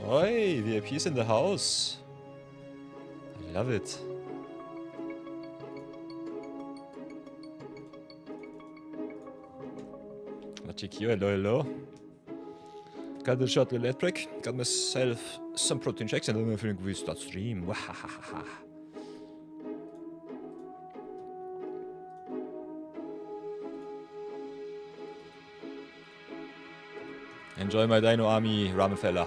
Oi, VIP's in the house. I love it. Magic here, hello. Got a short little ad break. Got myself some protein shakes and then I'm feeling we start stream. Wahahaha. Enjoy my Dino Army ramen fella.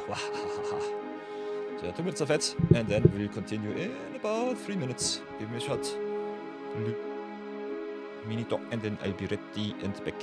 So 2 minutes of it, and then we'll continue in about 3 minutes. Give me a shot. Minute, and then I'll be ready and back.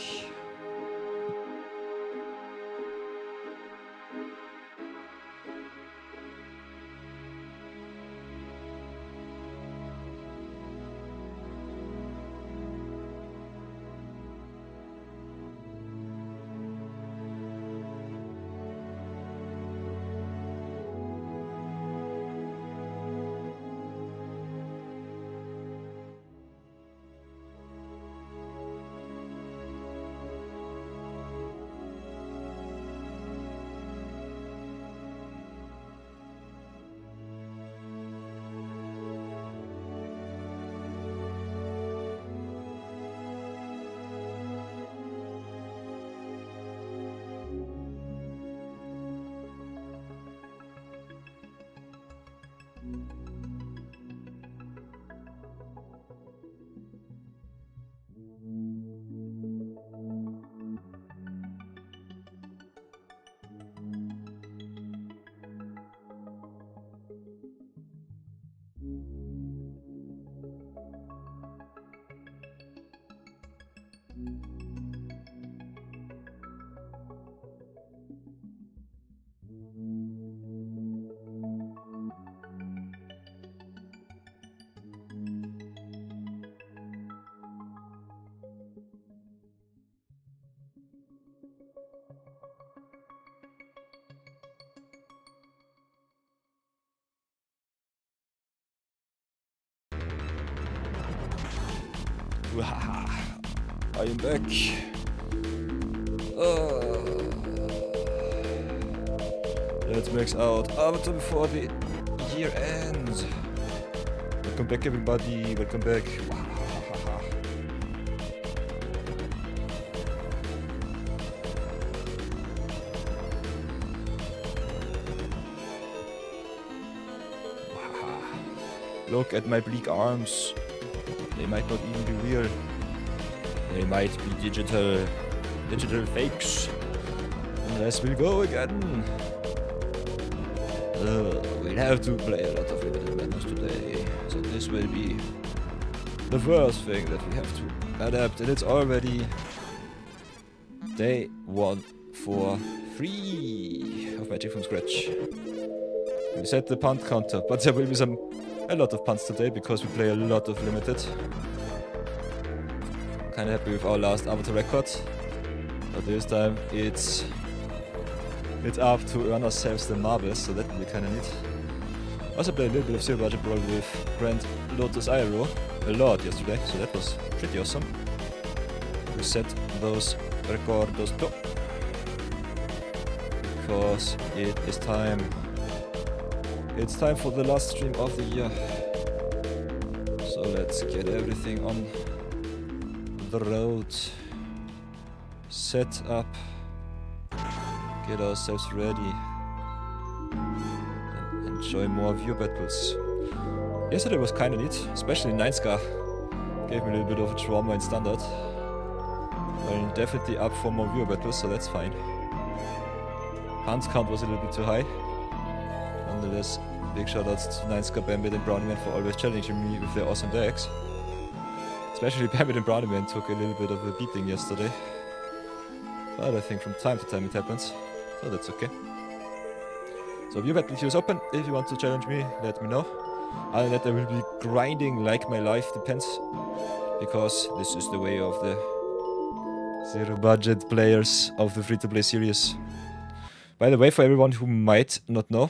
I am back. Let's max out Avatar before the year ends. Welcome back, everybody. Welcome back. Look at my bleak arms. They might not even be real. They might be digital fakes. Unless we go again. We'll have to play a lot of Limited Madness today. So this will be the first thing that we have to adapt. And it's already day 1 for 3 of Magic from Scratch. We set the punt counter, but there will be a lot of punts today because we play a lot of Limited. Kinda happy with our last Avatar record, but this time it's up to earn ourselves the marbles, so that will be kinda neat. Also played a little bit of Zero Budget Brawl with Grand Lotus Iroh a lot yesterday, so that was pretty awesome. We set those recordos too, because it is time. It's time for the last stream of the year. So let's get everything on the road. Set up. Get ourselves ready. And enjoy more view battles. Yesterday was kinda neat, especially 9-scar. Gave me a little bit of a trauma in standard. But I'm definitely up for more viewer battles, so that's fine. Hans count was a little bit too high. Nonetheless, big shoutouts to 9-scar, Bambit and Brownieman for always challenging me with their awesome decks. Especially Bambit and Brownieman took a little bit of a beating yesterday. But I think from time to time it happens, so that's okay. So viewer battle queue is open. If you want to challenge me, let me know. Other than that, I will be grinding like my life depends. Because this is the way of the zero budget players of the free-to-play series. By the way, for everyone who might not know,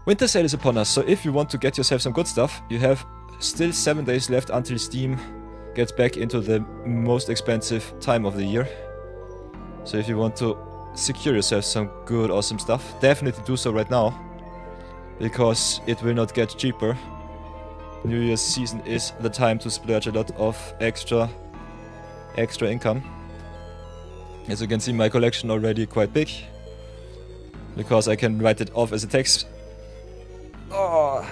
winter sale is upon us, so if you want to get yourself some good stuff, you have still 7 days left until Steam gets back into the most expensive time of the year. So if you want to secure yourself some good, awesome stuff, definitely do so right now, because it will not get cheaper. New Year's season is the time to splurge a lot of extra income. As you can see, my collection already quite big, because I can write it off as a tax. Oh,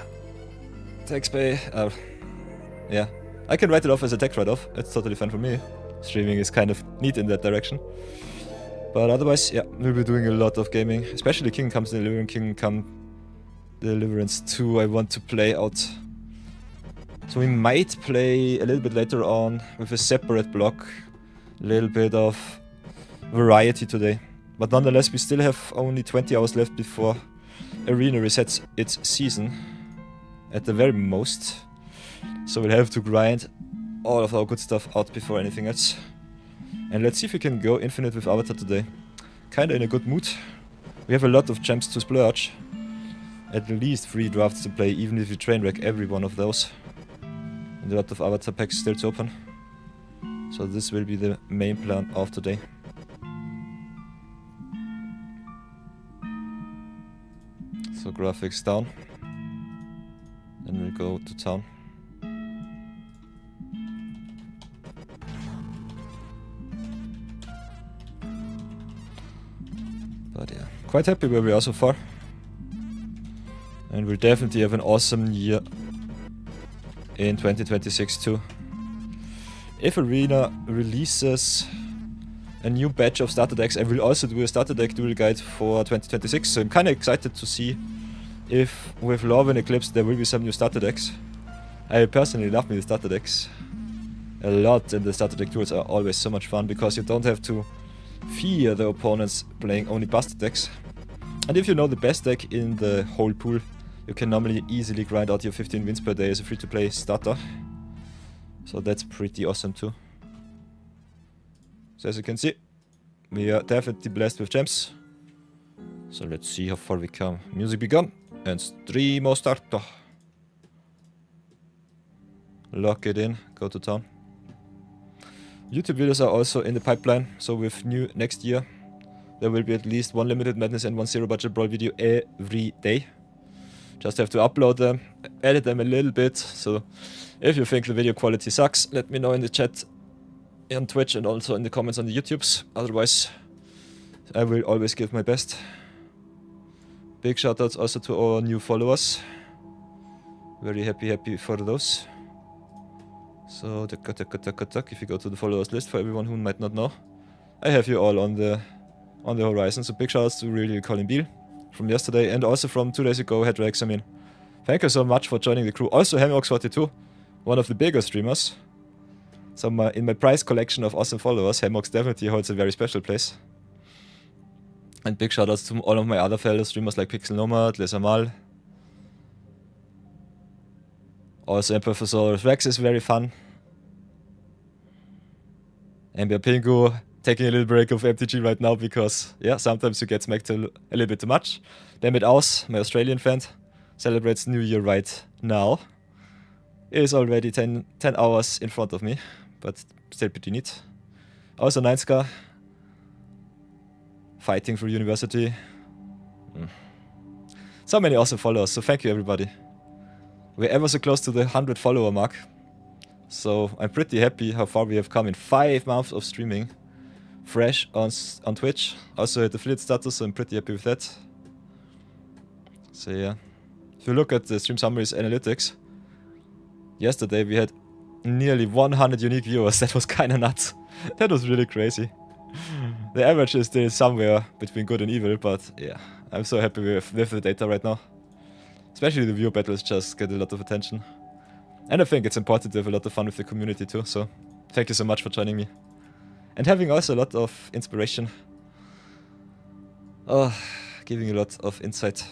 tax pay. Yeah, I can write it off as a tax write-off. It's totally fine for me. Streaming is kind of neat in that direction. But otherwise, yeah, we'll be doing a lot of gaming, especially Kingdom Come Deliverance 2. I want to play out. So we might play a little bit later on with a separate block. A little bit of variety today. But nonetheless, we still have only 20 hours left before Arena resets its season. At the very most. So we'll have to grind all of our good stuff out before anything else. And let's see if we can go infinite with Avatar today. Kinda in a good mood. We have a lot of gems to splurge. At least 3 drafts to play, even if you train wreck every one of those. And a lot of Avatar packs still to open. So this will be the main plan of today. So graphics down. Then we'll go to town. But yeah, quite happy where we are so far. And we'll definitely have an awesome year in 2026 too. If Arena releases a new batch of starter decks, I will also do a starter deck duel guide for 2026. So I'm kinda excited to see if with Love and Eclipse there will be some new starter decks. I personally love me the starter decks a lot, and the starter deck duels are always so much fun because you don't have to fear the opponents playing only busted decks. And if you know the best deck in the whole pool, you can normally easily grind out your 15 wins per day as a free-to-play starter. So that's pretty awesome too. So as you can see, we are definitely blessed with gems. So let's see how far we come. Music begun and stream or start. Lock it in, go to town. YouTube videos are also in the pipeline, so with new next year, there will be at least 1 Limited Madness and 1 Zero Budget Brawl video every day. Just have to upload them, edit them a little bit, so if you think the video quality sucks, let me know in the chat on Twitch and also in the comments on the YouTubes. Otherwise, I will always give my best. Big shoutouts also to our new followers. Very happy for those. So, if you go to the followers list, for everyone who might not know, I have you all on the horizon. So big shoutouts to really Colin Beal from yesterday, and also from 2 days ago, Hedrex. I mean, thank you so much for joining the crew. Also Hemox42, one of the bigger streamers. So in my prize collection of awesome followers, Hemox definitely holds a very special place. And big shoutouts to all of my other fellow streamers like Pixel Nomad, Lesamal. Also Professor Rex is very fun. Ember Pingu, taking a little break of MTG right now because, yeah, sometimes you get smacked a little bit too much. Then with Aus, my Australian friend, celebrates New Year right now. It is already 10 hours in front of me, but still pretty neat. Also, Ninska, fighting for university. So many awesome followers, so thank you everybody. We're ever so close to the 100 follower mark. So I'm pretty happy how far we have come in 5 months of streaming. Fresh on Twitch. Also hit affiliate status, so I'm pretty happy with that. So yeah. If you look at the stream summaries analytics, yesterday we had nearly 100 unique viewers. That was kinda nuts. That was really crazy. The average is still somewhere between good and evil, but yeah. I'm so happy with the data right now. Especially the viewer battles just get a lot of attention. And I think it's important to have a lot of fun with the community too, so thank you so much for joining me. And having also a lot of inspiration. Oh, giving a lot of insight.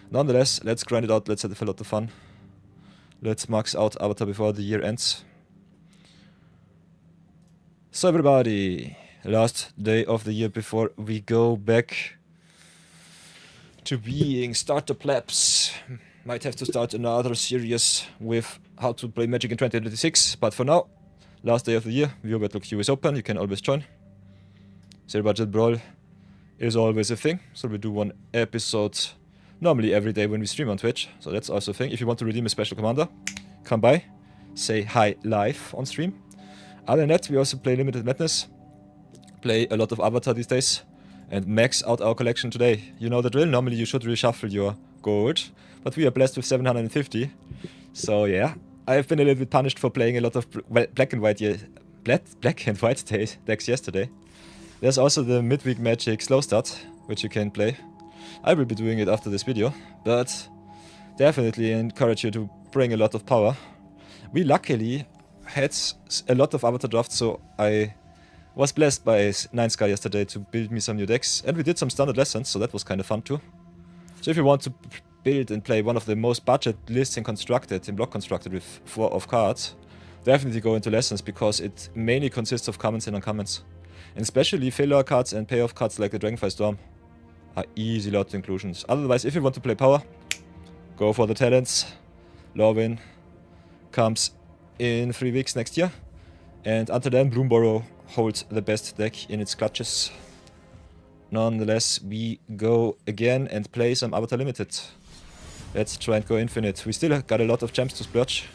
Nonetheless, let's grind it out, let's have a lot of fun. Let's max out Avatar before the year ends. So everybody, last day of the year before we go back to being startup labs. Might have to start another series with how to play Magic in 2026, but for now, last day of the year, viewer battle queue is open, you can always join. Zero budget brawl is always a thing, so we do one episode normally every day when we stream on Twitch, so that's also a thing. If you want to redeem a special commander, come by, say hi live on stream. Other than that, we also play Limited Madness, play a lot of Avatar these days, and max out our collection today. You know the drill, normally you should reshuffle your gold, but we are blessed with 750. So yeah, I've been a little bit punished for playing a lot of black and white decks yesterday. There's also the midweek Magic slow start, which you can play. I will be doing it after this video, but definitely encourage you to bring a lot of power. We luckily had a lot of Avatar drafts, so I was blessed by Ninska yesterday to build me some new decks, and we did some standard lessons, so that was kind of fun too. So if you want to build and play one of the most budget lists in block constructed with 4 of cards, definitely go into lessons because it mainly consists of commons and uncommons. And especially filler cards and payoff cards like the Dragonfly Storm are easy lot inclusions. Otherwise, if you want to play power, go for the talents. Lorwyn comes in 3 weeks next year. And until then, Bloomborough holds the best deck in its clutches. Nonetheless, we go again and play some Avatar Limited. Let's try and go infinite. We still got a lot of gems to splurge.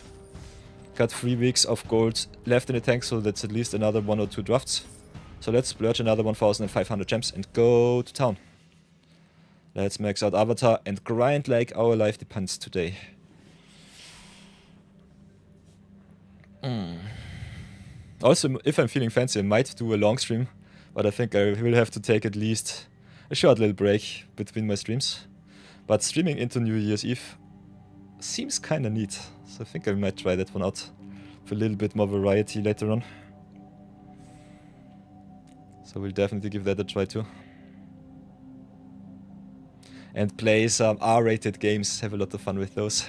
Got 3 weeks of gold left in the tank, so that's at least another 1 or 2 drafts. So let's splurge another 1,500 gems and go to town. Let's max out Avatar and grind like our life depends today. Also, if I'm feeling fancy, I might do a long stream, but I think I will have to take at least a short little break between my streams. But streaming into New Year's Eve seems kinda neat, so I think I might try that one out for a little bit more variety later on. So we'll definitely give that a try too. And play some R-rated games, have a lot of fun with those.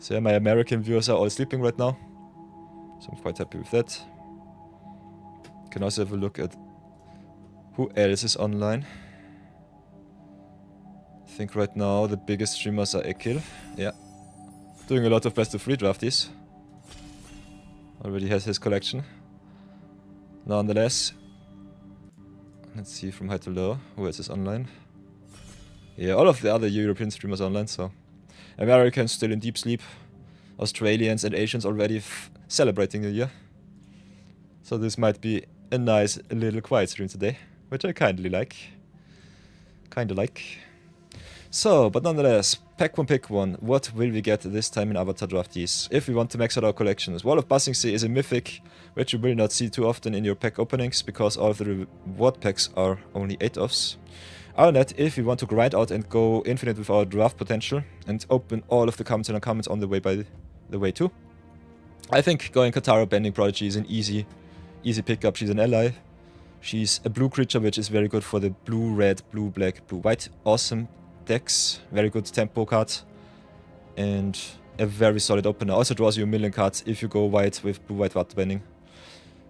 So yeah, my American viewers are all sleeping right now, so I'm quite happy with that. Can also have a look at who else is online. I think right now the biggest streamers are Ekil. Yeah. Doing a lot of best of 3 drafties. Already has his collection. Nonetheless, let's see from high to low who else is online. Yeah, all of the other European streamers are online, so Americans still in deep sleep. Australians and Asians already celebrating the year. So this might be a nice little quiet stream today, which I kindly like. Kinda like. So, but nonetheless, pack one, pick one. What will we get this time in Avatar Draftees? If we want to max out our collections. Wall of Buzzing Sea is a mythic, which you will not see too often in your pack openings, because all of the reward packs are only 8-offs. Other than that, if we want to grind out and go infinite with our draft potential, and open all of the commons and uncommons on the way too, I think going Katara Bending Prodigy is an easy pickup. She's an ally. She's a blue creature, which is very good for the blue-red, blue-black, blue-white. Awesome decks. Very good tempo card. and a very solid opener. Also draws you a million cards if you go white with blue-white water bending.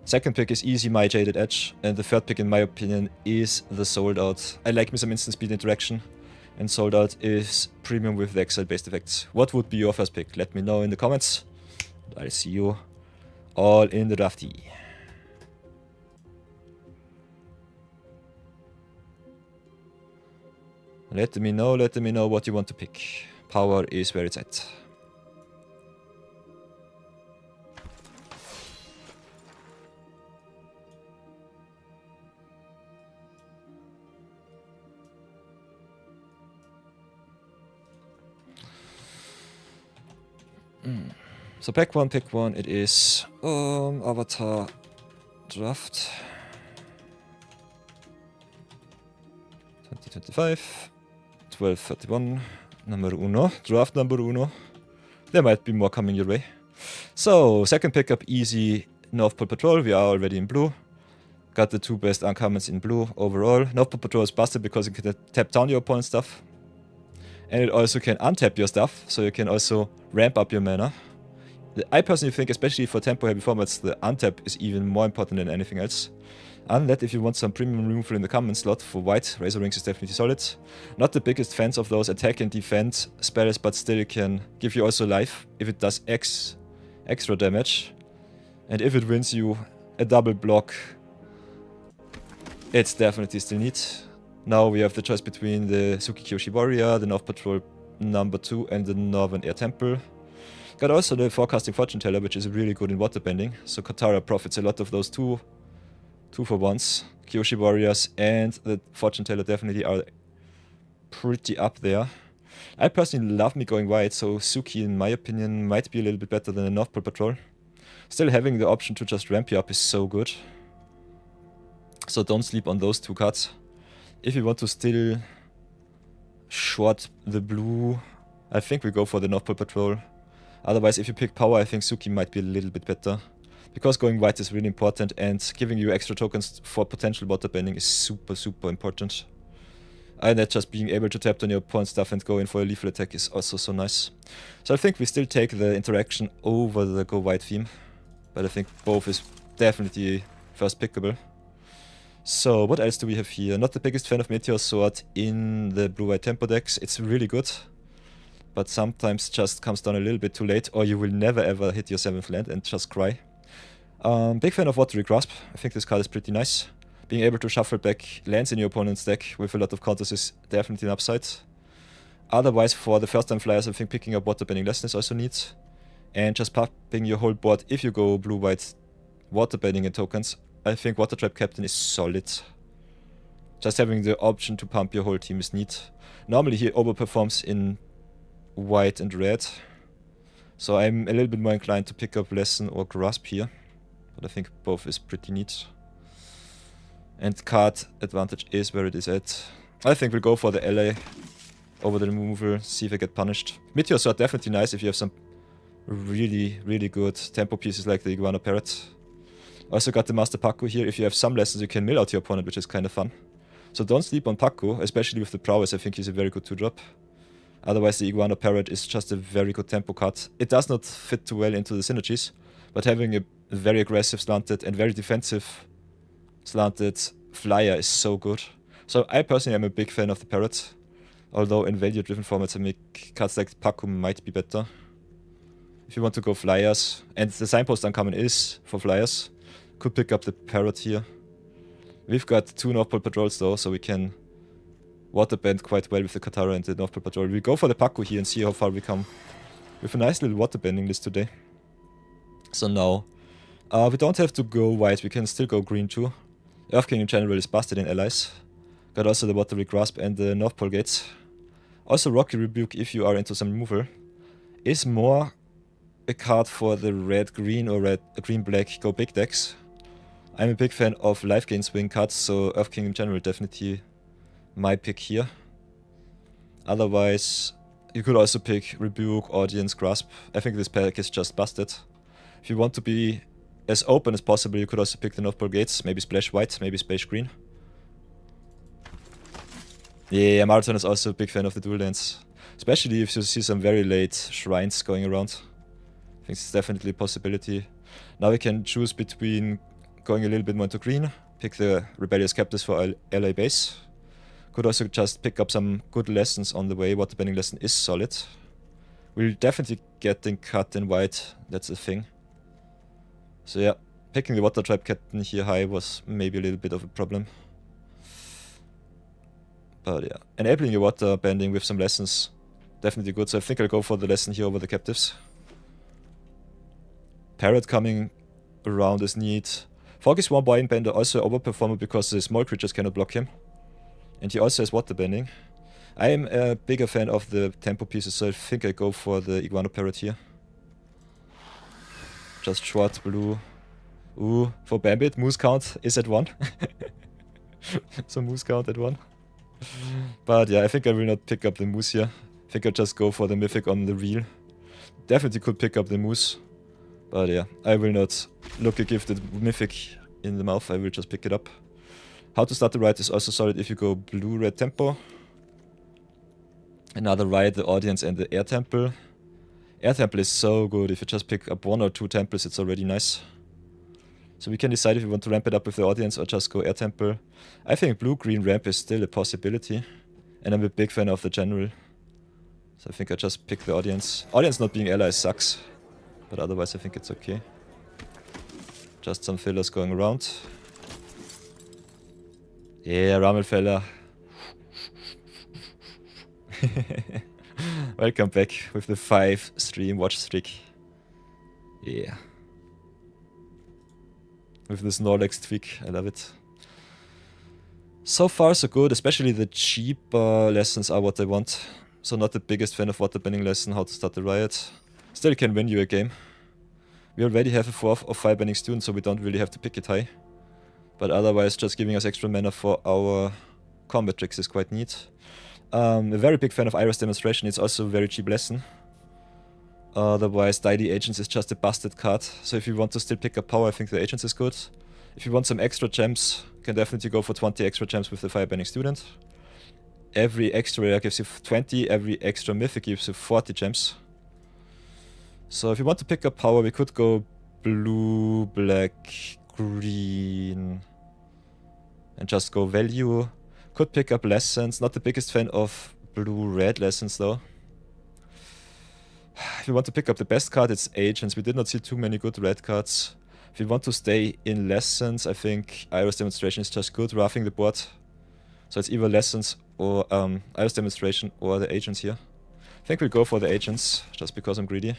Second pick is easy, my Jaded Edge, and the third pick in my opinion is the Sold Out. I like me some instant speed interaction, and Sold Out is premium with the Exile based effects. What would be your first pick? Let me know in the comments. I'll see you all in the drafty. Let me know what you want to pick. Power is where it's at. So pick one, it is Avatar Draft 2025 1231 number uno, draft number uno. There might be more coming your way. So second pickup, easy North Pole Patrol. We are already in blue. Got the two best uncommons in blue overall. North Pole Patrol is busted because it can tap down your opponent's stuff. And it also can untap your stuff, so you can also ramp up your mana. I personally think, especially for tempo heavy formats, the untap is even more important than anything else. Unless if you want some premium removal in the common slot for white, Razor Rings is definitely solid. Not the biggest fans of those attack and defend spells, but still it can give you also life if it does extra damage. And if it wins you a double block, it's definitely still neat. Now we have the choice between the Tsukikyoshi Warrior, the North Patrol number 2 and the Northern Air Temple. Got also the Forecasting Fortune Teller, which is really good in waterbending, so Katara profits a lot of those two for ones. Kyoshi Warriors and the Fortune Teller definitely are pretty up there. I personally love me going white, so Suki in my opinion might be a little bit better than the North Pole Patrol. Still having the option to just ramp you up is so good. So don't sleep on those two cards. If you want to still short the blue, I think we go for the North Pole Patrol. Otherwise, if you pick power, I think Suki might be a little bit better. Because going white is really important, and giving you extra tokens for potential waterbending is super important. And that just being able to tap on your opponent's stuff and go in for a lethal attack is also so nice. So I think we still take the interaction over the go white theme. But I think both is definitely first pickable. So what else do we have here? Not the biggest fan of Meteor Sword in the blue-white tempo decks. It's really good, but sometimes just comes down a little bit too late, or you will never ever hit your 7th land and just cry. Big fan of Watery Grasp. I think this card is pretty nice. Being able to shuffle back lands in your opponent's deck with a lot of counters is definitely an upside. Otherwise, for the first time flyers, I think picking up Waterbending Lesson is also neat. And just popping your whole board if you go blue-white waterbending and tokens. I think Water Trap Captain is solid. Just having the option to pump your whole team is neat. Normally he overperforms in white and red. So I'm a little bit more inclined to pick up Lesson or Grasp here. But I think both is pretty neat. And card advantage is where it is at. I think we'll go for the ally over the removal, see if I get punished. Meteor Sword definitely nice if you have some really good tempo pieces like the Iguana Parrot. Also got the Master Paku here. If you have some lessons, you can mill out your opponent, which is kind of fun. So don't sleep on Paku, especially with the prowess. I think he's a very good 2-drop. Otherwise, the Iguana Parrot is just a very good tempo card. It does not fit too well into the synergies, but having a very aggressive slanted and very defensive slanted flyer is so good. So I personally am a big fan of the Parrot. Although in value-driven formats, I make cards like Paku might be better. If you want to go flyers, and the Signpost uncommon is for flyers, could pick up the Parrot here. We've got 2 North Pole Patrols though, so we can waterbend quite well with the Katara and the North Pole Patrol. We go for the Paku here and see how far we come with a nice little waterbending list today. So now, we don't have to go white, we can still go green too. Earth King in general is busted in allies. Got also the Watery Grasp and the North Pole Gates. Also Rocky Rebuke, if you are into some removal, is more a card for the red-green or red-green-black go big decks. I'm a big fan of life gain swing cards, so Earth King in general definitely my pick here. Otherwise, you could also pick Rebuke, Audience, Grasp. I think this pack is just busted. If you want to be as open as possible, you could also pick the North Pole Gates, maybe splash white, maybe splash green. Yeah, Marathon is also a big fan of the dual lands. Especially if you see some very late shrines going around. I think it's definitely a possibility. Now we can choose between going a little bit more into green, pick the rebellious captives for our ally base. Could also just pick up some good lessons on the way. Waterbending lesson is solid. We'll definitely getting cut in white, that's the thing. So yeah, picking the water tribe captain here high was maybe a little bit of a problem. But yeah, enabling your water bending with some lessons, definitely good. So I think I'll go for the lesson here over the captives. Parrot coming around is neat. Fog is one Wine Bender, also overperformer because the small creatures cannot block him. And he also has water bending. I am a bigger fan of the tempo pieces, so I think I go for the Iguana Parrot here. Just short blue. Ooh, for Bambit, moose count is at 1. So moose count at 1. But yeah, I think I will not pick up the moose here. I think I'll just go for the mythic on the reel. Definitely could pick up the moose. But yeah, I will not look a gifted mythic in the mouth, I will just pick it up. How to start the ride is also solid if you go blue-red tempo. Another ride, the audience and the air temple. Air temple is so good, if you just pick up 1 or 2 temples it's already nice. So we can decide if we want to ramp it up with the audience or just go air temple. I think blue-green ramp is still a possibility. And I'm a big fan of the general. So I think I just pick the audience. Audience not being allies sucks. But otherwise I think it's okay. Just some fillers going around. Yeah, Rammelfeller. Welcome back with the 5 stream watch streak. Yeah. With the Snorlax tweak, I love it. So far so good, especially the cheaper lessons are what I want. So not the biggest fan of waterbending lesson, how to start the riot. Still can win you a game. We already have a 4th of firebending student, so we don't really have to pick it high. But otherwise, just giving us extra mana for our combat tricks is quite neat. A very big fan of Iris Demonstration, it's also a very cheap lesson. Otherwise, Die the Agents is just a busted card. So if you want to still pick up power, I think the Agents is good. If you want some extra gems, you can definitely go for 20 extra gems with the firebending student. Every extra rare gives you 20, every extra mythic gives you 40 gems. So if you want to pick up power, we could go blue, black, green, and just go value. Could pick up lessons, not the biggest fan of blue-red lessons though. If you want to pick up the best card, it's Agents. We did not see too many good red cards. If you want to stay in lessons, I think Iris Demonstration is just good, roughing the board. So it's either lessons or Iris Demonstration or the Agents here. I think we'll go for the Agents, just because I'm greedy.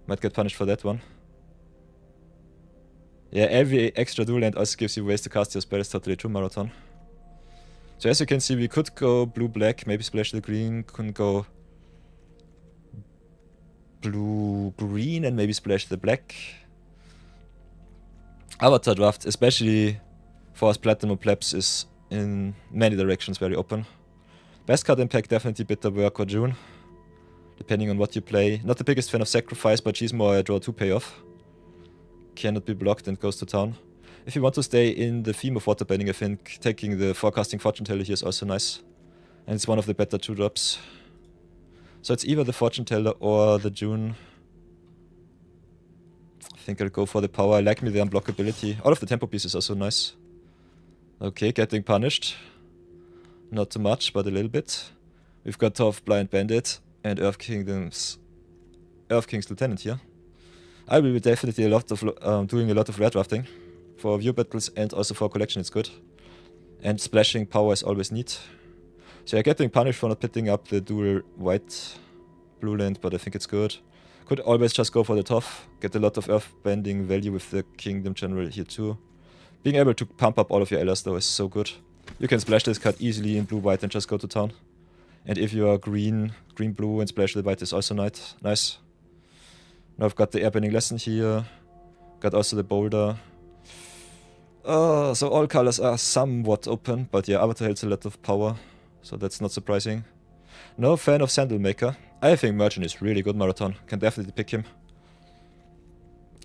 Might get punished for that one. Yeah, every extra dual land also gives you ways to cast your spells, totally true, Marathon. So as you can see, we could go blue-black, maybe splash the green, could go blue-green and maybe splash the black. Avatar draft, especially for us Platinum Plebs, is in many directions very open. Best card impact definitely Bitter Work or June, depending on what you play. Not the biggest fan of Sacrifice, but she's more a draw 2 payoff. Cannot be blocked and goes to town. If you want to stay in the theme of waterbending, I think taking the Forecasting Fortune Teller here is also nice. And it's one of the better 2-drops. So it's either the Fortune Teller or the June. I think I'll go for the power. I like me the unblockability. All of the tempo pieces are so nice. Okay, getting punished. Not too much, but a little bit. We've got Tough Blind Bandit and Earth King's Lieutenant here. I will be definitely doing a lot of rare drafting. For view battles and also for collection it's good. And splashing power is always neat. So you're getting punished for not picking up the dual white blue land, but I think it's good. Could always just go for the tough. Get a lot of earth bending value with the Kingdom General here too. Being able to pump up all of your allies though is so good. You can splash this card easily in blue-white and just go to town. And if you are green-blue and splash the white is also nice. Now I've got the airbending lesson here. Got also the boulder. So all colors are somewhat open, but yeah, Avatar holds a lot of power, so that's not surprising. No fan of Sandal Maker. I think Merchant is really good, Marathon. Can definitely pick him.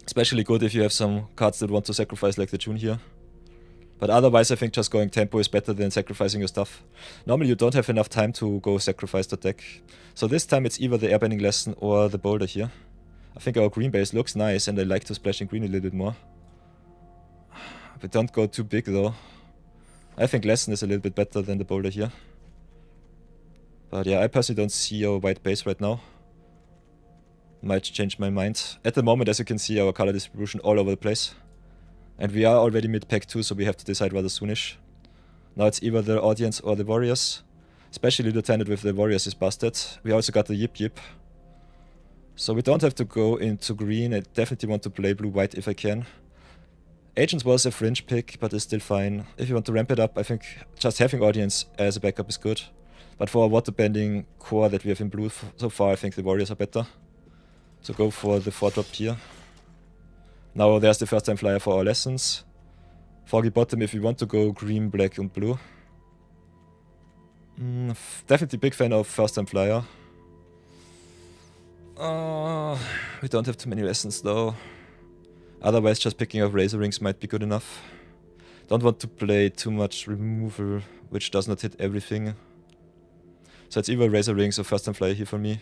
Especially good if you have some cards that want to sacrifice like the June here. But otherwise, I think just going tempo is better than sacrificing your stuff. Normally, you don't have enough time to go sacrifice the deck. So this time, it's either the airbending lesson or the boulder here. I think our green base looks nice, and I like to splash in green a little bit more. But don't go too big, though. I think lesson is a little bit better than the boulder here. But yeah, I personally don't see our white base right now. Might change my mind. At the moment, as you can see, our color distribution all over the place. And we are already mid-pack 2, so we have to decide rather soonish. Now it's either the audience or the warriors. Especially Lieutenant with the warriors is busted. We also got the Yip Yip. So we don't have to go into green. I definitely want to play blue-white if I can. Agents was a fringe pick, but it's still fine. If you want to ramp it up, I think just having audience as a backup is good. But for a water-bending core that we have in blue so far, I think the warriors are better. So go for the 4-drop here. Now there's the first time flyer for our lessons. Foggy bottom if we want to go green, black and blue. Definitely big fan of first time flyer. We don't have too many lessons though. Otherwise just picking up razor rings might be good enough. Don't want to play too much removal which does not hit everything. So it's either razor rings or first time flyer here for me.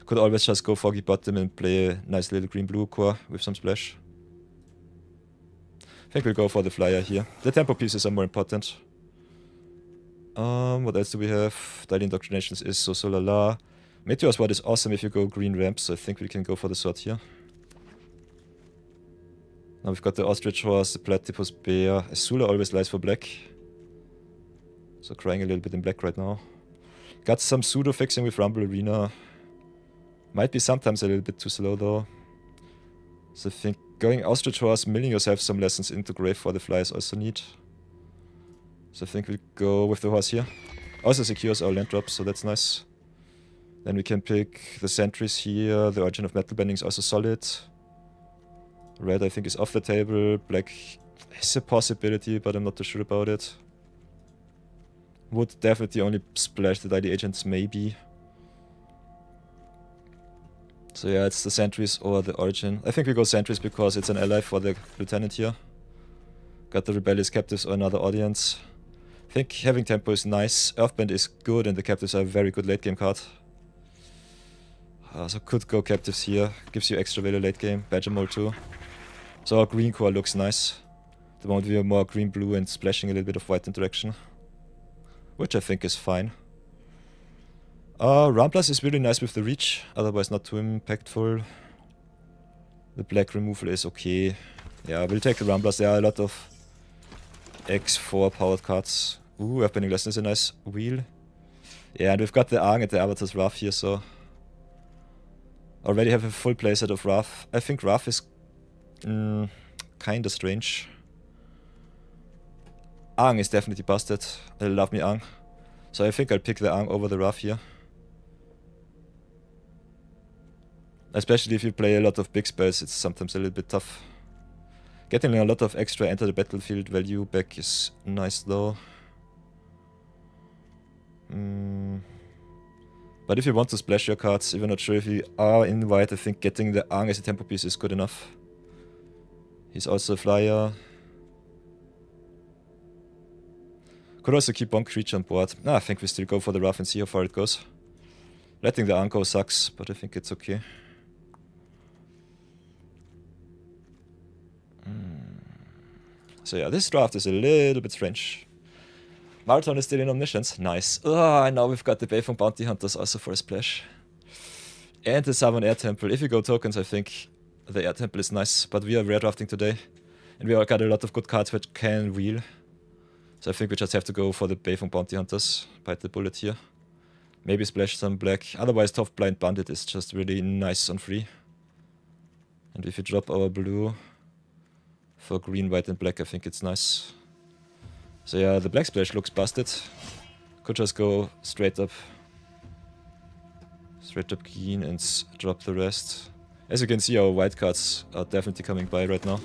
Could always just go foggy bottom and play a nice little green blue core with some splash. I think we'll go for the flyer here. The tempo pieces are more important. What else do we have? Daily Indoctrinations is so la la. Meteor Sword is awesome if you go green ramps, so I think we can go for the sword here. Now we've got the Ostrich Horse, the Platypus Bear. Azula always lies for black. So crying a little bit in black right now. Got some pseudo fixing with Rumble Arena. Might be sometimes a little bit too slow though. So I think going Ostrich Horse, milling yourself some lessons into grave for the fly is also neat. So I think we'll go with the horse here. Also secures our land drops, so that's nice. Then we can pick the sentries here. The Origin of Metal Bending is also solid. Red I think is off the table. Black is a possibility, but I'm not too sure about it. Would definitely only splash the Daily Agents, maybe. So yeah, it's the sentries or the Origin. I think we go sentries because it's an ally for the Lieutenant here. Got the Rebellious Captives or another audience. I think having tempo is nice. Earthbend is good and the Captives are a very good late game card. So could go Captives here. Gives you extra value late game. Badger Mole too. So our green core looks nice. The moment we are more green blue and splashing a little bit of white interaction. Which I think is fine. Ramblers is really nice with the reach, otherwise not too impactful. The black removal is okay. Yeah, we'll take the Ramblers. There are a lot of X4 powered cards. Ooh, Earthbending Lesson is a nice wheel. Yeah, and we've got the Aang and the Avatar's Wrath here, so... Already have a full playset of Wrath. I think Wrath is... kinda strange. Aang is definitely busted. I love me Aang. So I think I'll pick the Aang over the Wrath here. Especially if you play a lot of big spells, it's sometimes a little bit tough. Getting a lot of extra enter the battlefield value back is nice though. But if you want to splash your cards, if you're not sure if you are in white, I think getting the Aang as a tempo piece is good enough. He's also a flyer. Could also keep one creature on board. I think we still go for the Wrath and see how far it goes. Letting the Aang go sucks, but I think it's okay. So yeah, this draft is a little bit strange. Marathon is still in Omniscience. Nice. And now we've got the Bayfeng Bounty Hunters also for a splash. And the Summon Air Temple. If you go tokens, I think the Air Temple is nice. But we are rare drafting today. And we all got a lot of good cards which can wheel. So I think we just have to go for the Bayfeng Bounty Hunters. Bite the bullet here. Maybe splash some black. Otherwise, Top Blind Bandit is just really nice on free. And if you drop our blue for green, white and black, I think it's nice. So yeah, the black splash looks busted. Could just go straight up. Straight up green and drop the rest. As you can see, our white cards are definitely coming by right now.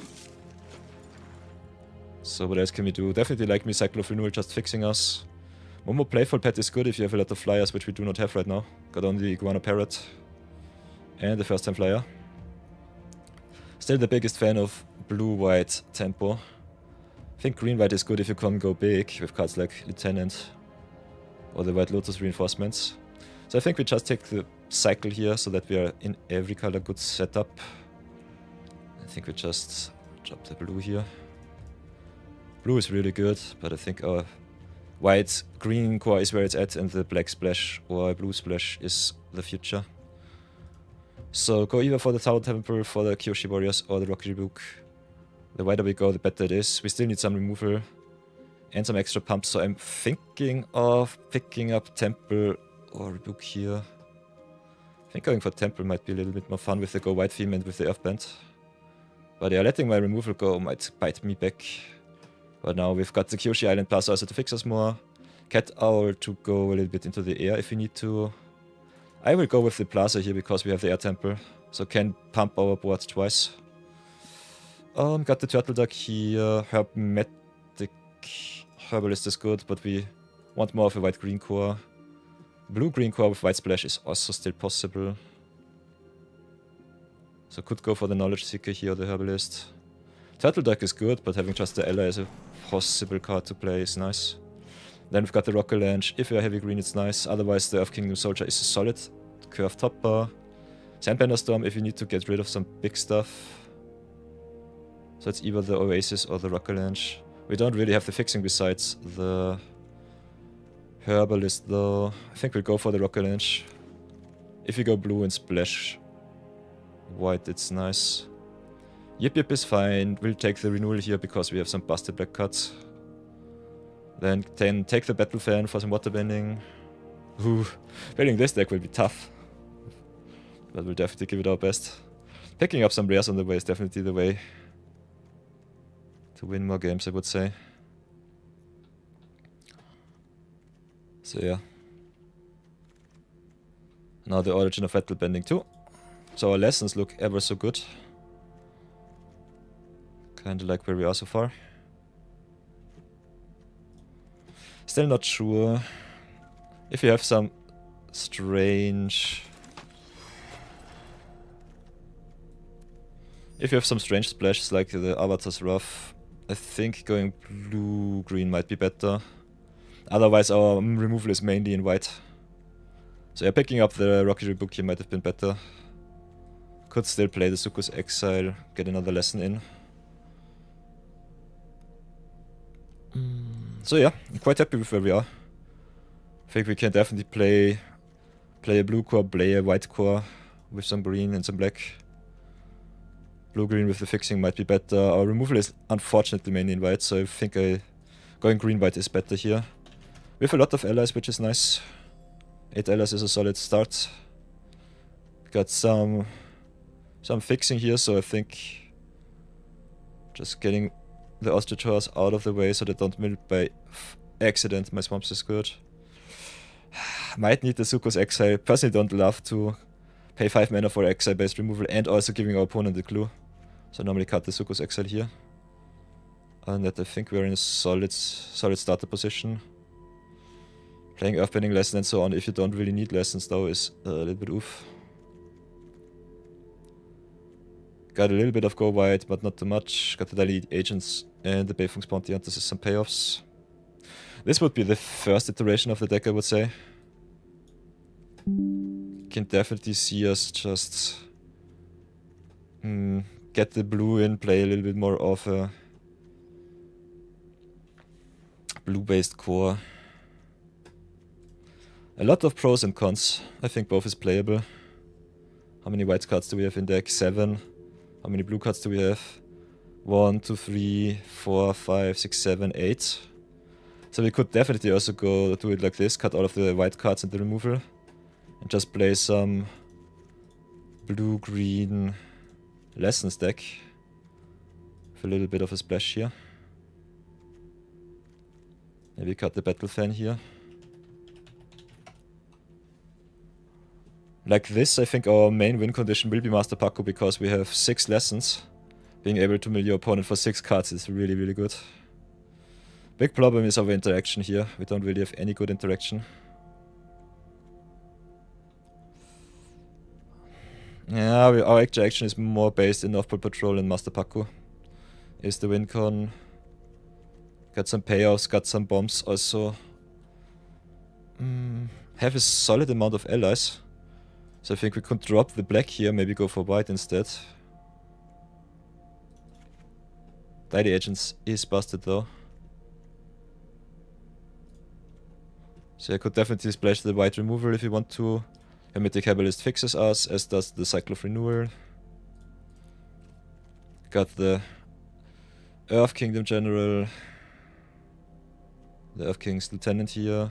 So what else can we do? Definitely like me Cycle of Renewal just fixing us. One more playful pet is good if you have a lot of flyers, which we do not have right now. Got only Iguana Parrot and the first time flyer. Still the biggest fan of blue-white tempo. I think green-white is good if you can go big with cards like Lieutenant or the White Lotus reinforcements. So I think we just take the cycle here so that we are in every color good setup. I think we just drop the blue here. Blue is really good, but I think our white-green core is where it's at, and the black splash or blue splash is the future. So go either for the Tower Temple, for the Kyoshi Warriors, or the Rocky Book. The wider we go, the better it is. We still need some removal and some extra pumps, so I'm thinking of picking up Temple or Book here. I think going for Temple might be a little bit more fun with the Go White theme and with the Earthband. But yeah, letting my removal go might bite me back. But now we've got the Kyoshi Island Plaza also to fix us more. Cat Owl to go a little bit into the air if we need to. I will go with the Plaza here because we have the Air Temple, so can pump our board twice. Got the Turtle Duck here. Hermetic Herbalist is good, but we want more of a white-green core. Blue-green core with white splash is also still possible. So could go for the Knowledge Seeker here or the Herbalist. Turtle Duck is good, but having just the ally as a possible card to play is nice. Then we've got the Rocket Launch. If we are heavy green, it's nice. Otherwise, the Earth Kingdom Soldier is a solid curve topper. Sandbender Storm if you need to get rid of some big stuff. So it's either the Oasis or the Rocket Launch. We don't really have the fixing besides the Herbalist though. I think we'll go for the Rocket Launch. If you go blue and splash white, it's nice. Yip Yip is fine. We'll take the renewal here because we have some busted black cards. Then take the Battle Fan for some water bending. Ooh, building this deck will be tough. But we'll definitely give it our best. Picking up some rares on the way is definitely the way to win more games, I would say. So yeah. Now the Origin of Battle Bending too. So our lessons look ever so good. Kinda like where we are so far. Still not sure if you have some strange... If you have some strange splashes like the Avatar's Wrath, I think going blue-green might be better. Otherwise our removal is mainly in white. So yeah, picking up the Rocky Book here might have been better. Could still play the Suku's Exile, get another lesson in. So yeah, I'm quite happy with where we are. I think we can definitely play a blue core, play a white core with some green and some black. Blue-green with the fixing might be better. Our removal is unfortunately mainly in white, so I think going green-white is better here. We have a lot of allies, which is nice. 8 allies is a solid start. Got some fixing here, so I think just getting the Ostrich Horse out of the way so they don't milk by accident my swamps is good. Might need the Suku's Exile. Personally don't love to pay 5 mana for Exile based removal and also giving our opponent the clue. So normally cut the Suku's Exile here. And that I think we're in a solid starter position. Playing Earthbending Lesson and so on if you don't really need lessons though is a little bit oof. Got a little bit of Go White, but not too much. Got the Daily Agents and the Beifung's Bounty Hunters is some payoffs. This would be the first iteration of the deck, I would say. Can definitely see us just get the blue in, play a little bit more of a blue-based core. A lot of pros and cons. I think both is playable. How many white cards do we have in deck? 7. How many blue cards do we have? 1, 2, 3, 4, 5, 6, 7, 8. So we could definitely also go do it like this, cut all of the white cards and the removal. And just play some blue-green Lessons deck. With a little bit of a splash here. Maybe cut the Battle Fan here. Like this, I think our main win condition will be Master Paku because we have 6 lessons. Being able to mill your opponent for 6 cards is really, really good. Big problem is our interaction here. We don't really have any good interaction. Yeah, our actual action is more based in North Pole Patrol and Master Paku. Is the win con. Got some payoffs, got some bombs also. Have a solid amount of allies. So I think we could drop the black here, maybe go for white instead. Daily Agents is busted though. So I could definitely splash the white removal if you want to. Hermetic Herbalist fixes us, as does the Cycle of Renewal. Got the Earth Kingdom General. The Earth King's Lieutenant here.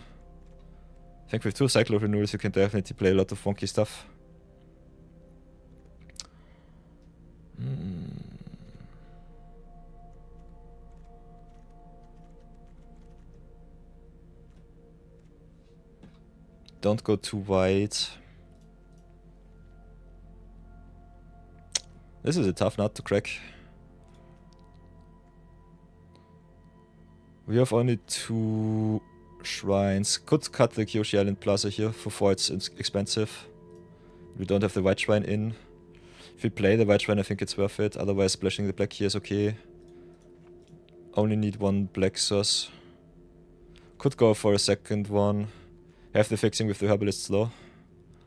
I think with 2 Cycle of Renewals you can definitely play a lot of funky stuff. Don't go too wide. This is a tough nut to crack. We have only 2 shrines. Could cut the Kyoshi Island Plaza here for 4, it's expensive. We don't have the white shrine in. If we play the white shrine I think it's worth it, otherwise splashing the black here is okay. Only need 1 black source. Could go for a second one. Have the fixing with the Herbalist slow,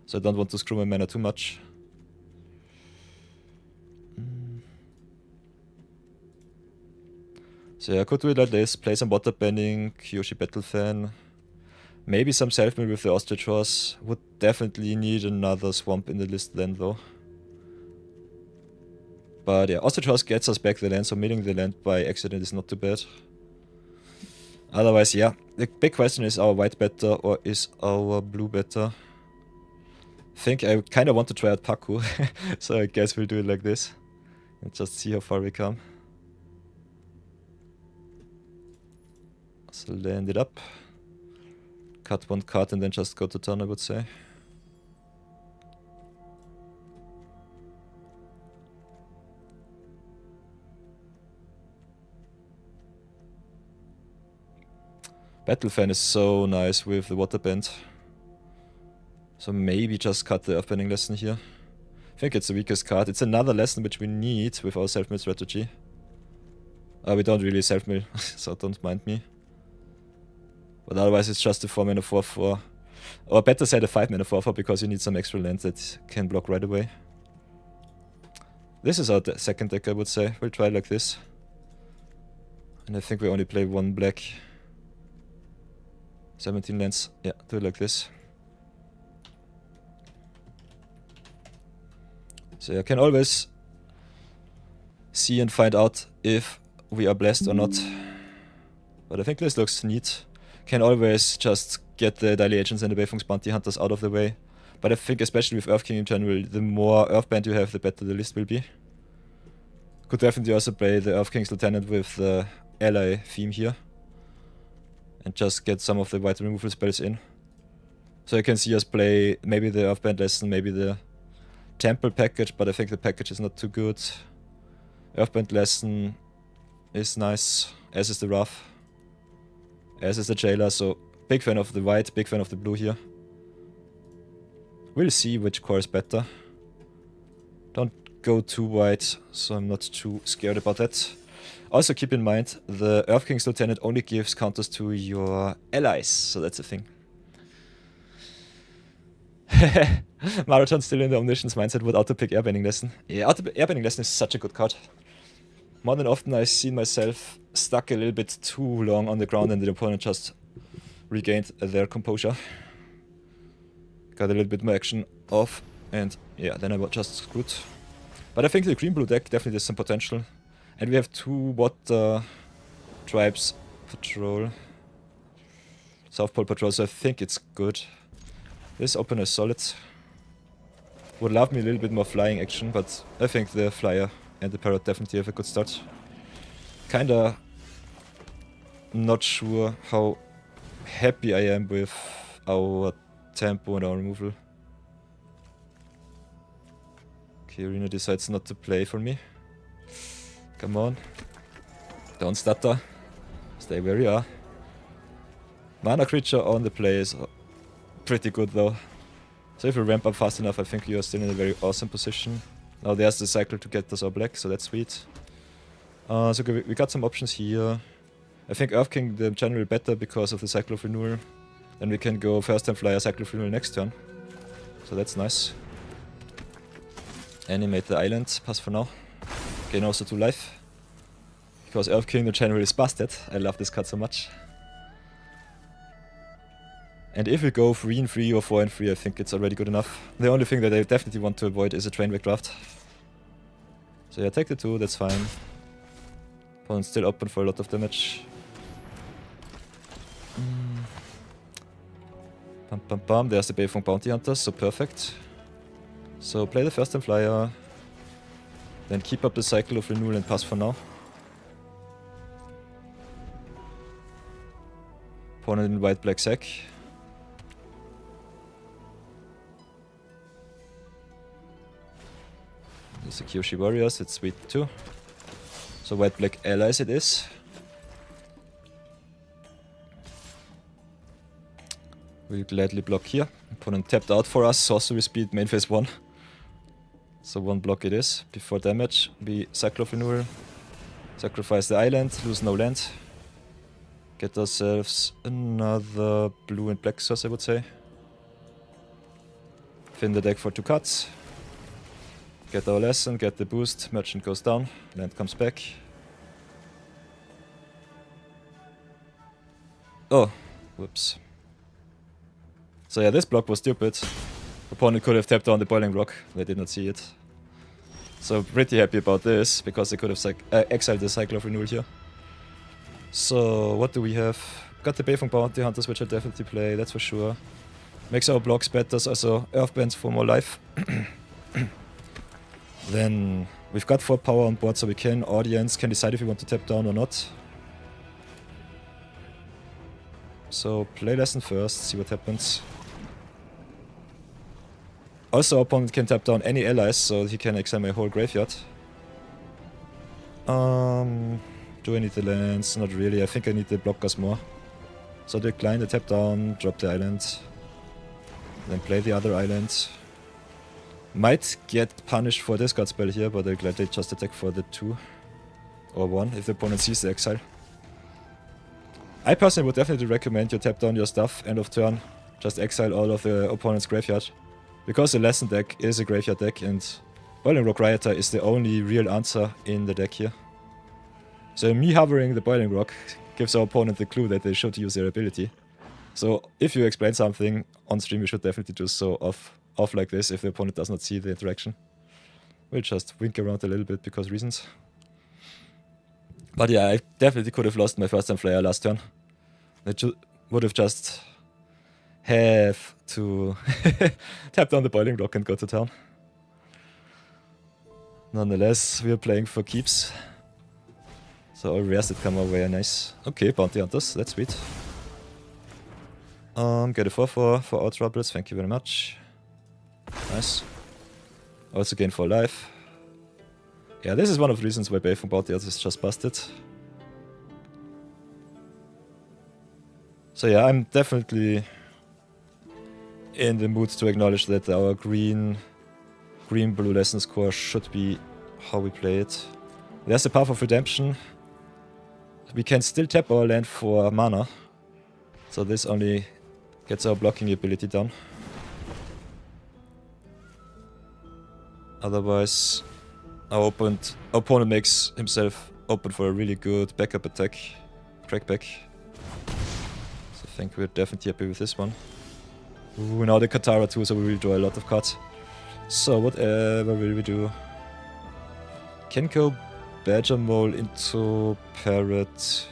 so I don't want to screw my mana too much. So yeah, I could do it like this, play some water bending, Kyoshi Battle Fan. Maybe some self-mill with the Ostrich Horse. Would definitely need another swamp in the list then though. But yeah, Ostrich Horse gets us back the land, so milling the land by accident is not too bad. Otherwise, yeah, the big question is our white better or is our blue better? I think I kind of want to try out Paku, so I guess we'll do it like this. And just see how far we come. So land it up. Cut 1 card and then just go to turn, I would say. Battle Fan is so nice with the water bend. So maybe just cut the Earthbending lesson here. I think it's the weakest card. It's another lesson which we need with our self-mill strategy. We don't really self-mill, so don't mind me. But otherwise it's just a 4 mana 4/4. Or better said a 5 mana 4/4 because you need some extra land that can block right away. This is our second deck I would say. We'll try like this. And I think we only play 1 black. 17 lands. Yeah, do it like this. So you can always see and find out if we are blessed or not. But I think this looks neat. Can always just get the Daily Agents and the Beifeng's Bounty Hunters out of the way. But I think especially with Earth King in general, the more Earthband you have, the better the list will be. Could definitely also play the Earth King's Lieutenant with the ally theme here. And just get some of the white removal spells in. So you can see us play maybe the Earthband lesson, maybe the Temple package, but I think the package is not too good. Earthband lesson is nice, as is the Wrath, as is the Jailer, so big fan of the white, big fan of the blue here. We'll see which core is better. Don't go too white, so I'm not too scared about that. Also keep in mind, the Earth King's Lieutenant only gives counters to your allies, so that's a thing. Marathon still in the Omniscience mindset would auto-pick Airbending Lesson. Yeah, Airbending Lesson is such a good card. More than often I've seen myself stuck a little bit too long on the ground and the opponent just regained their composure. Got a little bit more action off, and yeah, then I was just screwed. But I think the green-blue deck definitely has some potential. And we have 2 water tribes patrol. South Pole patrol, so I think it's good. This opener is solid. Would love me a little bit more flying action, but I think the flyer and the parrot definitely have a good start. Kinda not sure how happy I am with our tempo and our removal. Okay, Arena decides not to play for me. Come on. Don't stutter. Stay where you are. Mana creature on the play is pretty good though. So if you ramp up fast enough, I think you are still in a very awesome position. Now there's the cycle to get us our black, so that's sweet. So we got some options here. I think Earth Kingdom generally better because of the Cycle of Renewal. Then we can go first time flyer, Cycle of Renewal next turn. So that's nice. Animate the island, pass for now. Gain also 2 life. Because Earth Kingdom generally is busted. I love this card so much. And if we go 3 and 3 or 4 and 3, I think it's already good enough. The only thing that I definitely want to avoid is a Trainwreck draft. So yeah, take the 2, that's fine. Opponent's still open for a lot of damage. Bam bam bam, there's the Beifong Bounty Hunters, so perfect. So play the first time flyer. Then keep up the Cycle of Renewal and pass for now. Opponent in white black sack. The Kyoshi Warriors, it's sweet too. So white black allies it is. We'll gladly block here. Opponent tapped out for us, sorcery speed, main phase 1. So 1 block it is. Before damage, we Cycle of Renewal. Sacrifice the island, lose no land. Get ourselves another blue and black source, I would say. Fin the deck for 2 cards. Get our lesson, get the boost, merchant goes down, land comes back. Oh, whoops. So yeah, this block was stupid. Opponent could have tapped on the Boiling Rock, they did not see it. So pretty happy about this, because they could have exiled the Cycle of Renewal here. So what do we have? Got the Beifong Bounty Hunters, which I'll definitely play, that's for sure. Makes our blocks better, also Earthbands for more life. Then we've got 4 power on board, so we can audience, can decide if we want to tap down or not. So play lesson first, see what happens. Also, our opponent can tap down any allies, so he can exile my whole graveyard. Do I need the lands? Not really, I think I need the blockers more. So decline the tap down, drop the island. Then play the other island. Might get punished for this card spell here, but I'll gladly just attack for the 2 or 1 if the opponent sees the exile. I personally would definitely recommend you tap down your stuff, end of turn, just exile all of the opponent's graveyard. Because the lesson deck is a graveyard deck and Boiling Rock Rioter is the only real answer in the deck here. So me hovering the Boiling Rock gives our opponent the clue that they should use their ability. So if you explain something on stream, you should definitely do so off like this if the opponent does not see the interaction. We'll just wink around a little bit because reasons. But yeah, I definitely could have lost my first time flyer last turn. I would have just have to tap down the Boiling Rock and go to town. Nonetheless, we are playing for keeps. So all rares that come our way are nice. Okay, Bounty Hunters, that's sweet. Get a 4/4 for our troubles, thank you very much. Nice. Also gain 4 life. Yeah, this is one of the reasons why Beifong Bounty Hunters is just busted. So yeah, I'm definitely in the mood to acknowledge that our green-blue lesson score should be how we play it. There's the Path of Redemption. We can still tap our land for mana. So this only gets our blocking ability down. Otherwise, our opponent makes himself open for a really good backup attack. Crackback. So I think we're definitely happy with this one. Ooh, now the Katara too, so we will draw a lot of cards. So whatever will we do? Can go Badger Mole into Parrot.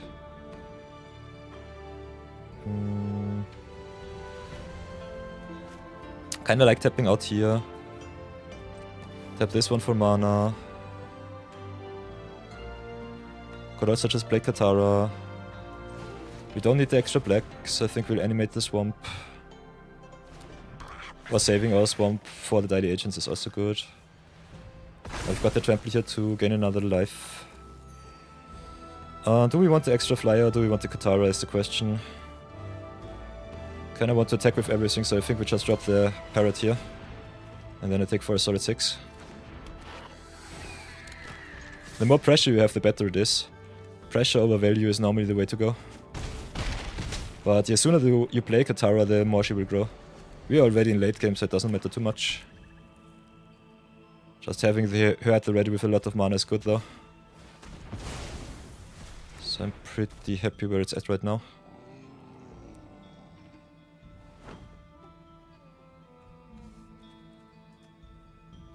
Kinda like tapping out here. Tap this one for mana. Could also just play Katara. We don't need the extra black, so I think we'll animate the swamp. Or saving our swamp for the daily agents is also good. I've got the trample here to gain another life. Do we want the extra flyer or do we want the Katara is the question. Kinda want to attack with everything, so I think we just drop the parrot here. And then attack for a solid 6. The more pressure you have, the better it is. pressure over value is normally the way to go. But the sooner you play Katara, the more she will grow. We are already in late game, so it doesn't matter too much. Just having her at the ready with a lot of mana is good though. So I'm pretty happy where it's at right now.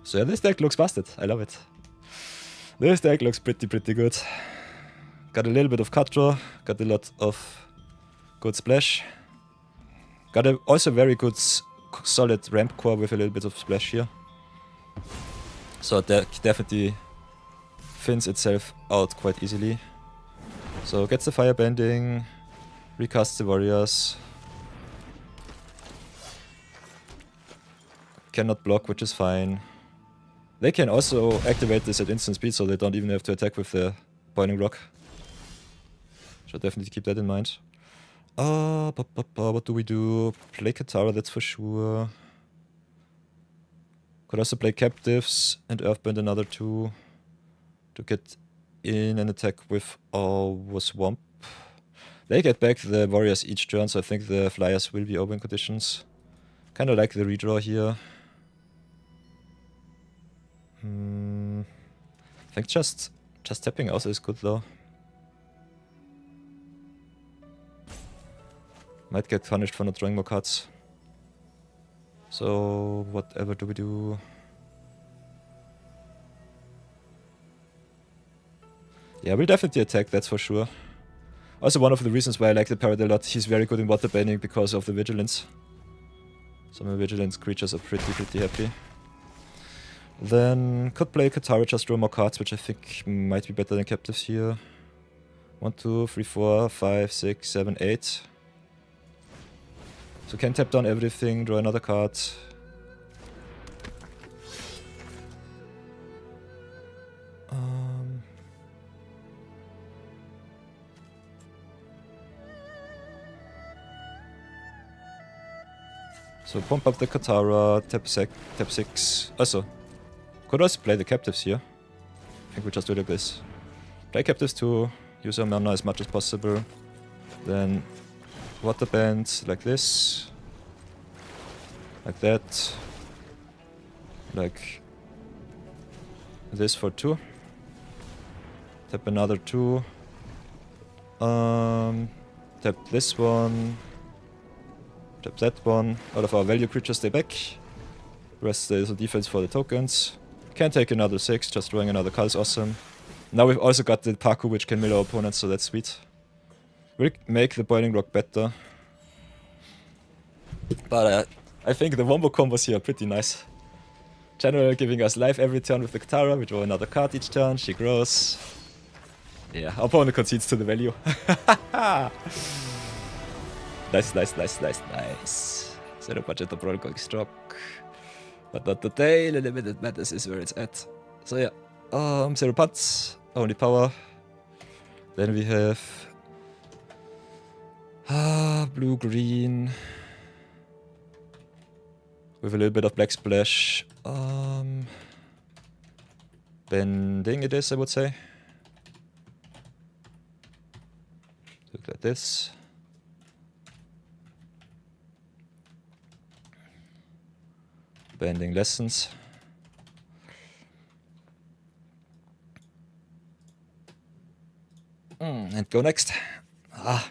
So yeah, this deck looks busted. I love it. This deck looks pretty good. Got a little bit of cut draw, got a lot of good splash. Got a also very good solid ramp core with a little bit of splash here. So that definitely thins itself out quite easily. So gets the fire bending, recasts the warriors. Cannot block, which is fine. They can also activate this at instant speed, so they don't even have to attack with the Boiling Rock. Should definitely keep that in mind. What do we do? Play Katara, that's for sure. Could also play Captives and Earthbend another 2 to get in and attack with our Swamp. They get back the warriors each turn, so I think the flyers will be open conditions. Kinda like the redraw here. I think just tapping out is good though. Might get punished for not drawing more cards. So whatever do we do? Yeah, we'll definitely attack, that's for sure. Also one of the reasons why I like the Parrot a lot, he's very good in water bending because of the vigilance. So my vigilance creatures are pretty happy. Then could play Katara, just draw more cards, which I think might be better than Captives here. 1, 2, 3, 4, 5, 6, 7, 8. So can tap down everything, draw another card. So pump up the Katara, tap 6. Also, could also play the Captives here. I think we just do like this. Play Captives 2, use our mana as much as possible. Then water bend like this. Like that. Like this for 2. Tap another 2. Tap this one. Tap that one. All of our value creatures stay back. Rest is a defense for the tokens. Can take another 6, just drawing another card is awesome. Now we've also got the Paku, which can mill our opponents, so that's sweet. We'll make the Boiling Rock better. But I think the wombo combos here are pretty nice. General giving us life every turn with the Katara. We draw another card each turn. She grows. Yeah, our opponent concedes to the value. Nice. Zero budget of Brawl going struck. But not today. The limited madness is where it's at. So yeah, 0 pots, only power. Then we have blue green with a little bit of black splash. Bending it is, I would say. Look like this. Bending lessons. And go next. I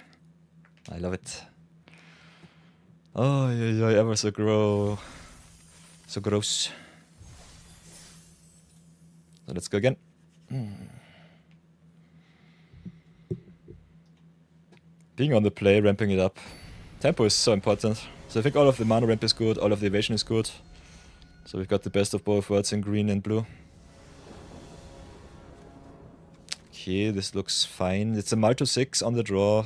love it. Oh, yeah, ever so gross. So gross. So let's go again. Being on the play, ramping it up. Tempo is so important. So I think all of the mana ramp is good, all of the evasion is good. So we've got the best of both worlds in green and blue. Okay, this looks fine. It's a Malto 6 on the draw.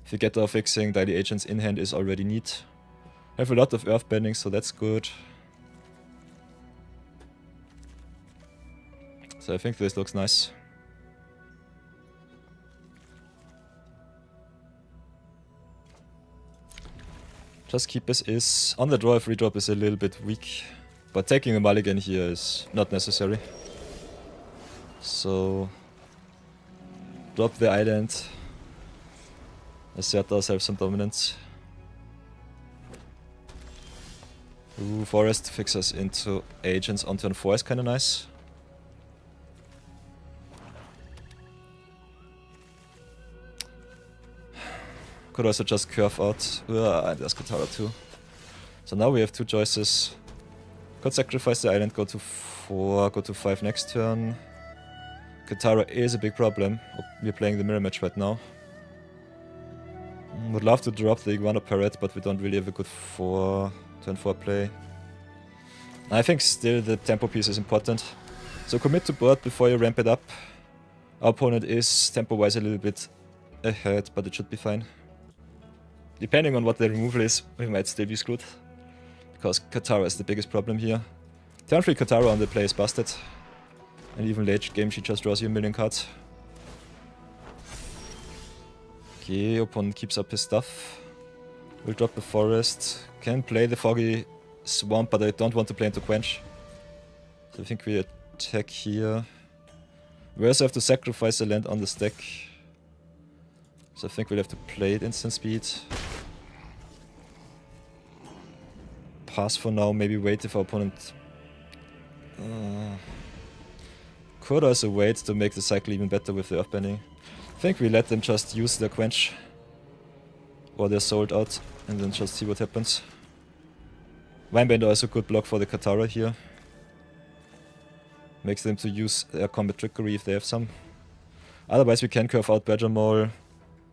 If you get our fixing, Daily Agents in hand is already neat. Have a lot of earth bending, so that's good. So I think this looks nice. Just keep as is. On the draw, if redrop is a little bit weak. But taking a mulligan here is not necessary. So drop the island, assert ourselves some dominance. Ooh, forest fix us into agents on turn 4 is kinda nice. Could also just curve out. And there's Katara too. So now we have 2 choices. Could sacrifice the island, go to 4, go to 5 next turn. Katara is a big problem. We're playing the mirror match right now. Would love to drop the Iguana Parrot, but we don't really have a good turn 4 play. I think still the tempo piece is important. So commit to board before you ramp it up. Our opponent is tempo-wise a little bit ahead, but it should be fine. Depending on what the removal is, we might still be screwed. Because Katara is the biggest problem here. Turn 3 Katara on the play is busted. And even late game she just draws you a million cards. Okay, opponent keeps up his stuff. We'll drop the forest. Can play the foggy swamp, but I don't want to play into quench. So I think we attack here. We also have to sacrifice a land on the stack. So I think we'll have to play it instant speed. Pass for now, maybe wait if our opponent... could also wait to make the cycle even better with the earthbending. I think we let them just use their quench. Or their sold out, and then just see what happens. Vinebender is a good block for the Katara here. Makes them to use their combat trickery if they have some. Otherwise we can curve out Badger Mole,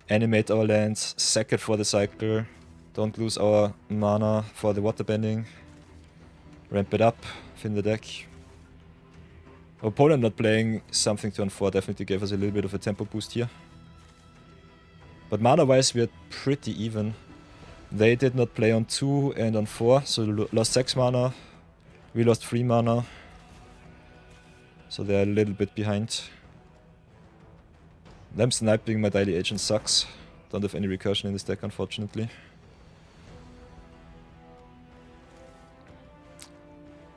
animate our lands, sack it for the cycle, don't lose our mana for the waterbending, ramp it up, fin the deck. Opponent not playing something turn 4 definitely gave us a little bit of a tempo boost here. But mana wise we're pretty even. They did not play on 2 and on 4, so lost 6 mana. We lost 3 mana. So they're a little bit behind. Them sniping my daily agent sucks. Don't have any recursion in this deck unfortunately.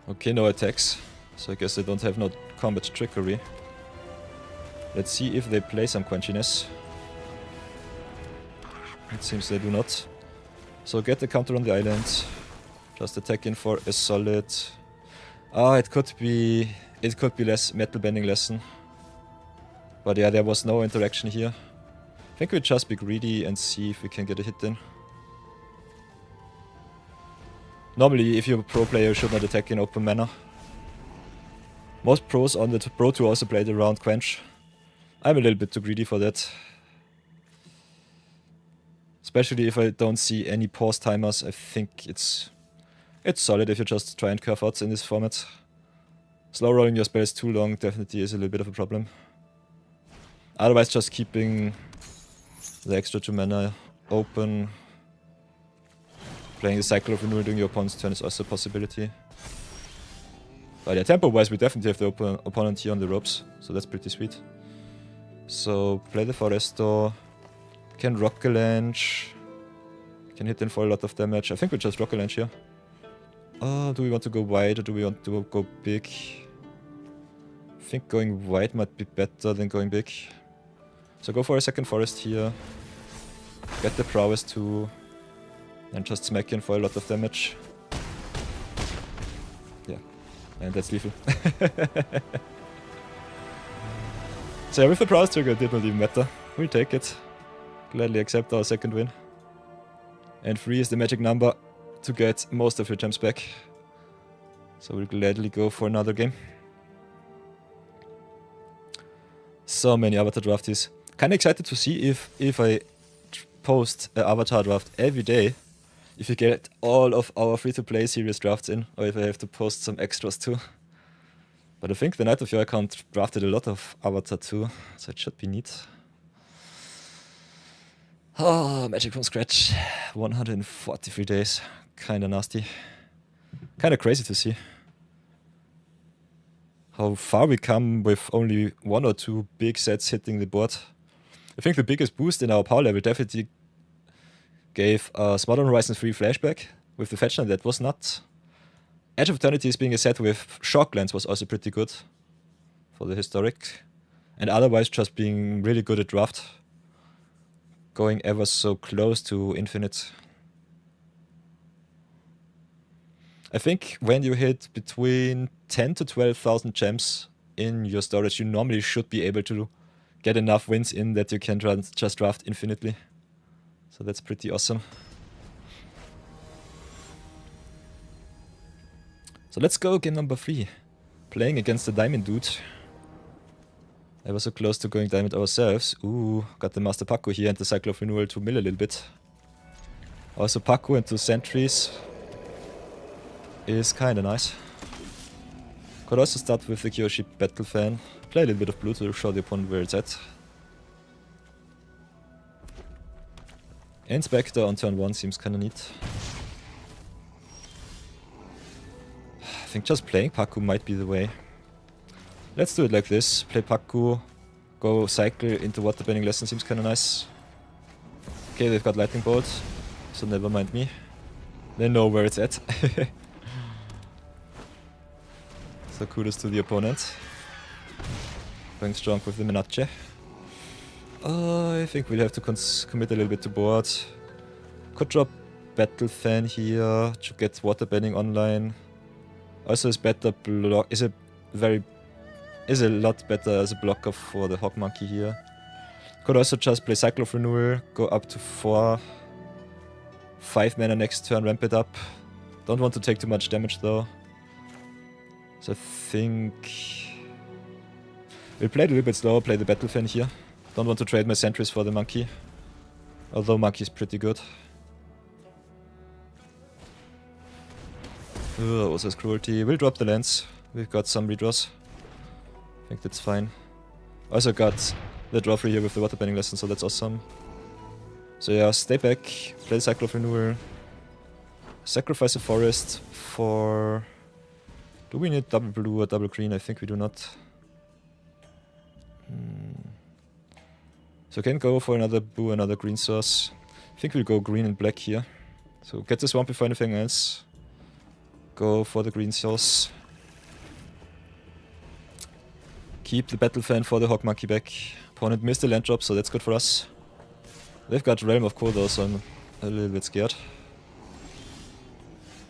Okay, no attacks. So I guess they don't have no combat trickery. Let's see if they play some quenchiness. It seems they do not. So get the counter on the island. Just attack in for a solid... it could be less metal bending lesson. But yeah, there was no interaction here. I think we'll just be greedy and see if we can get a hit in. Normally, if you're a pro player, you should not attack in open mana. Most pros on the Pro Tour also played around quench. I'm a little bit too greedy for that. Especially if I don't see any pause timers, I think it's solid if you just try and curve out in this format. Slow rolling your spells too long definitely is a little bit of a problem. Otherwise just keeping the extra 2 mana open. Playing the cycle of renewal during your opponent's turn is also a possibility. But yeah, tempo wise we definitely have the opponent here on the ropes, so that's pretty sweet. So play the Foresto. Can rock a Lange. Can hit in for a lot of damage. I think we just rock a Lange here. Do we want to go wide or do we want to go big? I think going wide might be better than going big. So go for a second forest here. Get the prowess too. And just smack in for a lot of damage. Yeah. And that's lethal. So yeah, with the prowess trigger it did not even matter. We'll take it. Gladly accept our second win. And 3 is the magic number to get most of your gems back. So we'll gladly go for another game. So many avatar drafties. Kinda excited to see if I post an avatar draft every day, if you get all of our free-to-play series drafts in, or if I have to post some extras too. But I think the Night of Your account drafted a lot of avatar too, so it should be neat. Oh, magic from scratch. 143 days. Kinda nasty. Kinda crazy to see how far we come with only 1 or 2 big sets hitting the board. I think the biggest boost in our power level definitely gave Modern Horizon 3 flashback with the fetch line. That was not. Edge of Eternities being a set with shock lands was also pretty good for the historic. And otherwise just being really good at draft. Going ever so close to infinite. I think when you hit between 10 to 12,000 gems in your storage, you normally should be able to get enough wins in that you can just draft infinitely. So that's pretty awesome. So let's go game number 3. Playing against the diamond dude. I was so close to going diamond ourselves. Ooh, got the Master Paco here and the Cycle of Renewal to mill a little bit. Also Paco into sentries is kinda nice. Could also start with the Kyoshi Battle Fan. Play a little bit of blue to show the opponent where it's at. Inspector on turn 1 seems kinda neat. I think just playing Paco might be the way. Let's do it like this. Play Paco, go cycle into water bending lesson seems kinda nice. Okay, they've got lightning bolt, so never mind me. They know where it's at. So kudos to the opponent. Going strong with the Menace. I think we'll have to commit a little bit to board. Could drop Battle Fan here to get water bending online. Also is better block is a lot better as a blocker for the Hawk Monkey here. Could also just play Cycle of Renewal, go up to 4. 5 mana next turn, ramp it up. Don't want to take too much damage though. So I think we'll play it a little bit slower, play the Battle Fan here. Don't want to trade my sentries for the monkey. Although monkey is pretty good. Also has cruelty. We'll drop the lands. We've got some redraws. I think that's fine. Also got the draw free here with the water bending lesson, so that's awesome. So yeah, stay back, play the Cycle of Renewal. Sacrifice a forest for... Do we need double blue or double green? I think we do not. So can go for another blue, another green source. I think we'll go green and black here. So get the swamp before anything else. Go for the green source. Keep the Battle Fan for the Hawk Monkey back. Opponent missed the land drop, so that's good for us. They've got Realm of Cold though, so I'm a little bit scared.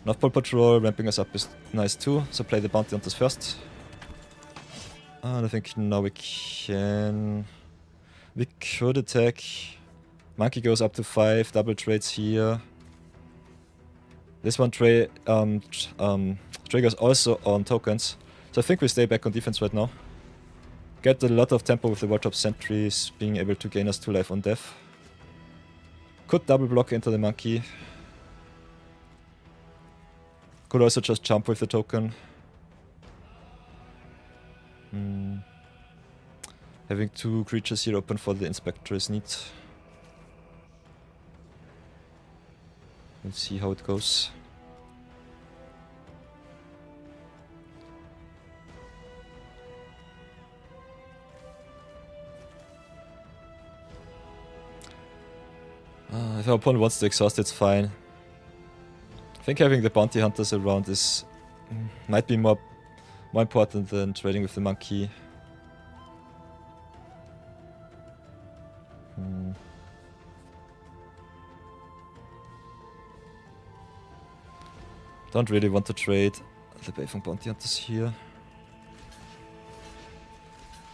North Pole Patrol ramping us up is nice too, so play the Bounty Hunters first. And I think now we can... We could attack. Monkey goes up to 5, double trades here. This one triggers also on tokens. So I think we stay back on defense right now. Get a lot of tempo with the Wardrop sentries, being able to gain us 2 life on death. Could double block into the monkey. Could also just jump with the token. Having 2 creatures here open for the Inspector is neat. Let's see how it goes. If our opponent wants to exhaust, it's fine. I think having the Bounty Hunters around is might be more important than trading with the monkey. Don't really want to trade the Beifeng Bounty Hunters here.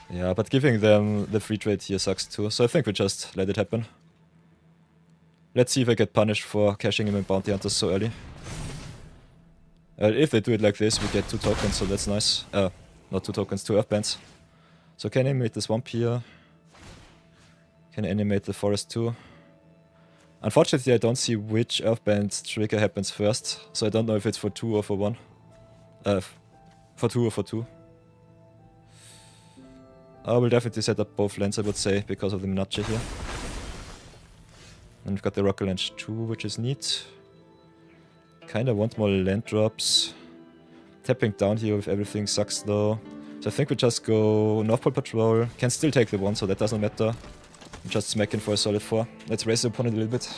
Yeah, but giving them the free trade here sucks too, so I think we just let it happen. Let's see if I get punished for cashing in my Bounty Hunters so early. If they do it like this, we get 2 tokens, so that's nice. Not 2 tokens, 2 Earthbands. So can animate the swamp here. Can animate the forest too. Unfortunately, I don't see which Earthband trigger happens first, so I don't know if it's for 2 or for 1. For 2 or for 2. I will definitely set up both lands, I would say, because of the Menace here. And we've got the Rocket Launch 2, which is neat. Kinda want more land drops. Tapping down here with everything sucks though. So I think we just go North Pole Patrol. Can still take the 1, so that doesn't matter. Just smacking for a solid 4. Let's raise the opponent a little bit.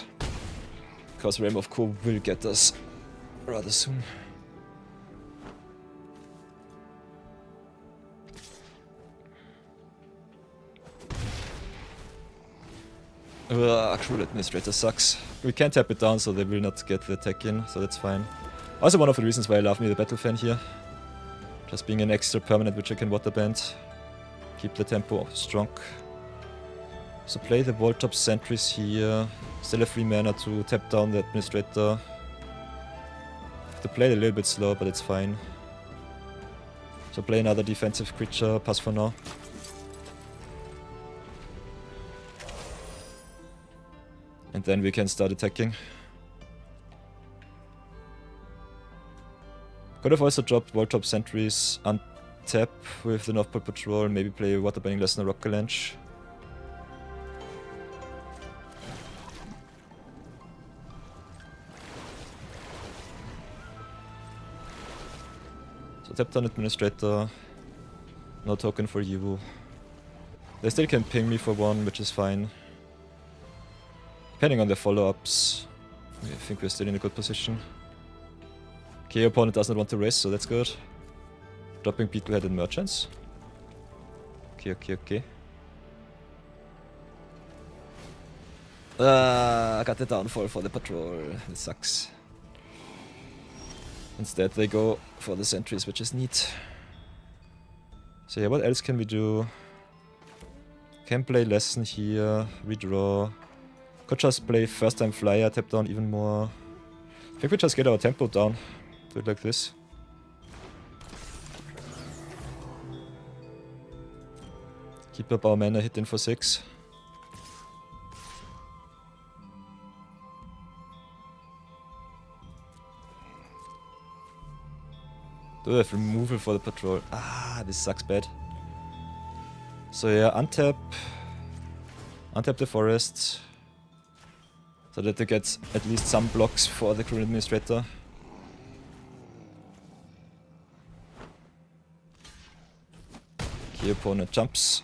Because Realm of Cold will get us rather soon. Cruel Administrator sucks. We can't tap it down, so they will not get the attack in, so that's fine. Also one of the reasons why I love me the Battle Fan here. Just being an extra permanent which I can water band. Keep the tempo strong. So play the wall top sentries here. Still have 3 mana to tap down the Administrator. Have to play it a little bit slow, but it's fine. So play another defensive creature, pass for now. And then we can start attacking. Could have also dropped wall top sentries, untap with the North Pole Patrol, maybe play water bending lesson or Rock Galanch. So tap down Administrator, no token for you. They still can ping me for 1, which is fine. Depending on their follow-ups, I think we're still in a good position. Okay, opponent does not want to race, so that's good. Dropping Beetlehead and Merchants. Okay. I got the downfall for the patrol. This sucks. Instead they go for the sentries, which is neat. So yeah, what else can we do? Can play lesson here, redraw. Could just play first time flyer, tap down even more. I think we just get our tempo down. Do it like this. Keep up our mana hit in for 6. Do have removal for the patrol. Ah, this sucks bad. So yeah, untap the forest. So that they get at least some blocks for the Cruel Administrator. Okay, opponent jumps.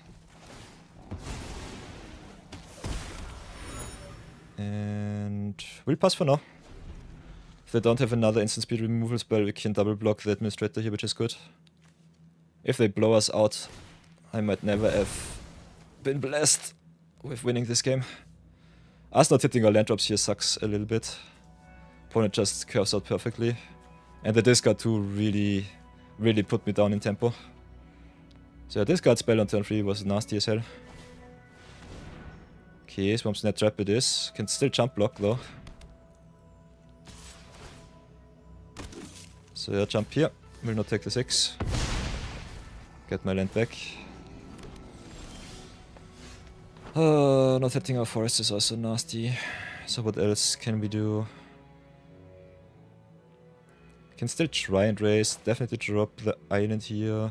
And we'll pass for now. If they don't have another instant speed removal spell, we can double block the Administrator here, which is good. If they blow us out, I might never have been blessed with winning this game. Us not hitting our land drops here sucks a little bit. Opponent just curves out perfectly. And the discard 2 really put me down in tempo. So yeah, discard spell on turn 3 was nasty as hell. Okay, Swamp Snap Trap it is. Can still jump block though. So yeah, jump here. Will not take the 6. Get my land back. Not hitting our forest is also nasty. So what else can we do? Can still try and raise. Definitely drop the island here.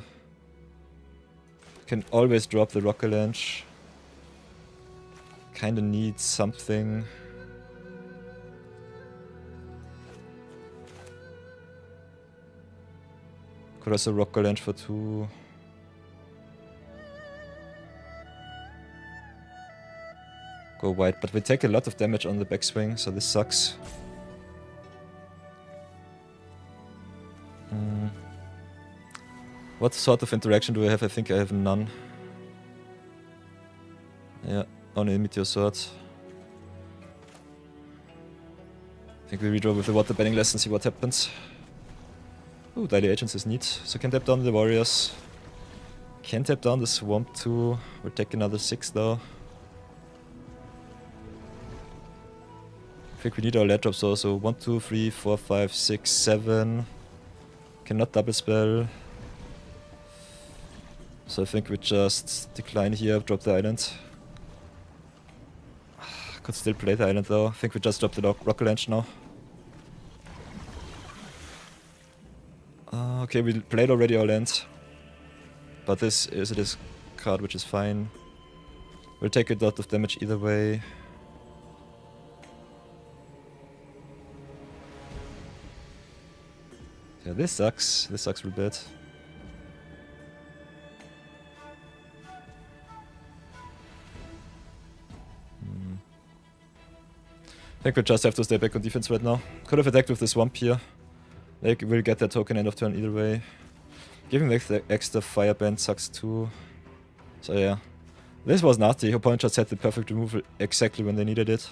Can always drop the Rock Galanch. Kinda need something. Could also Rock Galanch for 2. Go white, but we take a lot of damage on the backswing, so this sucks. What sort of interaction do I have? I think I have none. Yeah, only a Meteor Sword. I think we redraw with the water bending lesson, see what happens. Ooh, Daily Agents is neat. So can tap down the warriors. Can tap down the swamp too. We'll take another 6 though. I think we need our land drops also. 1, 2, 3, 4, 5, 6, 7. Cannot double spell. So I think we just decline here, drop the island. Could still play the island though. I think we just drop the Rock Galanch now. Okay, we played already our land. But this is a discard, which is fine. We'll take a lot of damage either way. Yeah, this sucks. This sucks real bad. I think we just have to stay back on defense right now. Could have attacked with the swamp here. They will get their token end of turn either way. Giving the extra fireband sucks too. So yeah. This was nasty. Opponent just had the perfect removal exactly when they needed it.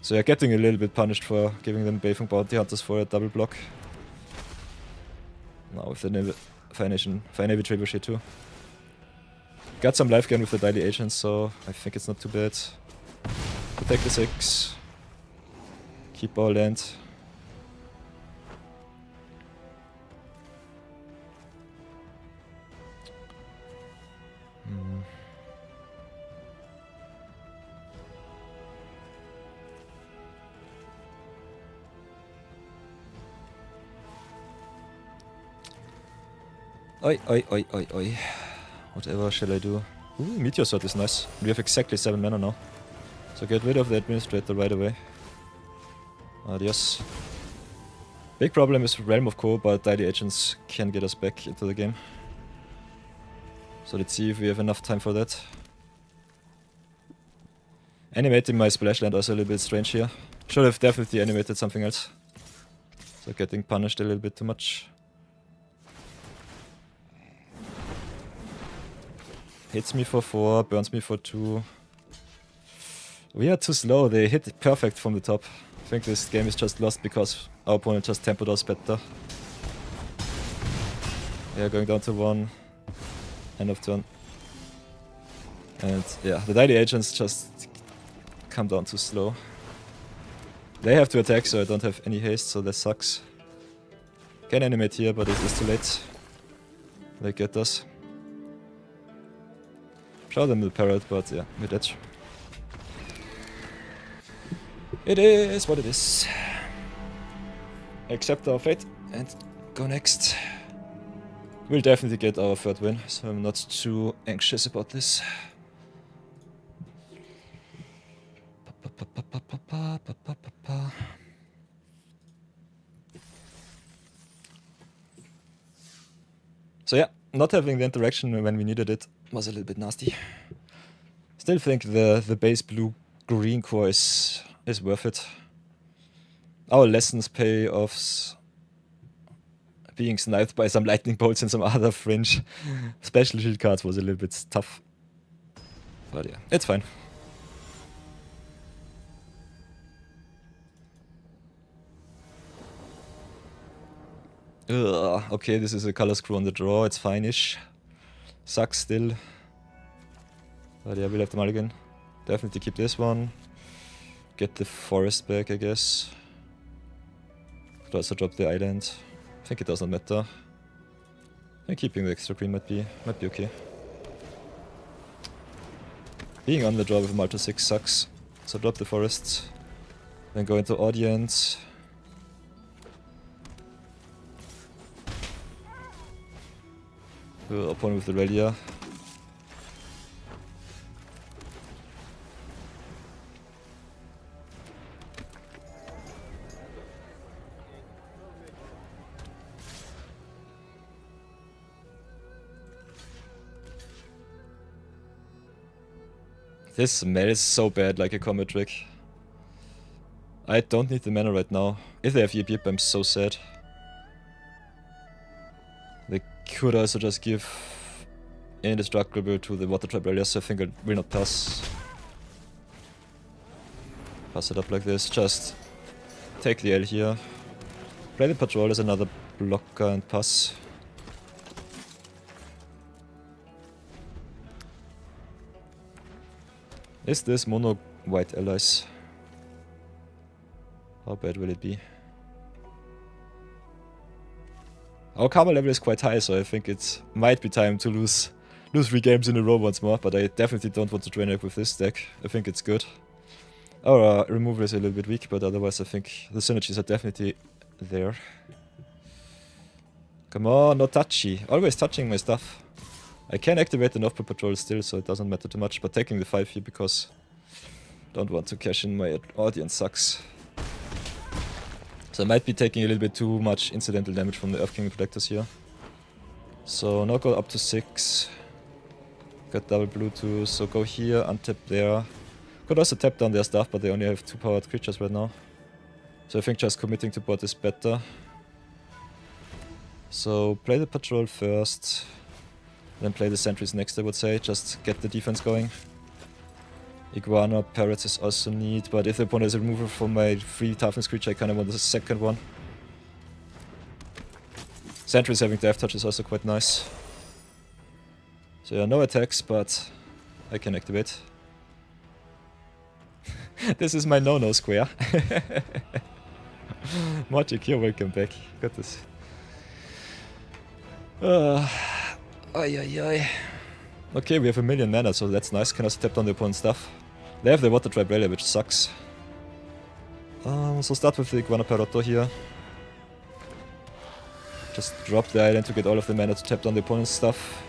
So you're getting a little bit punished for giving them Bathing Bounty Hunters for a double block. Now with the Fire Navy Trebuchet too. Got some life gain with the Daily Agents, so I think it's not too bad. Protect the 6. Keep our land. Oi, oi, oi, oi, oi. Whatever shall I do? Ooh, Meteor Sword is nice. We have exactly 7 mana now. So get rid of the Administrator right away. Adios. Big problem is Realm of Co, but Daily Agents can get us back into the game. So let's see if we have enough time for that. Animating my Splashland also a little bit strange here. Should have definitely animated something else. So getting punished a little bit too much. Hits me for 4, burns me for 2. We are too slow, they hit perfect from the top. I think this game is just lost because our opponent just tempoed us better. Yeah, going down to 1. End of turn. And yeah, the Daily Agents just come down too slow. They have to attack, so I don't have any haste, so that sucks. Can animate here, but it is too late. They get us. Show them the parrot, but yeah, mid edge. It is what it is. Accept our fate and go next. We'll definitely get our 3rd win, so I'm not too anxious about this. So yeah, not having the interaction when we needed it was a little bit nasty. Still think the base blue-green core is worth it. Our lessons payoffs being sniped by some lightning bolts and some other fringe special shield cards was a little bit tough. But yeah, it's fine. Ugh, okay, this is a color screw on the draw, it's fine-ish. Sucks still. But yeah, we'll have the mulligan. Definitely keep this one. Get the forest back, I guess. Could also drop the island. I think it doesn't matter. And keeping the extra green might be okay. Being on the draw with Malta 6 sucks. So drop the forest. Then go into audience. Opponent with the Relia. This smells so bad like a combat trick. I don't need the mana right now. If they have Yip Yip, I'm so sad. They could also just give Indestructible to the Water Trap earlier, so I think I will not pass. Pass it up like this, just take the L here. Play the Patrol as another blocker and pass. Is this mono white allies? How bad will it be? Our karma level is quite high, so I think it might be time to lose 3 games in a row once more, but I definitely don't want to train up with this deck. I think it's good. Our removal is a little bit weak, but otherwise I think the synergies are definitely there. Come on, no touchy. Always touching my stuff. I can activate the Northpole Patrol still, so it doesn't matter too much, but taking the 5 here because don't want to cash in my audience sucks. So I might be taking a little bit too much incidental damage from the Earth King Protectors here. So now go up to 6. Got double blue too, so go here, untap there. Could also tap down their stuff, but they only have 2 powered creatures right now. So I think just committing to board is better. So play the Patrol first. Then play the sentries next, I would say. Just get the defense going. Iguana, parrots is also neat, but if the opponent has a removal for my 3 toughness creature, I kinda want the second one. Sentries having death touch is also quite nice. So yeah, no attacks, but I can activate. This is my no-no square. Magic, you're welcome back. Got this. Okay, we have 1,000,000 mana, so that's nice. Can also tap down the opponent's stuff. They have the Water Tribe Rally, which sucks. So start with the Iguana Parrotto here. Just drop the island to get all of the mana to tap down the opponent's stuff.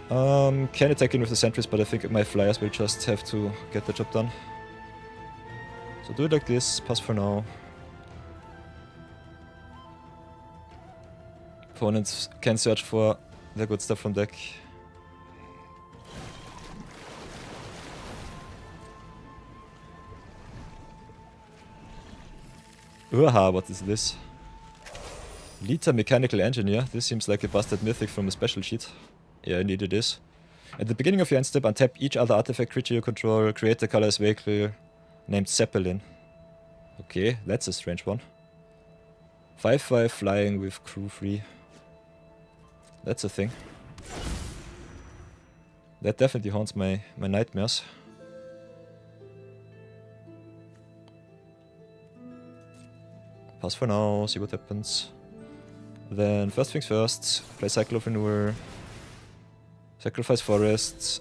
Can attack in with the sentries, but I think my flyers will just have to get the job done. So do it like this, pass for now. Opponents can search for the good stuff from deck. Uaha, what is this? Lita Mechanical Engineer. This seems like a busted mythic from a special sheet. Yeah, indeed it is. At the beginning of your end step, untap each other artifact creature you control, create a colorless vehicle named Zeppelin. Okay, that's a strange one. 5/5 flying with crew free. That's a thing. That definitely haunts my nightmares. Pass for now, see what happens. Then first things first, play Cycle of Renewal. Sacrifice Forests.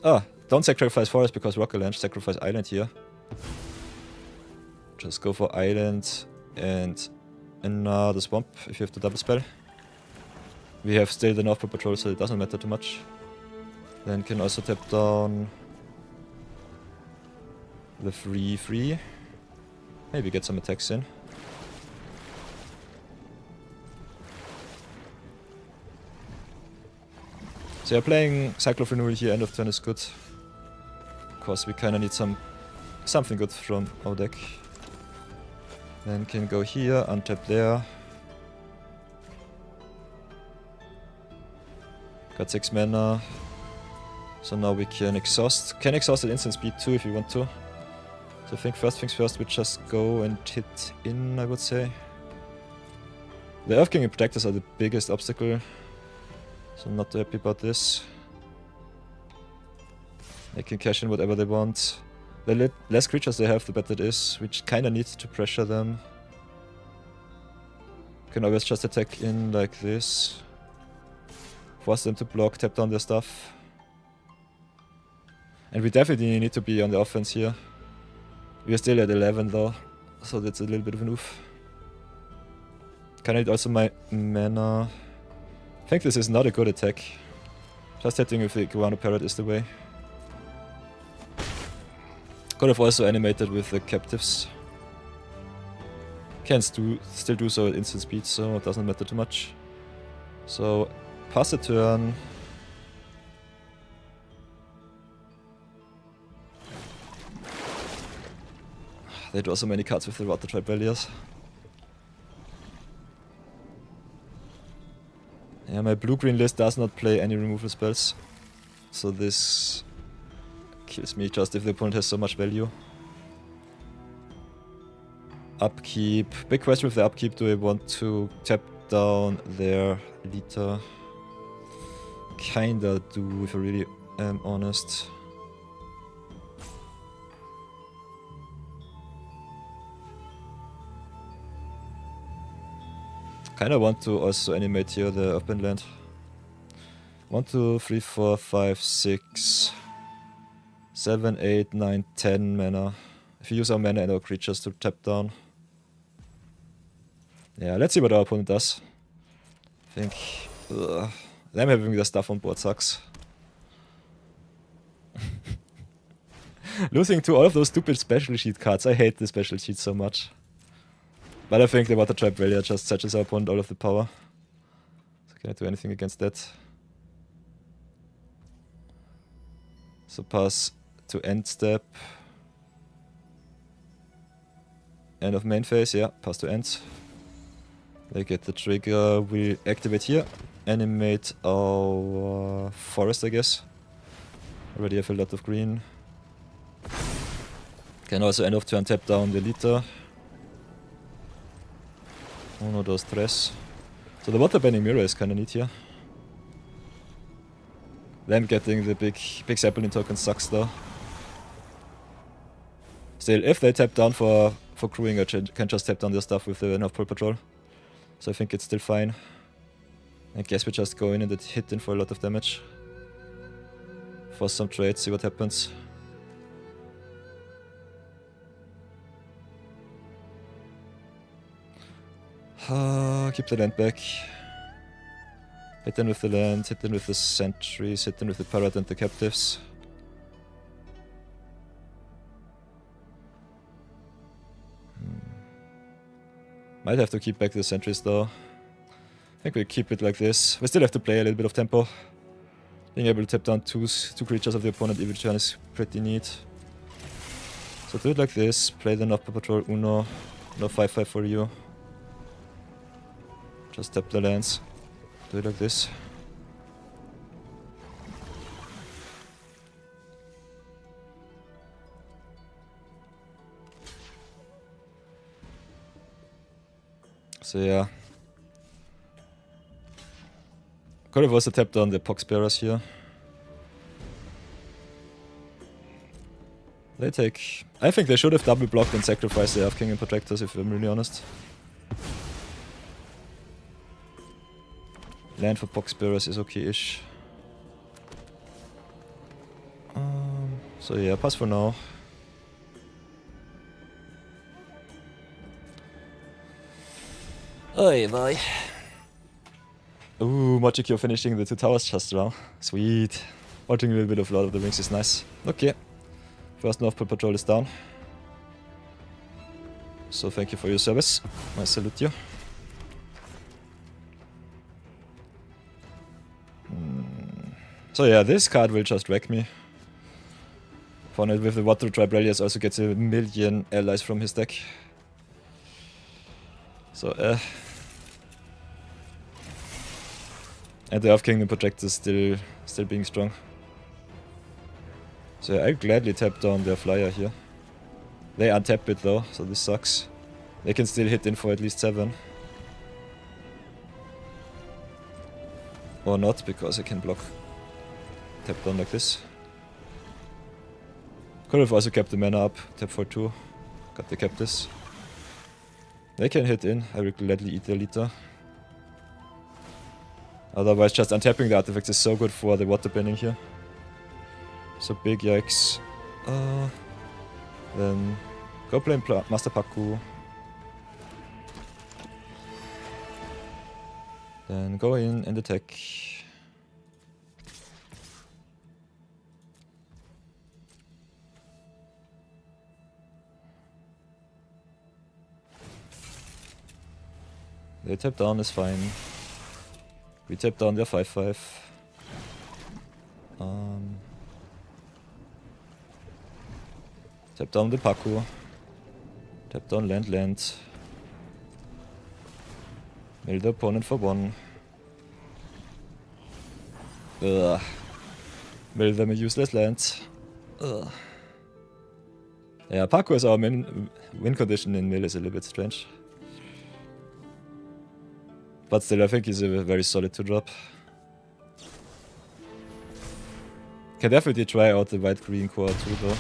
Don't sacrifice Forest because Rocket Launch, sacrifice Island here. Just go for Island and another Swamp if you have the double spell. We have still the North Pole Patrol, so it doesn't matter too much. Then can also tap down the 3/3. Maybe get some attacks in. So yeah, playing Cycle of Renewal here, end of turn is good. Because we kinda need something good from our deck. Then can go here, untap there. Got 6 mana. So now we can exhaust. Can exhaust at instant speed too if you want to. So I think first things first, we just go and hit in, I would say. The Earth King and Protectors are the biggest obstacle. So I'm not too happy about this. They can cash in whatever they want. The less creatures they have, the better it is, which kinda needs to pressure them. Can always just attack in like this. Force them to block, tap down their stuff. And we definitely need to be on the offense here. We are still at 11 though, so that's a little bit of an oof. Can I need also my mana? I think this is not a good attack. Just hitting with the Iguana Parrot is the way. Could have also animated with the captives. Can still do so at instant speed, so it doesn't matter too much. So, pass the turn. They draw so many cards with the Water Tribe Valiers. Yeah, my blue-green list does not play any removal spells. So this kills me just if the opponent has so much value. Upkeep. Big question with the upkeep, do I want to tap down their Lita? Kinda do, if I really am honest. Kinda want to also animate here the open land. 1, 2, 3, 4, 5, 6, 7, 8, 9, 10 mana. If you use our mana and our creatures to tap down. Yeah, let's see what our opponent does. I think them having their stuff on board sucks. Losing to all of those stupid special sheet cards. I hate the special sheet so much. But I think the Water Tribe Valier just satches our opponent all of the power. So can I do anything against that? So pass to end step. End of main phase, yeah, pass to end. They get the trigger, we activate here. animate our forest, I guess. Already have a lot of green. Can also end of turn tap down the Lita. Uno, dos, tres. So the water bending mirror is kinda neat here. Then getting the big Zeppelin token sucks though. Still, if they tap down for crewing, I can just tap down their stuff with the enough pull patrol. So I think it's still fine. I guess we just go in and hit in for a lot of damage. Force some trades, see what happens. Keep the land back. Hit in with the land, hit in with the sentries, hit in with the parrot and the captives. Might have to keep back the sentries though. I think we keep it like this. We still have to play a little bit of tempo. Being able to tap down two creatures of the opponent every turn is pretty neat. So do it like this, play the Nopper Patrol Uno, no 5-5 for you. Just tap the lands. Do it like this. So yeah. Could have also tapped on the Poxbearers here. They take... I think they should have double blocked and sacrificed the Elf King and Protectors, if I'm really honest. Land for Poxbearers is okay-ish. So yeah, pass for now. Oy vey. Ooh, Mochikyo finishing the 2 towers just now. Sweet. Watching a little bit of Lord of the Rings is nice. Okay. First North Pole Patrol is down. So thank you for your service. I salute you. So yeah, this card will just wreck me. Fortnite with the Water Tribe Relias also gets a million allies from his deck. So and the Earth Kingdom Project is still being strong. So yeah, I gladly tap down their flyer here. They untap it though, so this sucks. They can still hit in for at least 7. Or not, because I can block. Tap down like this. Could have also kept the mana up, tap for 2. Got the captives. They can hit in, I will gladly eat the Lita. Otherwise just untapping the artifacts is so good for the water bending here. So big yikes. Then go play Master Paku. Then go in and attack. They tap down is fine. We tap down their 5-5. Tap down the Paku. Tap down land. Mill the opponent for 1. Ugh. Mill them a useless land. Ugh. Yeah, Paku as our win condition in mill is a little bit strange. But still, I think he's a very solid 2-drop. Can definitely try out the white-green core too, though.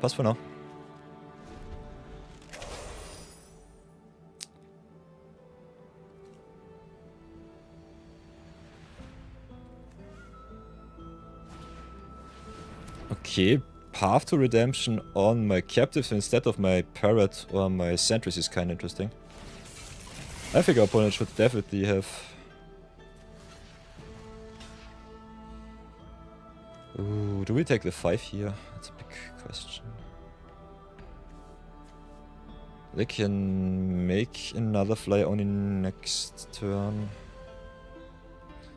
Pass for now. Okay, path to redemption on my captives instead of my parrot or my sentries is kinda interesting. I think our opponent should definitely have... Ooh, do we take the 5 here? That's a big question. They can make another fly only next turn.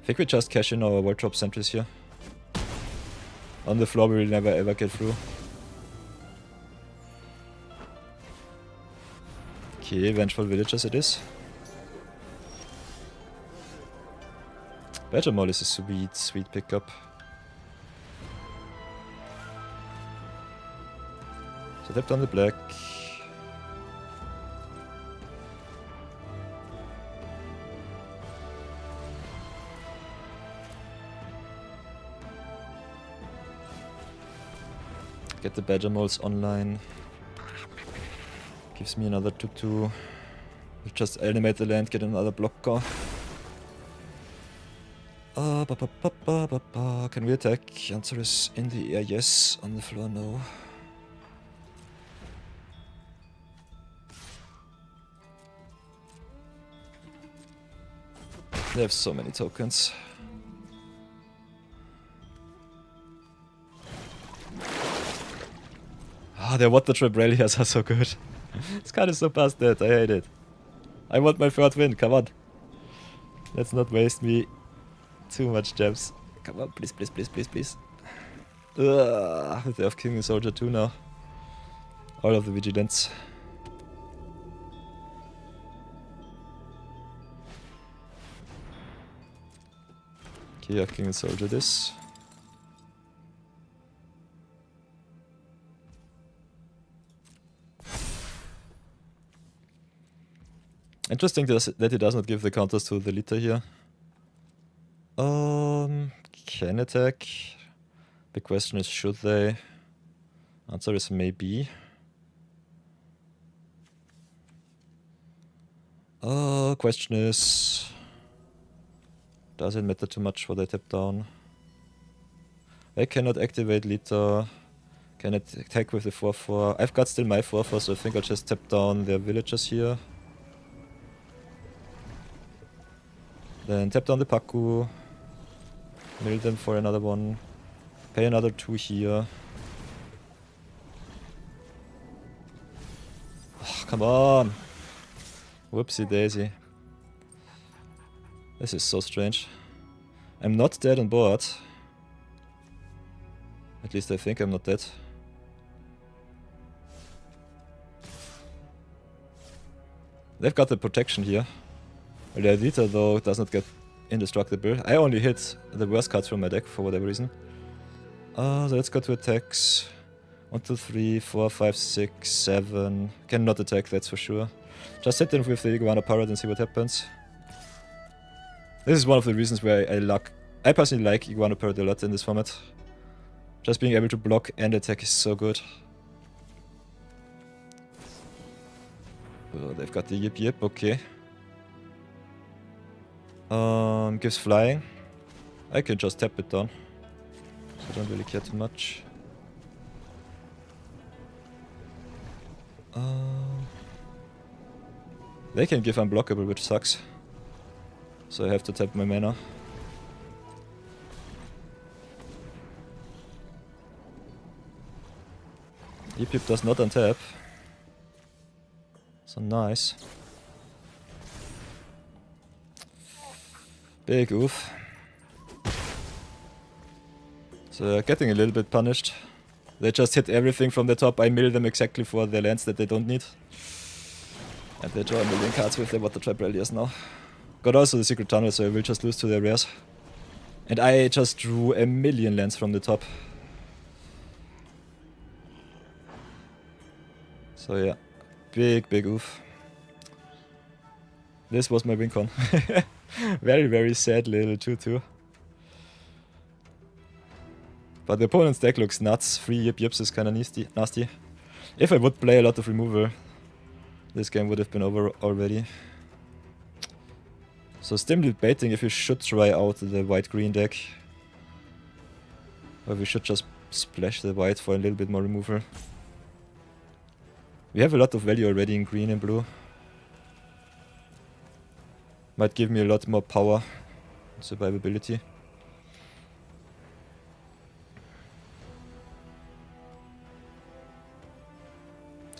I think we just cash in our World Drop sentries here. On the floor we will never ever get through. Okay, Vengeful Villagers it is. Badger Mall is a sweet, sweet pickup. So tap down the black. Get the Badger Moles online. Gives me another 2-2. We'll just animate the land, get another blocker. Can we attack? Answer is in the air, yes. On the floor, no. They have so many tokens. Ah, their water trap ralliers are so good. This card is so past that, I hate it. I want my third win, come on. Let's not waste me too much gems. Come on, please, please, please, please, please. Ugh, they have King and Soldier 2 now. All of the Vigilants. Okay, I have King and Soldier this. Interesting that he does not give the counters to the Lita here. Can attack. The question is, should they? Answer is maybe. Question is, does it matter too much what I tap down? I cannot activate Lita. Can it attack with the 4-4? I've got still my 4-4, so I think I'll just tap down their villagers here. Then tap down the Paku. Mill them for another one. Pay another 2 here. Oh, come on! Whoopsie daisy. This is so strange. I'm not dead on board. At least I think I'm not dead. They've got the protection here. Well, the Adita though does not get indestructible. I only hit the worst cards from my deck for whatever reason. So let's go to attacks. 1, 2, 3, 4, 5, 6, 7. Cannot attack, that's for sure. Just hit them with the Iguana Parrot and see what happens. This is one of the reasons why I personally like Iguana Parrot a lot in this format. Just being able to block and attack is so good. Oh, they've got the Yip Yip, okay. Gives flying. I can just tap it down. So I don't really care too much. They can give unblockable, which sucks. So I have to tap my mana. Yip Yip does not untap. So nice. Big oof. So getting a little bit punished. They just hit everything from the top. I mill them exactly for their lands that they don't need. And they draw a million cards with their Water Trap Ralliers now. Got also the Secret Tunnel, so I will just lose to their rares. And I just drew a million lands from the top. So yeah, big oof. This was my win con. Very, very sad little 2-2. But the opponent's deck looks nuts. 3 Yip Yips is kinda nasty. If I would play a lot of removal, this game would have been over already. So still debating if we should try out the white-green deck. Or we should just splash the white for a little bit more removal. We have a lot of value already in green and blue. Might give me a lot more power and survivability.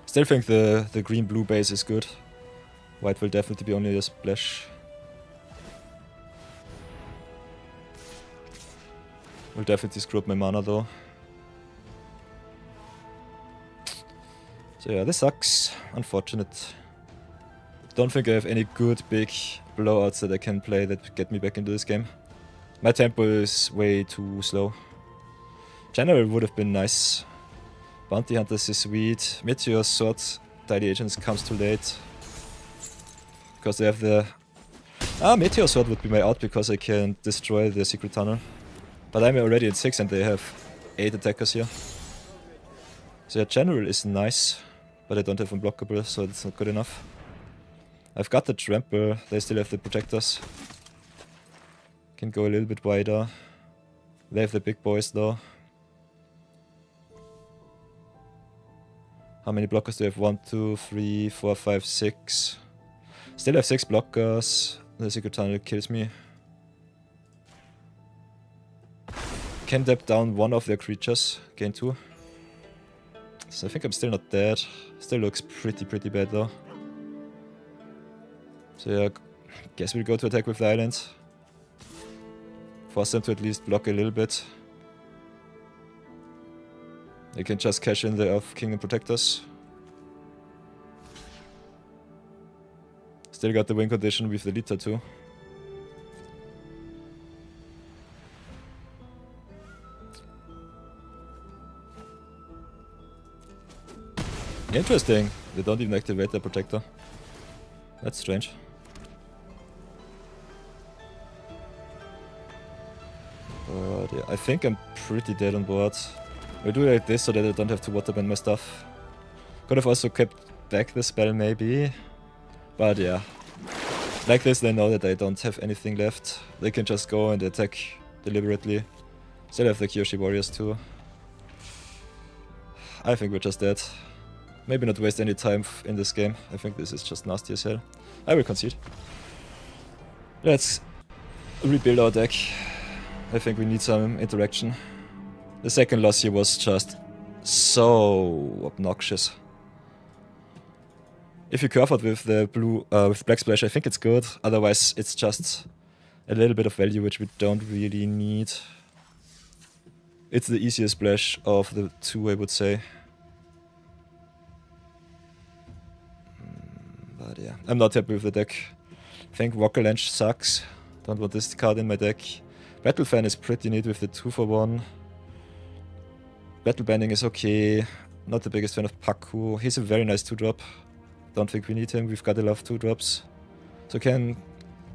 Still think the green-blue base is good. White will definitely be only a splash. Will definitely screw up my mana though. So yeah, this sucks. Unfortunate. Don't think I have any good big blowouts that I can play that get me back into this game. My tempo is way too slow. General would have been nice. Bounty Hunters is sweet. Meteor Sword, Tidy Agents comes too late. Because they have the... Meteor Sword would be my out because I can destroy the secret tunnel. But I'm already at 6 and they have 8 attackers here. So yeah, General is nice. But I don't have unblockable, so it's not good enough. I've got the Trample, they still have the Protectors. Can go a little bit wider. They have the big boys though. How many blockers do you have? 1, 2, 3, 4, 5, 6. Still have 6 blockers. The secret tunnel kills me. Can tap down one of their creatures. Gain 2. So I think I'm still not dead. Still looks pretty bad though. So yeah, guess we'll go to attack with the island. Force them to at least block a little bit. They can just cash in the Earth King and Protectors. Still got the win condition with the Lita too. Interesting. They don't even activate the Protector. That's strange. But yeah, I think I'm pretty dead on board. We'll do it like this so that I don't have to waterbend my stuff. Could have also kept back the spell maybe. But yeah. Like this they know that I don't have anything left. They can just go and attack deliberately. Still have the Kyoshi warriors too. I think we're just dead. Maybe not waste any time in this game. I think this is just nasty as hell. I will concede. Let's rebuild our deck. I think we need some interaction. The second loss here was just so obnoxious. If you curve out with the blue, with Black Splash, I think it's good. Otherwise, it's just a little bit of value which we don't really need. It's the easiest splash of the two, I would say. But yeah, I'm not happy with the deck. I think Walker Lynch sucks. Don't want this card in my deck. Battle Fan is pretty neat with the 2-for-1. Battle Bending is okay. Not the biggest fan of Paku. He's a very nice 2-drop. Don't think we need him. We've got a lot of 2-drops. So can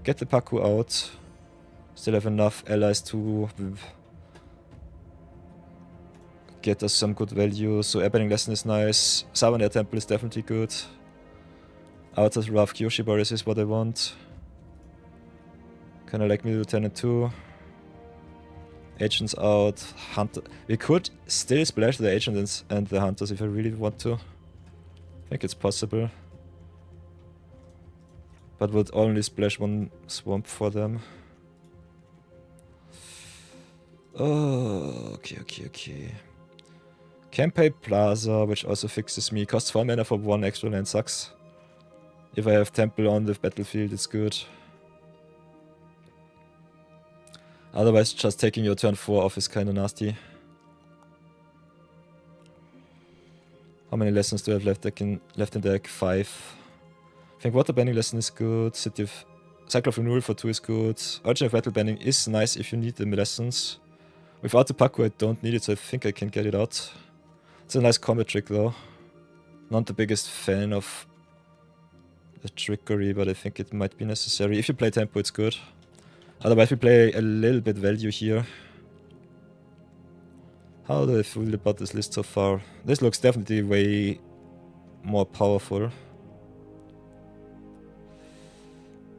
get the Paku out. Still have enough allies to get us some good value. So Airbending Lesson is nice. Savaner Temple is definitely good. Outer's Rough Kyoshi Boris is what I want. Kinda like me Lieutenant 2. Agents out. Hunter. We could still splash the agents and the hunters if I really want to. I think it's possible. But would only splash one swamp for them. Oh, okay. Campaign Plaza, which also fixes me. Costs 4 mana for 1 extra land, sucks. If I have Temple on the battlefield, it's good. Otherwise, just taking your turn 4 off is kinda nasty. How many lessons do I have left in deck? 5. I think Waterbending Lesson is good. Cycle of Renewal for 2 is good. Origin of Battle Bending is nice if you need the lessons. Without the Paku I don't need it, so I think I can get it out. It's a nice combat trick though. Not the biggest fan of the trickery, but I think it might be necessary. If you play tempo, it's good. Otherwise, we play a little bit value here. How do I feel about this list so far? This looks definitely way more powerful.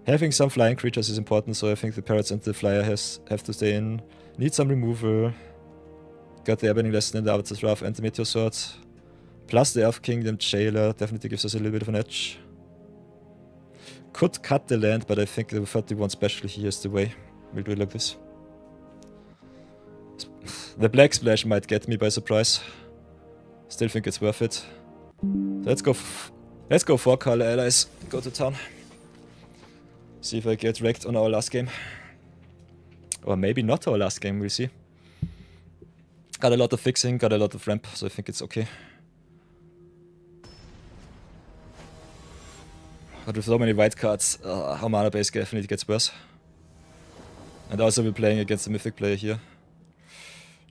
Having some flying creatures is important, so I think the parrots and the flyer have to stay in. Need some removal. Got the Airbending Lesson and the Avatar's Wrath and the Meteor Sword. Plus the Elf Kingdom Jailer definitely gives us a little bit of an edge. Could cut the land, but I think the 31 special here is the way. We'll do it like this. The Black Splash might get me by surprise. Still think it's worth it. Let's go 4 color allies. Go to town. See if I get wrecked on our last game. Or maybe not our last game, we'll see. Got a lot of fixing, got a lot of ramp, so I think it's okay. But with so many white cards, our mana base definitely gets worse. And also we're playing against a mythic player here.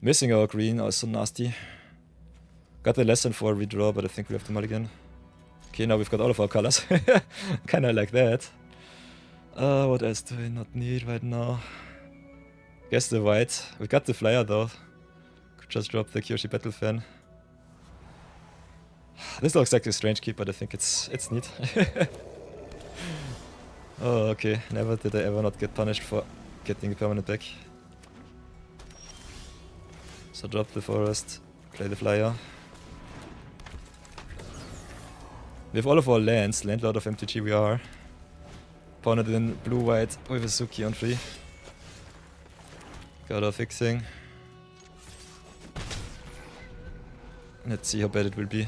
Missing our green, also nasty. Got the lesson for redraw, but I think we have to mulligan. Okay, now we've got all of our colors. Kinda like that. What else do I not need right now? Guess the white. We got the flyer though. Could just drop the Kyoshi Battle Fan. This looks like a strange keep, but I think it's neat. Oh, okay. Never did I ever not get punished for getting a permanent back. So drop the forest, play the flyer. We have all of our lands, landlord of MTG we are. Pawn it in blue-white with a Suki on 3. Got our fixing. Let's see how bad it will be.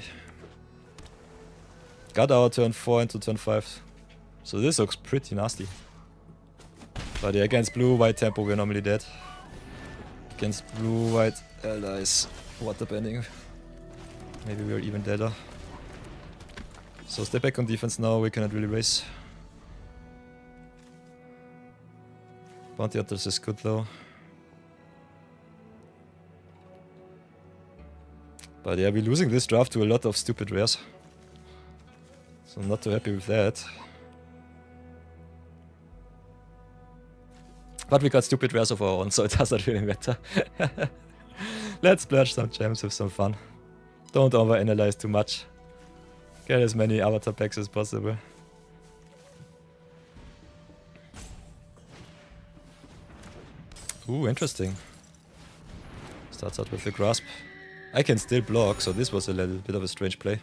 Got our turn 4 into turn 5. So this looks pretty nasty. But yeah, against blue-white tempo we're normally dead. Against blue-white allies, water bending. Maybe we're even deader. So step back on defense now, we cannot really race. Bounty Hunters is good though. But yeah, we're losing this draft to a lot of stupid rares. So I'm not too happy with that. But we got stupid rares of our own, so it doesn't really matter. Let's splurge some gems with some fun. Don't overanalyze too much. Get as many avatar packs as possible. Ooh, interesting. Starts out with the grasp. I can still block, so this was a little bit of a strange play.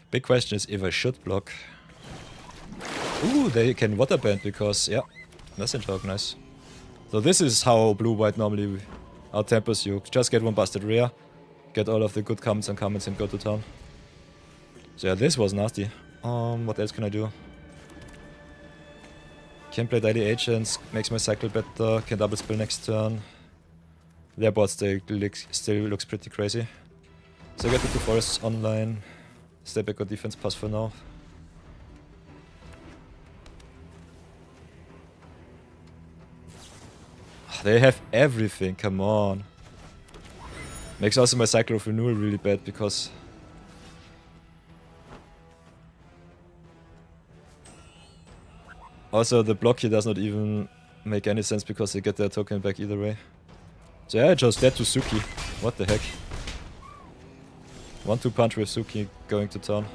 Big question is if I should block. Ooh, they can waterbend because, yeah, message hog, nice. So this is how blue-white normally out-tempers you. Just get one busted rare, get all of the good commons and go to town. So yeah, this was nasty. What else can I do? Can play Daily Agents, makes my cycle better, can double spell next turn. Their board still looks pretty crazy. So I get the 2 forests online. Stay back on defense pass for now. They have everything, come on. Makes also my cycle of renewal really bad because also the block here does not even make any sense because they get their token back either way. So yeah, I chose that to Suki. What the heck? 1-2 punch with Suki going to town.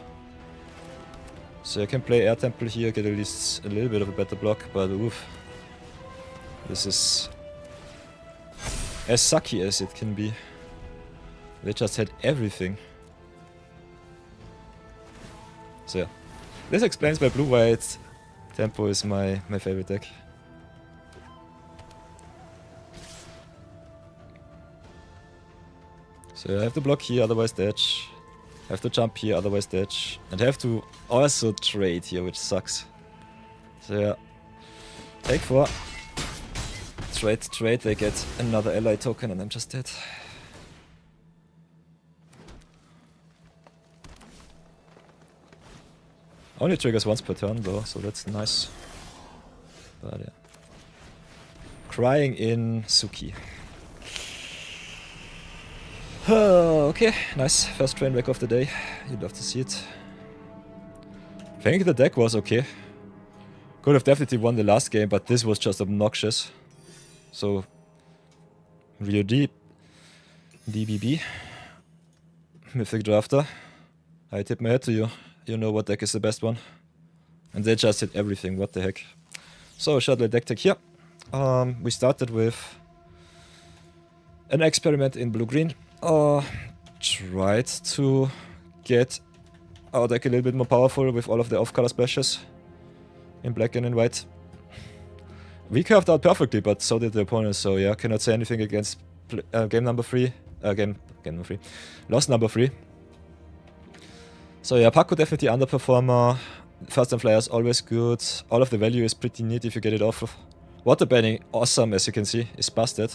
So I can play Air Temple here, get at least a little bit of a better block, but oof. This is as sucky as it can be. They just had everything. So yeah. This explains why blue-white tempo is my favorite deck. So I have to block here, otherwise dodge. I have to jump here, otherwise dodge. And I have to also trade here, which sucks. So yeah. Take 4. Trade, they get another ally token and I'm just dead. Only triggers once per turn though, so that's nice. But yeah. Crying in Suki. Okay, nice. First train wreck of the day. You'd love to see it. I think the deck was okay. Could have definitely won the last game, but this was just obnoxious. So, Rio D, DBB, Mythic Drafter. I tip my head to you. You know what deck is the best one. And they just hit everything, what the heck. So, Shuttle deck tech here. We started with an experiment in blue-green. Tried to get our deck a little bit more powerful with all of the off-color splashes in black and in white. We carved out perfectly, but so did the opponent, so yeah, cannot say anything against game number 3. Game number 3. Loss number 3. So yeah, Paco definitely underperformer. First time flyer is always good. All of the value is pretty neat if you get it off of. Water banning, awesome, as you can see, is busted.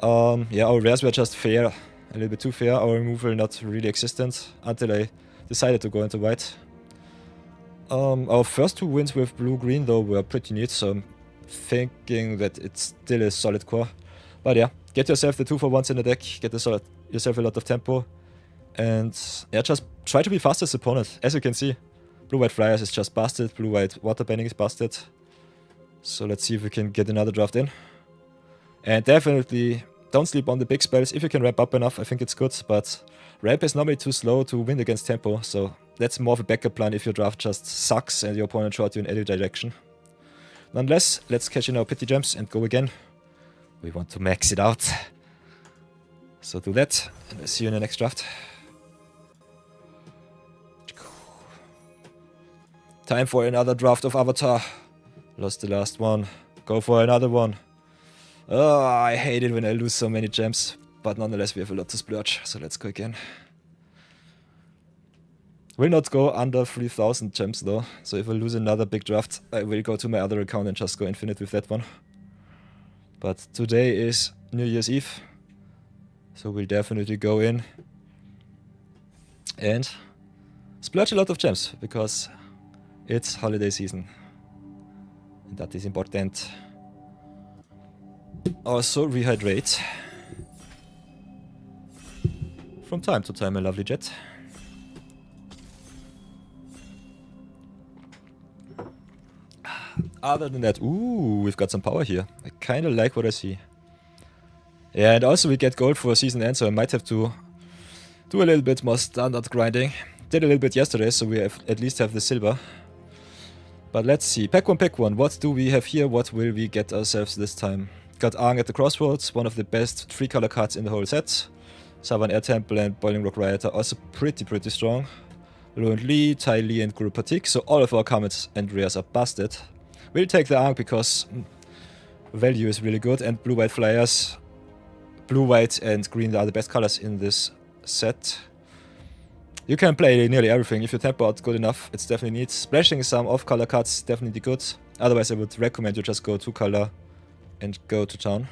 Yeah, our rares were just fair. A little bit too fair. Our removal not really existent until I decided to go into white. Our first 2 wins with blue-green though were pretty neat, so thinking that it's still a solid core. But yeah, get yourself the 2-for-1s in the deck, get yourself a lot of tempo, and yeah, just try to be fast as opponent. As you can see, blue-white flyers is just busted, blue-white water bending is busted. So let's see if we can get another draft in. And definitely don't sleep on the big spells. If you can ramp up enough, I think it's good, but ramp is normally too slow to win against tempo, so that's more of a backup plan if your draft just sucks and your opponent shot you in any direction. Nonetheless, let's cash in our pity gems and go again. We want to max it out. So do that, and I'll see you in the next draft. Time for another draft of Avatar. Lost the last one. Go for another one. Oh, I hate it when I lose so many gems. But nonetheless, we have a lot to splurge, so let's go again. Will not go under 3000 gems though. So if I lose another big draft, I will go to my other account and just go infinite with that one. But today is New Year's Eve. So we'll definitely go in and splurge a lot of gems, because it's holiday season. And that is important. Also rehydrate. From time to time, my lovely jet. Other than that, ooh, we've got some power here. I kind of like what I see. Yeah, and also we get gold for season end, so I might have to do a little bit more standard grinding. Did a little bit yesterday, so we at least have the silver. But let's see. Pack one. What do we have here? What will we get ourselves this time? Got Aang at the Crossroads, one of the best 3-color cards in the whole set. Southern Air Temple and Boiling Rock Riot are also pretty strong. Lo and Lee, Tai Lee and Guru Patik, so all of our commons and rares are busted. We'll take the Aang because value is really good, and blue-white flyers. Blue, white and green are the best colors in this set. You can play nearly everything. If you tempo out good enough, it's definitely neat. Splashing some off-color cards definitely good. Otherwise, I would recommend you just go 2-color and go to town.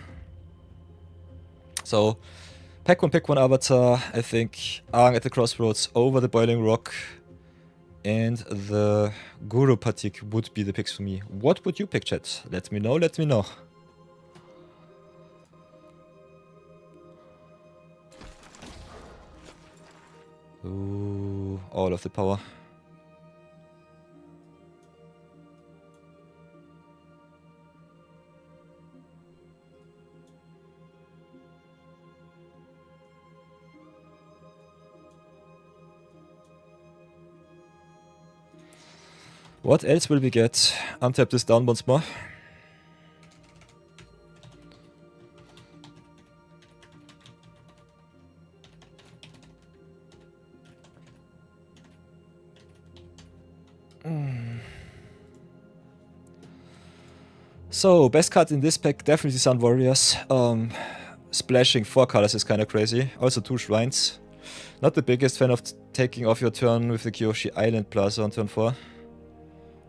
So, pick one Avatar. I think Aang at the Crossroads over the Boiling Rock and the Guru Patik would be the picks for me. What would you pick, chat? Let me know, let me know. Ooh, all of the power. What else will we get? Untap this down once more. So, best card in this pack, definitely Sun Warriors. Splashing 4 colors is kind of crazy. Also 2 shrines. Not the biggest fan of taking off your turn with the Kyoshi Island Plaza on turn 4.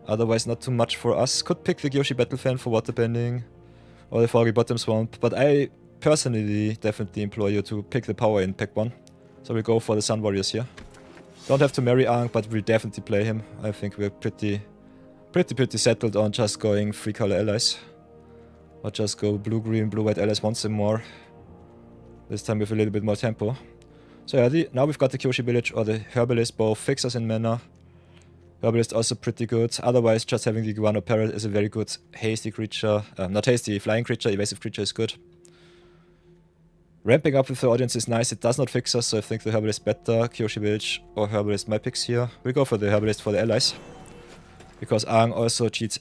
Otherwise not too much for us. Could pick the Kyoshi Battle Fan for waterbending or the Foggy Bottom Swamp, but I personally definitely implore you to pick the power in pack 1. So we'll go for the Sun Warriors here. Don't have to marry Aang, but we'll definitely play him. I think we're pretty settled on just going 3-color allies. Or just go blue-green, blue-white allies once and more. This time with a little bit more tempo. So yeah, now we've got the Kyoshi Village or the Herbalist, both fix us in mana. Herbalist also pretty good. Otherwise, just having the Guano Parrot is a very good hasty creature. Not hasty, flying creature, evasive creature is good. Ramping up with the audience is nice. It does not fix us, so I think the Herbalist better. Kyoshi Village or Herbalist, my picks here. We go for the Herbalist for the allies. Because Aang also cheats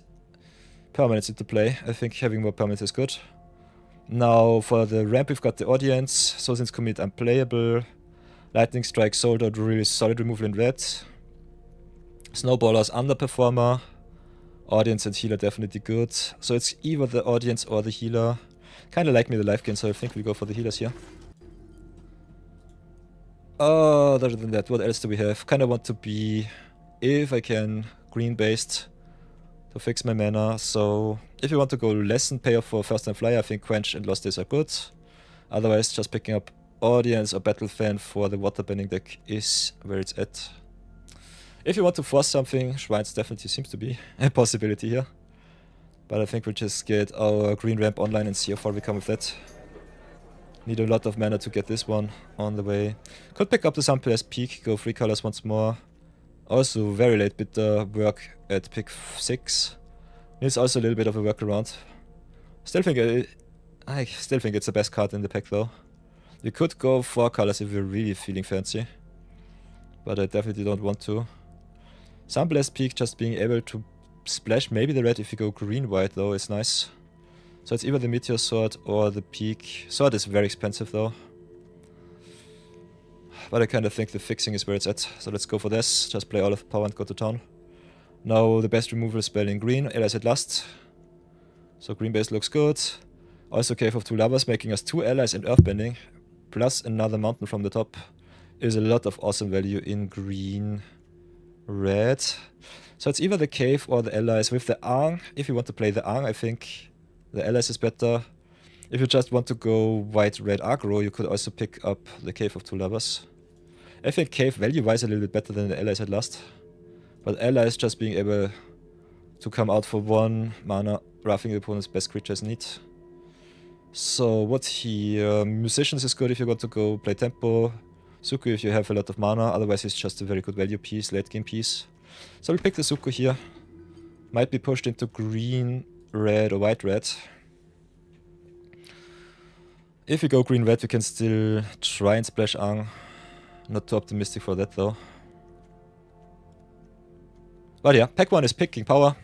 permanents into play. I think having more permanents is good. Now for the ramp we've got the audience. So since commit unplayable. Lightning Strike sold out really solid removal in red. Snowballers underperformer. Audience and healer definitely good. So it's either the audience or the healer. Kinda like me the life gain, so I think we go for the healers here. Other than that, what else do we have? Kinda want to be, if I can, green based to fix my mana. So if you want to go lesson payoff for first time flyer, I think Quench and Lost Days are good. Otherwise, just picking up audience or battle fan for the waterbending deck is where it's at. If you want to force something, Shrines definitely seems to be a possibility here. But I think we'll just get our green ramp online and see how far we come with that. Need a lot of mana to get this one on the way. Could pick up the sample as peak, go 3 colors once more. Also very late bit work at pick 6. Needs also a little bit of a workaround. I still think it's the best card in the pack though. You could go 4 colors if you're really feeling fancy. But I definitely don't want to. Sample as peak, just being able to splash maybe the red if you go green-white though is nice. So it's either the Meteor Sword or the Peak. Sword is very expensive though. But I kind of think the fixing is where it's at. So let's go for this. Just play all of power and go to town. Now the best removal spell in green, allies at last. So green base looks good. Also Cave of Two Lovers, making us 2 allies and earthbending. Plus another mountain from the top. Is a lot of awesome value in green. Red. So it's either the cave or the allies with the Aang. If you want to play the Aang, I think the allies is better. If you just want to go white-red aggro, you could also pick up the Cave of Two Lovers. I think cave value-wise a little bit better than the allies at last. But allies just being able to come out for 1 mana, roughing the opponent's best creatures need. So what here? Musicians is good if you want to go play tempo. Zuko if you have a lot of mana, otherwise it's just a very good value piece, late game piece. So we'll pick the Zuko here. Might be pushed into green, red or white red. If we go green red we can still try and splash Aang. Not too optimistic for that though. But yeah, pack 1 is picking power.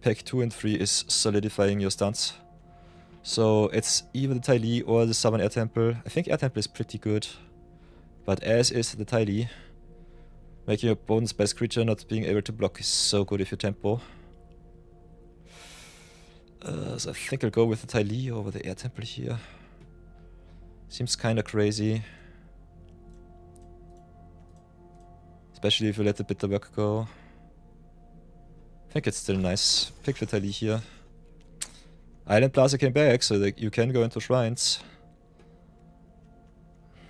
Pack 2 and 3 is solidifying your stance. So it's either the Ty Lee or the Summon Air Temple. I think Air Temple is pretty good. But as is the Ty Lee. Making your opponent's best creature not being able to block is so good if you tempo. So I think I'll go with the Ty Lee over the Air Temple here. Seems kinda crazy. Especially if you let the bitter work go. I think it's still nice. Pick the Ty Lee here. Island Plaza came back, so that you can go into Shrines.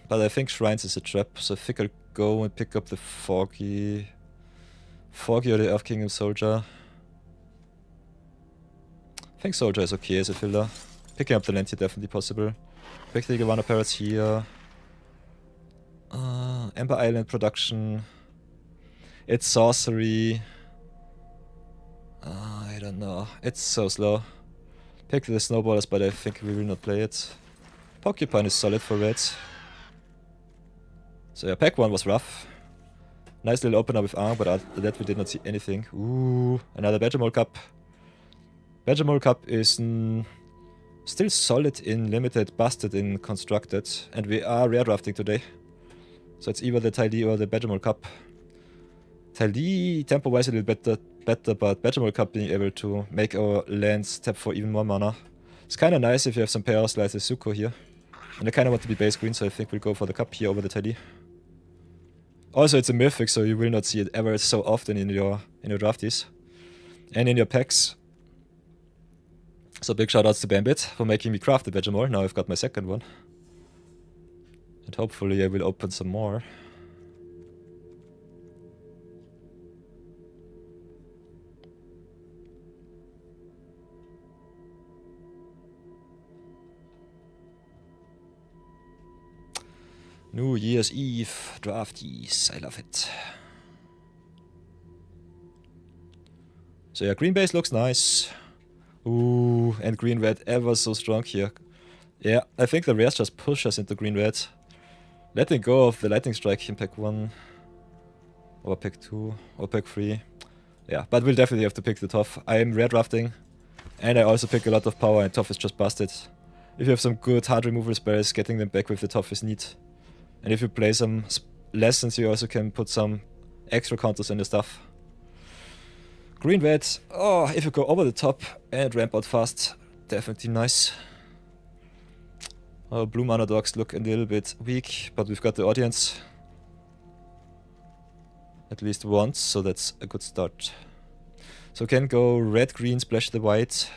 But I think Shrines is a trap, so I think I'll go and pick up the Foggy or the Earth Kingdom Soldier. I think Soldier is okay as a filler. Picking up the land here definitely possible. Pick the Iguana Parrots here. Ember Island production. It's sorcery. I don't know. It's so slow. Pick the Snowballers, but I think we will not play it. Porcupine is solid for red. So yeah, pack 1 was rough. Nice little opener with Aang, but after that we did not see anything. Ooh, another Badgermole Cup. Badgermole Cup is still solid in limited, busted in constructed, and we are rare drafting today. So it's either the Ty Lee or the Badgermole Cup. Ty Lee tempo-wise a little better, but Badgermole Cup being able to make our lands tap for even more mana. It's kinda nice if you have some pairs like the Zuko here. And I kinda want to be base green, so I think we'll go for the Cup here over the Ty Lee. Also it's a mythic, so you will not see it ever so often in your drafties. And in your packs. So big shoutouts to Bambit for making me craft the Badgermole. Now I've got my second one. And hopefully I will open some more. New Year's Eve drafties, I love it. So yeah, green base looks nice. Ooh, and green red ever so strong here. Yeah, I think the rares just push us into green red. Letting go of the lightning strike in pack 1. Or pack 2, or pack 3. Yeah, but we'll definitely have to pick the Toph. I am rare drafting. And I also pick a lot of power and Toph is just busted. If you have some good hard removal spells, getting them back with the Toph is neat. And if you play some lessons, you also can put some extra counters in the stuff. Green red, oh, if you go over the top and ramp out fast, definitely nice. Our blue mana dogs look a little bit weak, but we've got the audience. At least once, so that's a good start. So we can go red, green, splash the white.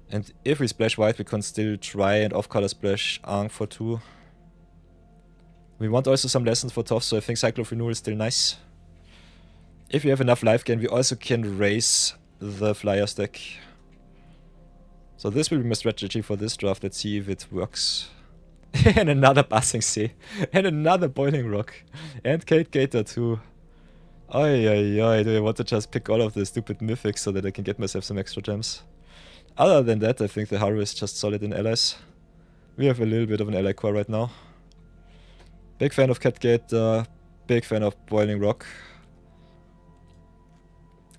And if we splash white, we can still try and off-color splash Aang for 2. We want also some lessons for Toph, so I think Cycle of Renewal is still nice. If we have enough life gain, we also can raise the Flyers deck. So this will be my strategy for this draft. Let's see if it works. And another Buzzing Sea. And another Boiling Rock. And Kate Gator too. Oi, oi, oi. Do I want to just pick all of the stupid mythics so that I can get myself some extra gems? Other than that, I think the Haru is just solid in allies. We have a little bit of an ally core right now. Big fan of Cat Gator. Big fan of Boiling Rock.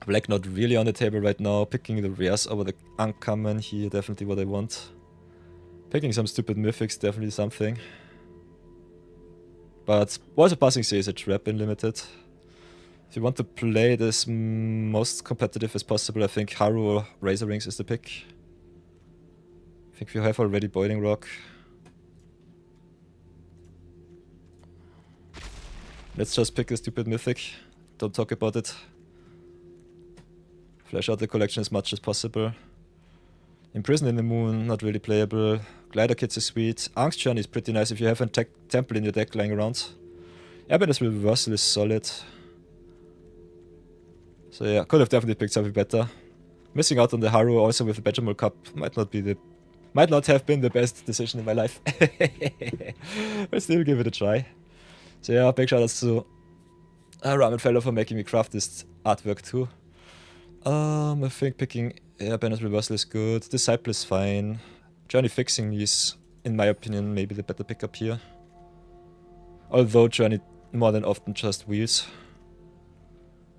Black not really on the table right now. Picking the rares over the uncommon here, definitely what I want. Picking some stupid mythics, definitely something. But also Buzzing Sea is a trap in limited. If you want to play this most competitive as possible, I think Haru or Razor Rings is the pick. I think we have already Boiling Rock. Let's just pick a stupid mythic. Don't talk about it. Flash out the collection as much as possible. Imprison in the Moon, not really playable. Glider Kits is sweet. Angst Journey is pretty nice if you have a temple in your deck lying around. Airbanner's Reversal is solid. So yeah, could have definitely picked something better. Missing out on the Haru also with the Benjamin Cup might not have been the best decision in my life. But still give it a try. So yeah, big shout outs to Ramen Fellow for making me craft this artwork too. I think picking Airbanner's Reversal is good. Disciple is fine. Journey Fixing is, in my opinion, maybe the better pickup here. Although Journey more than often just wheels.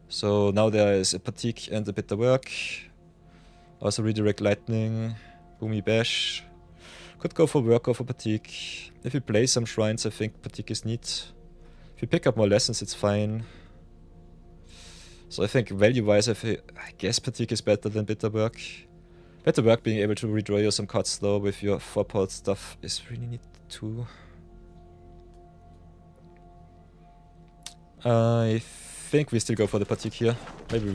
So now there is a Fatigue and a Bitter Work. Also Redirect Lightning, Boomy Bash. Could go for Work or for Fatigue. If you play some Shrines, I think Fatigue is neat. If you pick up more Lessons, it's fine. So I think value-wise, I guess Fatigue is better than Bitter Work. Bitter Work being able to redraw you some cards though with your 4-pot stuff is really neat too. I think we still go for the Fatigue here. Maybe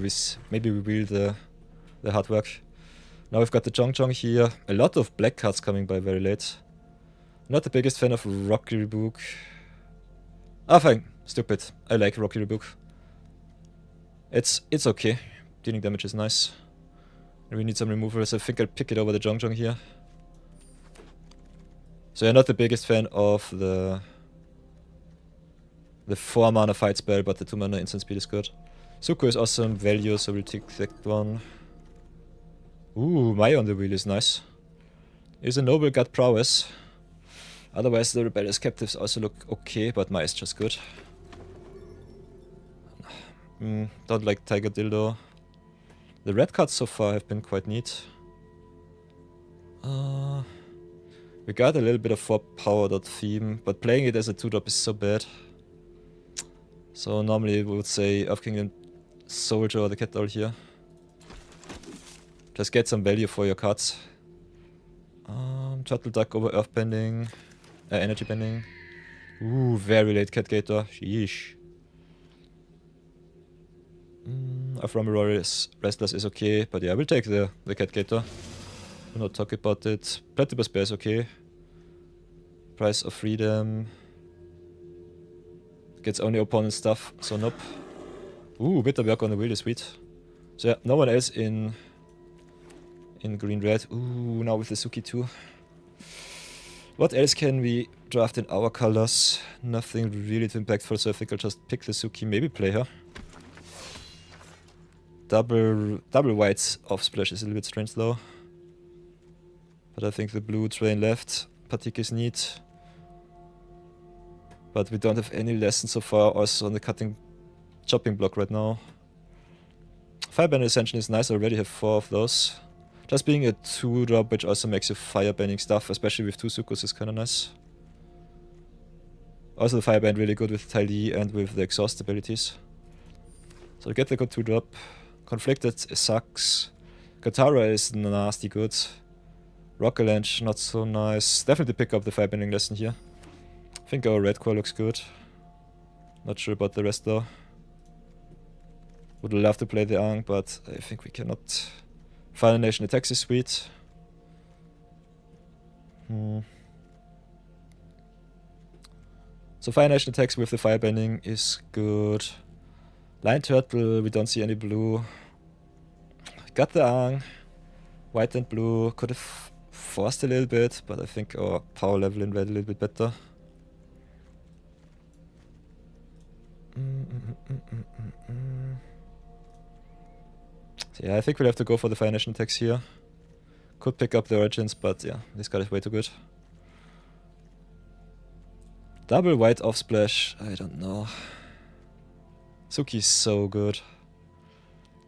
we will the hard work. Now we've got the Zhong here. A lot of black cards coming by very late. Not the biggest fan of Rocky Rebook. Ah, fine. Stupid. I like Rocky Rebook. It's okay. Dealing damage is nice. And we need some removals. I think I'll pick it over the Zhong here. So yeah, not the biggest fan of the 4 mana fight spell, but the 2 mana instant speed is good. Suko is awesome value, so we'll take that one. Ooh, Maya on the wheel is nice. Is a noble gut prowess. Otherwise the rebellious captives also look okay, but Maya is just good. Don't like Tiger Dildo. The red cards so far have been quite neat. We got a little bit of 4 power dot theme, but playing it as a 2-drop is so bad. So normally we would say Earth Kingdom Soldier or the Cat Doll here. Just get some value for your cards. Turtle Duck over Earth Bending. Energy Bending. Ooh, very late Cat Gator. Sheesh. Ephemeral Restless is okay, but yeah, we'll take the Cat Gator. We'll not talk about it. Platypus Bear is okay. Price of Freedom. Gets only opponent stuff, so nope. Ooh, Bitter Work on the wheel is sweet. So yeah, no one else in green-red. Ooh, now with the Suki too. What else can we draft in our colors? Nothing really too impactful, so I think I'll just pick the Suki, maybe play her. Double whites off splash is a little bit strange though. But I think the blue train left. Fatigue is neat. But we don't have any lessons so far, also on the chopping block right now. Fireband Ascension is nice, I already have 4 of those. Just being a 2-drop, which also makes you firebanding stuff, especially with 2 Sukos, is kinda nice. Also the Fireband really good with Tylee and with the exhaust abilities. So get the good 2-drop. Conflicted sucks. Katara is nasty good. Rockalanche not so nice. Definitely pick up the firebending lesson here. I think our red core looks good. Not sure about the rest though. Would love to play the Aang, but I think we cannot. Final Nation Attacks is sweet. So Fire Nation Attacks with the firebending is good. Lion Turtle, we don't see any blue. Got the Ang. White and blue. Could have forced a little bit, but I think our power level in red a little bit better. So yeah, I think we'll have to go for the Fire Nation attacks here. Could pick up the Origins, but yeah, this card is way too good. Double white off splash, I don't know. Suki's so good.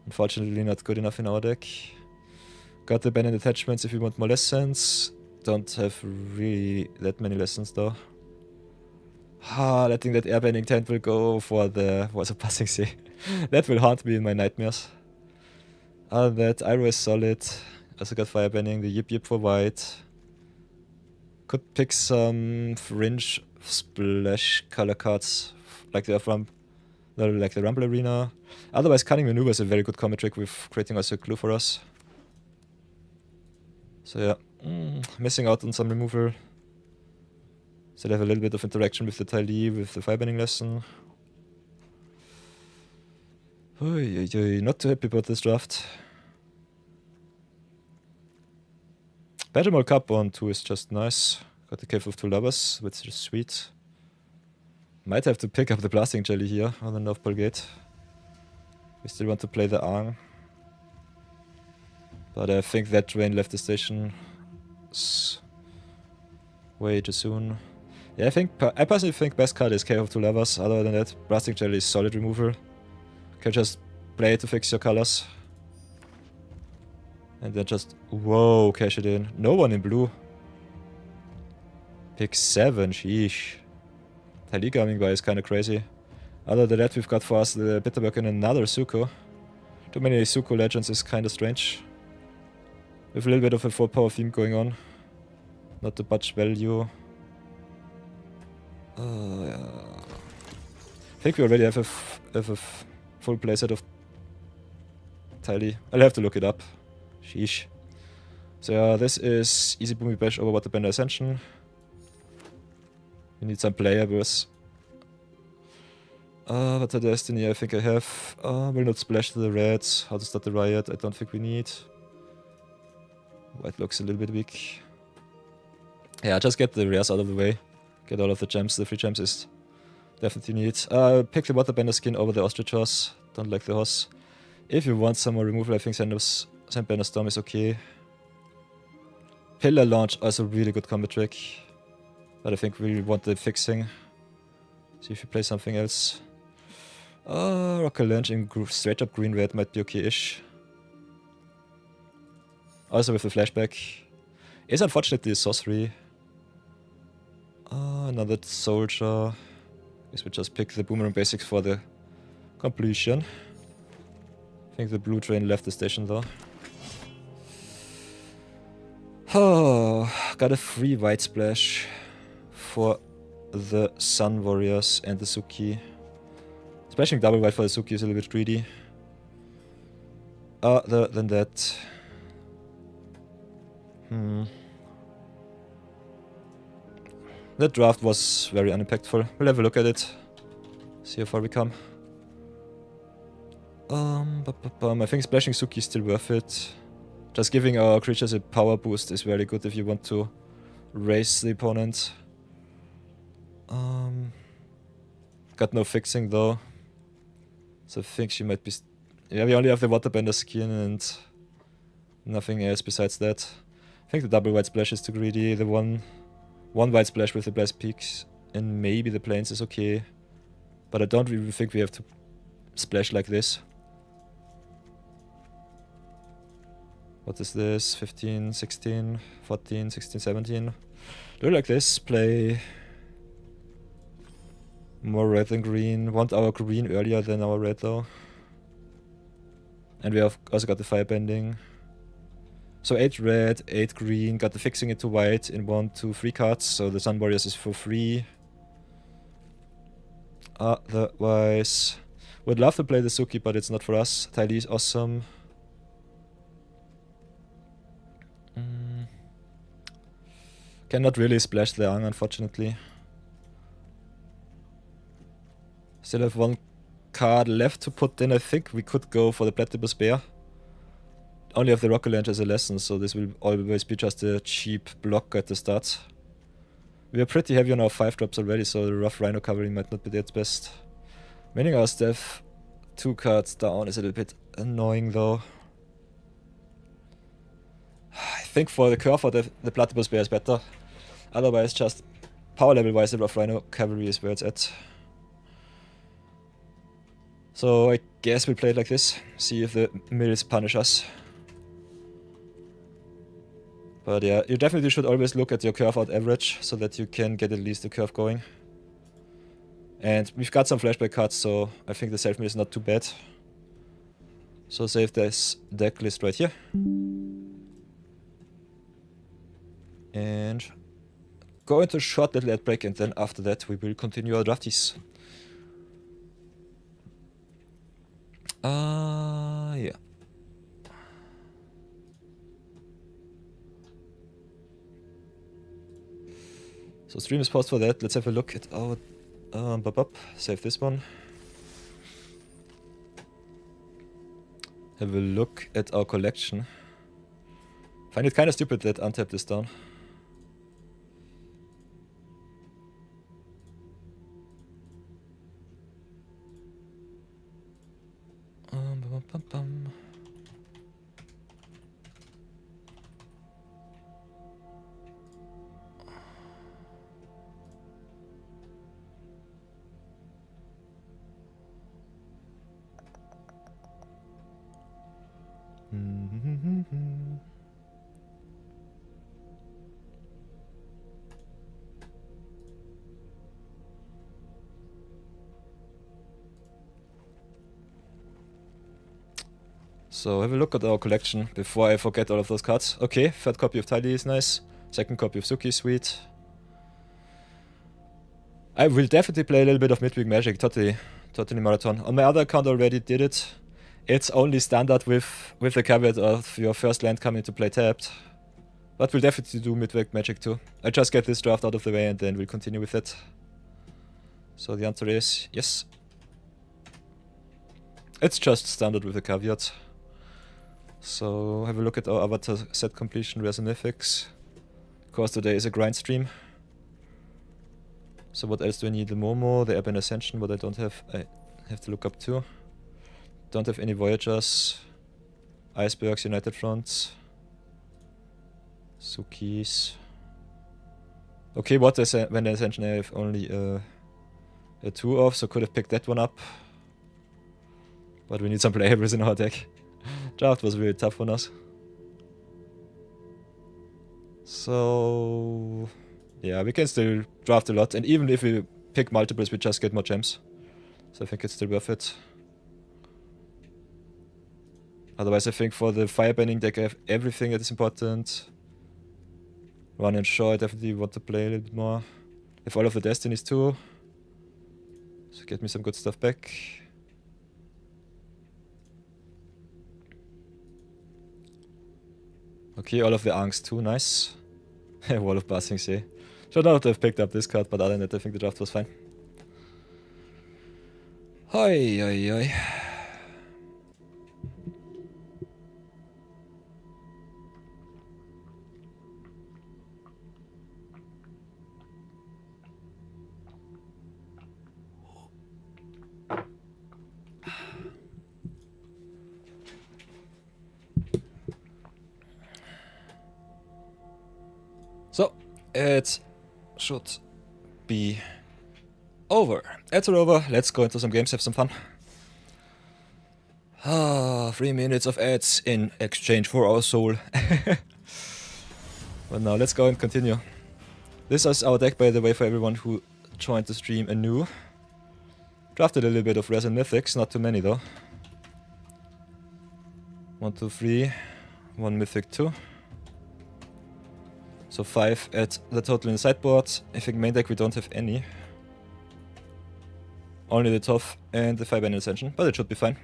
Unfortunately not good enough in our deck. Got the banned attachments if we want more lessons. Don't have really that many lessons though. Letting that airbending tent will go for the... what's a passing say? That will haunt me in my nightmares. Other than that, Iroh is solid. Also got firebending, the Yip Yip for white. Could pick some fringe splash color cards, like the Rumble Arena. Otherwise, Cunning Maneuver is a very good combat trick with creating also a clue for us. So yeah, missing out on some removal. Still have a little bit of interaction with the Tylee, with the firebending lesson. Not too happy about this draft. Battle Cup on 2 is just nice. Got the Cave of Two Lovers, which is sweet. Might have to pick up the Blasting Jelly here on the North Pole Gate. We still want to play the Aang. But I think that train left the station way too soon. Yeah, I personally think best card is Cave of Two Lovers. Other than that, Blasting Jelly is solid removal. Can just play it to fix your colors. And then just, whoa, cash it in. No one in blue. Pick 7, sheesh. Tylee coming by is kinda crazy. Other than that, we've got for us the Bitterberg and another Zuko. Too many Zuko legends is kinda strange. With a little bit of a 4-power theme going on. Not too much value. Yeah. I think we already have a full playset of Tylee. I'll have to look it up. Sheesh. So yeah, this is Easy Boomy Bash over Waterbender Ascension. We need some playables. What a Destiny I think I have. Will not splash the reds. How to start the riot I don't think we need. White looks a little bit weak. Yeah, just get the rares out of the way. Get all of the gems. The free gems is definitely need. Pick the Waterbender skin over the Ostrich Horse. Don't like the horse. If you want some more removal, I think Sandbender Storm is okay. Pillar Launch, also really good combat trick. But I think we want the fixing. See if you play something else. Rocket Launch in straight up green red might be okay-ish. Also with the flashback. Is unfortunately a sorcery. Another soldier. Guess we just pick the Boomerang basics for the completion. I think the blue train left the station though. Got a free white splash for the Sun Warriors and the Suki. Splashing double white for the Suki is a little bit greedy. Other than that... That draft was very unimpactful. We'll have a look at it. See how far we come. I think splashing Suki is still worth it. Just giving our creatures a power boost is very good if you want to raise the opponent. Got no fixing though. So I think she might be... Yeah, we only have the Waterbender skin and nothing else besides that. I think the double white splash is too greedy. The one white splash with the Blast Peaks and maybe the Plains is okay. But I don't really think we have to splash like this. What is this? 15, 16, 14, 16, 17. Do it like this. Play more red than green. Want our green earlier than our red though. And we have also got the firebending. So 8 red, 8 green. Got the fixing it to white in 1, 2, 3 cards. So the Sun Warriors is for free. Otherwise, would love to play the Suki, but it's not for us. Tylee is awesome. Cannot really splash the Aang, unfortunately. Still have 1 card left to put in. I think we could go for the Platypus Bear. only have the Rocket Launch as a lesson, so this will always be just a cheap block at the start. We are pretty heavy on our 5 drops already, so the rough Rhino cavalry might not be its best. Winning our Staff 2 cards down is a little bit annoying though. I think for the curve or the Platypus Bear is better. Otherwise, just power level wise, the rough Rhino cavalry is where it's at. So I guess we'll play it like this, see if the mills punish us. But yeah, you definitely should always look at your curve out average, so that you can get at least the curve going. And we've got some flashback cards, so I think the self-mill is not too bad. So save this deck list right here. And go into a short little ad break, and then after that we will continue our drafties. Yeah. So stream is paused for that. Let's have a look at our save this one. Have a look at our collection. Find it kind of stupid that untapped is down. So have a look at our collection before I forget all of those cards. Okay, third copy of Tidy is nice. Second copy of Suki is sweet. I will definitely play a little bit of Midweek Magic, totally marathon. On my other account already did it. It's only standard with the caveat of your first land coming to play tapped. But we'll definitely do Midweek Magic too. I just get this draft out of the way and then we'll continue with it. So the answer is yes. It's just standard with a caveat. So have a look at our avatar set completion Resonifics. Of course today is a grind stream. So what else do I need? The Momo, the Urban Ascension, what I don't have, I have to look up too. Don't have any Voyagers, Icebergs, United Fronts, Sukis. Okay, what when the Ascension I have only a 2 of, so could have picked that one up. But we need some playables in our deck. Draft was really tough on us. So yeah, we can still draft a lot, and even if we pick multiples we just get more gems. So I think it's still worth it. Otherwise I think for the firebending deck I have everything that is important. Run and Shaw I definitely want to play a little bit more. I have all of the destinies too. So get me some good stuff back. Okay, all of the Angst too, nice. Wall of Blessings, yeah. Should not have picked up this card, but other than that I think the draft was fine. Hoi, oi, oi. So, it should be over. Ads are over, let's go into some games, have some fun. 3 minutes of ads in exchange for our soul. But now let's go and continue. This is our deck, by the way, for everyone who joined the stream anew. Drafted a little bit of Resin Mythics, not too many though. 1, 2, 3, 1 Mythic 2. So 5 at the total in the sideboard. I think main deck we don't have any. Only the Tough and the Firebend Ascension, but it should be fine.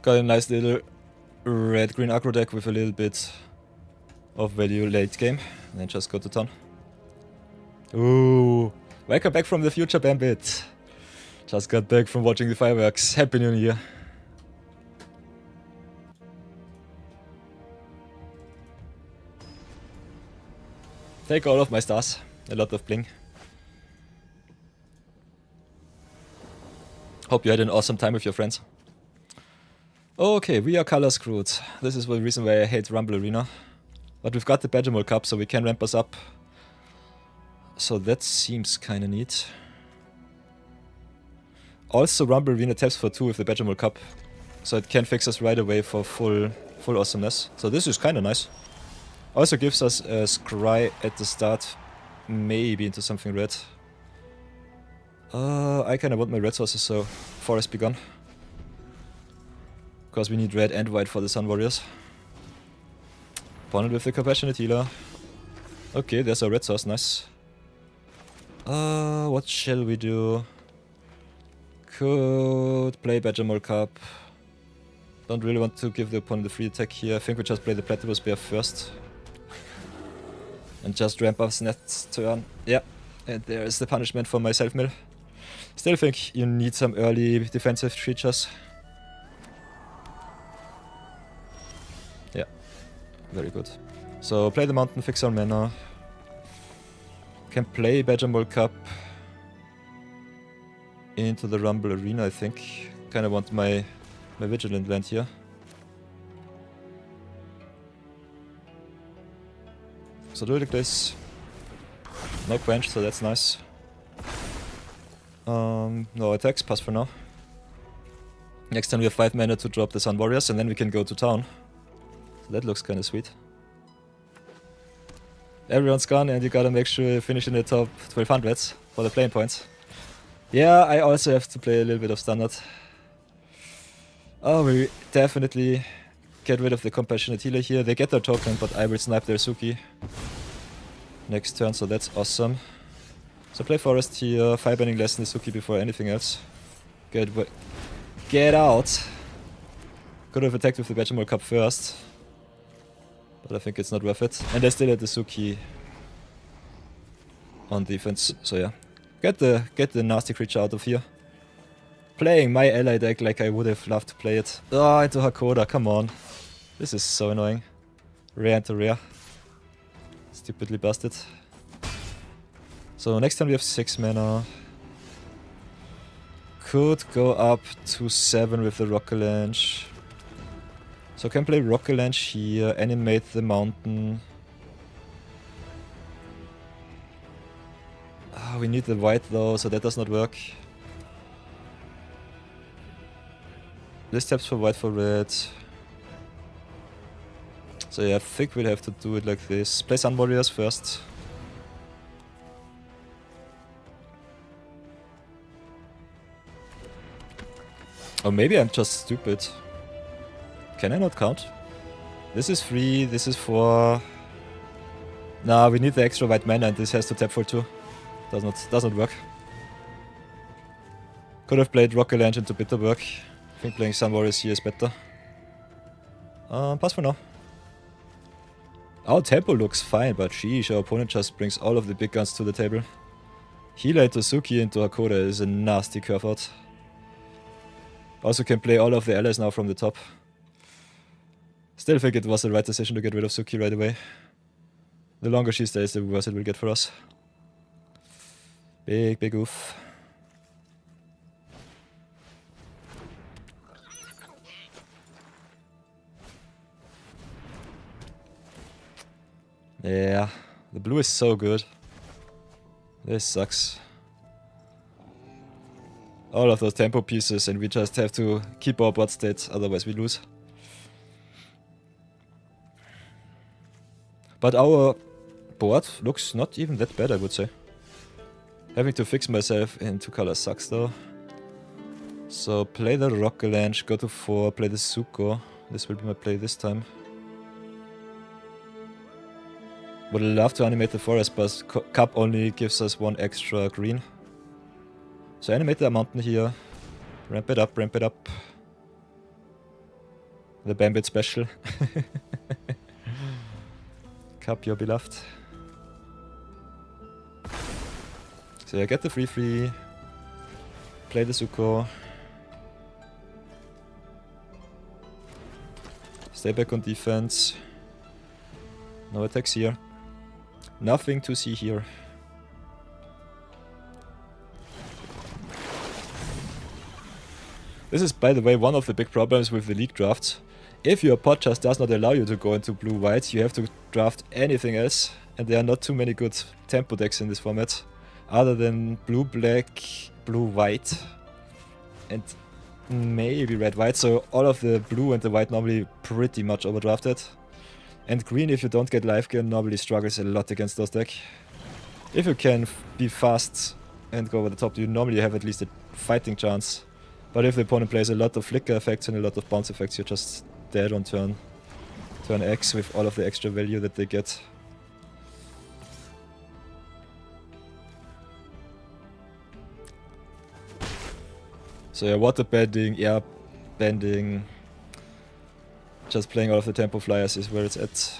Got a nice little red-green aggro deck with a little bit of value late game. And then just go to town. Ooh! Welcome back from the future, Bambit! Just got back from watching the fireworks. Happy New Year. Take all of my stars. A lot of bling. Hope you had an awesome time with your friends. Okay, we are color screwed. This is the reason why I hate Rumble Arena. But we've got the Badgermole Cup, so we can ramp us up. So that seems kinda neat. Also, Rumble Arena taps for 2 with the Badgermole Cup. So it can fix us right away for full awesomeness. So this is kinda nice. Also gives us a scry at the start. Maybe into something red. I kinda want my red sources, so Forest be gone. Because we need red and white for the Sun Warriors. Opponent with the Compassionate Healer. Okay, there's a red source, nice. What shall we do? Could play Badgermole Cup. Don't really want to give the opponent the free attack here. I think we just play the Platypus Bear first. And just ramp up next turn. Yeah, and there is the punishment for my self-mill. Still think you need some early defensive creatures. Yeah, very good. So play the mountain, fix our mana. Can play Badgermole Cup into the Rumble Arena, I think. Kinda want my Vigilant land here. So do it like this. No quench, so that's nice. No attacks, pass for now. Next time we have 5 mana to drop the Sun Warriors, and then we can go to town. So that looks kinda sweet. Everyone's gone, and you gotta make sure you finish in the top 1200s for the playing points. Yeah, I also have to play a little bit of standard. Oh, we definitely get rid of the Compassionate Healer here. They get their token, but I will snipe their Suki next turn, so that's awesome. So play Forest here, Firebending less than the Suki before anything else. Get out! Could have attacked with the Badgermole Cup first, but I think it's not worth it. And they still had the Suki on defense, so yeah. Get the nasty creature out of here. Playing my ally deck like I would have loved to play it. Oh, into Hakoda, come on. This is so annoying. Rare into rare. Stupidly busted. So next time we have 6 mana. Could go up to 7 with the Rockalanche. So can play Rockalanche here, animate the mountain. Oh, we need the white though, so that does not work. This taps for white for red. So yeah, I think we'll have to do it like this. Play Sun Warriors first. Or maybe I'm just stupid. Can I not count? This is 3, this is 4. Nah, we need the extra white mana and this has to tap for 2. Does not work. Could have played Rockalanche into Bitterberg. I think playing Sun Warriors here is better. Pass for now. Our tempo looks fine, but sheesh, our opponent just brings all of the big guns to the table. Healer into Suki into Hakoda is a nasty curve out. Also can play all of the allies now from the top. Still think it was the right decision to get rid of Suki right away. The longer she stays, the worse it will get for us. Big oof. Yeah, the blue is so good. This sucks. All of those tempo pieces and we just have to keep our board state, otherwise we lose. But our board looks not even that bad, I would say. Having to fix myself in 2 colors sucks though. So play the Rockalanche, go to 4, play the Zuko. This will be my play this time. Would love to animate the forest, but Cup only gives us 1 extra green. So animate the mountain here. Ramp it up, ramp it up. The Bambit special. Cup, your beloved. So I get the 3/3. Play the Zuko. Stay back on defense. No attacks here. Nothing to see here. This is, by the way, one of the big problems with the league drafts. If your pot just does not allow you to go into blue-white, you have to draft anything else. And there are not too many good tempo decks in this format. Other than blue-black, blue-white, and maybe red-white. So all of the blue and the white normally pretty much overdrafted. And green, if you don't get life gain, normally struggles a lot against those decks. If you can be fast and go over the top, you normally have at least a fighting chance. But if the opponent plays a lot of flicker effects and a lot of bounce effects, you're just dead on turn X with all of the extra value that they get. So yeah, water bending, air bending, just playing all of the tempo flyers is where it's at,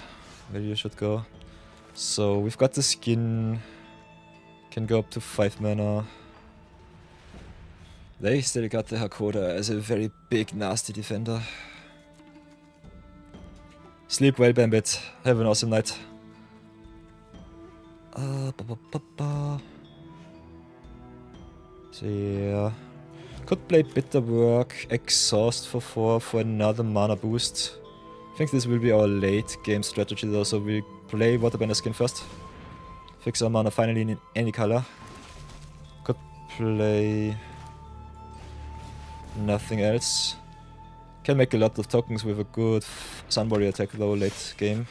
where you should go. So we've got the skin, can go up to 5 mana. They still got the Hakoda as a very big nasty defender. Sleep well, Bambit. Have an awesome night. So yeah. Could play Bitterwork, Exhaust for 4 for another mana boost. I think this will be our late game strategy though, so we play Waterbender skin first. Fix our mana finally in any color. Could play nothing else. Can make a lot of tokens with a good Sun Warrior attack though late game.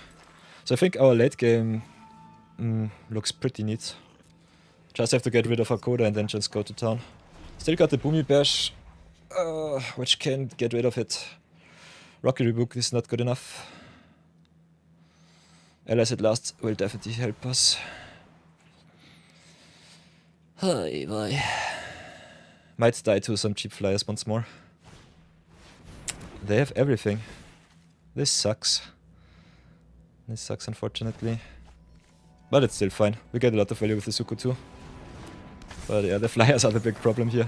So I think our late game looks pretty neat. Just have to get rid of Hakoda and then just go to town. Still got the Boomy Bash, which can get rid of it. Rocky Rebook is not good enough. Allies at Last will definitely help us. Hi, bye. Might die to some cheap flyers once more. They have everything. This sucks. This sucks, unfortunately. But it's still fine. We get a lot of value with the Zuko too. But yeah, the flyers are the big problem here.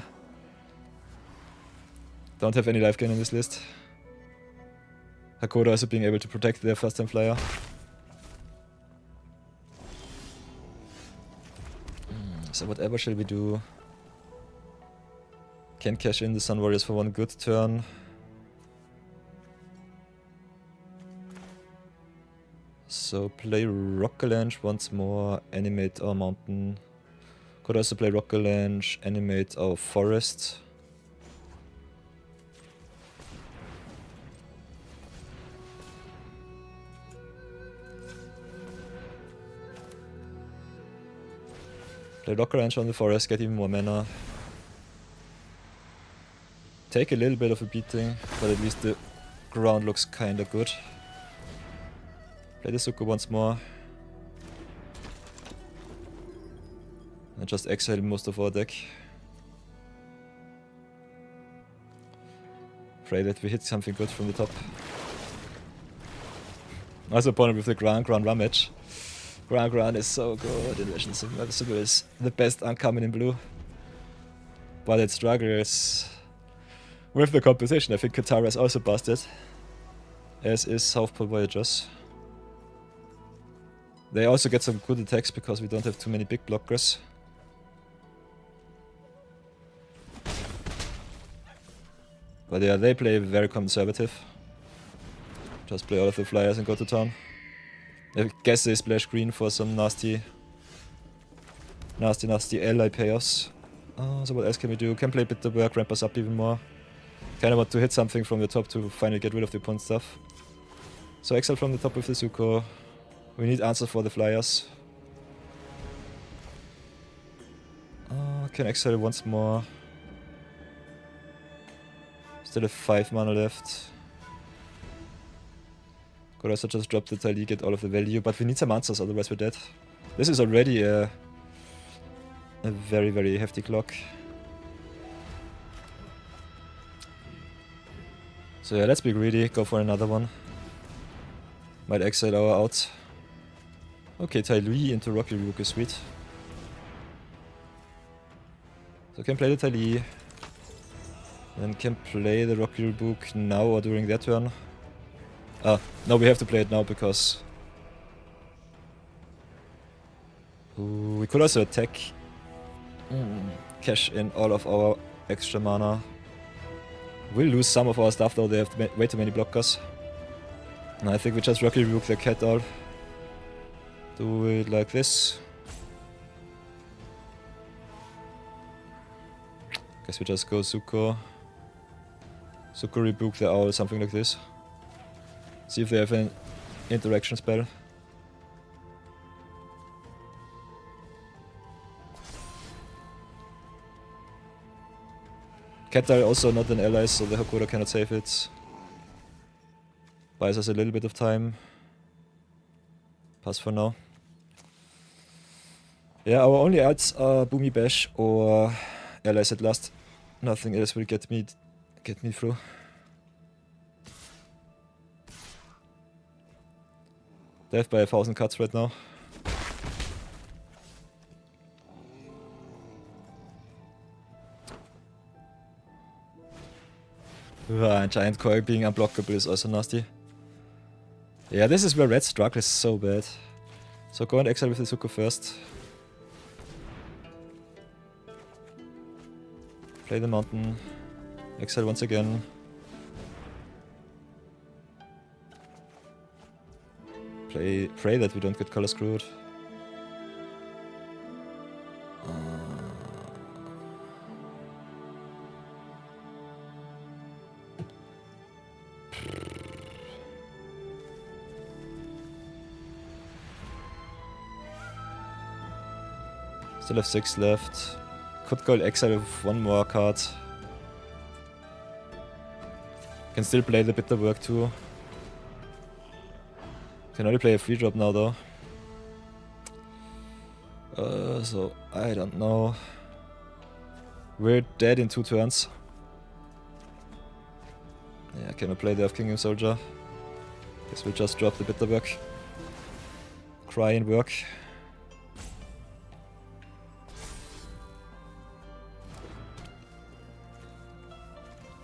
Don't have any life gain in this list. Hakoda also being able to protect their first time flyer. So whatever shall we do? Can cash in the Sun Warriors for one good turn. So play Rockalange once more, animate our mountain. Could also play Rockalange, animate our forest. Play Rockalange on the forest, get even more mana. Take a little bit of a beating, but at least the ground looks kinda good. Play the Zuko once more. And just exile most of our deck. Pray that we hit something good from the top. Also opponent with the Grand Ramage. Grand is so good. Invasion Submersible is the best uncommon in blue. But it struggles with the composition. I think Katara is also busted. As is South Pole Voyagers. They also get some good attacks because we don't have too many big blockers. But yeah, they play very conservative. Just play all of the flyers and go to town. I guess they splash green for some nasty ally payoffs. So what else can we do? Can play Bitterwork, ramp us up even more. Kinda want to hit something from the top to finally get rid of the opponent's stuff. So exile from the top with the Zuko. We need answers for the flyers. Can exile once more. Still have 5 mana left. Could also just drop the Tali, get all of the value, but we need some answers, otherwise we're dead. This is already a very, very hefty clock. So yeah, let's be greedy, go for another one. Might exile our out. Okay, Tai Lui into Rocky Rook is sweet. So can play the Tai Li. Then can play the Rocky Book now or during their turn. No, we have to play it now because... Ooh, we could also attack. Cash in all of our extra mana. We'll lose some of our stuff though, they have way too many blockers. And I think we just Rocky Book the cat out. Do it like this. Guess we just go Zuko. Zuko rebuke the owl, something like this. See if they have an interaction spell. Ketal also not an ally, so the Hakoda cannot save it. Buys us a little bit of time. Pass for now. Yeah, our only outs are Boomy Bash or allies at last. Nothing else will get me through. Death by 1,000 cuts right now. Giant Coil being unblockable is also nasty. Yeah, this is where Red struggles so bad. So go and exile with the Zuko first. Play the mountain. Exile once again. Pray that we don't get color screwed. Still have 6 left. Could go exile with 1 more card. Can still play the bitter work too. Can only play a free drop now though. So I don't know. We're dead in 2 turns. Yeah, can I play the Earth Kingdom Soldier? Guess we'll just drop the bitter work. Cry and work.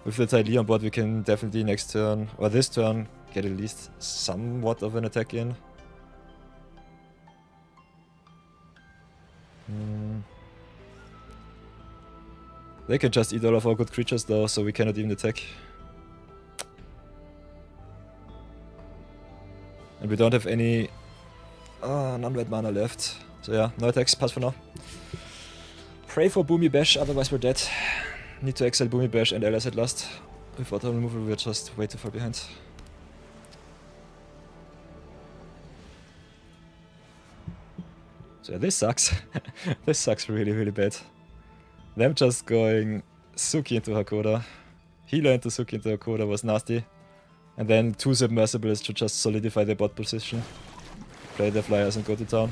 With the Ty Lee on board, we can definitely next turn, or this turn, get at least somewhat of an attack in. They can just eat all of our good creatures though, so we cannot even attack. And we don't have any non-red mana left. So yeah, no attacks, pass for now. Pray for Boomy Bash, otherwise we're dead. Need to exile Boomy Bash and allies at last. With auto removal we're just way too far behind. So yeah, this sucks. This sucks really, really bad. Them just going Suki into Hakoda. Healer into Suki into Hakoda was nasty. And then 2 submersibles to just solidify their bot position. Play their flyers and go to town.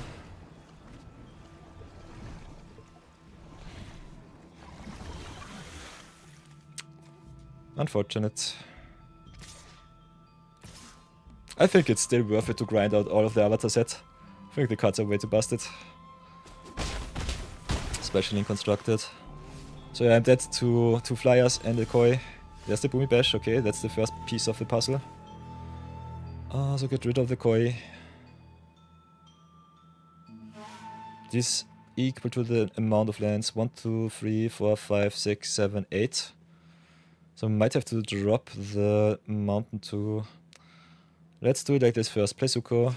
Unfortunate. I think it's still worth it to grind out all of the Avatar set. I think the cards are way too busted. Especially in Constructed. So yeah, I'm dead to 2 flyers and a koi. There's the Boomy Bash, okay, that's the first piece of the puzzle. So get rid of the koi. This equal to the amount of lands. 1, 2, 3, 4, 5, 6, 7, 8. So we might have to drop the mountain too. Let's do it like this first. Play Zuko.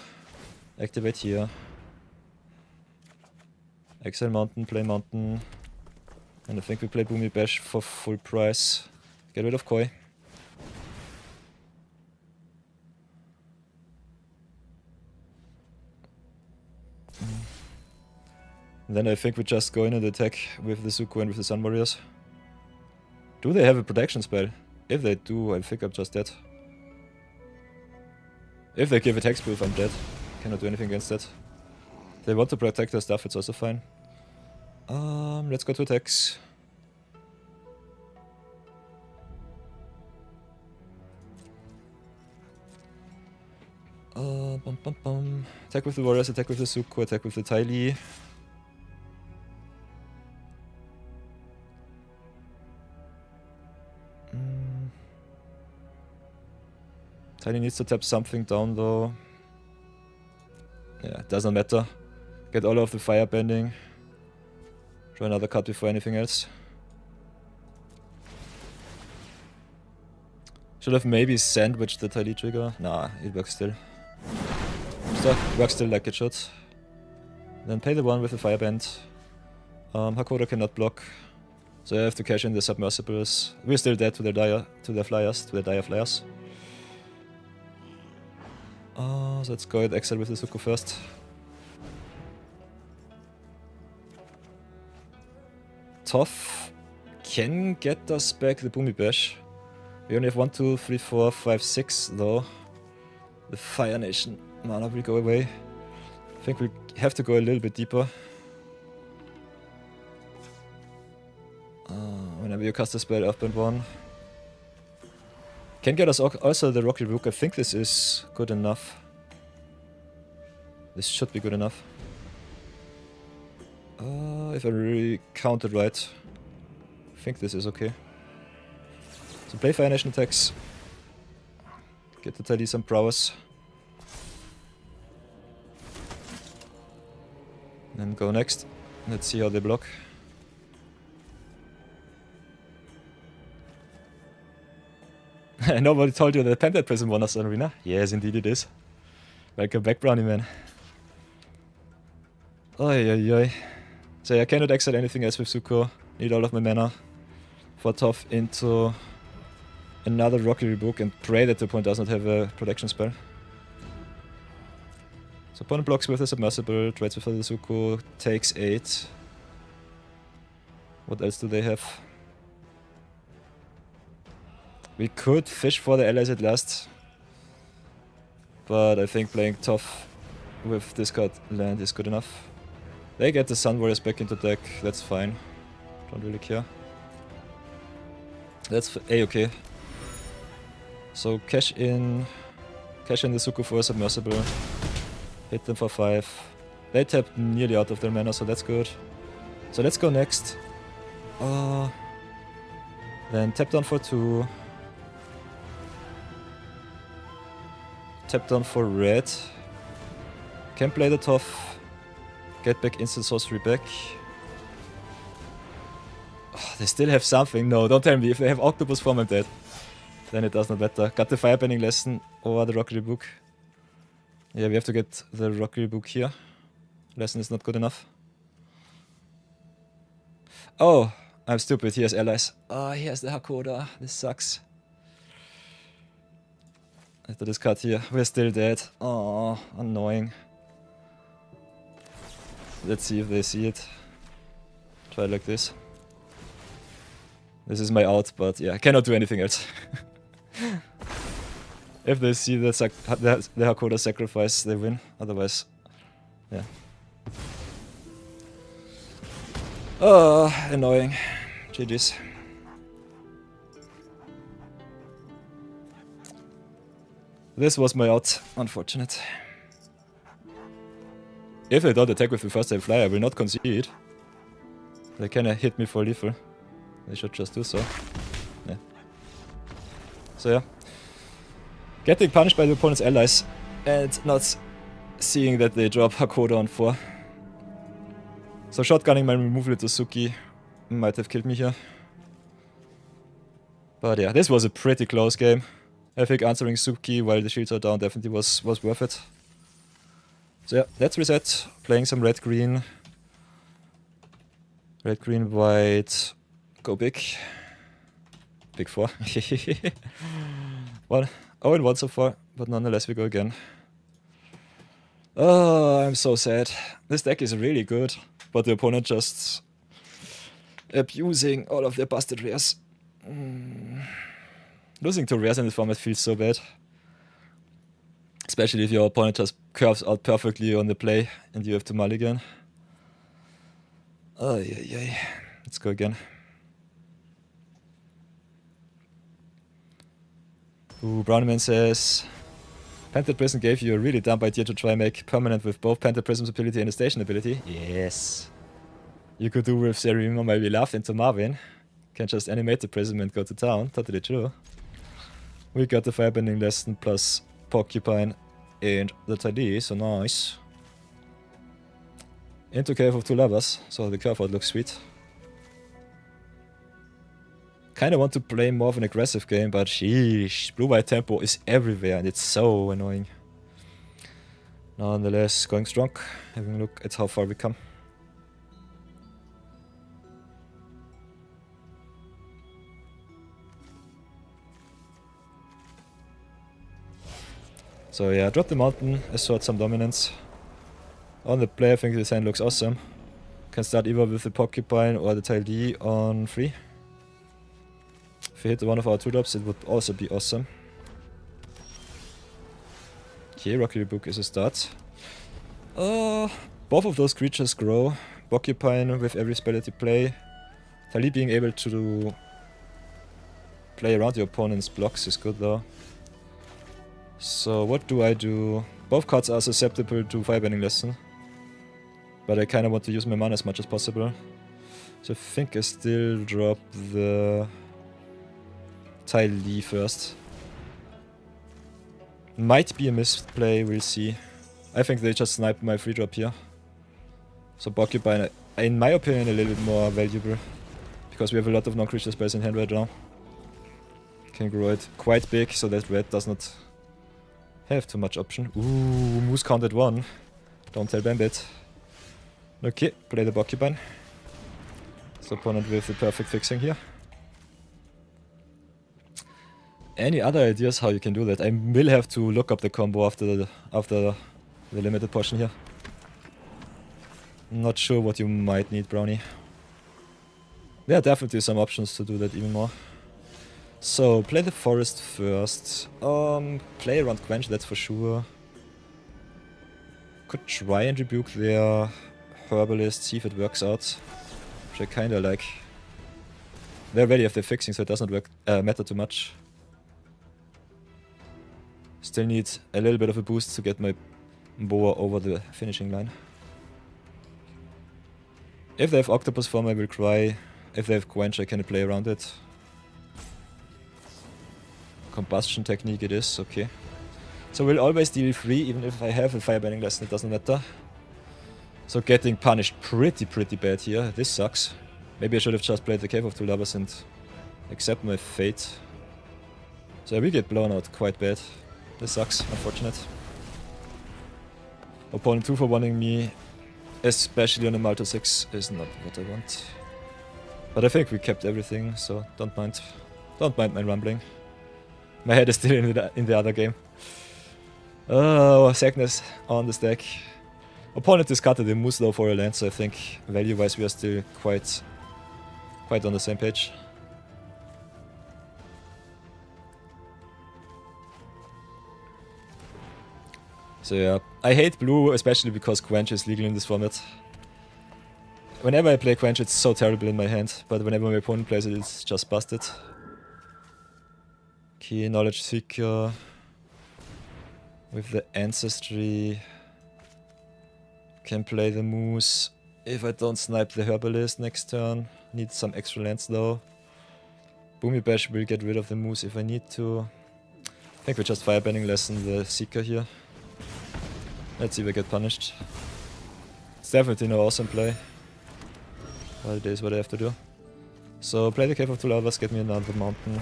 Activate here. Exile mountain, play mountain. And I think we play Boomy Bash for full price. Get rid of koi. And then I think we just go in and attack with the Zuko and with the Sun Warriors. Do they have a protection spell? If they do, I think I'm just dead. If they give a hexproof, I'm dead. Cannot do anything against that. If they want to protect their stuff, it's also fine. Let's go to attacks. Attack with the warriors, attack with the Zuko, attack with the Ty Lee. Tiny needs to tap something down though. Yeah, doesn't matter. Get all of the fire bending. Try another card before anything else. Should have maybe sandwiched the Tiny trigger. Nah, it works still. Stuff works still like it should. Then pay the one with the firebend. Hakoda cannot block. So I have to cash in the submersibles. We're still dead to their dire flyers. So let's go ahead exile with the Zuko first. Tough can get us back the Boomy Bash. We only have 1, 2, 3, 4, 5, 6 though. The Fire Nation mana will go away. I think we have to go a little bit deeper. Whenever you cast a spell, up and 1. Can get us also the Rocky Rook. I think this is good enough. This should be good enough. If I really count it right. I think this is okay. So play Fire Nation attacks. Get the Teddy some prowess. Then go next. Let's see how they block. Nobody told you that Pendant Prism won us an arena? Yes, indeed it is. Welcome back, Brownie man. Oi, oi, oi. So I cannot exile anything else with Zuko. Need all of my mana for Toph into another Rocky Book and pray that the opponent does not have a protection spell. So opponent blocks with a submersible, trades with the Zuko, takes 8. What else do they have? We could fish for the allies at last. But I think playing tough with discard land is good enough. They get the Sun Warriors back into deck, that's fine. Don't really care. That's A-okay. So cash in the Zuko for a submersible. Hit them for 5. They tapped nearly out of their mana, so that's good. So let's go next. Then tap down for 2. Tap down for red. Can play the Tough. Get back instant sorcery back. Oh, they still have something. No, don't tell me. If they have Octopus form, I'm dead. Then it does not matter. Got the Firebending lesson or the Rockery Book. Yeah, we have to get the Rockery Book here. Lesson is not good enough. Oh, I'm stupid. He has allies. Oh, he has the Hakoda. This sucks. After this card here, we're still dead. Oh, annoying. Let's see if they see it. Try it like this. This is my out, but yeah, I cannot do anything else. If they see the Hakoda sacrifice, they win. Otherwise, yeah. Oh, annoying. GG's. This was my out. Unfortunate. If I don't attack with the first time flyer, I will not concede. They kinda hit me for lethal. They should just do so. Yeah. So yeah. Getting punished by the opponent's allies and not seeing that they drop Hakoda on 4. So shotgunning my removal to Suki might have killed me here. But yeah, this was a pretty close game. I think answering Suki while the shields are down definitely was worth it. So yeah, let's reset. Playing some red-green. Red-green, white. Go big. Big 4. 0-1 so far, but nonetheless we go again. Oh, I'm so sad. This deck is really good, but the opponent just abusing all of their busted rares. Losing to rares in this format feels so bad. Especially if your opponent just curves out perfectly on the play and you have to mulligan. Oh, yeah. Let's go again. Ooh, Brownman says, Panther Prism gave you a really dumb idea to try and make permanent with both Panther Prism's ability and the station ability. Yes. You could do with Zerima while we laughed into Marvin. Can just animate the prism and go to town. Totally true. We got the Firebending Lesson plus Porcupine and the Tidy, so nice. Into Cave of Two Lovers, so the curve out looks sweet. Kinda want to play more of an aggressive game, but sheesh, blue-white tempo is everywhere and it's so annoying. Nonetheless, going strong, having a look at how far we come. So yeah, drop the mountain, assert some dominance. On the play, I think this hand looks awesome. Can start either with the Porcupine or the Tile D on 3. If we hit one of our 2-drops, it would also be awesome. Okay, Rocky Book is a start. Both of those creatures grow. Porcupine with every spell that you play. Tali being able to play around your opponent's blocks is good though. So what do I do? Both cards are susceptible to Firebending Lesson. But I kinda want to use my mana as much as possible. So I think I still drop the Tile Lee first. Might be a misplay, we'll see. I think they just sniped my free drop here. So Porcupine, in my opinion, a little bit more valuable. Because we have a lot of non-creature spells in hand right now. Can grow it quite big so that red does not have too much option. Ooh, Moose counted 1. Don't tell Bambit. Okay, play the Porcupine. So opponent with the perfect fixing here. Any other ideas how you can do that? I will have to look up the combo after the limited portion here. Not sure what you might need, Brownie. There are definitely some options to do that even more. So, play the Forest first. Play around Quench, that's for sure. Could try and rebuke their Herbalist, see if it works out. Which I kinda like. They already have their fixing, so it doesn't matter too much. Still need a little bit of a boost to get my Boa over the finishing line. If they have Octopus form, I will cry. If they have Quench, I can play around it. Combustion technique it is, okay. So we'll always deal 3, even if I have a Firebending Lesson, it doesn't matter. So getting punished pretty bad here. This sucks. Maybe I should have just played the Cave of Two Lovers and accept my fate. So I will get blown out quite bad. This sucks, unfortunate. Opponent 2 for wanting me, especially on a Malto 6, is not what I want. But I think we kept everything, so don't mind my rumbling. My head is still in the other game. Oh, Sadness on the stack. Opponent discarded the Moose though for a land, so I think value-wise we are still quite on the same page. So yeah, I hate blue, especially because Quench is legal in this format. Whenever I play Quench, it's so terrible in my hand, but whenever my opponent plays it, it's just busted. Okay, Knowledge Seeker with the Ancestry. Can play the Moose if I don't snipe the Herbalist next turn. Need some extra lands though. Boomy Bash will get rid of the Moose if I need to. I think we just Firebending Lesson the Seeker here. Let's see if I get punished. It's definitely no awesome play. But it is what I have to do. So play the Cave of Two Lovers, get me another mountain.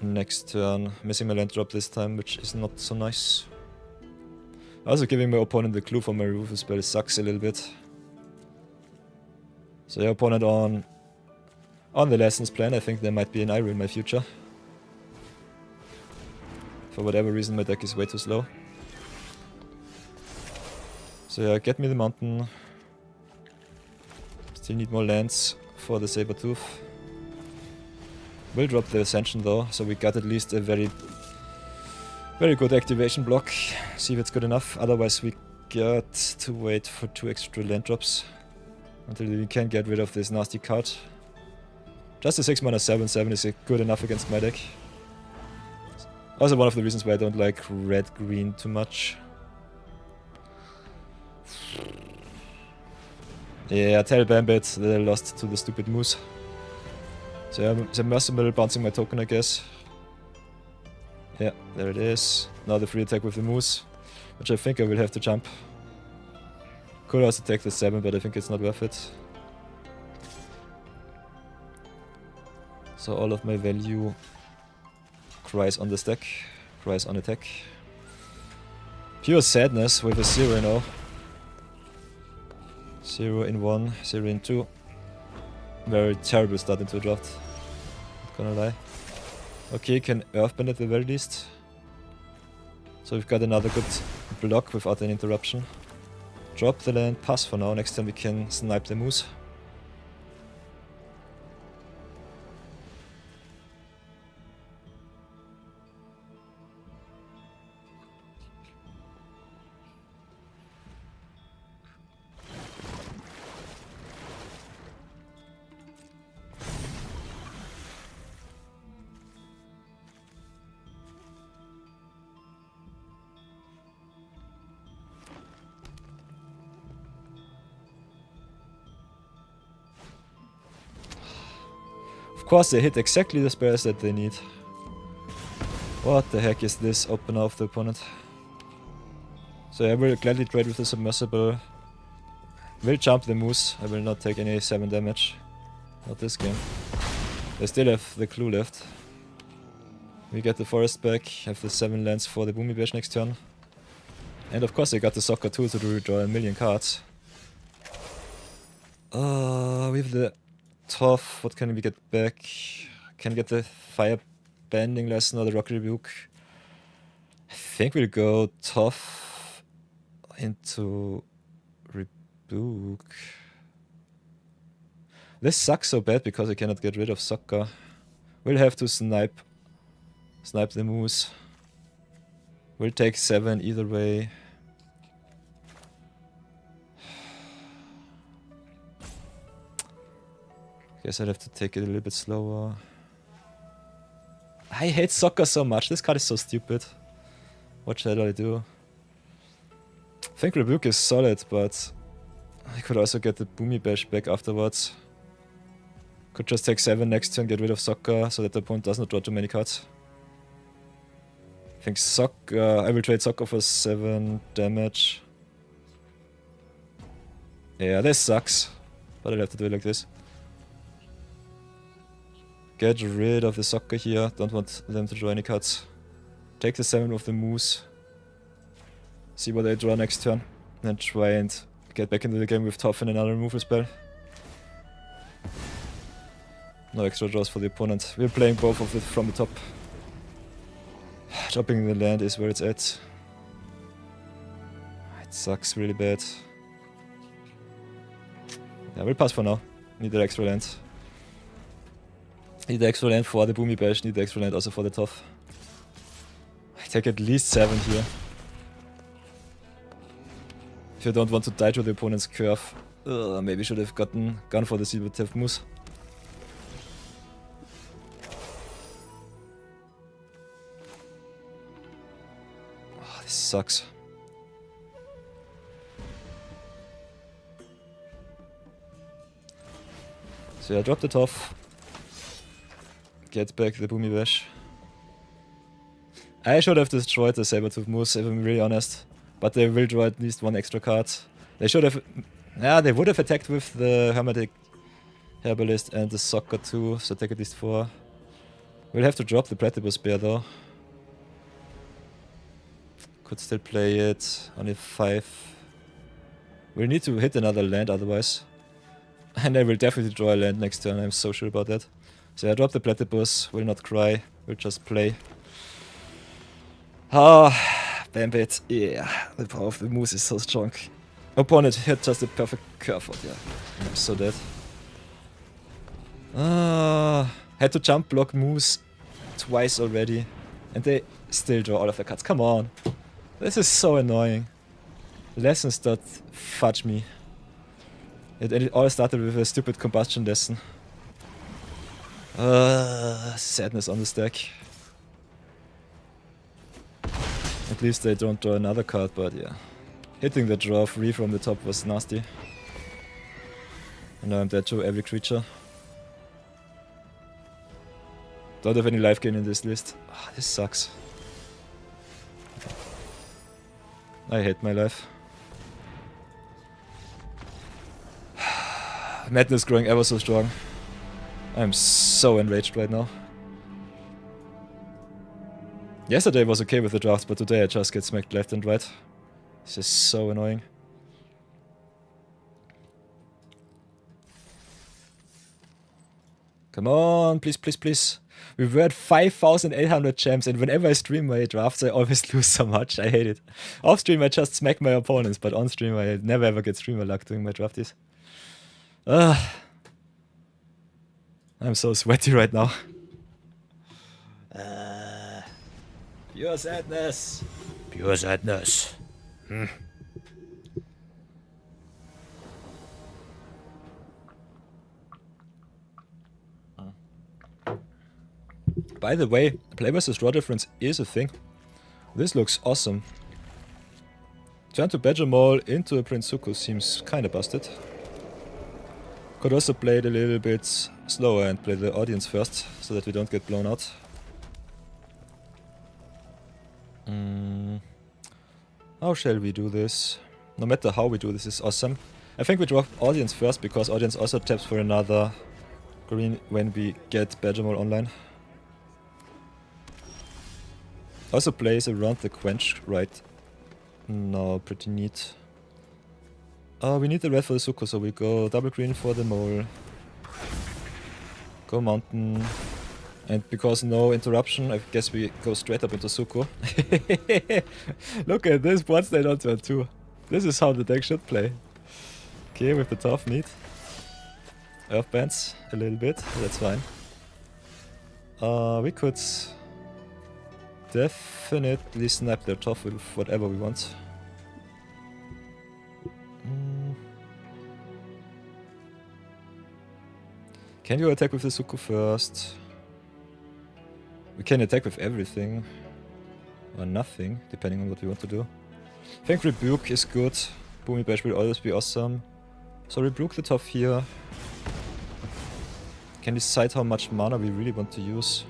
Next turn, missing my land drop this time, which is not so nice. Also giving my opponent the clue for my Rufus spell sucks a little bit. So your opponent on the lessons plan, I think there might be an Iron in my future. For whatever reason my deck is way too slow. So yeah, get me the mountain. Still need more lands for the Sabertooth. We'll drop the Ascension though, so we got at least a very good activation block. See if it's good enough, otherwise we got to wait for 2 extra land drops until we can get rid of this nasty card. Just a 6 mana 7/7 is good enough against my deck. Also one of the reasons why I don't like red-green too much. Yeah, tell Bambit that I lost to the stupid Moose. So yeah, submersible bouncing my token, I guess. Yeah, there it is. Now the free attack with the moose, which I think I will have to jump. Could also take the 7, but I think it's not worth it. So all of my value cries on the stack, cries on attack. Pure sadness with a 0 now. 0 in 1, 0 in 2. Very terrible start into a draft. Not gonna lie. Okay, can earthbend at the very least. So we've got another good block without an interruption. Drop the land, pass for now. Next time we can snipe the moose. Of course they hit exactly the spells that they need. What the heck is this opener of the opponent? So I will gladly trade with the submersible. Will jump the moose. I will not take any 7 damage. Not this game. They still have the clue left. We get the forest back, have the 7 lands for the Boomy Bash next turn. And of course I got the soccer too to redraw a million cards. We have the Tough, what can we get back? Can get the fire bending lesson or the rock rebuke. I think we'll go Tough into rebuke. This sucks so bad because I cannot get rid of soccer. We'll have to snipe the moose. We'll take 7 either way. Guess I'd have to take it a little bit slower. I hate soccer so much. This card is so stupid. What shall I do? I think Rebuke is solid, but I could also get the Boomy Bash back afterwards. Could just take 7 next turn, get rid of soccer, so that the opponent does not draw too many cards. I think soccer... I will trade soccer for 7 damage. Yeah, this sucks. But I'll have to do it like this. Get rid of the soccer here, don't want them to draw any cards. Take the 7 of the moose. See what I draw next turn. And try and get back into the game with Tough and another removal spell. No extra draws for the opponent. We're playing both of it from the top. Dropping the land is where it's at. It sucks really bad. Yeah, we'll pass for now. Need that extra land. Need the extra land for the Boomy Bash, need the extra land also for the Tough. I take at least 7 here. If you don't want to die to the opponent's curve. Maybe should have gone for the Silver-Tipped Moose. Oh, this sucks. So yeah, drop the Tough. Get back the Boomy Bash. I should have destroyed the Saber-Tooth Moose, if I'm really honest. But they will draw at least 1 extra card. They should have... Yeah, they would have attacked with the Hermetic Herbalist and the Soccer too, so take at least 4. We'll have to drop the Platypus Bear though. Could still play it on a 5. We'll need to hit another land otherwise. And I will definitely draw a land next turn, I'm so sure about that. So I drop the Platypus, will not cry, will just play. Ah, Bambit, yeah, the power of the moose is so strong. Opponent hit just a perfect curve out, yeah. I'm so dead. Had to jump block moose twice already. And they still draw all of the cards, come on. This is so annoying. Lessons that fudge me. It all started with a stupid combustion lesson. Sadness on the stack. At least they don't draw another card, but yeah. Hitting the draw free from the top was nasty. And now I'm dead to every creature. Don't have any life gain in this list. Ah, this sucks. I hate my life. Madness growing ever so strong. I'm so enraged right now. Yesterday was okay with the draft, but today I just get smacked left and right. It's just so annoying. Come on, please, please, please. We were at 5,800 gems, and whenever I stream my drafts, I always lose so much. I hate it. Off stream, I just smack my opponents, but on stream, I never ever get streamer luck doing my drafties. I'm so sweaty right now. Pure sadness. Pure sadness. By the way, play versus draw difference is a thing. This looks awesome. Turn to Badger Mall into a Prince Zuko seems kinda busted. Could also play it a little bit slower and play the audience first, so that we don't get blown out. How shall we do this? No matter how we do this is awesome. I think we drop audience first, because audience also taps for another green when we get Badger Mall online. Also plays around the quench right now, pretty neat. We need the red for the Zuko, so we go double green for the mole. Go mountain. And because no interruption, I guess we go straight up into Zuko. Look at this, board state on turn 2. This is how the deck should play. Okay, with the tough need. Earth bands a little bit, that's fine. We could definitely snap their top with whatever we want. Can you attack with the Zuko first? We can attack with everything. Or nothing, depending on what we want to do. I think Rebuke is good. Boomy Bash will always be awesome. So Rebuke the top here. Can decide how much mana we really want to use.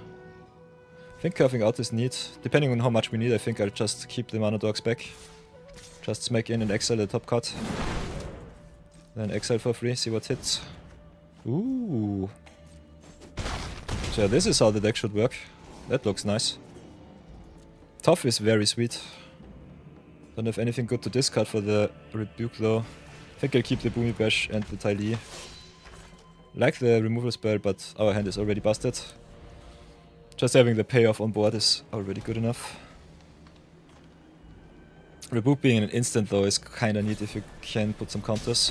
I think curving out is neat. Depending on how much we need, I think I'll just keep the mana dogs back. Just smack in and exile the top card. Then exile for free, see what hits. Ooh. So yeah, this is how the deck should work. That looks nice. Tough is very sweet. Don't have anything good to discard for the Rebuke though. I think I'll keep the Boomy Bash and the Tai Li. Like the removal spell, but our hand is already busted. Just having the payoff on board is already good enough. Rebuke being an instant though is kinda neat if you can put some counters.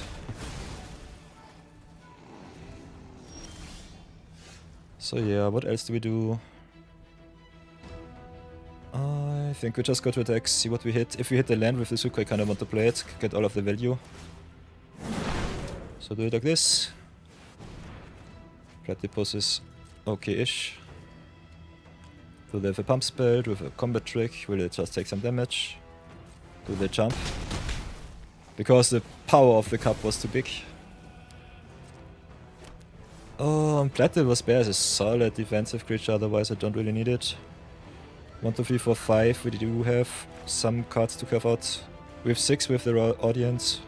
So yeah, what else do we do? I think we just go to attack, see what we hit. If we hit the land with the Zuko, I kinda want to play it, get all of the value. So do it like this. Platypus is okay-ish. Do they have a pump spell, do they have a combat trick, will it just take some damage? Do they jump? Because the power of the cup was too big. Platypus Bear is a solid defensive creature, otherwise I don't really need it. 1, 2, 3, 4, 5, we do have some cards to curve out. We have 6 with the raw audience.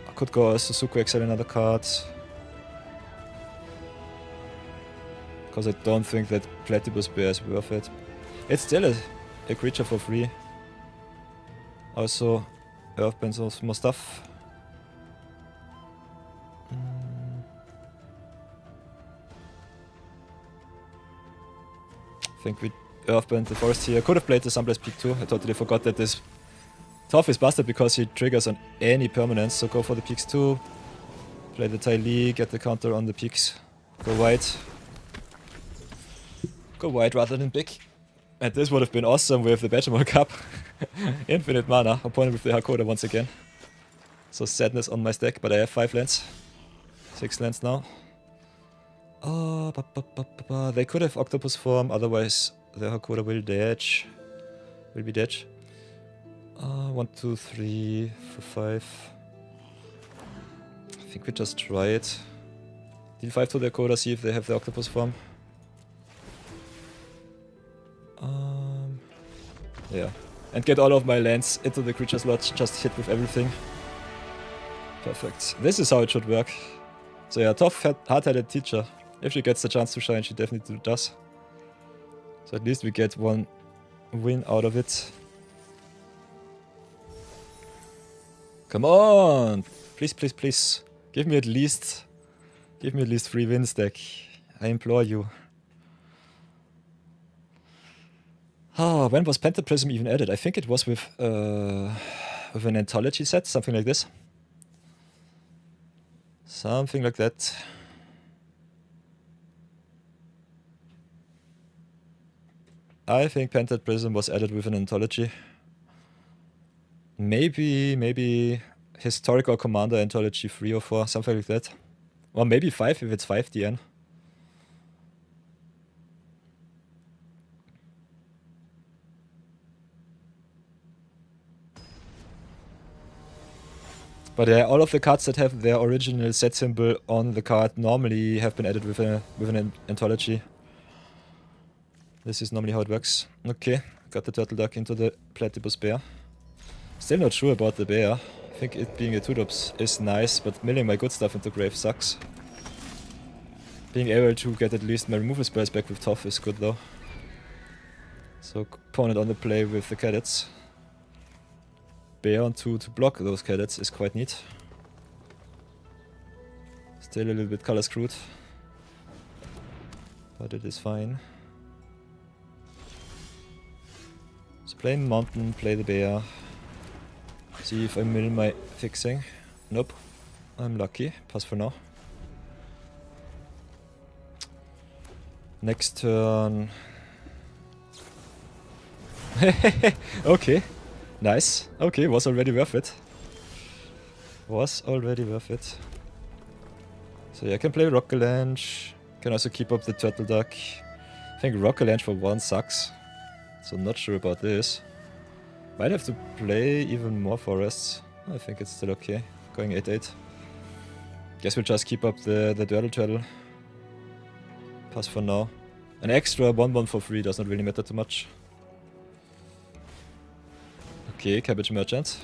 I could go as Suzuku exile another card. Because I don't think that Platypus Bear is worth it. It's still a creature for free. Also, Earthbend some more stuff. I think we Earthbend the forest here. Could have played the Sunblast Peak too. I totally forgot that this Toph is busted because he triggers on any permanence, so go for the peaks too. Play the Tai Li, get the counter on the peaks. Go white. Go white rather than big. And this would have been awesome with the Badgermore Cup. Infinite mana. Opponent with the Hakoda once again. So sadness on my stack, but I have 5 lands. 6 lands now. Oh, they could have Octopus form, otherwise the Hakoda will dodge. Will be dead. 1, 2, 3, 4, 5. I think we just try it. Deal 5 to the Hakoda, see if they have the Octopus form. Yeah. And get all of my lands into the creature slot, just hit with everything. Perfect. This is how it should work. So yeah, tough, hard-headed teacher. If she gets the chance to shine, she definitely does. So at least we get one win out of it. Come on! Please, please, please. Give me at least 3 wins, deck. I implore you. Ah, when was Pentaprism even added? I think it was with an anthology set, something like this. Something like that. I think Pentaprism was added with an anthology. Maybe Historical Commander Anthology 3 or 4, something like that. Or maybe 5 if it's 5 DN. But yeah, all of the cards that have their original set symbol on the card normally have been added with an anthology. This is normally how it works. Okay, got the turtle duck into the platypus bear. Still not sure about the bear. I think it being a 2-drops is nice, but milling my good stuff into grave sucks. Being able to get at least my removal spells back with tough is good though. So opponent on the play with the cadets. Bear on 2 to block those cadets is quite neat. Still a little bit color screwed, but it is fine. So play mountain, play the bear. See if I mill my fixing. Nope. I'm lucky. Pass for now. Next turn. Okay. Nice. Okay, was already worth it. Was already worth it. So yeah, I can play Rockalanche. Can also keep up the Turtle Duck. I think Rockalanche for 1 sucks. So not sure about this. Might have to play even more forests. I think it's still okay. Going 8-8. Guess we'll just keep up the Turtle. Pass for now. An extra 1-1 for free does not really matter too much. Okay, Cabbage Merchant.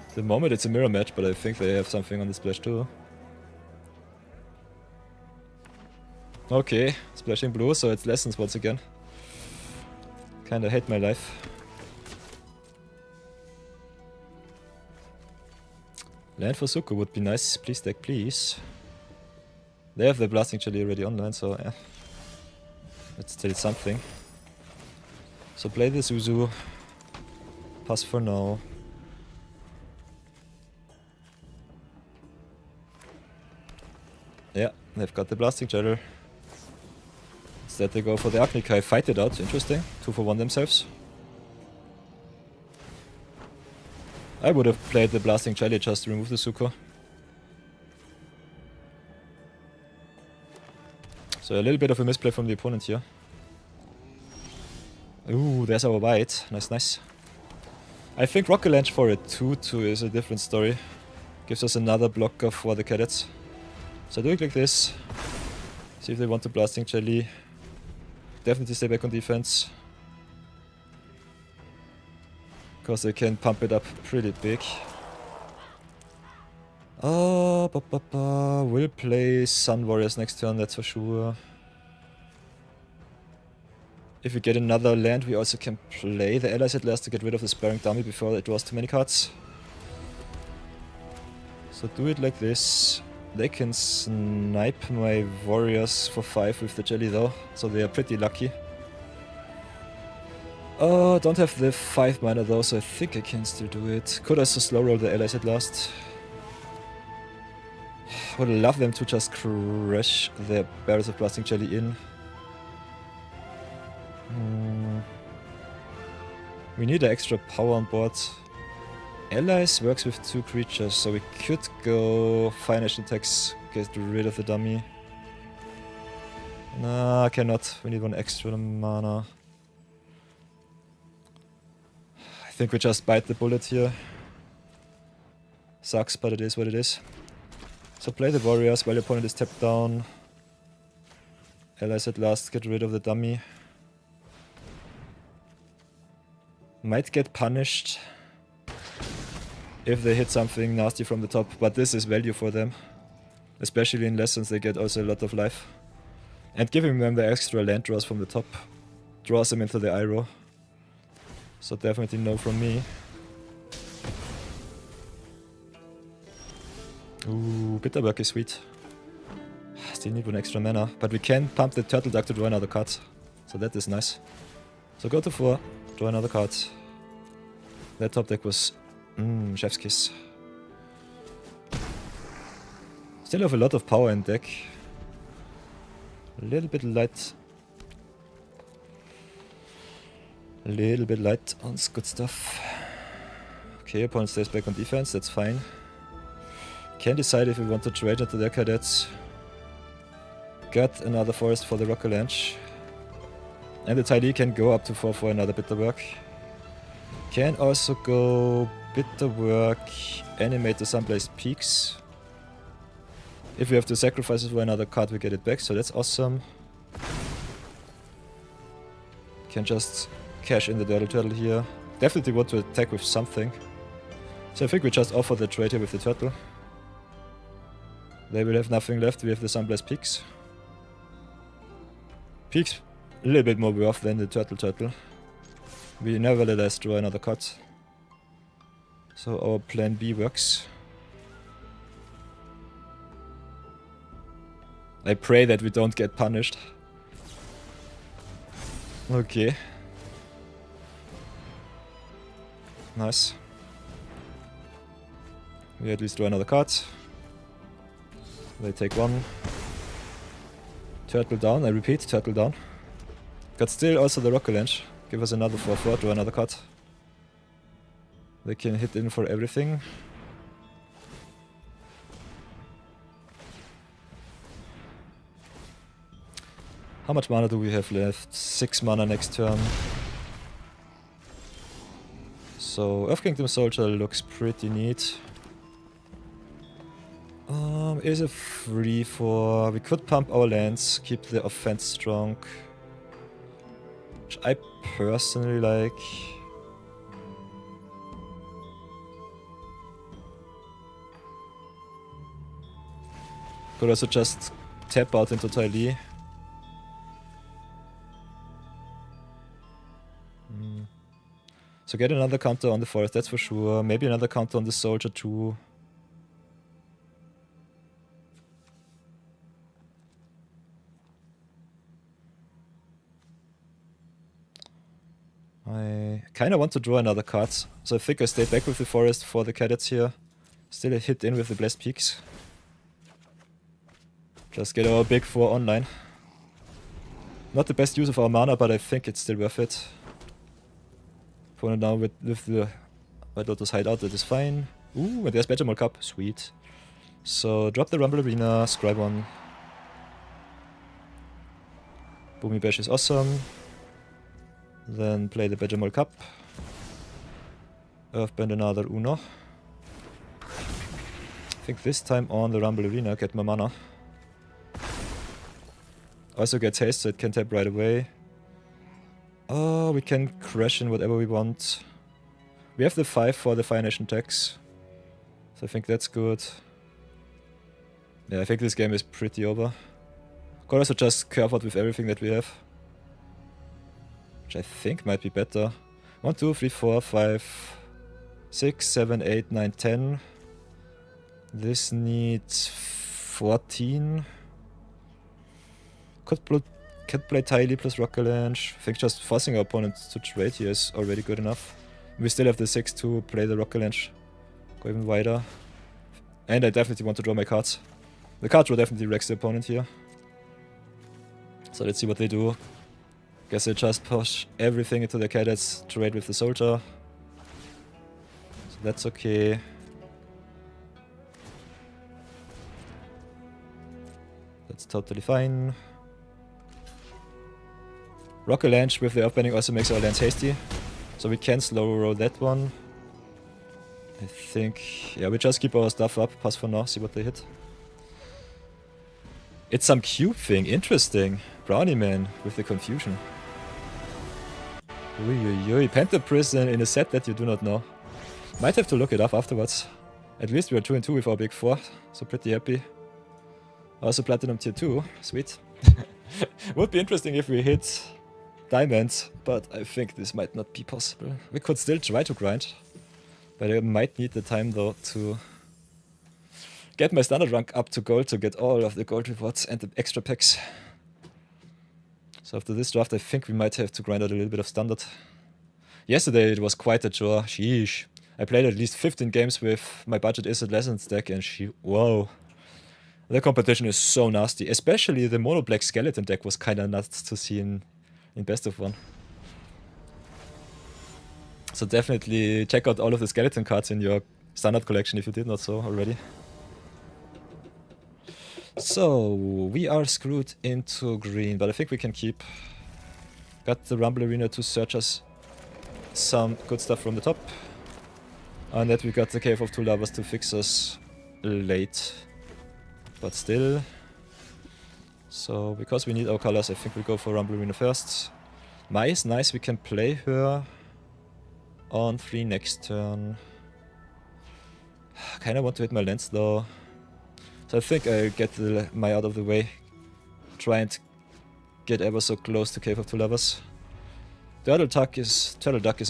At the moment it's a mirror match, but I think they have something on the splash too. Okay, splashing blue, so it's lessons once again. Kinda hate my life. Land for Suko would be nice, please deck, please. They have the Blasting Jelly already online, so yeah. That's still something. So play the Zuzu. Pass for now. Yeah, they've got the Blasting Jelly. Instead they go for the Agnikai, fight it out, interesting. 2 for 1 themselves. I would have played the Blasting Jelly just to remove the Suko. So a little bit of a misplay from the opponent here. Ooh, there's our white. Nice, nice. I think Rockalanche for a 2-2 is a different story. Gives us another blocker for the cadets. So do it like this. See if they want to Blasting Jelly. Definitely stay back on defense. Because they can pump it up pretty big. We'll play Sun Warriors next turn, that's for sure. If we get another land, we also can play the Allies at last to get rid of the Sparring Dummy before it draws too many cards. So do it like this. They can snipe my Warriors for 5 with the Jelly though, so they are pretty lucky. Don't have the 5 mana though, so I think I can still do it. Could also slow roll the Allies at last. Would love them to just crash their Barrels of Blasting Jelly in. We need an extra power on board. Allies works with 2 creatures, so we could go Financial Attacks, get rid of the dummy. Nah, I cannot. We need 1 extra mana. I think we just bite the bullet here. Sucks, but it is what it is. So play the Warriors while your opponent is tapped down. Allies at last get rid of the dummy. Might get punished if they hit something nasty from the top, but this is value for them. Especially in lessons, they get also a lot of life. And giving them the extra land draws from the top draws them into the eye row. So definitely no from me. Ooh, Bitterwork is sweet. Still need one extra mana, but we can pump the Turtle Duck to draw another card. So that is nice. So go to 4, draw another card. That top deck was... Chef's Kiss. Still have a lot of power in deck. A little bit light. A little bit light on good stuff. Okay, opponent stays back on defense, that's fine. Can decide if we want to trade into their cadets. Got another forest for the Rocker Lanch. And the Tidy can go up to 4 for another Bitterwork. Can also go Bitterwork, animate the Sunblazed Peaks. If we have to sacrifice it for another card, we get it back, so that's awesome. Can just cash in the Turtle here. Definitely want to attack with something. So I think we just offer the trade here with the Turtle. They will have nothing left, we have the Sunblazed Peaks. Peaks a little bit more worth than the Turtle. We nevertheless draw another card. So our plan B works. I pray that we don't get punished. Okay. Nice. We at least draw another card. They take 1. Turtle down, I repeat, Turtle down. Got still also the Rocker Lanch. Give us another 4/4, draw another card. They can hit in for everything. How much mana do we have left? 6 mana next turn. So Earth Kingdom Soldier looks pretty neat. Is a free for... We could pump our lands, keep the offense strong. Which I personally like. Could also just tap out into Tylee. So get another counter on the forest, that's for sure. Maybe another counter on the soldier too. I kinda want to draw another card. So I think I stay back with the forest for the cadets here. Still a hit in with the Blessed Peaks. Just get our big 4 online. Not the best use of our mana, but I think it's still worth it. Opponent now with the White Lotus Hideout, that is fine. Ooh, and there's Badgermole Cup, sweet. So drop the Rumble Arena, scribe 1. Boomy Bash is awesome. Then play the Badgermole Cup. Earthbend another Uno. I think this time on the Rumble Arena, get my mana. Also gets haste, so it can tap right away. Oh, we can crash in whatever we want. We have the 5 for the Fire Nation tax. So I think that's good. Yeah, I think this game is pretty over. Could also just curve out with everything that we have. Which I think might be better. 1, 2, 3, 4, 5, 6, 7, 8, 9, 10. This needs 14. Could play Tylee plus Rocker Lanch. I think just forcing our opponent to trade here is already good enough. We still have the 6 to play the Rocker Lanch. Go even wider. And I definitely want to draw my cards. The card draw definitely wrecks the opponent here. So let's see what they do. Guess they just push everything into the cadets, trade with the soldier. So that's okay. That's totally fine. Rocker Lanch with the Earthbending also makes our lands hasty. So we can slow roll that one. I think... Yeah, we just keep our stuff up, pass for now, see what they hit. It's some cube thing, interesting. Brownie Man with the confusion. Ui, Panther Prison in a set that you do not know. Might have to look it up afterwards. At least we are 2 and 2 with our big 4, so pretty happy. Also Platinum tier 2, sweet. Would be interesting if we hit Diamonds, but I think this might not be possible. We could still try to grind, but I might need the time though to get my standard rank up to gold to get all of the gold rewards and the extra packs. So after this draft I think we might have to grind out a little bit of standard. Yesterday it was quite a chore, sheesh. I played at least 15 games with my budget is at Lessons deck and whoa. The competition is so nasty, especially the mono black skeleton deck was kinda nuts to see in best of 1. So definitely check out all of the skeleton cards in your standard collection if you did not so already. So we are screwed into green, but I think we can keep. Got the Rumble Arena to search us some good stuff from the top. And that we got the Cave of Two Lovers to fix us late. But still. So because we need our colors, I think we go for Rumble Arena first. Mai is nice, we can play her on 3 next turn. Kinda want to hit my lands though. So I think I'll get the Mai out of the way. Try and get ever so close to Cave of Two Lovers. Turtle Duck is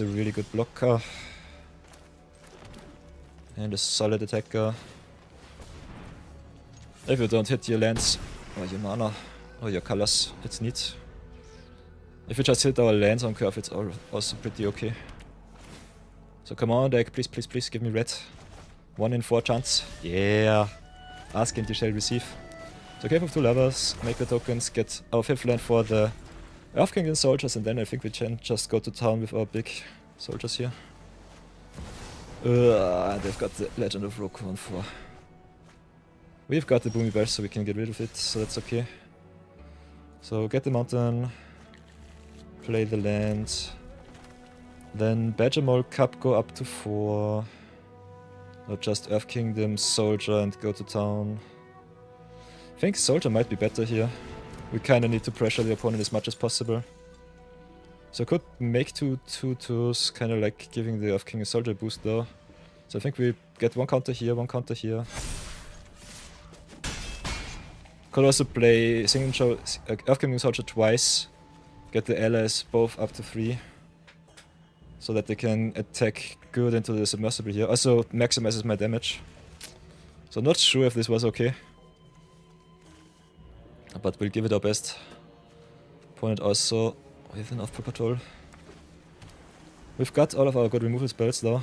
a really good blocker. And a solid attacker. If you don't hit your lands, or your mana, or your colors, it's neat. If you just hit our lands on curve, it's also pretty okay. So come on deck, please give me red. 1 in 4 chance. Yeah! Ask and you shall receive. So Cave of Two Lovers, make the tokens, get our 5th land for the Earth Kingdom soldiers, and then I think we can just go to town with our big soldiers here. They've got the Legend of Roku on 4. We've got the Boomy Bash, so we can get rid of it, so that's okay. So get the mountain, play the land, then Badger Mole Cup go up to 4. Or just Earth Kingdom Soldier and go to town. I think Soldier might be better here. We kinda need to pressure the opponent as much as possible. So I could make 2 2/2s, kinda like giving the Earth King a Soldier boost though. So I think we get 1 counter here, 1 counter here. Could also play Earth Kingdom Soldier twice, get the allies both up to 3. So that they can attack good into the submersible here. Also maximizes my damage. So not sure if this was okay. But we'll give it our best. Opponent also with enough per patrol. We've got all of our good removal spells though.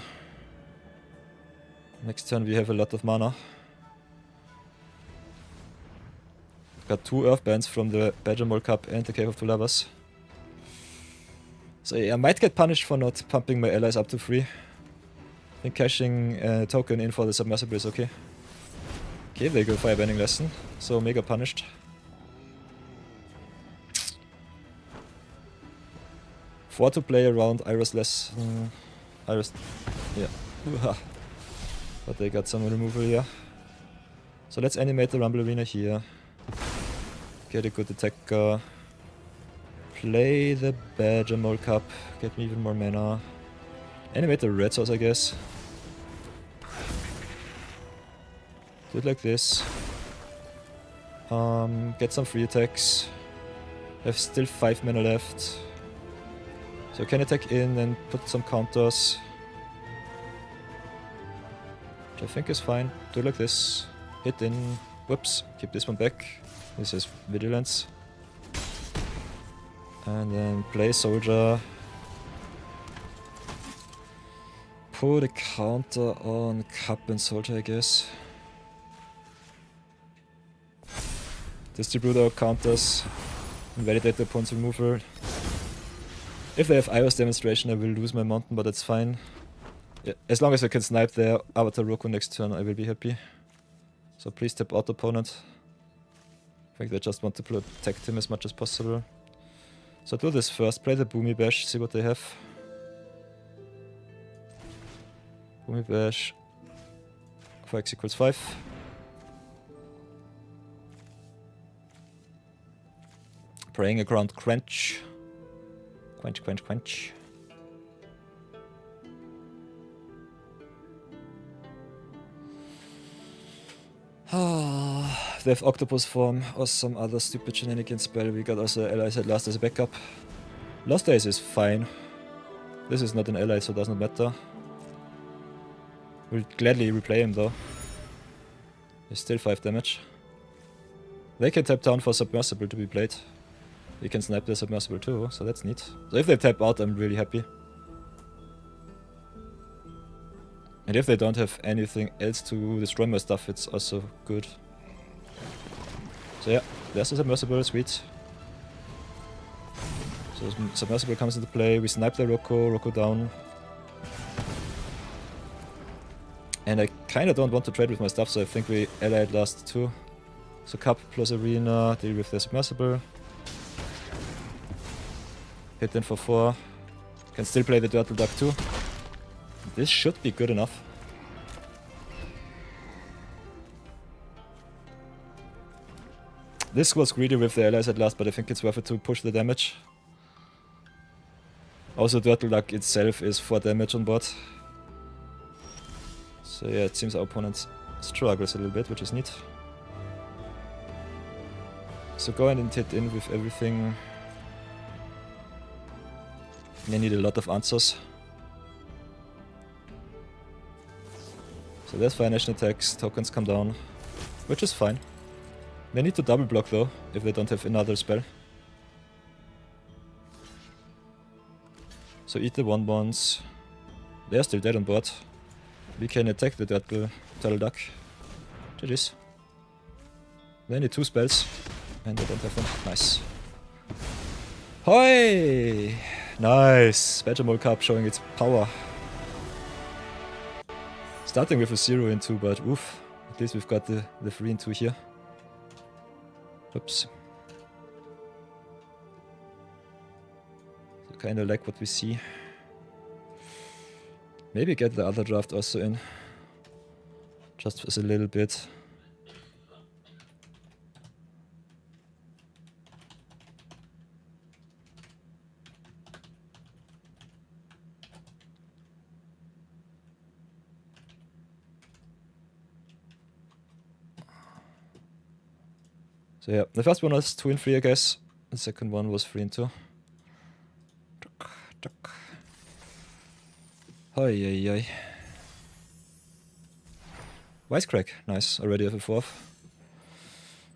Next turn we have a lot of mana. Got 2 Earth Bands from the Badger Mole Cup and the Cave of Two Lovers. So yeah, I might get punished for not pumping my allies up to 3. I think cashing a token in for the submersible is okay. Okay, they go Firebending Lesson, so mega punished. Four to play around Iris Lesson. Iris, yeah. But they got some removal here. So let's animate the Rumble Arena here. Get a good attacker. Play the Badger Mole Cup, get me even more mana. Animate the Red Source, I guess. Do it like this. Get some free attacks. Have still 5 mana left. So I can attack in and put some counters. Which I think is fine. Do it like this. Hit in. Whoops. Keep this one back. This is Vigilance. And then play Soldier. Put a counter on Cup and Soldier, I guess. Distribute our counters. Invalidate the opponent's removal. If they have Iris Demonstration, I will lose my mountain, but that's fine. Yeah, as long as I can snipe their Avatar Roku next turn, I will be happy. So please tap out opponent. I think they just want to protect him as much as possible. So do this first, play the Boomy Bash, see what they have. Boomy Bash for x equals 5. Praying a ground quench. Quench. They have Octopus Form or some other stupid shenanigan spell. We got also allies at last as a backup. Lost Days is fine. This is not an ally, so it doesn't matter. We'll gladly replay him though. He's still 5 damage. They can tap down for Submersible to be played. We can snipe the Submersible too, so that's neat. So if they tap out, I'm really happy. And if they don't have anything else to destroy my stuff, it's also good. So yeah, there's the Submersible, sweet. So Submersible comes into play, we snipe the Rocco down. And I kinda don't want to trade with my stuff, so I think we allied last 2. So Cup plus Arena, deal with the Submersible. Hit in for 4. Can still play the Turtle Duck too. This should be good enough. This was greedy with the allies at last, but I think it's worth it to push the damage. Also Turtle Duck itself is 4 damage on board. So yeah, it seems our opponent struggles a little bit, which is neat. So go ahead and hit in with everything. They need a lot of answers. So there's Fire Nation attacks, tokens come down, which is fine. They need to double block though, if they don't have another spell. So eat the 1/1s. They're still dead on board. We can attack the Turtle Duck. GG's. They need 2 spells, and they don't have them. Nice. Hoi! Nice! Badger Mole Cup showing its power. Starting with a 0 in 2, but oof. At least we've got the 3 in 2 here. Oops. So kinda like what we see. Maybe get the other draft also in. Just as a little bit. So yeah, the first one was 2 in 3, I guess. The second one was 3 in 2. Oi, oi, oi. Wisecrack, nice. Already have a 4th.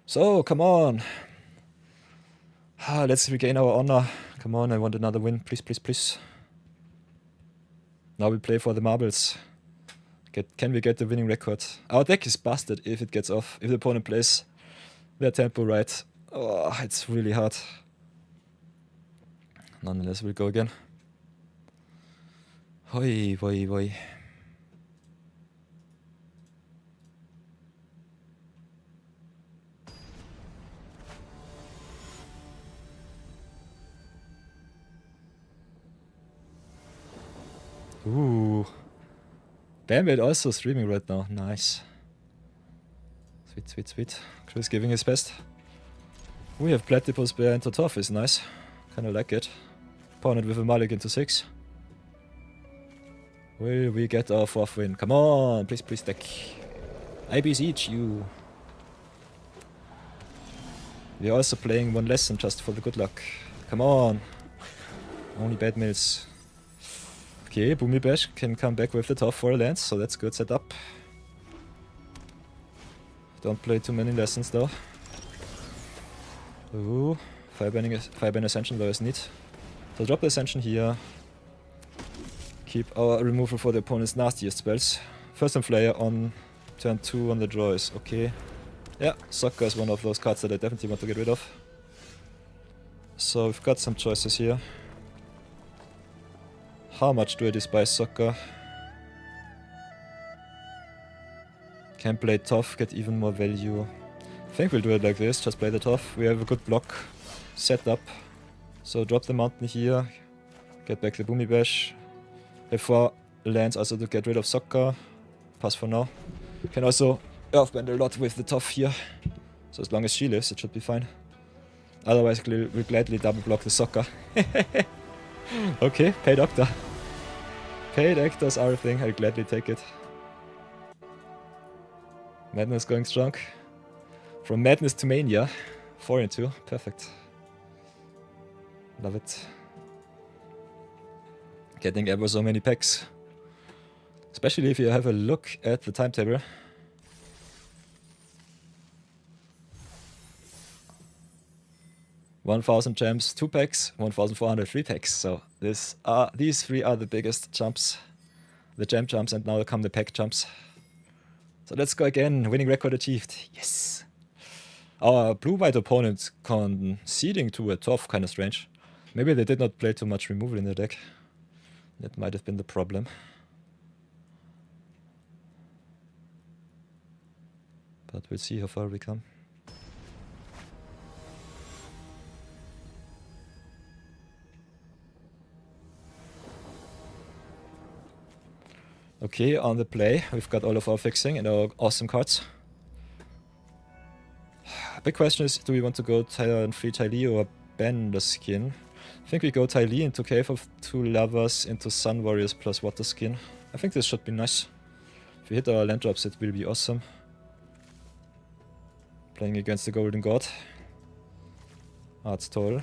So, come on. Let's regain our honor. Come on, I want another win. Please, please, please. Now we play for the marbles. Can we get the winning record? Our deck is busted if it gets off. If the opponent plays their tempo right. Oh, it's really hard. Nonetheless, we'll go again. Hoi, hoi, hoi. Ooh. Bambit also streaming right now. Nice. Sweet, sweet, sweet. Chris giving his best. We have Platypus Bear and Totoff is nice. Kinda like it. Opponent with a mulligan to 6. Will we get our 4th win? Come on, please, please, deck. I beseech you. We are also playing 1 lesson just for the good luck. Come on. Only bad mills. Okay, Boomy Bash can come back with the top 4 lands, so that's good setup. Don't play too many lessons though. Ooh, Fireban Ascension though is neat. So drop the Ascension here. Keep our removal for the opponent's nastiest spells. First Flayer on turn 2 on the draw is okay. Yeah, Soccer is one of those cards that I definitely want to get rid of. So we've got some choices here. How much do I despise Soccer? Can play tough, get even more value. I think we'll do it like this, just play the tough. We have a good block set up. So drop the mountain here, get back the Boomy Bash. Have 4 lands also to get rid of Soccer. Pass for now. Can also earthbend a lot with the tough here. So as long as she lives, it should be fine. Otherwise we'll gladly double block the Soccer. Okay, paid Doctor. Paid actors are a thing, I'll gladly take it. Madness going strong. From madness to mania. 4 and 2. Perfect. Love it. Getting ever so many packs. Especially if you have a look at the timetable. $1,000 gems, 2 packs, 1,400 3 packs. So these 3 are the biggest jumps. The gem jumps, and now come the pack jumps. So let's go again. Winning record achieved. Yes. Our blue-white opponent conceding to a Torf, kind of strange. Maybe they did not play too much removal in the deck. That might have been the problem. But we'll see how far we come. Okay, on the play, we've got all of our fixing and our awesome cards. Big question is, do we want to go free Ty Lee or ban the skin? I think we go Ty Lee into Cave of Two Lovers into Sun Warriors plus Water Skin. I think this should be nice. If we hit our land drops, it will be awesome. Playing against the Golden God. That's toll.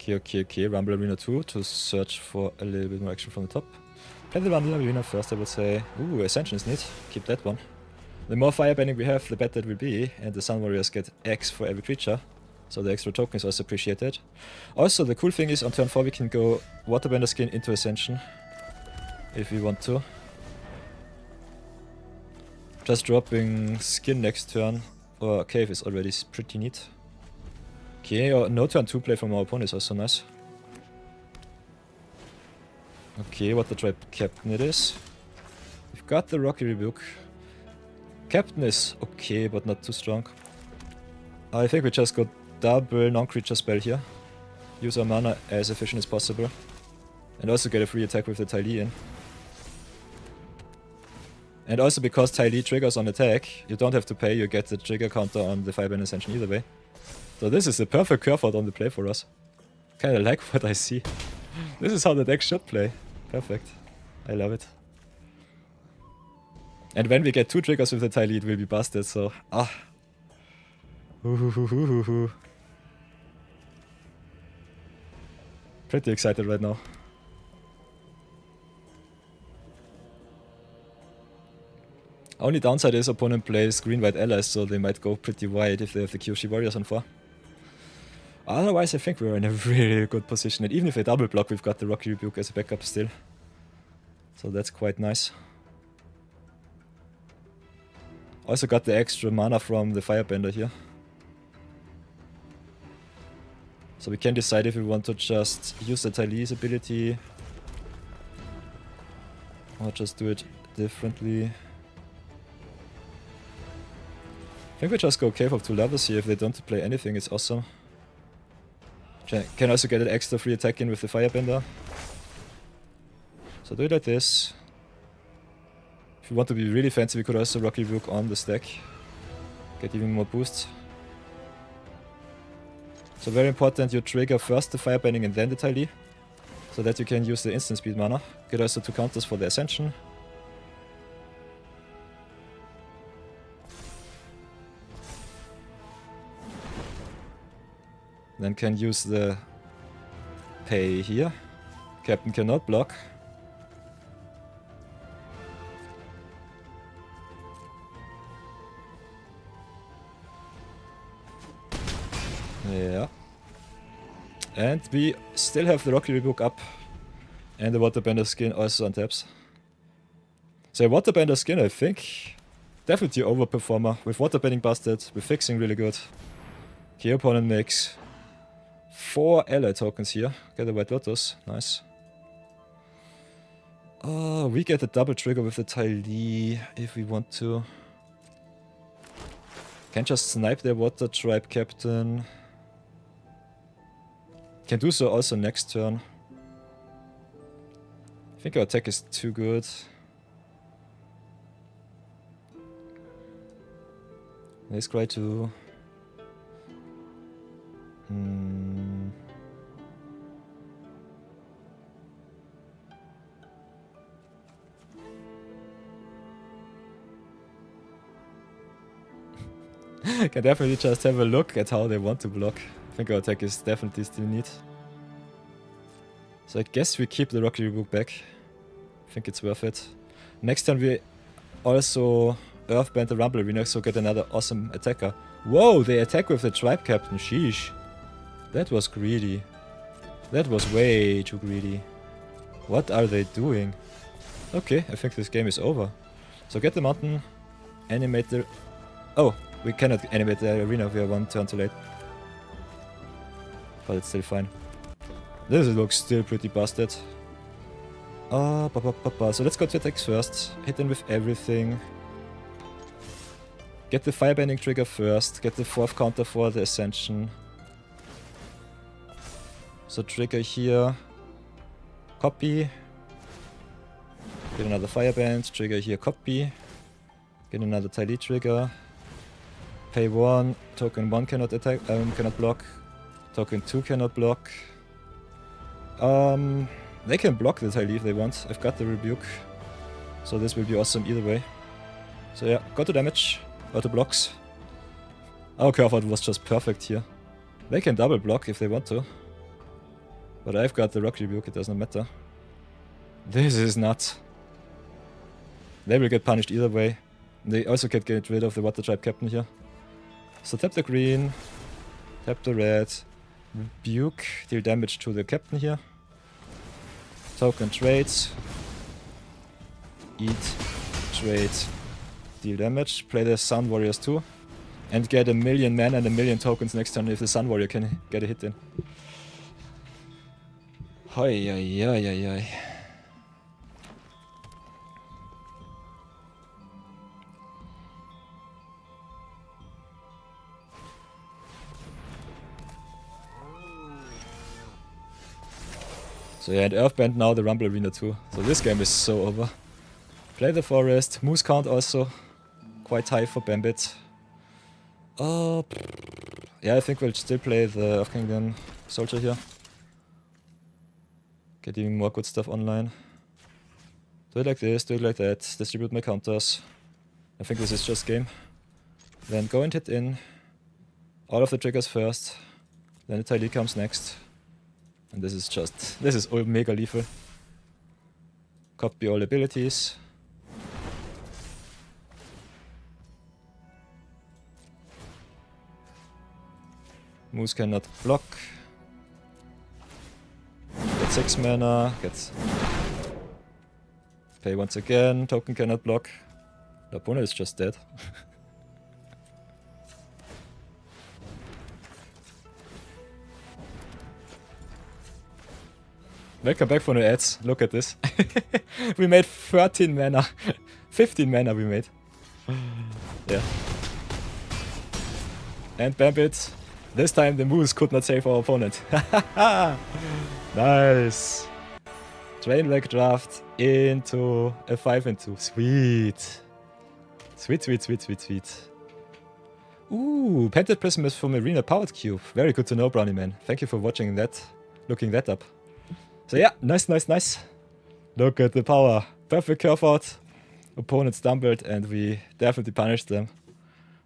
Okay. Rumble Arena 2 to search for a little bit more action from the top. Play the Rumble Arena first, I would say. Ooh, Ascension is neat. Keep that one. The more firebending we have, the better it will be, and the Sun Warriors get X for every creature. So the extra token is also appreciated. Also, the cool thing is on turn 4 we can go Waterbender Skin into Ascension. If we want to. Just dropping Skin next turn, or Cave is already pretty neat. Okay, no turn 2 play from our opponent is also nice. Okay, what the tribe Captain it is. We've got the Rocky Rebuke. Captain is okay, but not too strong. I think we just got double non-creature spell here. Use our mana as efficient as possible. And also get a free attack with the Ty Lee in. And also because Ty Lee triggers on attack, you don't have to pay, you get the trigger counter on the Firebend Ascension either way. So this is the perfect curve out on the play for us. Kinda like what I see. This is how the deck should play. Perfect. I love it. And when we get 2 triggers with the Ty Lee, it will be busted, so... Pretty excited right now. Only downside is opponent plays green-white allies, so they might go pretty wide if they have the QC Warriors on 4. Otherwise, I think we're in a really good position, and even if they double block, we've got the Rocky Rebuke as a backup still. So that's quite nice. Also got the extra mana from the Firebender here. So we can decide if we want to just use the Ty Lee's ability or just do it differently. I think we just go Cave of Two Lovers here. If they don't play anything, it's awesome. Can also get an extra free attack in with the Firebender. So do it like this. If you want to be really fancy, we could also Rocky Rebuke on the stack. Get even more boosts. So very important, you trigger first the Firebending and then the Ty Lee. So that you can use the instant speed mana. Get also 2 counters for the Ascension. Then can use the pay here. Captain cannot block. Yeah. And we still have the Rocky Rebuke up. And the Waterbender Skin also on taps. So Waterbender Skin, I think, definitely overperformer. With Waterbending busted, with fixing really good. Okay, opponent makes 4 ally tokens here. Get a White Lotus, nice. Oh, we get a double trigger with the Ty Lee if we want to. Can just snipe their Water Tribe Captain. Can do so also next turn. I think our attack is too good. Let's try to... Can definitely just have a look at how they want to block. I think our attack is definitely still neat. So I guess we keep the Rocky Rebook back. I think it's worth it. Next turn we also Earthband the Rumble Arena, so get another awesome attacker. Whoa, they attack with the Tribe Captain, sheesh. That was greedy. That was way too greedy. What are they doing? Okay, I think this game is over. So get the mountain, animate the... Oh, we cannot animate the arena, we are one turn too late. But it's still fine. This looks still pretty busted. So let's go to attacks first. Hit them with everything. Get the firebending trigger first. Get the 4th counter for the ascension. So trigger here. Copy. Get another fireband. Trigger here. Copy. Get another Tylee trigger. Pay 1. Token 1 cannot attack. Cannot block. Token 2 cannot block. They can block the Tylee if they want. I've got the rebuke. So this will be awesome either way. So yeah, go to damage. Or to blocks. Our curve out was just perfect here. They can double block if they want to. But I've got the rock rebuke, it doesn't matter. This is nuts. They will get punished either way. They also can get rid of the water tribe captain here. So tap the green. Tap the red. Rebuke. Deal damage to the captain here. Token trades. Eat. Trade. Deal damage. Play the Sun Warriors too. And get 1,000,000 mana and 1,000,000 tokens next turn if the Sun Warrior can get a hit in. Hoi, hoi, hoi, hoi, hoi. So yeah, and Earthband now the Rumble Arena too. So this game is so over. Play the Forest. Moose count also quite high for Bambit. Yeah, I think we'll still play the Earth Kingdom Soldier here. Get even more good stuff online. Do it like this, do it like that. Distribute my counters. I think this is just game. Then go and hit in. All of the triggers first. Then the Tylee comes next. And this is just... this is all mega lethal. Copy all abilities. Moose cannot block. Get 6 mana. Gets... Pay once again. Token cannot block. The opponent is just dead. Welcome back for the ads. Look at this. We made 13 mana. 15 mana we made. Yeah. And Bambit. This time the Moose could not save our opponent. Nice. Trainwreck draft into a 5-2. Sweet. Sweet, sweet, sweet, sweet, sweet. Ooh, Painted Prism is from Arena Powered Cube. Very good to know, Brownie Man. Thank you for watching that. Looking that up. So yeah, nice, nice, nice. Look at the power. Perfect curve out. Opponent stumbled and we definitely punished them.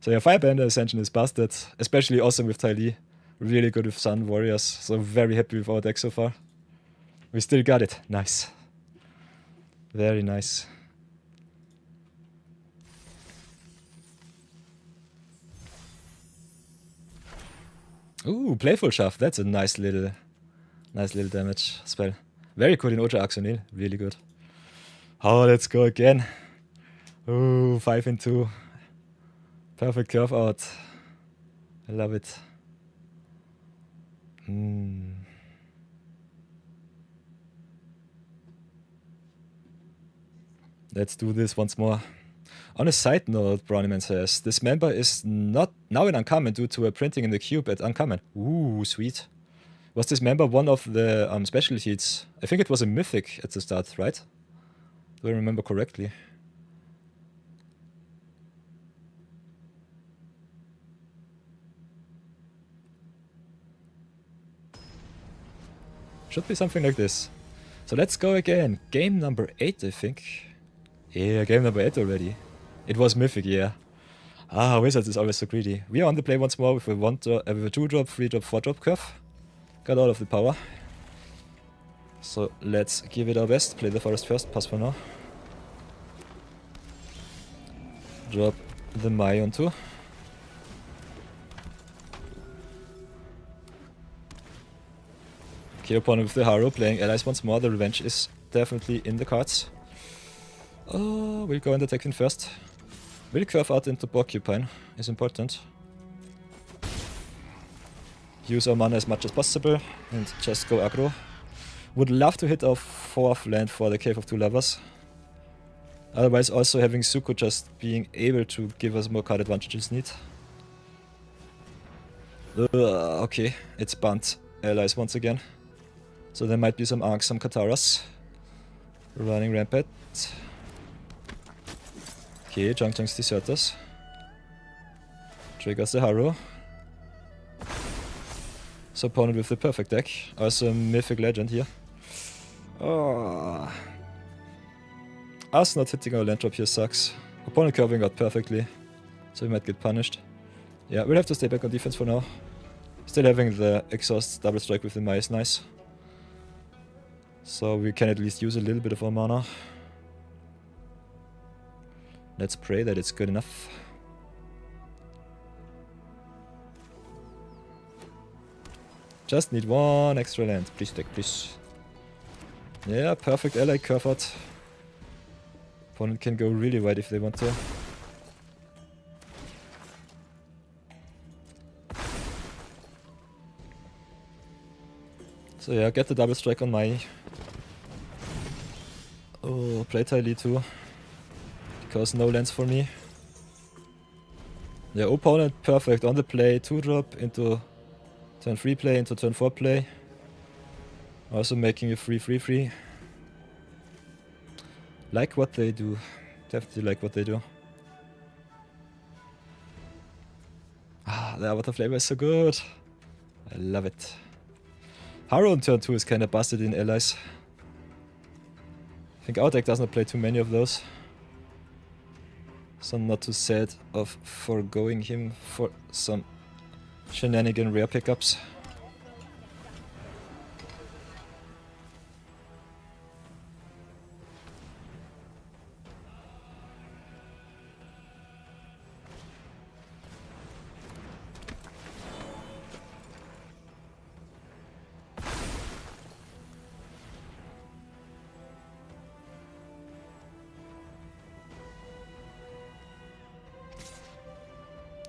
So yeah, Firebender Ascension is busted. Especially awesome with Tylee. Really good with Sun Warriors. So very happy with our deck so far. We still got it. Nice. Very nice. Ooh, Playful Shaft. That's a nice little damage spell. Very good in Ultra Axonil. Really good. Oh, let's go again. Ooh, 5-2. Perfect curve out. I love it. Let's do this once more. On a side note, Brownieman says, this member is not now in Uncommon due to a printing in the cube at Uncommon. Ooh, sweet. Was this member one of the specialties? I think it was a mythic at the start, right? Do I remember correctly? Should be something like this. So let's go again. Game number 8, I think. Yeah, game number 8 already. It was mythic, yeah. Ah, Wizards is always so greedy. We are on the play once more with a 2-drop, 3-drop, 4-drop curve. Got all of the power. So let's give it our best. Play the forest first, pass for now. Drop the Mai on 2. Okay, opponent with the Harrow playing allies once more. The revenge is definitely in the cards. Oh, we'll go into attacking first. We'll curve out into Porcupine, is important. Use our mana as much as possible and just go aggro. Would love to hit our 4th land for the Cave of Two Lovers. Otherwise also having Zuko just being able to give us more card advantage is neat. Okay, it's banned allies once again. So there might be some Arcs, some Kataras. Running rampant. Okay, Junk's Deserters. Triggers the Harrow. So opponent with the perfect deck. Also Mythic Legend here. Oh. Us not hitting our land drop here sucks. Opponent curving out perfectly. So we might get punished. Yeah, we'll have to stay back on defense for now. Still having the exhaust double strike with the Mai is nice. So we can at least use a little bit of our mana. Let's pray that it's good enough. Just need one extra land. Please deck, please. Yeah, perfect ally curve out. Opponent can go really wide if they want to. So yeah, get the double strike on Mai. Oh, play Tylee too. Because no lands for me. Yeah, opponent perfect on the play. 2-drop into turn 3 play into turn 4 play. Also making a 3/3/3. Like what they do. Definitely like what they do. Ah, the Avatar flavor is so good. I love it. Harrow on turn 2 is kinda busted in allies. I think our deck does not play too many of those. So I'm not too sad of foregoing him for some shenanigan rare pickups.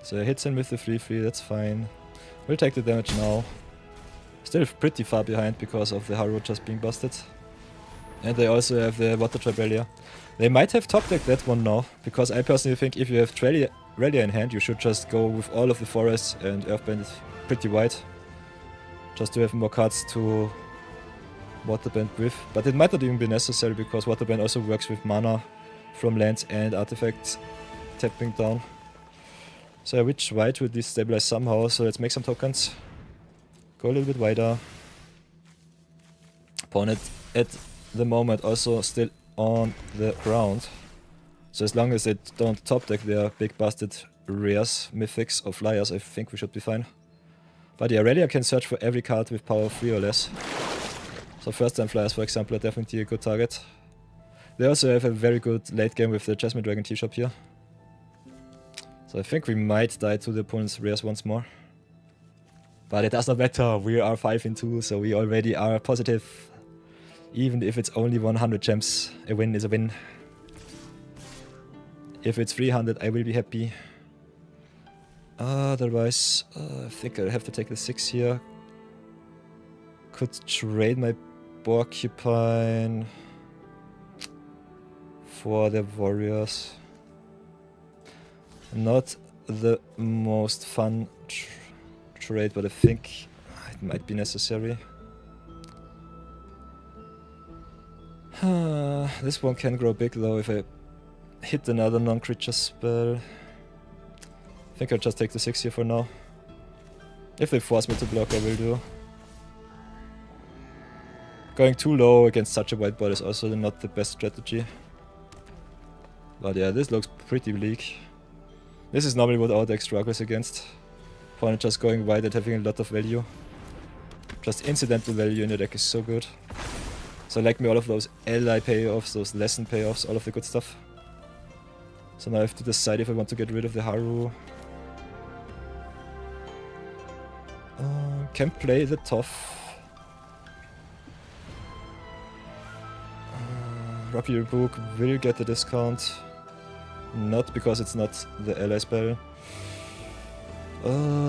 So it hits him with the 3/3, that's fine. We'll take the damage now. Still pretty far behind because of the Harrow just being busted. And they also have the Water Trabelia. They might have top decked that one now, because I personally think if you have Relia in hand, you should just go with all of the forests and Earthbend pretty wide. Just to have more cards to Waterbend with. But it might not even be necessary, because Waterbend also works with mana from lands and artifacts tapping down. So I wish white would destabilize somehow, so let's make some tokens. Go a little bit wider. Opponent at the moment also still on the ground. So as long as they don't top deck their big busted rares, mythics or flyers, I think we should be fine. But yeah, Relia can search for every card with power 3 or less. So first time flyers, for example, are definitely a good target. They also have a very good late game with the Jasmine Dragon T-Shop here. So I think we might die to the opponent's rares once more. But it does not matter, we are 5-2, so we already are positive. Even if it's only 100 gems, a win is a win. If it's 300, I will be happy. Otherwise, I think I have to take the 6 here. Could trade my Porcupine for the Warriors. Not the most fun trade, but I think it might be necessary. This one can grow big though if I hit another non-creature spell. I think I'll just take the 6 here for now. If they force me to block, I will do. Going too low against such a whiteboard is also not the best strategy. But yeah, this looks pretty bleak. This is normally what our deck struggles against. Opponent just going wide and having a lot of value. Just incidental value in your deck is so good. So I like me all of those ally payoffs, those lesson payoffs, all of the good stuff. So now I have to decide if I want to get rid of the Haru. Can play the Tough. Rocky Book will get the discount. Not because it's not the ally spell.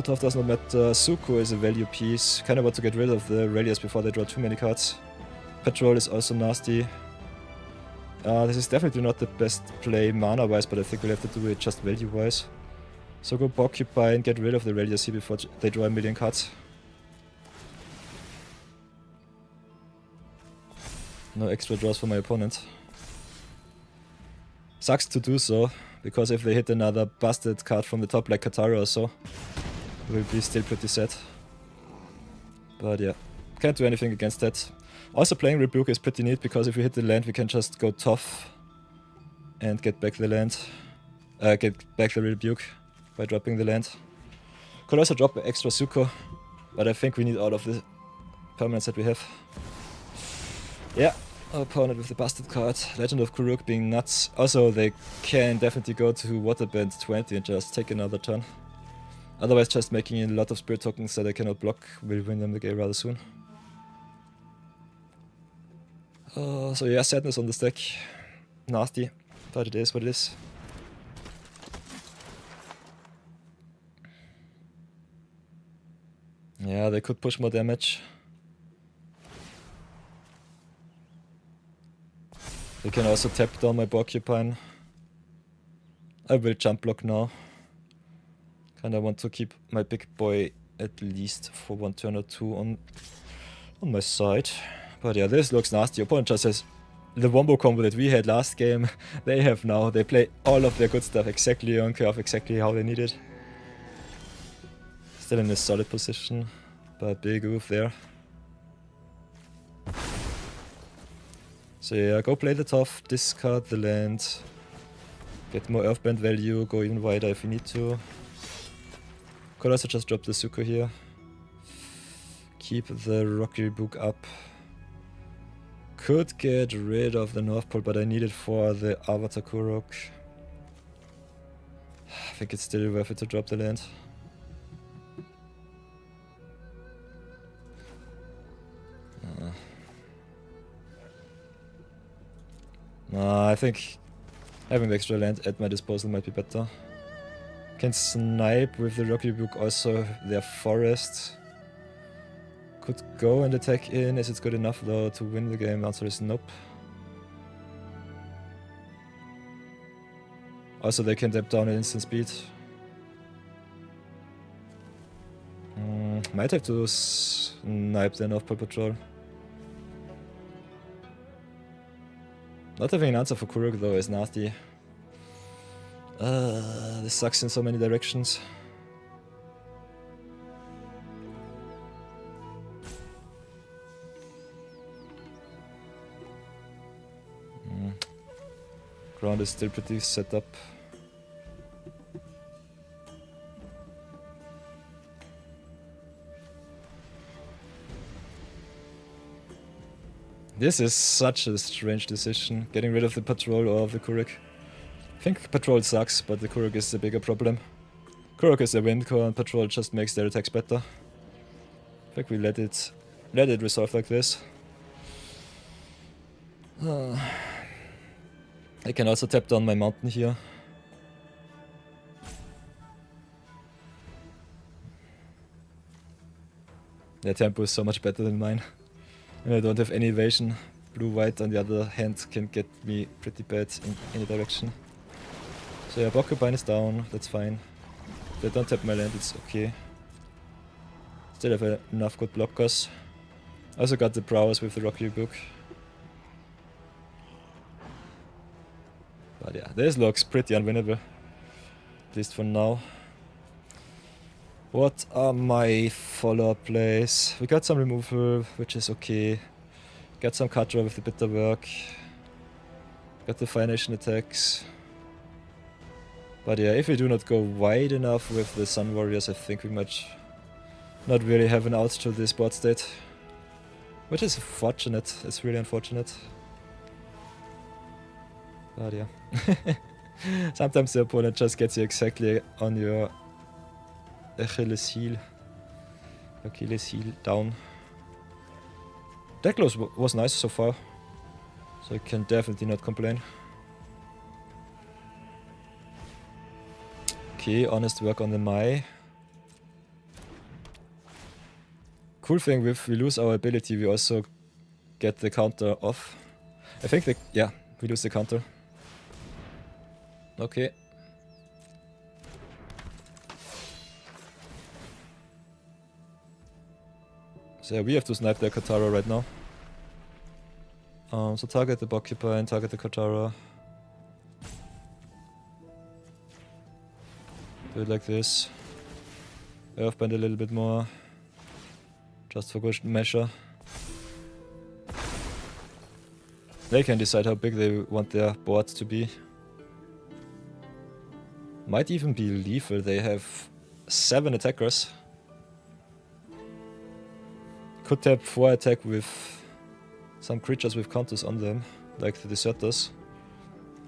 Tough does not matter. Suko is a value piece. Kinda want to get rid of the Ralliers before they draw too many cards. Patrol is also nasty. This is definitely not the best play mana-wise, but I think we'll have to do it just value-wise. So go Occupy and get rid of the Ralliers here before they draw a million cards. No extra draws for my opponent. Sucks to do so, because if they hit another busted card from the top like Katara or so, it will be still pretty sad. But yeah, can't do anything against that. Also playing Rebuke is pretty neat, because if we hit the land we can just go Tough and get back the land. Get back the Rebuke by dropping the land. Could also drop an extra Suko, but I think we need all of the permanents that we have. Yeah, our opponent with the busted card. Legend of Kuruk being nuts. Also, they can definitely go to Waterbend 20 and just take another turn. Otherwise, just making a lot of spirit tokens that I cannot block will win them the game rather soon. So yeah, sadness on the stack. Nasty, but it is what it is. Yeah, they could push more damage. They can also tap down my Porcupine. I will jump block now. Kinda want to keep my big boy at least for one turn or two on my side. But yeah, this looks nasty. Opponent just has the wombo combo that we had last game. They have now. They play all of their good stuff exactly on curve, exactly how they need it. Still in a solid position, but big oof there. So yeah, go play the Tough, discard the land, get more Earthband value, go even wider if you need to. Could also just drop the Suko here. Keep the Rocky Book up. Could get rid of the North Pole, but I need it for the Avatar Kurok. I think it's still worth it to drop the land. I think having the extra land at my disposal might be better. Can snipe with the Rocky Book also their forest. Could go and attack in. Is it good enough though to win the game? The answer is nope. Also they can tap down at instant speed. Might have to snipe the North Pole Patrol. Not having an answer for Kuruk though is nasty. This sucks in so many directions. Ground is still pretty set up. This is such a strange decision, getting rid of the Patrol or of the Kuruk. I think Patrol sucks, but the Kuruk is the bigger problem. Kuruk is a wind core and Patrol just makes their attacks better. I think we let it resolve like this. I can also tap down my mountain here. Their tempo is so much better than mine. And I don't have any evasion. Blue-white on the other hand can get me pretty bad in any direction. So yeah, Porcupine is down, that's fine. If they don't tap my land, it's okay. Still have enough good blockers. Also got the prowess with the Rocky Book. But yeah, this looks pretty unwinnable. At least for now. What are my follow-up plays? We got some removal, which is okay. Get some cut draw with the bitter work. Got the Fire Nation attacks. But yeah, if we do not go wide enough with the Sun Warriors, I think we might not really have an out to this board state. Which is unfortunate, it's really unfortunate. But yeah. Sometimes the opponent just gets you exactly on your Achilles heel. Achilles heel down. Deck close was nice so far, so I can definitely not complain. Okay, honest work on the Mai. Cool thing if we lose our ability, we also get the counter off. I think yeah, we lose the counter. Okay. So yeah, we have to snipe their Katara right now. So target the Porcupine, target the Katara. Do it like this. Earthbend a little bit more. Just for good measure. They can decide how big they want their board to be. Might even be lethal, they have 7 attackers. Could tap 4 attack with some creatures with counters on them, like the Deserters.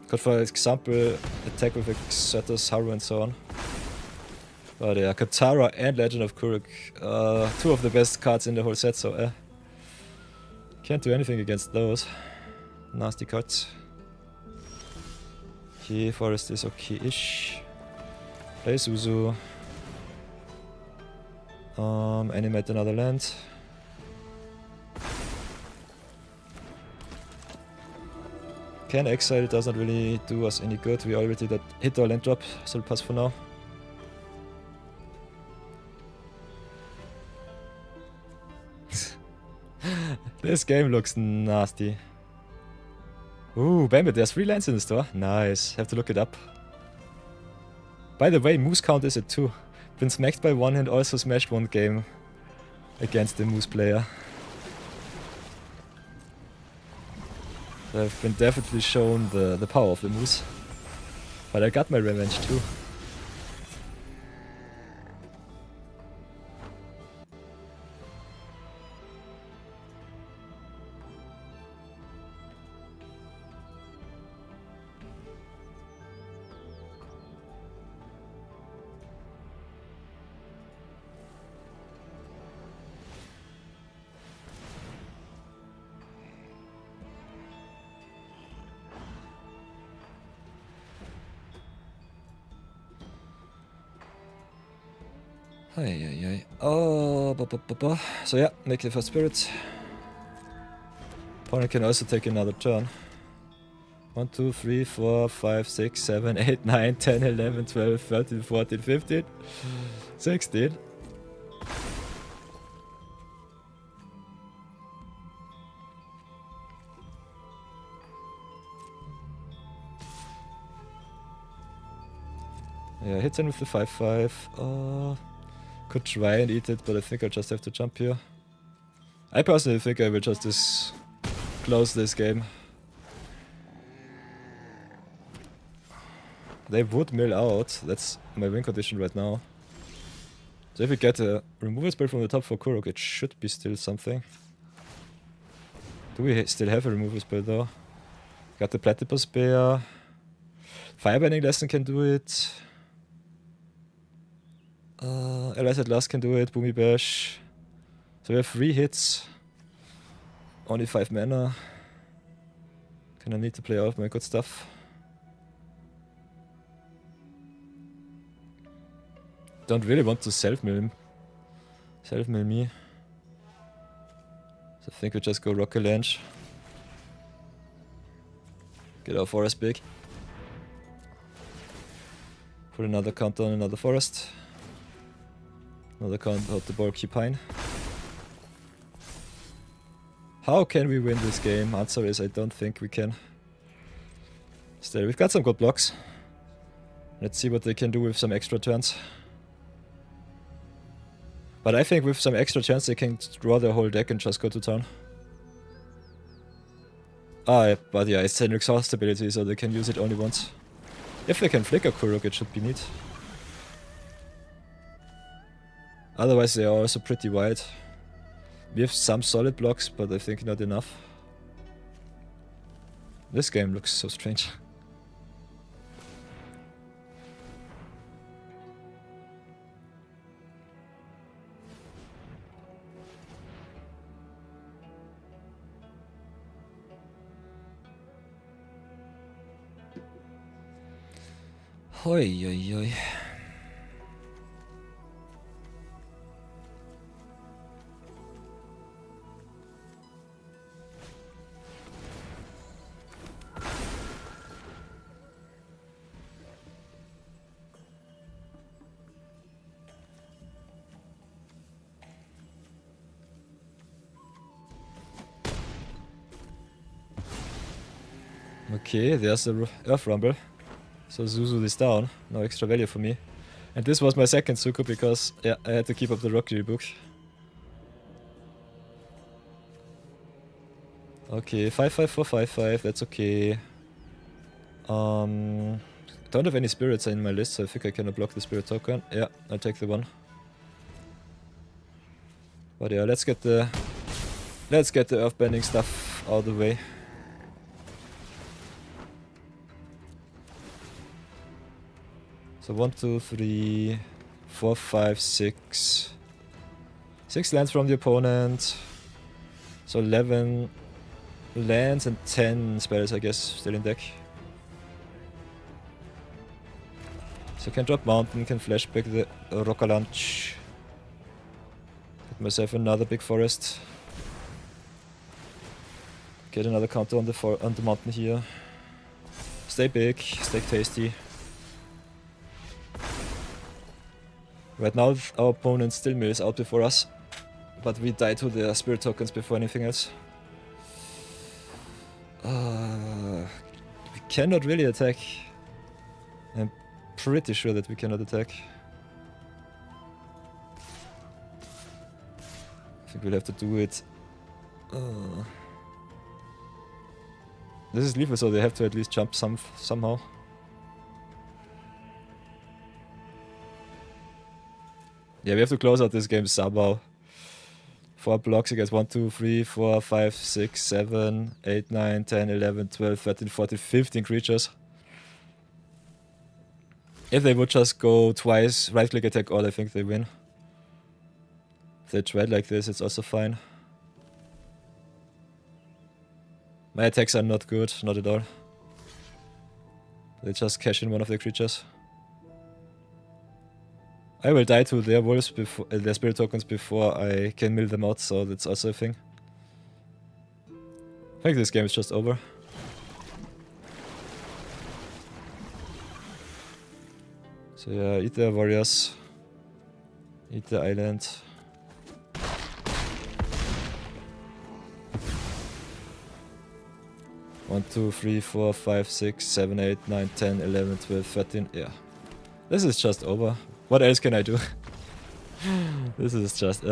Could for example attack with Deserters, Haru and so on. But yeah, Katara and Legend of Kuruk, 2 of the best cards in the whole set, so can't do anything against those. Nasty cards. Okay, Forest is okay-ish. Play Suzu. Animate another land. Can exile, it does not really do us any good. We already hit our land drop, so we'll pass for now. This game looks nasty. Ooh, Bambit, there's 3 lands in the store. Nice, have to look it up. By the way, Moose count is at 2. Been smacked by 1 and also smashed 1 game against the Moose player. I've been definitely shown the power of the Moose. But I got my revenge too. Oh, so yeah, make the first spirit. Opponent can also take another turn. 1, 2, 3, 4, 5, 6, 7, 8, 9, 10, 11, 12, 13, 14, 15, 16. Yeah, hits in with the 5-5. Could try and eat it, but I think I'll just have to jump here. I personally think I will just close this game. They would mill out, that's my win condition right now. So if we get a removal spell from the top for Kuruk, it should be still something. Do we still have a removal spell though? Got the Platypus Bear. Firebending Lesson can do it. Allies at Last can do it, Boomy Bash. So we have 3 hits. Only 5 mana. Kinda need to play out my good stuff. Don't really want to self-mill him. Self-mill me. So I think we just go Rocket Launch. Get our forest big. Put another counter on another forest. Another count out the Porcupine. How can we win this game? Answer is I don't think we can. Still, we've got some good blocks. Let's see what they can do with some extra turns. But I think with some extra turns they can draw their whole deck and just go to town. Ah, but yeah, it's an exhaust ability, so they can use it only once. If they can flicker Kuruk, it should be neat. Otherwise, they are also pretty wide. We have some solid blocks, but I think not enough. This game looks so strange. Hoi, oi, oi. Okay, there's the Earth Rumble. So Zuzu is down, no extra value for me. And this was my second Suku because yeah, I had to keep up the Rockery book. Okay, 5-5 for 5-5, that's okay. Don't have any spirits in my list, so I think I cannot block the spirit token. Yeah, I'll take the one. But yeah, let's get the earthbending stuff out of the way. So 1, 2, 3, 4, 5, 6. 6 lands from the opponent. So 11 lands and 10 spells, I guess, still in deck. So can drop mountain, can flashback the Rocker Lunch. Get myself another big forest. Get another counter on the mountain here. Stay big, stay tasty. Right now our opponent still mills out before us, but we die to the spirit tokens before anything else. We cannot really attack. I'm pretty sure that we cannot attack. I think we'll have to do it. This is lethal, so they have to at least jump somehow. Yeah, we have to close out this game somehow. 4 blocks against 1, 2, 3, 4, 5, 6, 7, 8, 9, 10, 11, 12, 13, 14, 15 creatures. If they would just go twice, right click attack all, I think they win. If they try like this, it's also fine. My attacks are not good, not at all. They just cash in one of the creatures. I will die to their wolves before their spirit tokens before I can mill them out, so that's also a thing. I think this game is just over. So yeah, eat the warriors. Eat the island. One, 2, 3, 4, 5, 6, 7, 8, 9, 10, 11, 12, 13. Yeah. This is just over. What else can I do? This is just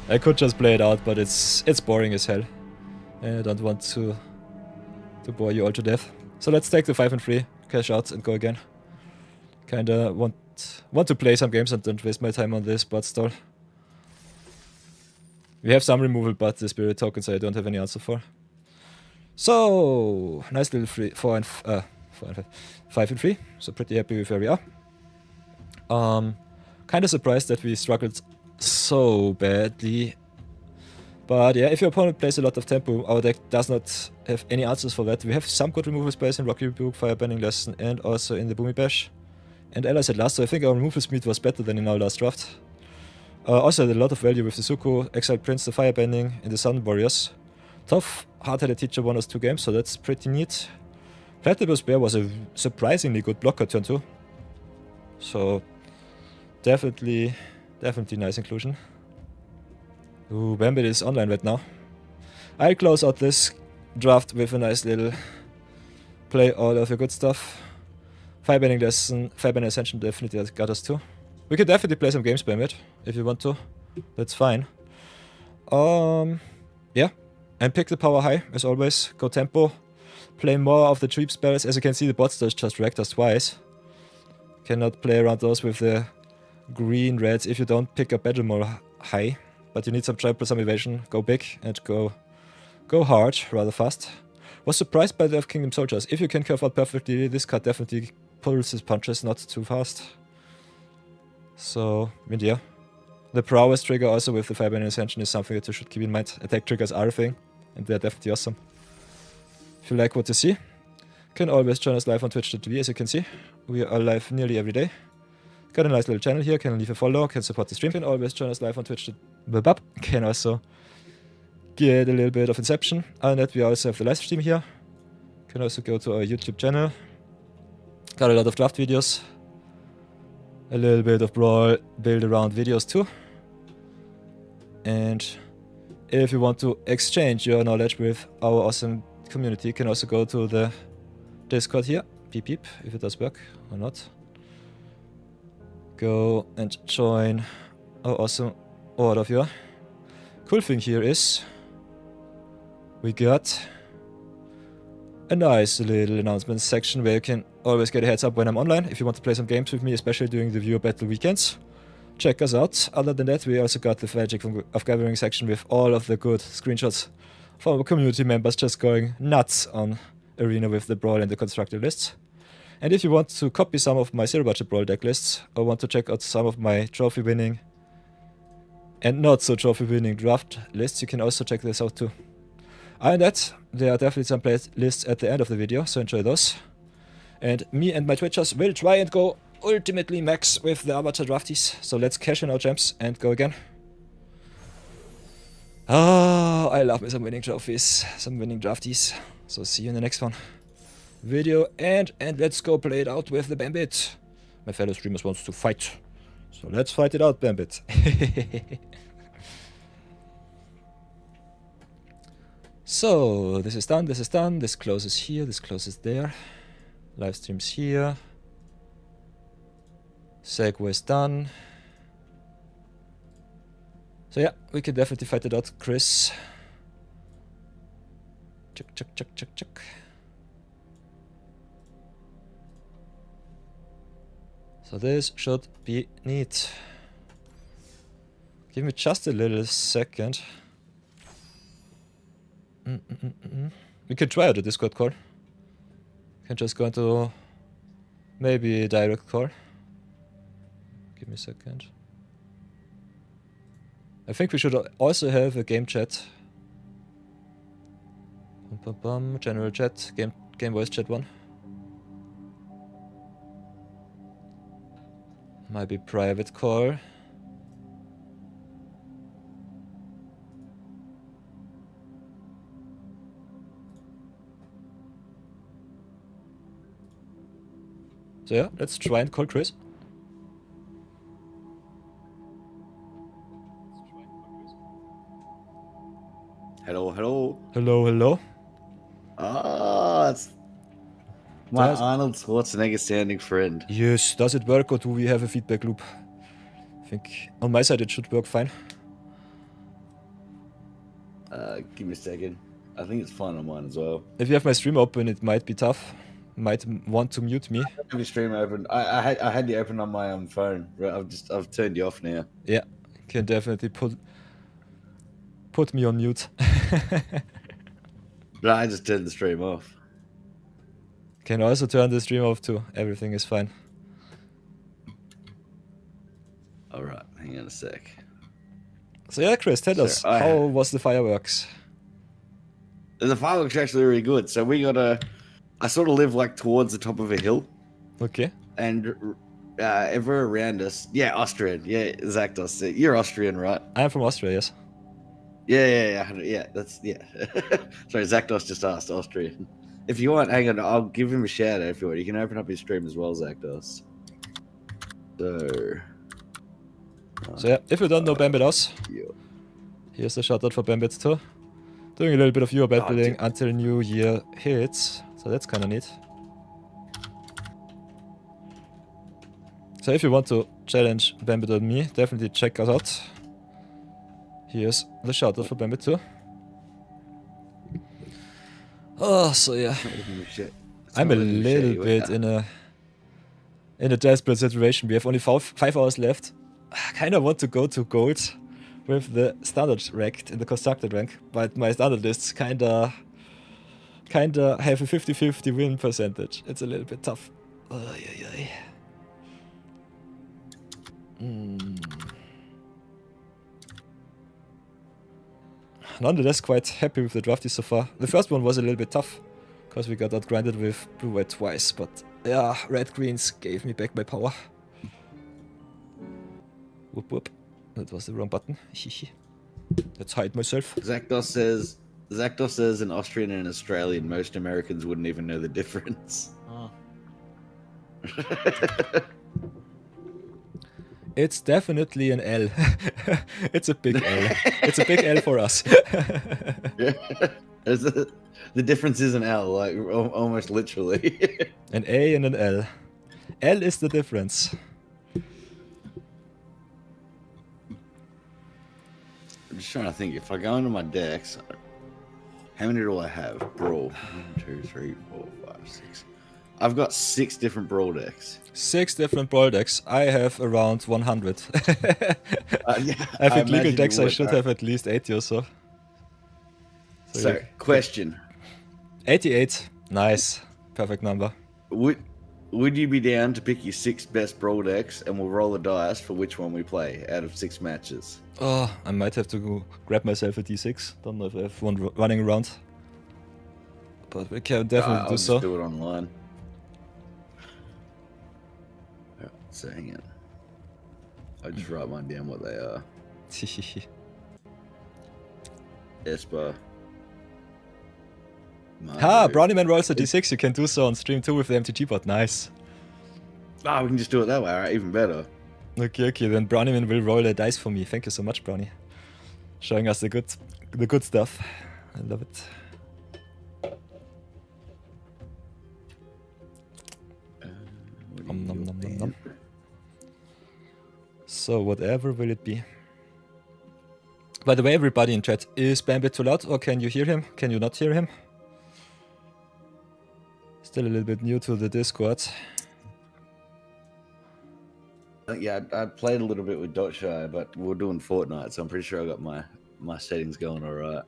I could just play it out, but it's boring as hell. And I don't want to bore you all to death. So let's take the 5 and 3, cash out and go again. Kinda want to play some games and don't waste my time on this bot stall. We have some removal, but the spirit tokens I don't have any answer for. So nice little 4 and 5 and 3. So pretty happy with where we are. Kinda surprised that we struggled so badly. But yeah, if your opponent plays a lot of tempo, our deck does not have any answers for that. We have some good removal spells in Rocky Rebuke, Firebending Lesson, and also in the Boomy Bash. And as I said last, so I think our removal speed was better than in our last draft. Also had a lot of value with the Suku, Exiled Prince, the Firebending, and the Sun Warriors. Tough, hard-headed teacher won us 2 games, so that's pretty neat. Platypus Bear was a surprisingly good blocker turn 2. So definitely nice inclusion. Ooh, Bambit is online right now. I'll close out this draft with a nice little play all of your good stuff. Firebending Lesson, Firebending Ascension definitely got us too. We could definitely play some games Bambit if you want to. That's fine. Yeah. And pick the power high, as always. Go tempo. Play more of the creep spells. As you can see, the bot does just wrecked us twice. Cannot play around those with the green reds if you don't pick up battle more high. But you need some trample, some evasion. Go big and go hard, rather fast. Was surprised by the Earth Kingdom soldiers. If you can curve out perfectly, this card definitely pulls his punches not too fast. So, yeah. The prowess trigger also with the Firebend Ascension is something that you should keep in mind. Attack triggers are a thing, and they're definitely awesome. If you like what you see, you can always join us live on twitch.tv. As you can see, we are live nearly every day. Got a nice little channel here, can leave a follow, can support the stream, can always join us live on twitch.tv. Can also get a little bit of Inception. Other than that, we also have the live stream here. Can also go to our YouTube channel. Got a lot of draft videos. A little bit of Brawl build around videos too. And if you want to exchange your knowledge with our awesome community, you can also go to the Discord here. Beep beep, if it does work or not. Go and join our awesome order of you. Cool thing here is we got a nice little announcement section where you can always get a heads up when I'm online. If you want to play some games with me, especially during the viewer battle weekends, check us out. Other than that, we also got the Magic of Gathering section with all of the good screenshots from our community members just going nuts on Arena with the Brawl and the constructed lists. And if you want to copy some of my zero budget Brawl deck lists, or want to check out some of my trophy winning and not so trophy winning draft lists, you can also check this out too. Other than that, there are definitely some playlists at the end of the video, so enjoy those. And me and my Twitchers will try and go ultimately max with the amateur drafties. So let's cash in our gems and go again. Oh, I love me some winning trophies, some winning drafties. So see you in the next one. Video and let's go play it out with the Bambit. My fellow streamers wants to fight. So let's fight it out, Bambit. So this is done, this closes here, this closes there. Live streams here. Segue is done. So yeah, we can definitely fight it out, Chris. Check. So this should be neat. Give me just a little second. We can try out a Discord call. Can just go into maybe a direct call. Give me a second. I think we should also have a game chat. General chat, game voice chat 1. Might be private call. So yeah, let's try and call Chris. Hello. Ah, it's my Arnold Schwarzenegger standing friend. Yes, does it work or do we have a feedback loop? I think on my side it should work fine. Give me a second. I think it's fine on mine as well. If you have my stream open, it might be tough. Might want to mute me. I have your stream open. I had you open on my phone. I've turned you off now. Yeah, can definitely put me on mute. But I just turned the stream off. Can also turn the stream off too. Everything is fine. Alright, hang on a sec. So yeah, Chris, tell us, how was the fireworks? The fireworks are actually really good. So I sort of live like towards the top of a hill. Okay. And ever around us, yeah, Austrian, yeah, Zakdos, you're Austrian, right? I'm from Austria, yes. Yeah, that's, yeah. Sorry, Zakdos just asked Austrian. If you want, hang on, I'll give him a shout out if you want. You can open up his stream as well, Zakdos. So yeah, if you don't know Bambit Us, here's the shout out for Bambit too. Doing a little bit of viewer battling until New Year hits, so that's kinda neat. So if you want to challenge Bambit and me, definitely check us out. Here's the shout out for Bambit too. Oh, so yeah. Shit. I'm a little bit in a desperate situation. We have only 5 hours left. I kind of want to go to gold with the standard rank in the constructed rank, but my standard lists kinda have a 50-50 win percentage. It's a little bit tough. Nonetheless, quite happy with the drafty so far. The first one was a little bit tough, because we got outgrinded with blue-white twice, but yeah, red-greens gave me back my power. Whoop whoop. That was the wrong button. Let's hide myself. Zakdos says in Austrian and Australian, most Americans wouldn't even know the difference. Oh. It's definitely an L. It's a big L. It's a big L for us. The difference is an L, like almost literally. An A and an L. L is the difference. I'm just trying to think. If I go into my decks, how many do I have? Brawl. 1, 2, 3, 4, 5, 6. I've got 6 different Brawl decks. 6 different Brawl decks. I have around 100. Yeah, I think legal decks I should have at least 80 or so. So yeah. Question. 88. Nice. Perfect number. Would you be down to pick your 6 best Brawl decks and we'll roll the dice for which one we play out of 6 matches? Oh, I might have to go grab myself a D6. Don't know if I have one running around. But we can definitely do so. I'll just do it online. So hang on. I'll just write mine down what they are. Esper. Ha! Brownieman rolls a D6. You can do so on stream too with the MTG bot. Nice. Ah, we can just do it that way, alright? Even better. Okay, then Brownieman will roll a dice for me. Thank you so much, Brownie. Showing us the good stuff. I love it. Nom nom nom nom nom. So whatever will it be? By the way, everybody in chat, is Bambit too loud or can you hear him? Can you not hear him? Still a little bit new to the Discord. Yeah, I played a little bit with Dotshire, but we're doing Fortnite, so I'm pretty sure I got my settings going alright.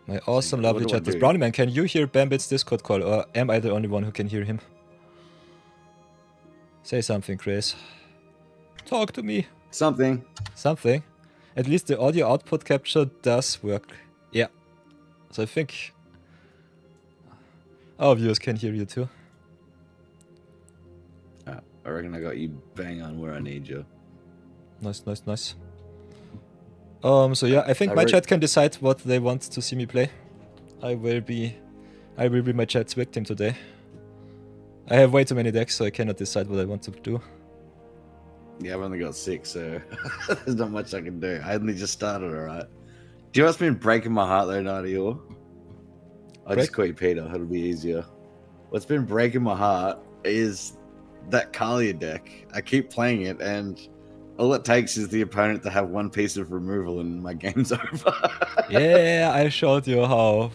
My awesome, lovely chat. This Brownieman, can you hear Bambit's Discord call or am I the only one who can hear him? Say something, Chris. Talk to me. Something. At least the audio output capture does work. Yeah. So I think our viewers can hear you too. I reckon I got you bang on where I need you. Nice. So yeah, I think my chat can decide what they want to see me play. I will be my chat's victim today. I have way too many decks, so I cannot decide what I want to do. Yeah, I've only got 6, so there's not much I can do. I only just started, alright. Do you know what's been breaking my heart though, Nadia? I'll just call you Peter, it'll be easier. What's been breaking my heart is that Kalia deck. I keep playing it, and all it takes is the opponent to have 1 piece of removal, and my game's over. Yeah, I showed you how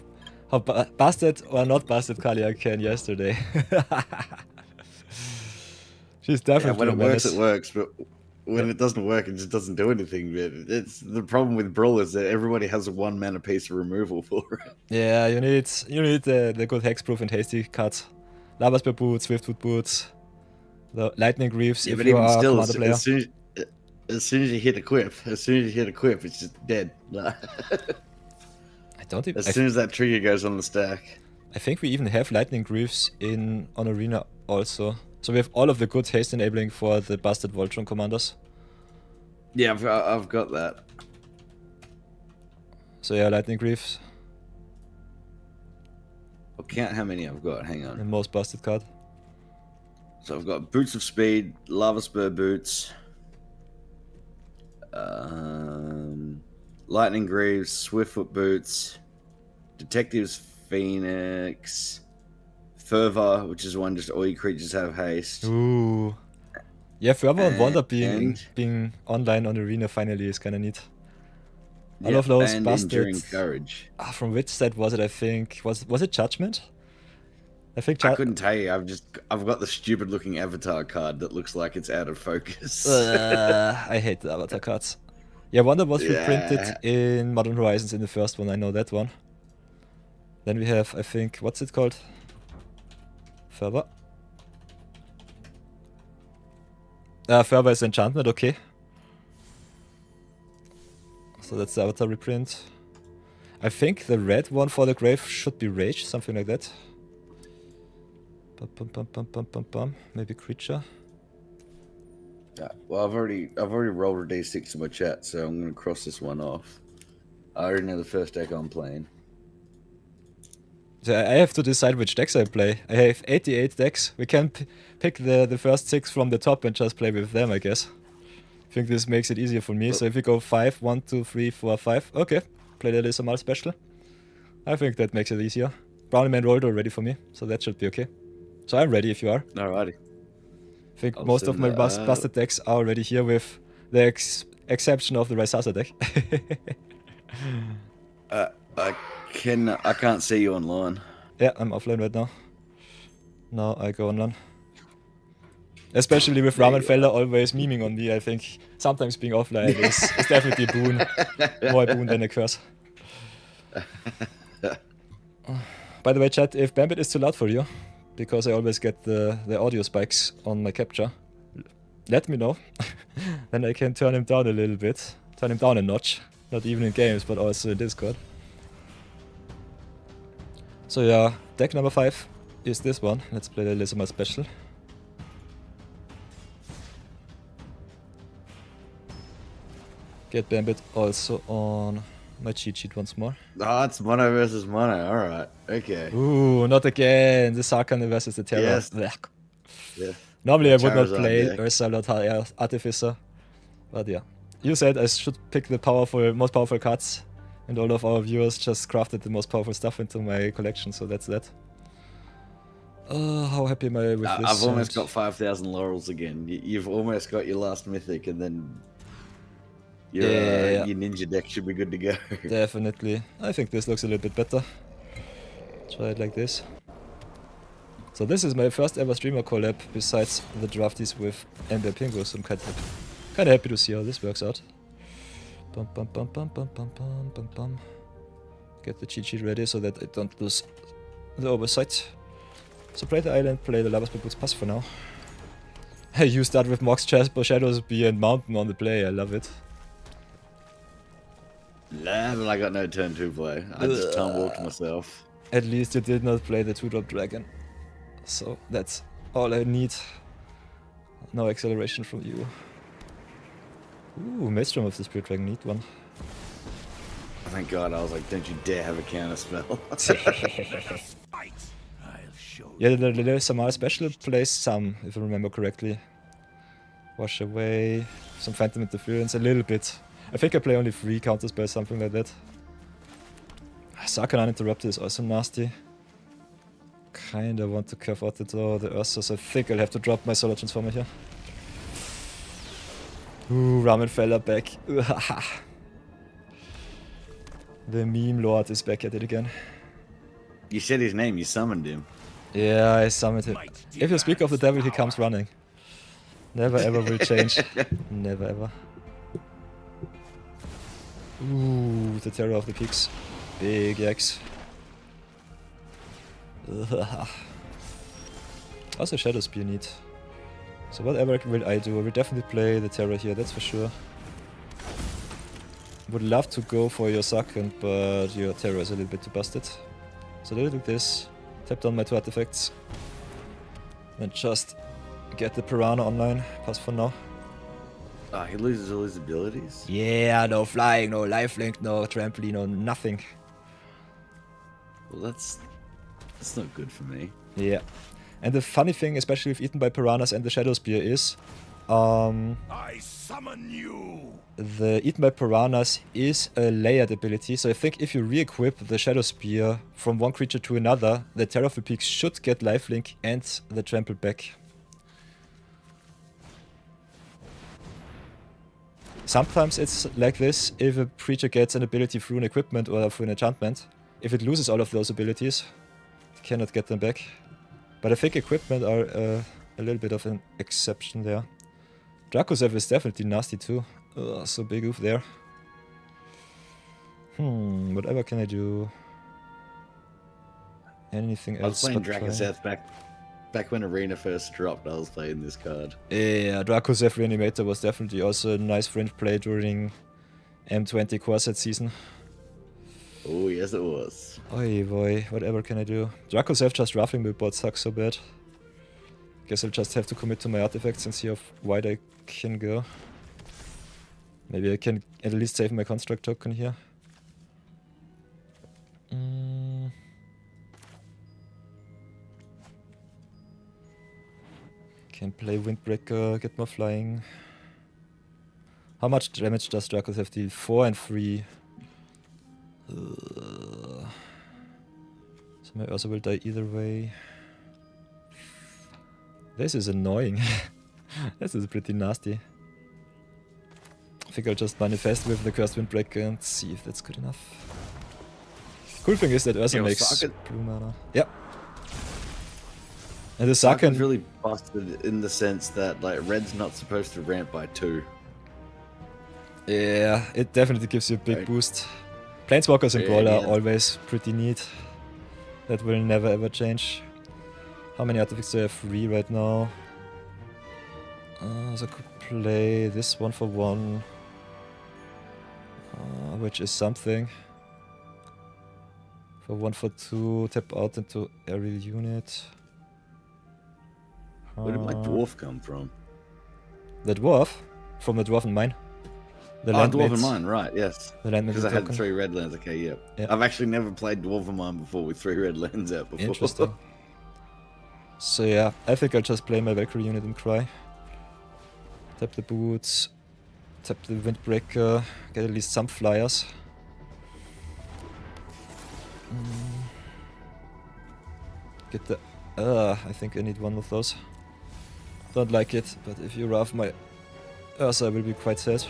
busted or not busted Kalia can yesterday. She's definitely when it works, it works, but when it doesn't work, it just doesn't do anything. But it's the problem with Brawl is that everybody has a 1 mana piece of removal for it. Yeah, you need the good hexproof and hasty cards. Lava Spear boots, Swiftfoot boots, the Lightning Greaves. Yeah, if but you even are still, a commander player. as soon as you hit equip, it's just dead. I don't even. As soon as that trigger goes on the stack. I think we even have Lightning Greaves on Arena also. So we have all of the good haste enabling for the busted Voltron commanders. Yeah, I've got that. So yeah, Lightning Greaves. I'll count how many I've got. Hang on. The most busted card. So I've got Boots of Speed, Lava Spur Boots, Lightning Greaves, Swiftfoot Boots, Detective's Phoenix, Fervor, which is one just all your creatures have haste. Ooh. Yeah, Fervor and Wonder being online on Arena finally is kinda neat. All of those and busted. enduring courage. From which set was it? I think was it Judgment? I think I couldn't tell you. I've got the stupid looking avatar card that looks like it's out of focus. I hate the avatar cards. Yeah, one that was reprinted in Modern Horizons in the first one. I know that one. Then we have, I think, what's it called? Fervor. Fervor is enchantment. Okay. So that's the avatar reprint. I think the red one for the grave should be Rage, something like that. Maybe creature. Yeah, well, I've already rolled a d6 in my chat, so I'm gonna cross this one off. I already know the first deck I'm playing. So I have to decide which decks I play. I have 88 decks. We can pick the first 6 from the top and just play with them, I guess. I think this makes it easier for me. So if we go 5, 1, 2, 3, 4, 5. Okay, play the Lisamal special. I think that makes it easier. Brownie Man rolled already for me, so that should be okay. So I'm ready if you are. Alrighty. I think most of my busted decks are already here with the exception of the Raisasa deck. I can't see you online. Yeah, I'm offline right now. Now I go online. Especially with Ramen Fella always memeing on me, I think sometimes being offline is definitely a boon. More a boon than a curse. By the way, chat, if Bambit is too loud for you, because I always get the audio spikes on my capture, let me know. Then I can turn him down a little bit. Turn him down a notch. Not even in games, but also in Discord. So yeah, deck number 5 is this one. Let's play the Lisamal special. Get Bambit also on my cheat sheet once more. Oh, it's mono versus mono. Alright, okay. Ooh, not again. The Sarkhan versus the Terra. Yes. Yeah. Normally I would not play Ursa Lord Artificer. But yeah. You said I should pick the most powerful cards. And all of our viewers just crafted the most powerful stuff into my collection, so that's that. How happy am I with this? I've almost got 5,000 laurels again. You've almost got your last mythic, and then your ninja deck should be good to go. Definitely. I think this looks a little bit better. Try it like this. So this is my first ever streamer collab besides the drafties with Ember Pingo, so I'm kind of happy to see how this works out. Bum, bum, bum, bum, bum, bum, bum, bum, bum. Get the cheat sheet ready so that I don't lose the oversight. So play the island, play the Lava Spit Boots pass for now. You start with Mox, Jasper, Shadows, Bee and Mountain on the play, I love it. Nah, but I got no turn 2 play. I just time walked myself. At least you did not play the 2-drop dragon. So that's all I need. No acceleration from you. Ooh, Maelstrom of the Spirit Dragon, neat one. Thank God, I was like, don't you dare have a counter spell. Yeah, the Lisamal special plays some, if I remember correctly. Wash away, some Phantom Interference, a little bit. I think I play only 3 counterspells, something like that. Sarkhan Uninterrupted is also nasty. Kinda want to curve out the Ursa, so I think I'll have to drop my Solar Transformer here. Ooh, Ramen Fella back. The meme lord is back at it again. You said his name, you summoned him. Yeah, I summoned him. If you speak of the devil, he comes running. Never ever will change. Never ever. Ooh, the Terror of the Peaks. Big X. Also Shadow Spear neat. So whatever will I do? I will definitely play the Terror here, that's for sure. Would love to go for your Sarkhan, but your Terror is a little bit too busted. So I'll do this. Tap down my 2 artifacts. And just get the Piranha online. Pass for now. Ah, he loses all his abilities? Yeah, no flying, no lifelink, no trampoline, no nothing. Well, that's not good for me. Yeah. And the funny thing, especially with Eaten by Piranhas and the Shadow Spear is... I summon you! The Eaten by Piranhas is a layered ability, so I think if you re-equip the Shadow Spear from one creature to another, the Terror of the Peaks should get lifelink and the trample back. sometimes it's like this if a creature gets an ability through an equipment or through an enchantment. If it loses all of those abilities, it cannot get them back. But I think equipment are a little bit of an exception there. Dracozev is definitely nasty too. Ugh, so big oof there. Whatever can I do? Anything else? I was playing but try? Dracozev back when Arena first dropped. I was playing this card. Yeah, Dracozev Reanimator was definitely also a nice fringe play during M20 core set season. Oh, yes it was. Oy boy, whatever can I do? Dracozev just roughing my bot sucks so bad. Guess I'll just have to commit to my artifacts and see how wide I can go. Maybe I can at least save my construct token here. Can play Windbreaker, get more flying. How much damage does Dracozev deal? 4 and 3. So my Ursa will die either way. This is annoying. This is pretty nasty. I think I'll just manifest with the Cursed Windbreaker and see if that's good enough. Cool thing is that Ursa makes blue mana. Yep. And the Sarkhan's Sarkhan really busted in the sense that like red's not supposed to ramp by 2. Yeah, it definitely gives you a big boost. Planeswalkers and Brawl are always pretty neat. That will never ever change. How many artifacts do I have? 3 right now. So I could play this 1 for 1. Which is something. For 1 for 2, tap out into aerial unit. Where did my dwarf come from? The dwarf? From the dwarven mine. The Dwarven Mine, right, yes. The land because I had 3 red lands, okay, yep. I've actually never played Dwarven Mine before with 3 red lands out before. Interesting. So yeah, I think I'll just play my Valkyrie unit and cry. Tap the boots, tap the Windbreaker, get at least some flyers. Get the... I think I need one of those. Don't like it, but if you rough my Ursa, I will be quite sad.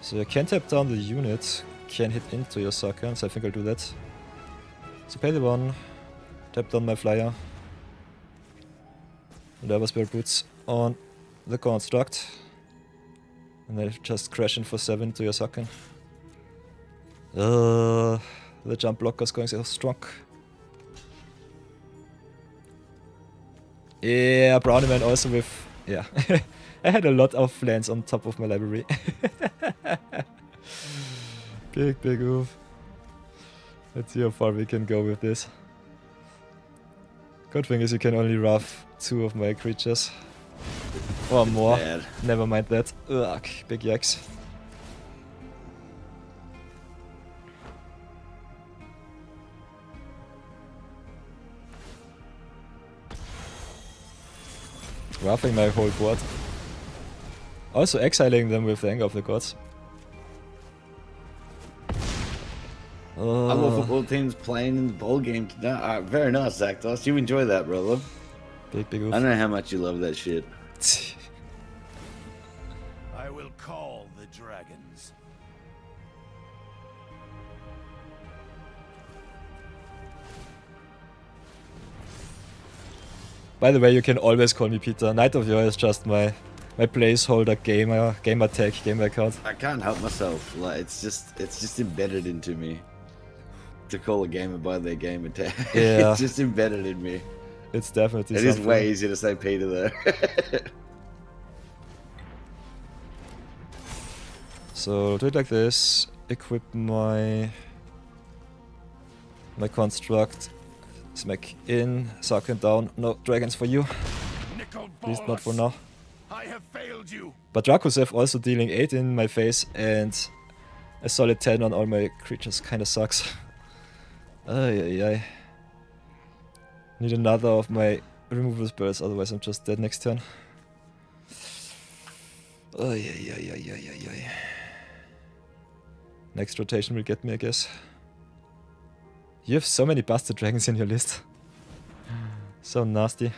So I can tap down the unit, can hit into your Sarkhan, so I think I'll do that. So pay the 1, tap down my flyer. Lava Spirit Boots on the construct. And I just crash in for 7 to your Sarkhan. The jump blocker's going so strong. Yeah, Brownie Man also with... yeah. I had a lot of lands on top of my library. Big move. Let's see how far we can go with this. Good thing is you can only rough 2 of my creatures. Or more. Bad. Never mind that. Ugh, big yikes. Roughing my whole board. Also exiling them with the Anger of the Gods. I love football teams playing in the bowl game tonight. Very nice, Zaktos. You enjoy that, brother. Big I don't know how much you love that shit. I will call the dragons. By the way, you can always call me Peter. Knight of Yore is just my placeholder gamer tag, gamer account. I can't help myself. Like it's just embedded into me to call a gamer by their gamer tag. Yeah. It's just embedded in me. It's definitely It is way easier to say Peter though. So do it like this. Equip my construct. Smack in, Sarkhan down. No dragons for you. At least not for now. I have failed you. But Dracozev also dealing 8 in my face and a solid 10 on all my creatures kinda sucks. Ay. Need another of my removal spells, otherwise I'm just dead next turn. Ay. Next rotation will get me, I guess. You have so many bastard dragons in your list. So nasty.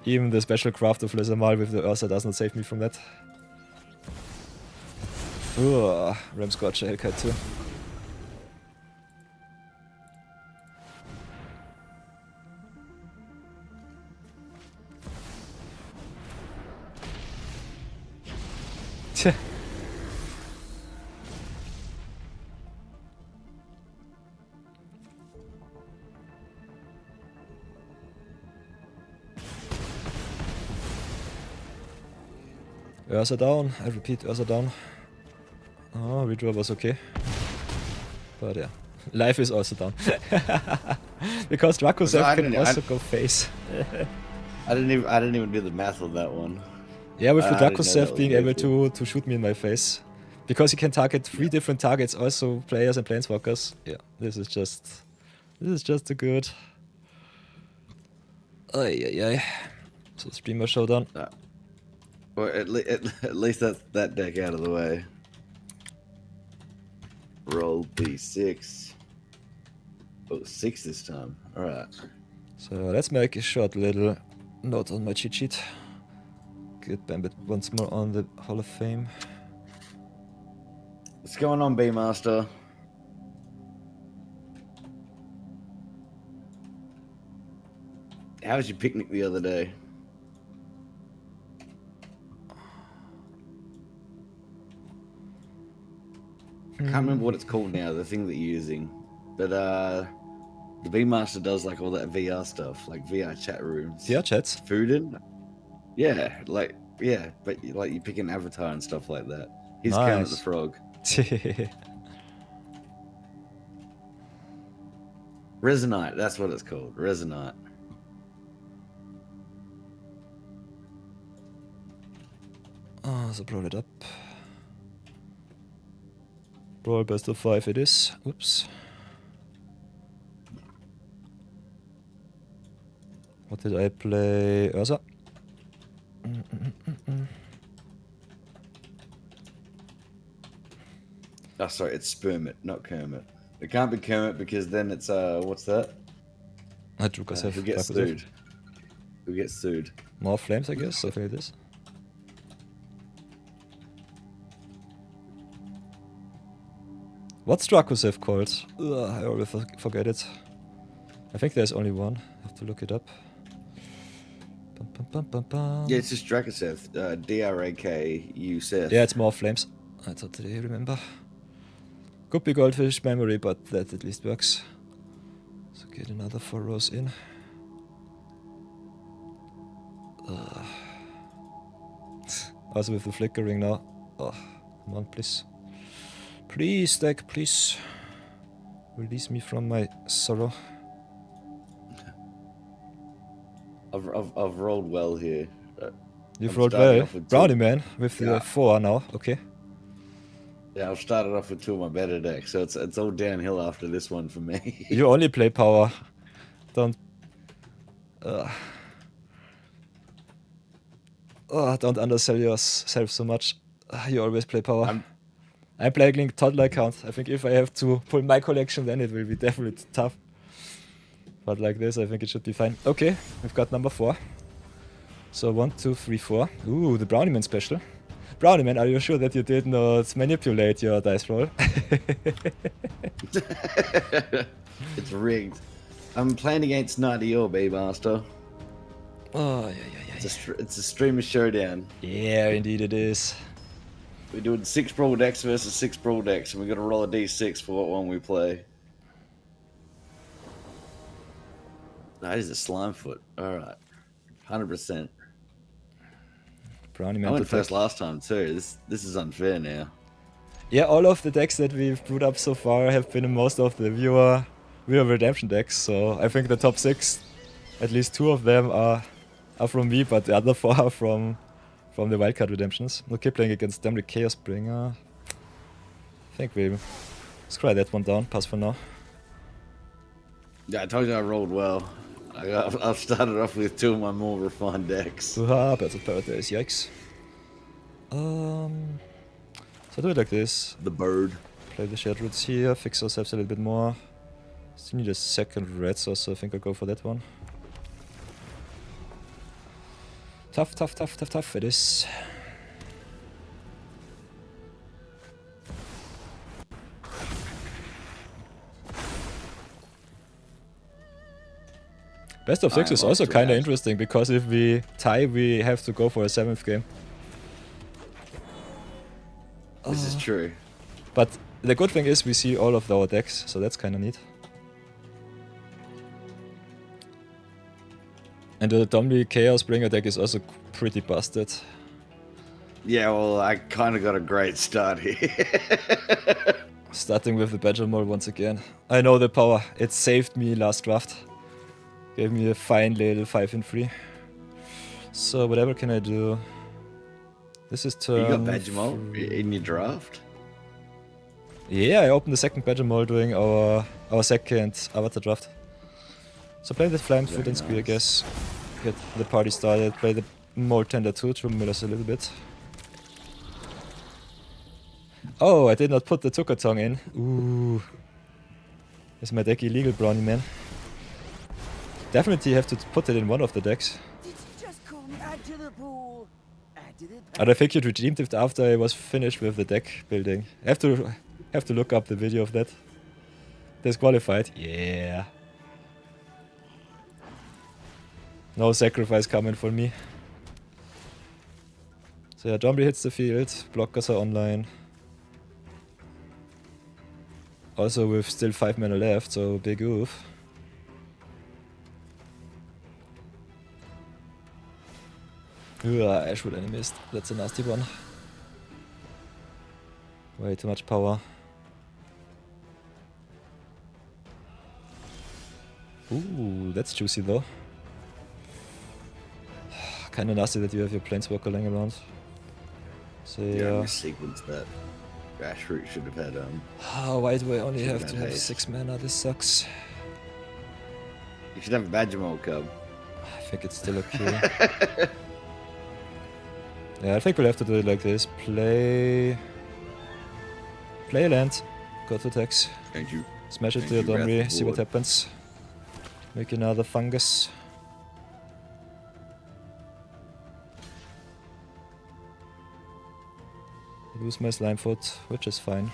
Even the special craft of Lesamal with the Ursa does not save me from that. Ooh, Ramscorch Hellkite too. Tch. Ursa down, I repeat, Ursa down. Oh, redraw was okay. But yeah, life is also down. Because Dracosev can also go face. I didn't even do the math on that one. Yeah, with the I didn't know Dracosev that being was able to shoot me in my face. Because he can target 3 different targets, also players and planeswalkers. Yeah, this is just too good. Ay ay ay. So streamer showdown. Well, at least that's that deck out of the way. Roll B6. Oh, 6 this time. Alright. So let's make a short little note on my cheat sheet. Get Bambit once more on the Hall of Fame. What's going on, B-Master? How was your picnic the other day? I can't remember what it's called now, the thing that you're using. But the B-Master does like all that VR stuff, like VR chat rooms. Yeah, chats. Food in? Yeah, like, yeah, but like you pick an avatar and stuff like that. He's Kermit the Nice. Frog. Resonite, that's what it's called. Resonite. Oh, so brawl it up. Brawl best of 5 it is. Oops. What did I play? Ursa? Oh, sorry, it's Spermit, not Kermit. It can't be Kermit because then it's, what's that? I drew myself. Who gets sued? Who gets sued? More flames, I guess. I think it is. What's Dracosev called? Ugh, I always forget it. I think there's only one. I have to look it up. Bum, bum, bum, bum, bum. Yeah, it's just Dracosev. D-R-A-K-U-S-E-F. Yeah, it's more flames. I totally remember. Could be goldfish memory, but that at least works. So get another 4 rows in. Ugh. Also with the flickering now. Oh, come on, please. Please, deck, please. Release me from my sorrow. I've rolled well here. You've I'm rolled starting well. off with Brownie two. man with the Yeah. 4 now. Okay. Yeah, I've started off with 2 of my better decks, so it's all downhill after this one for me. You only play power. Don't. Don't undersell yourself so much. You always play power. I'm playing toddler account. I think if I have to pull my collection, then it will be definitely tough. But like this, I think it should be fine. Okay, we've got number 4. So 1, 2, 3, 4. Ooh, the Brownie Man special. Brownie Man, are you sure that you did not manipulate your dice roll? It's rigged. I'm playing against Nadia, B-Master. Oh, yeah. It's a streamer showdown. Yeah, indeed it is. We're doing 6 Brawl Decks versus 6 Brawl Decks, and we're going to roll a d6 for what one we play. That is a Slimefoot. Alright. 100%. Brownie I Man went to first take. last time too. This is unfair now. Yeah, all of the decks that we've put up so far have been in most of the viewer redemption decks. So I think the top 6, at least 2 of them are from me, but the other 4 are from the Wildcard redemptions. Okay, playing against Demric Chaosbringer. I think we'll scry that one down. Pass for now. Yeah, I told you I rolled well. I've started off with 2 of my more refined decks. Birds of Paradise, yikes. So do it like this. The bird. Play the shared roots here, fix ourselves a little bit more. Still need a second red source, so I think I'll go for that one. Tough, tough, tough, tough, tough it is. Best of 6 is also kind of interesting, because if we tie, we have to go for a 7th game. This is true. But the good thing is we see all of our decks, so that's kind of neat. And the Domly Chaos Bringer deck is also pretty busted. Yeah, well, I kind of got a great start here. Starting with the Badger Mole once again. I know the power. It saved me last draft. Gave me a fine little 5-3. So whatever can I do? This is turn... You got Badger Mole in your draft? Yeah, I opened the second Badger Mole during our second Avatar draft. So play the Flame Foot and Squeal, I guess. Get the party started. Play the Mole Tender too, to mill us a little bit. Oh, I did not put the Tukatong in. Ooh. Is my deck illegal, Brownie man? Definitely have to put it in one of the decks. Did you just call me add to the pool? Add to the And I think you redeemed it after I was finished with the deck building. I have to look up the video of that. Disqualified. Yeah. No sacrifice coming for me. So yeah, Jumbly hits the field. Blockers are online. Also with still 5 mana left, so big oof. I should have missed. That's a nasty one. Way too much power. Ooh, that's juicy though. Kinda nasty that you have your Planeswalker lying around. So Yeah, sequence that. Ashroot should have had why do I only have have to have haste. 6 mana? This sucks. You should have a Badger Mole cub. I think it's still okay. Yeah, I think we'll have to do it like this. Play a land. Go to attacks. Thank you. Smash it Thank to your you, Wrath Domri, of see what Lord. happens. Make another fungus. Lose my slime foot, which is fine.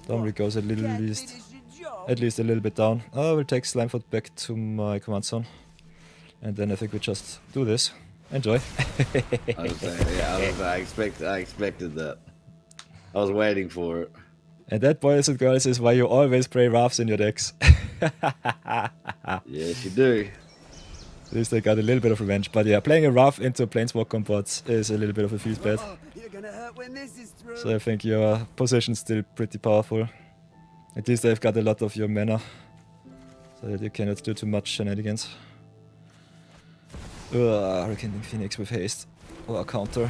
Domri goes at least a little bit down. I will take slime foot back to my command zone. And then I think we just do this. Enjoy. I expected that. I was waiting for it. And that, boys and girls, is why you always play Wraths in your decks. Yes, you do. At least I got a little bit of revenge. But yeah, playing a Wrath into Planeswalker bots is a little bit of a feels bad. You're gonna hurt when this is through. So I think your position's still pretty powerful. At least I've got a lot of your mana. So that you cannot do too much shenanigans. Rekindling Phoenix with haste. Or counter.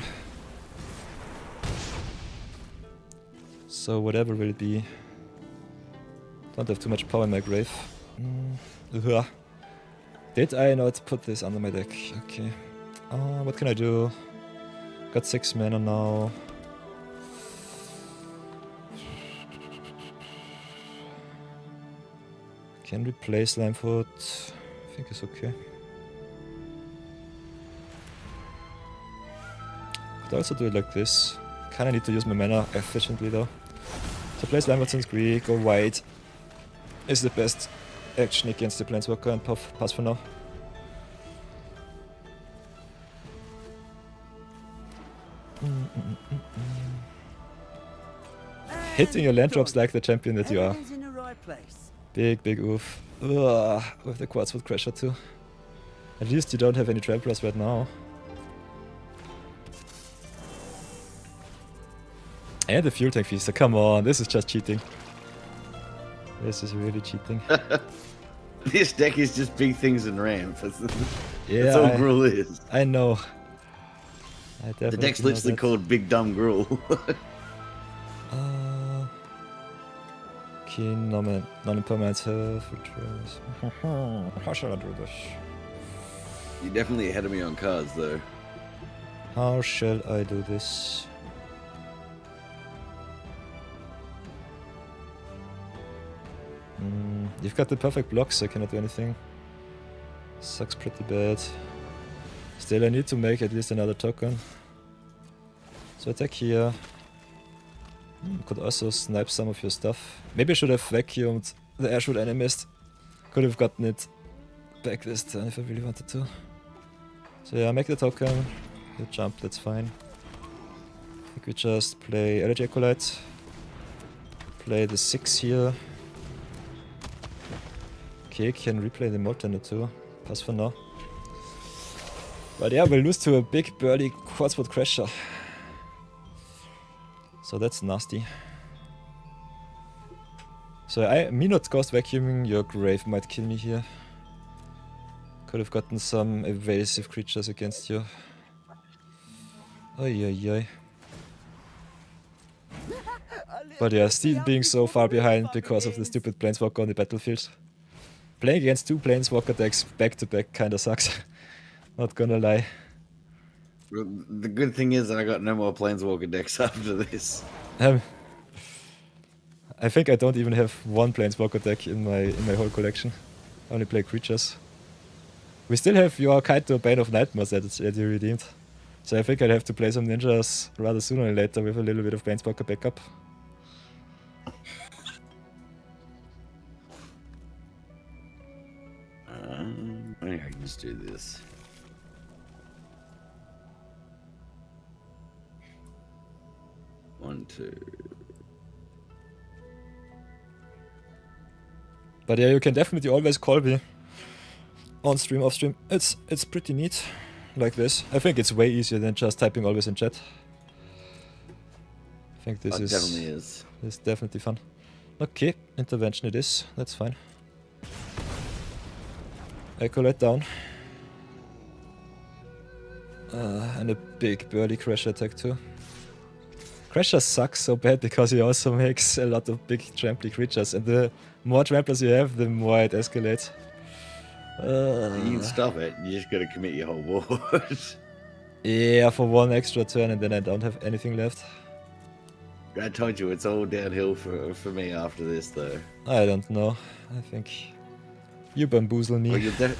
So whatever will it be. Don't have too much power in my grave. Did I not put this under my deck? Okay. What can I do? Got 6 mana now. Can we play Slimefoot? I think it's okay. Could also do it like this. Kinda need to use my mana efficiently though. So play Slimefoot and Scree, go wide. Is the best action against the Planeswalker and pass for now. Hitting your land drops like the champion that you are. Everything's in the right place. Big oof. With the Quartzwood Crusher too. At least you don't have any tramplers right now. And the Fuel Tank Feaster, come on, this is just cheating. This is really cheating. This deck is just big things and ramp. Yeah, That's all Gruul is. I know. I The definitely deck's know literally that. called Big Dumb Gruul. Keen, non-impermanent fortress. How shall I do this? You're definitely ahead of me on cards, though. How shall I do this? You've got the perfect blocks, so I cannot do anything. Sucks pretty bad. Still, I need to make at least another token. So attack here. Could also snipe some of your stuff. Maybe I should have vacuumed the Ashwood Animist. Could have gotten it back this turn if I really wanted to. So yeah, make the token. You jump, that's fine. I think we just play Elegy Acolyte. Play the 6 here. Okay, can replay the Molten too. Pass for now. But yeah, we'll lose to a big burly Quartzwood Crasher. So that's nasty. So me not Ghost Vacuuming your grave might kill me here. Could have gotten some evasive creatures against you. Oi oi oi. But yeah, still being so far behind because of the stupid Planeswalker on the battlefield. Playing against 2 Planeswalker decks back to back kinda sucks. Not gonna lie. Well, the good thing is that I got no more Planeswalker decks after this. I think I don't even have 1 Planeswalker deck in my whole collection. I only play creatures. We still have your Kaito Bane of Nightmares that you redeemed. So I think I'd have to play some ninjas rather sooner or later with a little bit of Planeswalker backup. I think I can just do this. One, two. But yeah, you can definitely always call me on stream, off stream. It's pretty neat like this. I think it's way easier than just typing always in chat. I think this Definitely is. This is definitely fun. Okay, intervention it is. That's fine. Acolyte down. And a big burly Crasher attack too. Crasher sucks so bad because he also makes a lot of big tramply creatures, and the more tramplers you have, the more it escalates. You can stop it, you just gotta commit your whole board. Yeah, for 1 extra turn and then I don't have anything left. I told you, it's all downhill for me after this though. I don't know. I think you bamboozle me. Well,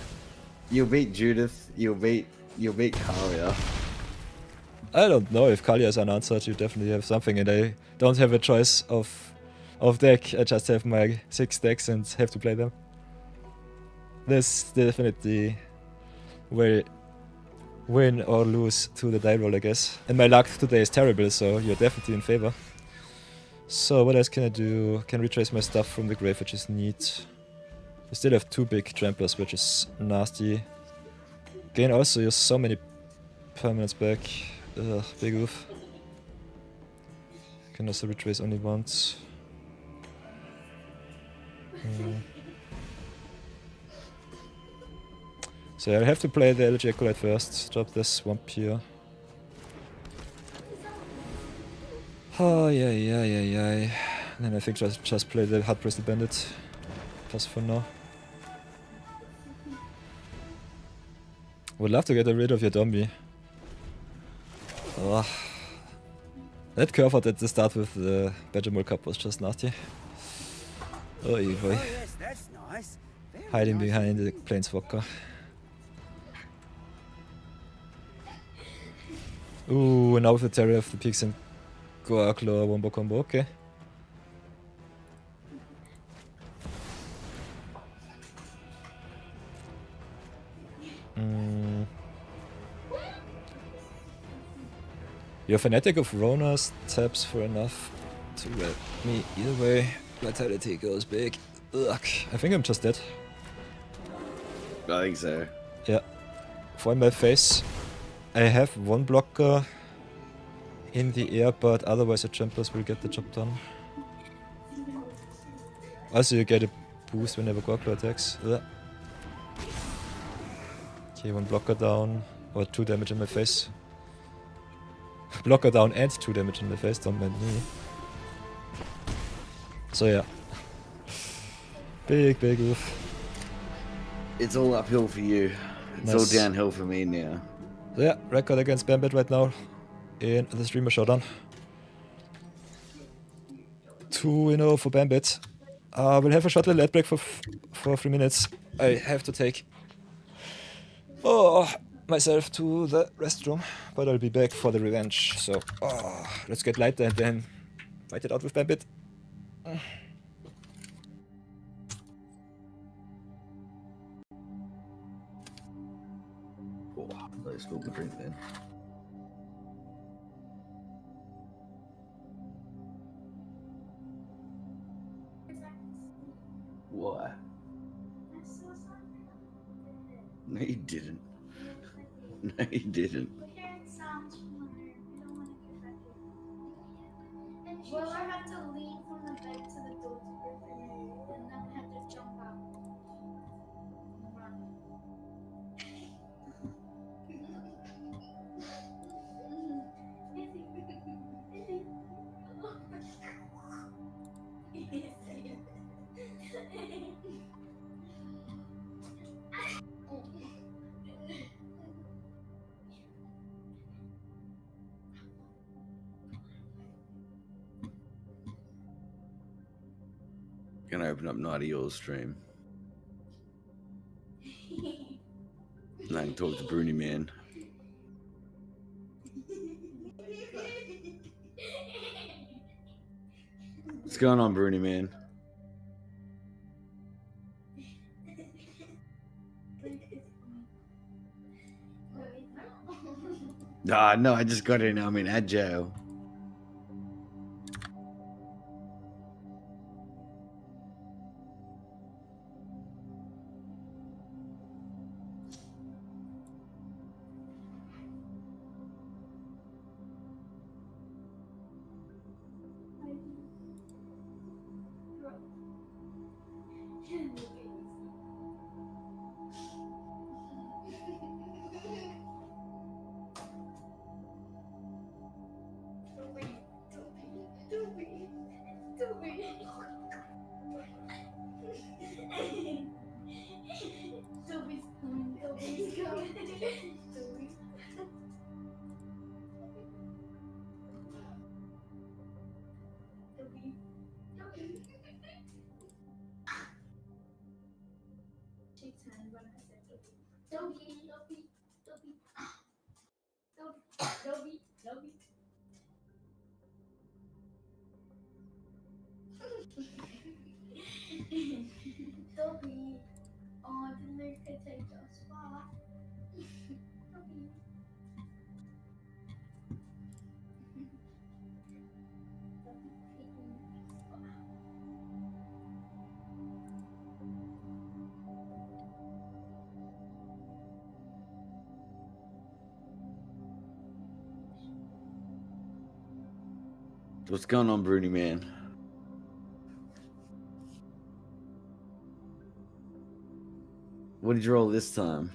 you'll beat Judith, you'll beat Karia. I don't know if Kalia is unanswered. You definitely have something, and I don't have a choice of deck. I just have my 6 decks and have to play them. This definitely will win or lose to the die roll, I guess. And my luck today is terrible, so you're definitely in favor. So what else can I do? Can retrace my stuff from the grave, which is neat. I still have 2 big tramplers, which is nasty. Again, also use so many permanents back. Ugh, big oof. Can also retrace only once. So I have to play the Elegy Acolyte first. Drop this swamp here. Oh yeah. And then I think just play the Hard Pressed Bandit. Pass for now. Would love to get rid of your Dombie. Ugh. That curve out at the start with the Badgermole Cup was just nasty. Oy boy. Oh, yes, that's nice. Very Hiding nice. behind the Planeswalker. Ooh, now with the Terror of the Peaks and Goarclaw Wombo combo, okay. Your Fanatic of Ronas taps for enough to red me either way. Vitality goes big. Ugh. I think I'm just dead. I think so. Yeah. For my face. I have 1 blocker in the air, but otherwise the Tramplers will get the job done. Also you get a boost whenever Goarclaw attacks. Ugh. Okay, 1 blocker down. Or 2 damage in my face. Blocker down and 2 damage in the face, don't mind me. So yeah. Big oof. It's all uphill for you. It's all Nice. downhill for me now. So yeah, record against Bambit right now in the Streamer Showdown. 2-0 for Bambit. We'll have a short little ad break for 3 minutes. I have to take oh, myself to the restroom, but I'll be back for the revenge. So, let's get lighter and then fight it out with Bambit. Oh, let's go the drink then. Why? No, you didn't. No, you didn't. Well, I had to lean from the bed to the door to open it, and then I had to jump out. Gonna open up Night of Yours stream. And I can talk to Bruni Man. What's going on, Bruni Man? Ah, no, I just got in. I'm in agile. Dobby, oh, the Luke could take us far. Dobby. What's going on, Bruni Man? What did you roll this time?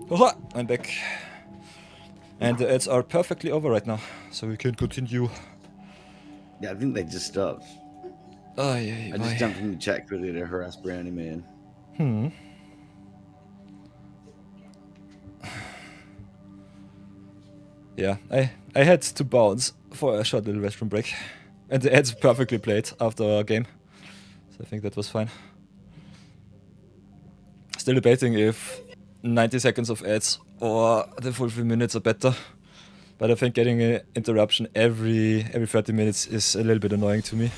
Hola! I'm back. And the ads are perfectly over right now, so we can continue. Yeah, I think they just stopped. Oh, yeah, I just jumped in the chat quickly to harass Brownie Man. Yeah, I had to bounce for a short little restroom break. And the ads perfectly played after our game. So I think that was fine. Still debating if 90 seconds of ads or the full 3 minutes are better. But I think getting an interruption every 30 minutes is a little bit annoying to me.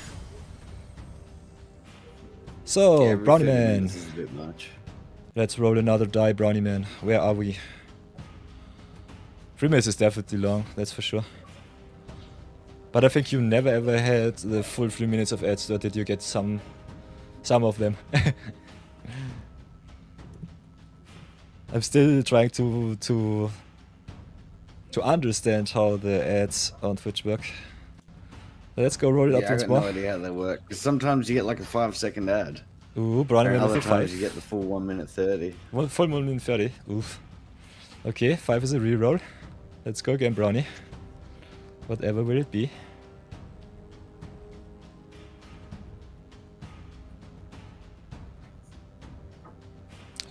So, Yeah, Brownie Man. This is a bit much. Let's roll another die, Brownie Man. Where are we? 3 minutes is definitely long, that's for sure. But I think you never ever had the full 3 minutes of ads, or did you get some of them? I'm still trying to understand how the ads on Twitch work. Let's go roll it up I once got more. no idea how they work. Because sometimes you get like a 5-second ad. Ooh, Brownie And Man other with a times 5. you get the full 1:30. Full 1:30. Oof. Okay, 5 is a reroll. Let's go again, Brownie. Whatever will it be?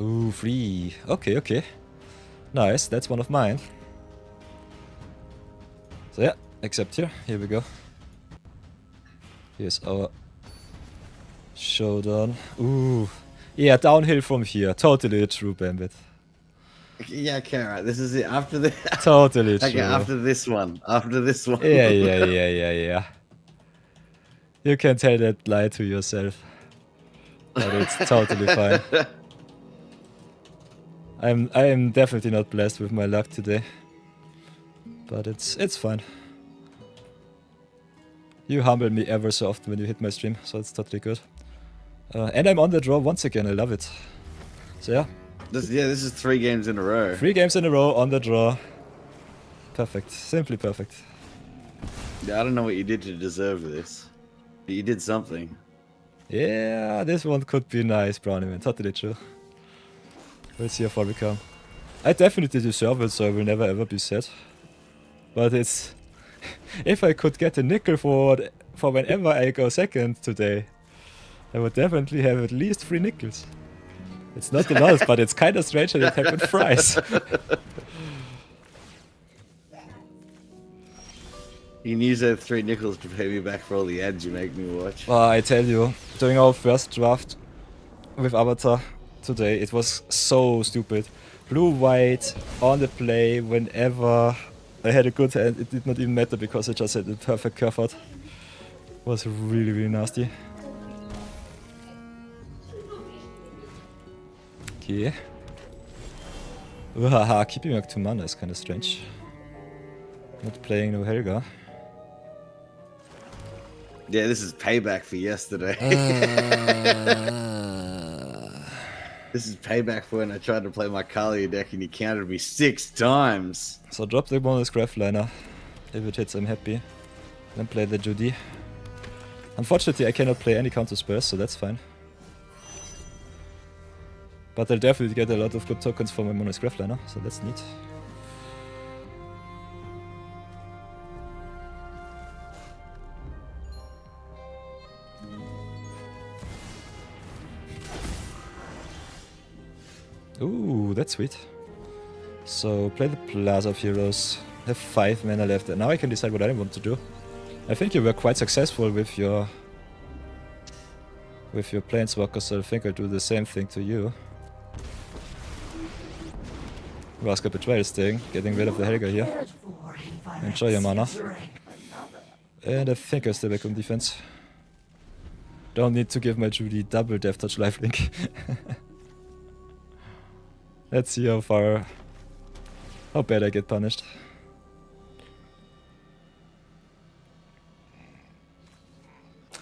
Ooh, 3. Okay, okay. Nice, that's one of mine. So yeah, accept here. Here we go. Here's our Showdown. Ooh. Yeah, downhill from here. Totally a true Bambit. Yeah, okay, right. This is it. After the Totally true. okay, after this one. After this one. Yeah. You can tell that lie to yourself. But it's totally fine. I am definitely not blessed with my luck today. But it's fine. You humble me ever so often when you hit my stream, so it's totally good. And I'm on the draw once again, I love it. So yeah. This is 3 games in a row. 3 games in a row on the draw. Perfect. Simply perfect. Yeah, I don't know what you did to deserve this. But you did something. Yeah, this one could be nice, Brownie man. Totally true. We'll see how far we come. I definitely deserve it, so I will never ever be sad. But it's... if I could get a nickel for whenever I go second today, I would definitely have at least 3 nickels. It's not a lot, but it's kind of strange that it happened thrice. You can use those 3 nickels to pay me back for all the ads you make me watch. I tell you, doing our first draft with Avatar today, it was so stupid. Blue-white, on the play, whenever I had a good hand, it did not even matter because I just had the perfect curve out. It was really, really nasty. Okay. Haha, keeping back 2 mana is kinda strange. Not playing no Helga. Yeah, this is payback for yesterday. This is payback for when I tried to play my Kalia deck and he countered me 6 times. So drop the bonus Grafliner. If it hits, I'm happy. Then play the Judy. Unfortunately, I cannot play any counter spells, so that's fine. But I'll definitely get a lot of good tokens for my Mono's Grafliner, so that's neat. Ooh, that's sweet. So play the Plaza of Heroes. Have 5 mana left, and now I can decide what I want to do. I think you were quite successful with your Planeswalker, so I think I'll do the same thing to you. Raska Betrayal staying, getting rid of the Helga here. Enjoy your mana. And I think I stay back on defense. Don't need to give my Judy double Death Touch lifelink. Let's see how bad I get punished.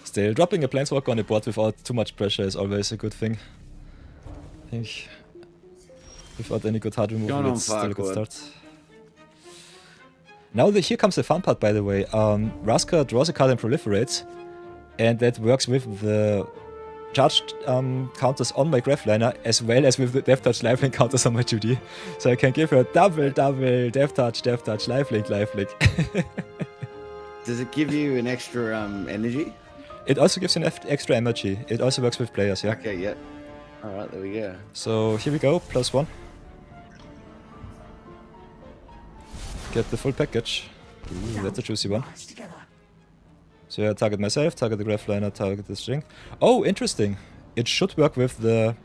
Still, dropping a Planeswalker on the board without too much pressure is always a good thing. I think without any good hard removal, it's still a good start. Now here comes the fun part, by the way. Raska draws a card and proliferates, and that works with the charged counters on my Grafliner as well as with the Death Touch lifelink counters on my Judy. So I can give her double Death Touch, lifelink. Does it give you an extra energy? It also gives an extra energy. It also works with players, yeah. Okay, yeah. Alright, there we go. So here we go, +1. Get the full package. Ooh, that's a juicy one. So yeah, target myself, target the Grafliner, target the string. Oh, interesting. It should work with the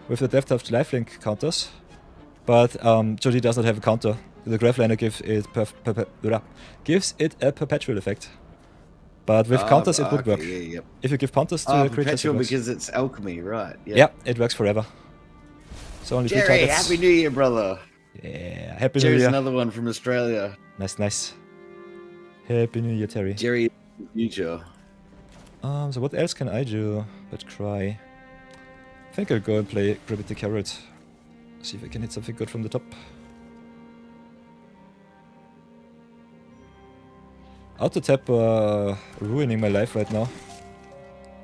Death Touch lifelink counters, but Judy does not have a counter. The Grafliner gives it a perpetual effect. But with counters, it would work. Yeah, yep. If you give counters to the creatures, perpetual because it's alchemy, right? Yeah, it works forever. So only 3 Jerry, targets. Happy New Year, brother. Yeah, Happy New Jerry's Year. another one from Australia. Nice. Happy New Year, Terry. Jerry, future. So what else can I do but cry? I think I'll go and play Gravity Carrot. See if I can hit something good from the top. Auto tap ruining my life right now.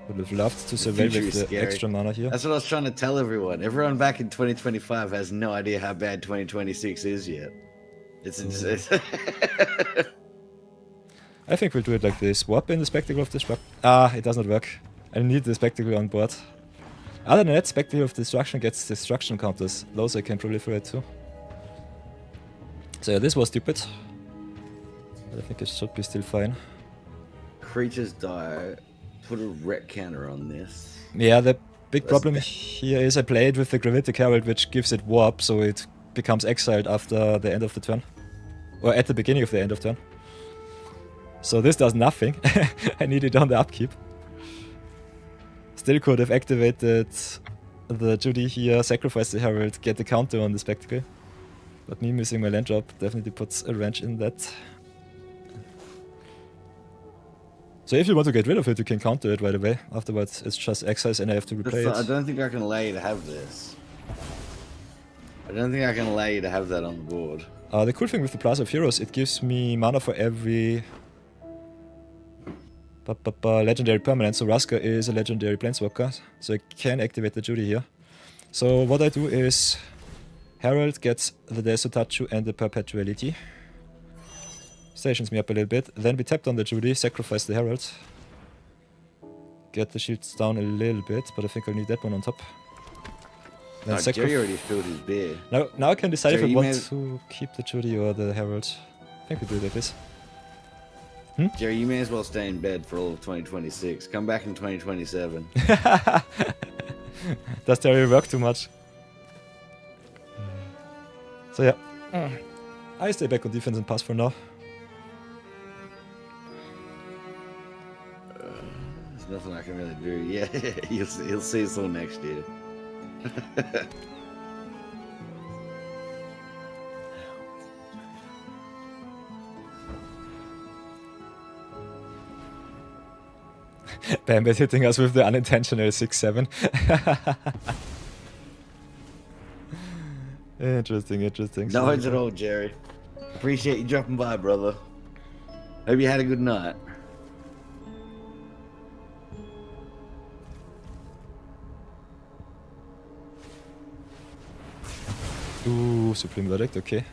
Would have loved to survive with the scary. extra mana here. That's what I was trying to tell everyone. Everyone back in 2025 has no idea how bad 2026 is yet. It's I think we'll do it like this. Swap in the Spectacle of Destruction. Ah, it does not work. I need the Spectacle on board. Other than that, Spectacle of Destruction gets destruction counters. Those I can proliferate too. So yeah, this was stupid. But I think it should be still fine. Creatures die put a ret counter on this. Yeah, the big problem here is I play it with the Gravitic Herald, which gives it warp, so it becomes exiled after the end of the turn. Or at the beginning of the end of turn. So this does nothing. I need it on the upkeep. Still could have activated the Judy here, sacrifice the Herald, get the counter on the Spectacle. But me missing my land drop definitely puts a wrench in that. So if you want to get rid of it, you can counter it right away. Afterwards, it's just exiles and I have to replay it. I don't think I can allow you to have this. I don't think I can allow you to have that on the board. The cool thing with the Plaza of Heroes, it gives me mana for every legendary permanent. So Raska is a legendary planeswalker, so I can activate the Judy here. So what I do is Herald gets the Desotachu and the Perpetuality. Stations me up a little bit. Then we tapped on the Judy, sacrifice the Herald. Get the shields down a little bit, but I think I'll need that one on top. Then Jerry already filled his beer. Now I can decide Jerry, if I want to keep the Judy or the Herald. I think we do it like this. Jerry, you may as well stay in bed for all of 2026. Come back in 2027. Does Terry work too much? So yeah. I stay back on defense and pass for now. There's nothing I can really do. Yeah, you'll see us all next year. Bambit hitting us with the unintentional 6-7. Interesting. No worries at all, Jerry. Appreciate you dropping by, brother. Hope you had a good night. Ooh, Supreme Verdict, okay.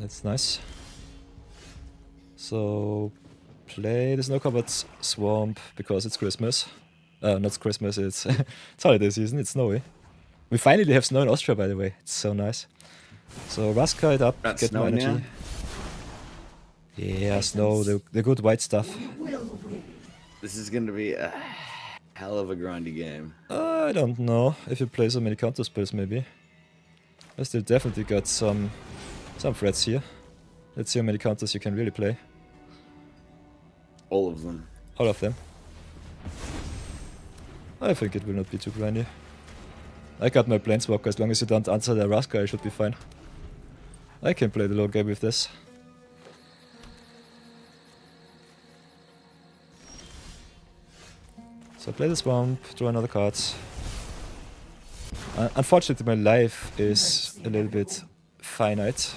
That's nice. So, play the snow-covered swamp because it's Christmas. Not Christmas, it's, it's holiday season, it's snowy. We finally have snow in Austria, by the way. It's so nice. So, Raska it up, get more energy. Now? Yeah, snow, the good white stuff. This is going to be a hell of a grindy game. I don't know. If you play so many counter spells, maybe. I still definitely got some threats here. Let's see how many counters you can really play. All of them. All of them. I think it will not be too grindy. I got my Planeswalker, as long as you don't answer the Raska, I should be fine. I can play the low game with this. So play the swamp, draw another card. Unfortunately my life is a little bit finite.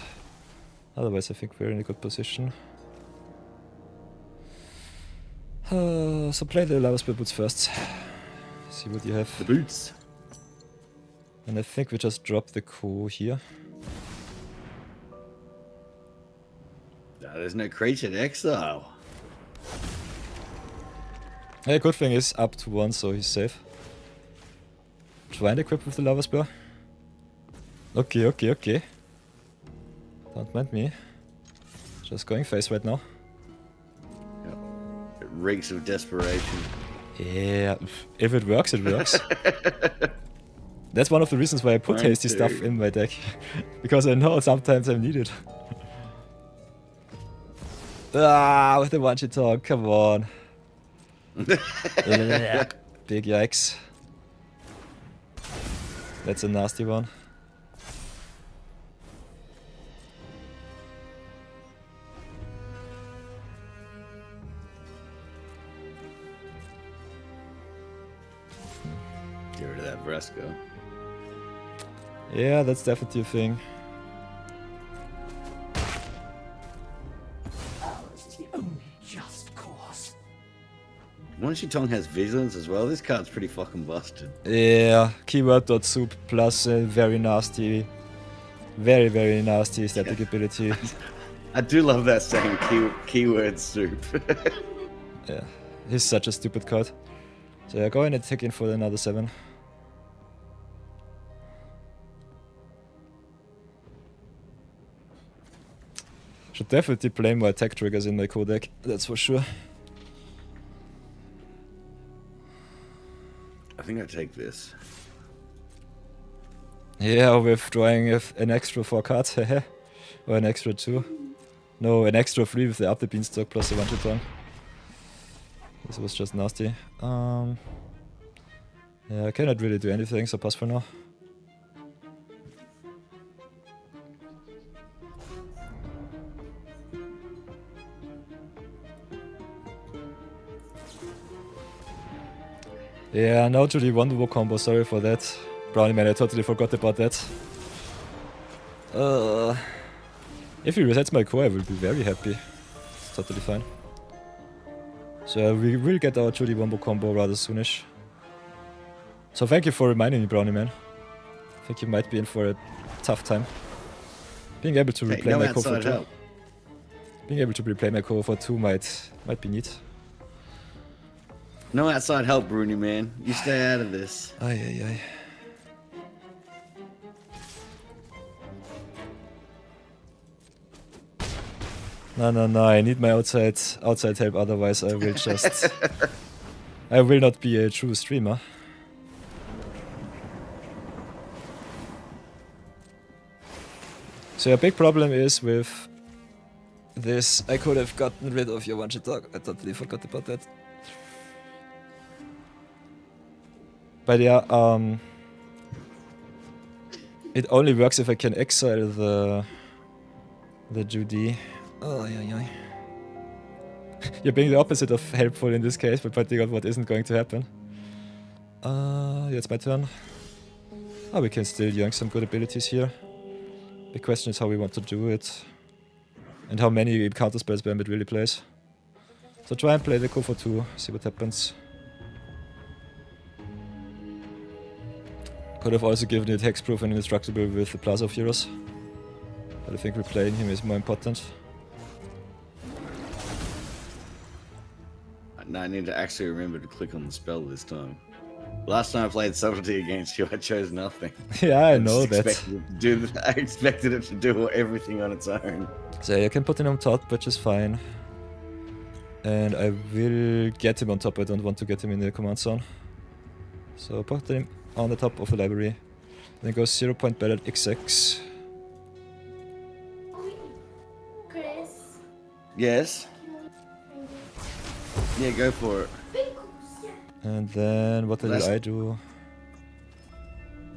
Otherwise I think we're in a good position. So play the Lava Spear Boots first. See what you have. The boots. And I think we just drop the Ko here. No, there's no creature to exile. Yeah, good thing is up to 1, so he's safe. Try and equip with the Lava Spear. Okay. Don't mind me. Just going face right now. Yep. It reeks of desperation. Yeah, if it works, it works. That's one of the reasons why I put hasty stuff in my deck. Because I know sometimes I need it. With the one-shot talk, come on. Big yikes. That's a nasty one. Get rid of that Vraska. Yeah, that's definitely a thing. One-shot tongue has vigilance as well. This card's pretty fucking busted. Yeah, keyword.soup plus a very nasty, very nasty static ability. I do love that saying, keyword soup. Yeah, he's such a stupid card. So yeah, go ahead and take in for another 7. Should definitely play more attack triggers in my codec, that's for sure. think I take this. Yeah, withdrawing an extra 4 cards, or an extra 2. No, an extra 3 with the up the beanstalk plus the 1 turn. This was just nasty. Yeah, I cannot really do anything, so pass for now. Yeah, now to the wonderful combo, sorry for that. Brownie man, I totally forgot about that. If he resets my core, I will be very happy. It's totally fine. So we will get our Judy Wombo combo rather soonish. So thank you for reminding me, Brownie man. I think you might be in for a tough time. Being able to replay my core for 2. Being able to replay my core for 2 might be neat. No outside help, Bruni man. You stay out of this. Ay ay ay. No, I need my outside help, otherwise I will just... I will not be a true streamer. So a big problem is with this, I could have gotten rid of your one-shot dog, I totally forgot about that. But yeah, it only works if I can exile the Judy. Oh, yeah. You're being the opposite of helpful in this case, but pointing out what isn't going to happen. Yeah, it's my turn. Oh, we can still yoink some good abilities here. The question is how we want to do it. And how many counter spells Bambit really plays. So try and play the Ko for 2, see what happens. Could have also given it hexproof and indestructible with the Plaza of Heroes. But I think replaying him is more important. Now I need to actually remember to click on the spell this time. Last time I played Subtlety against you, I chose nothing. Yeah, I know that. I expected it to do everything on its own. So I can put him on top, which is fine. And I will get him on top, I don't want to get him in the command zone. So put him on the top of the library. Then go 0 point ballot XX. Chris. Yes? Yeah, go for it. And then what did I do?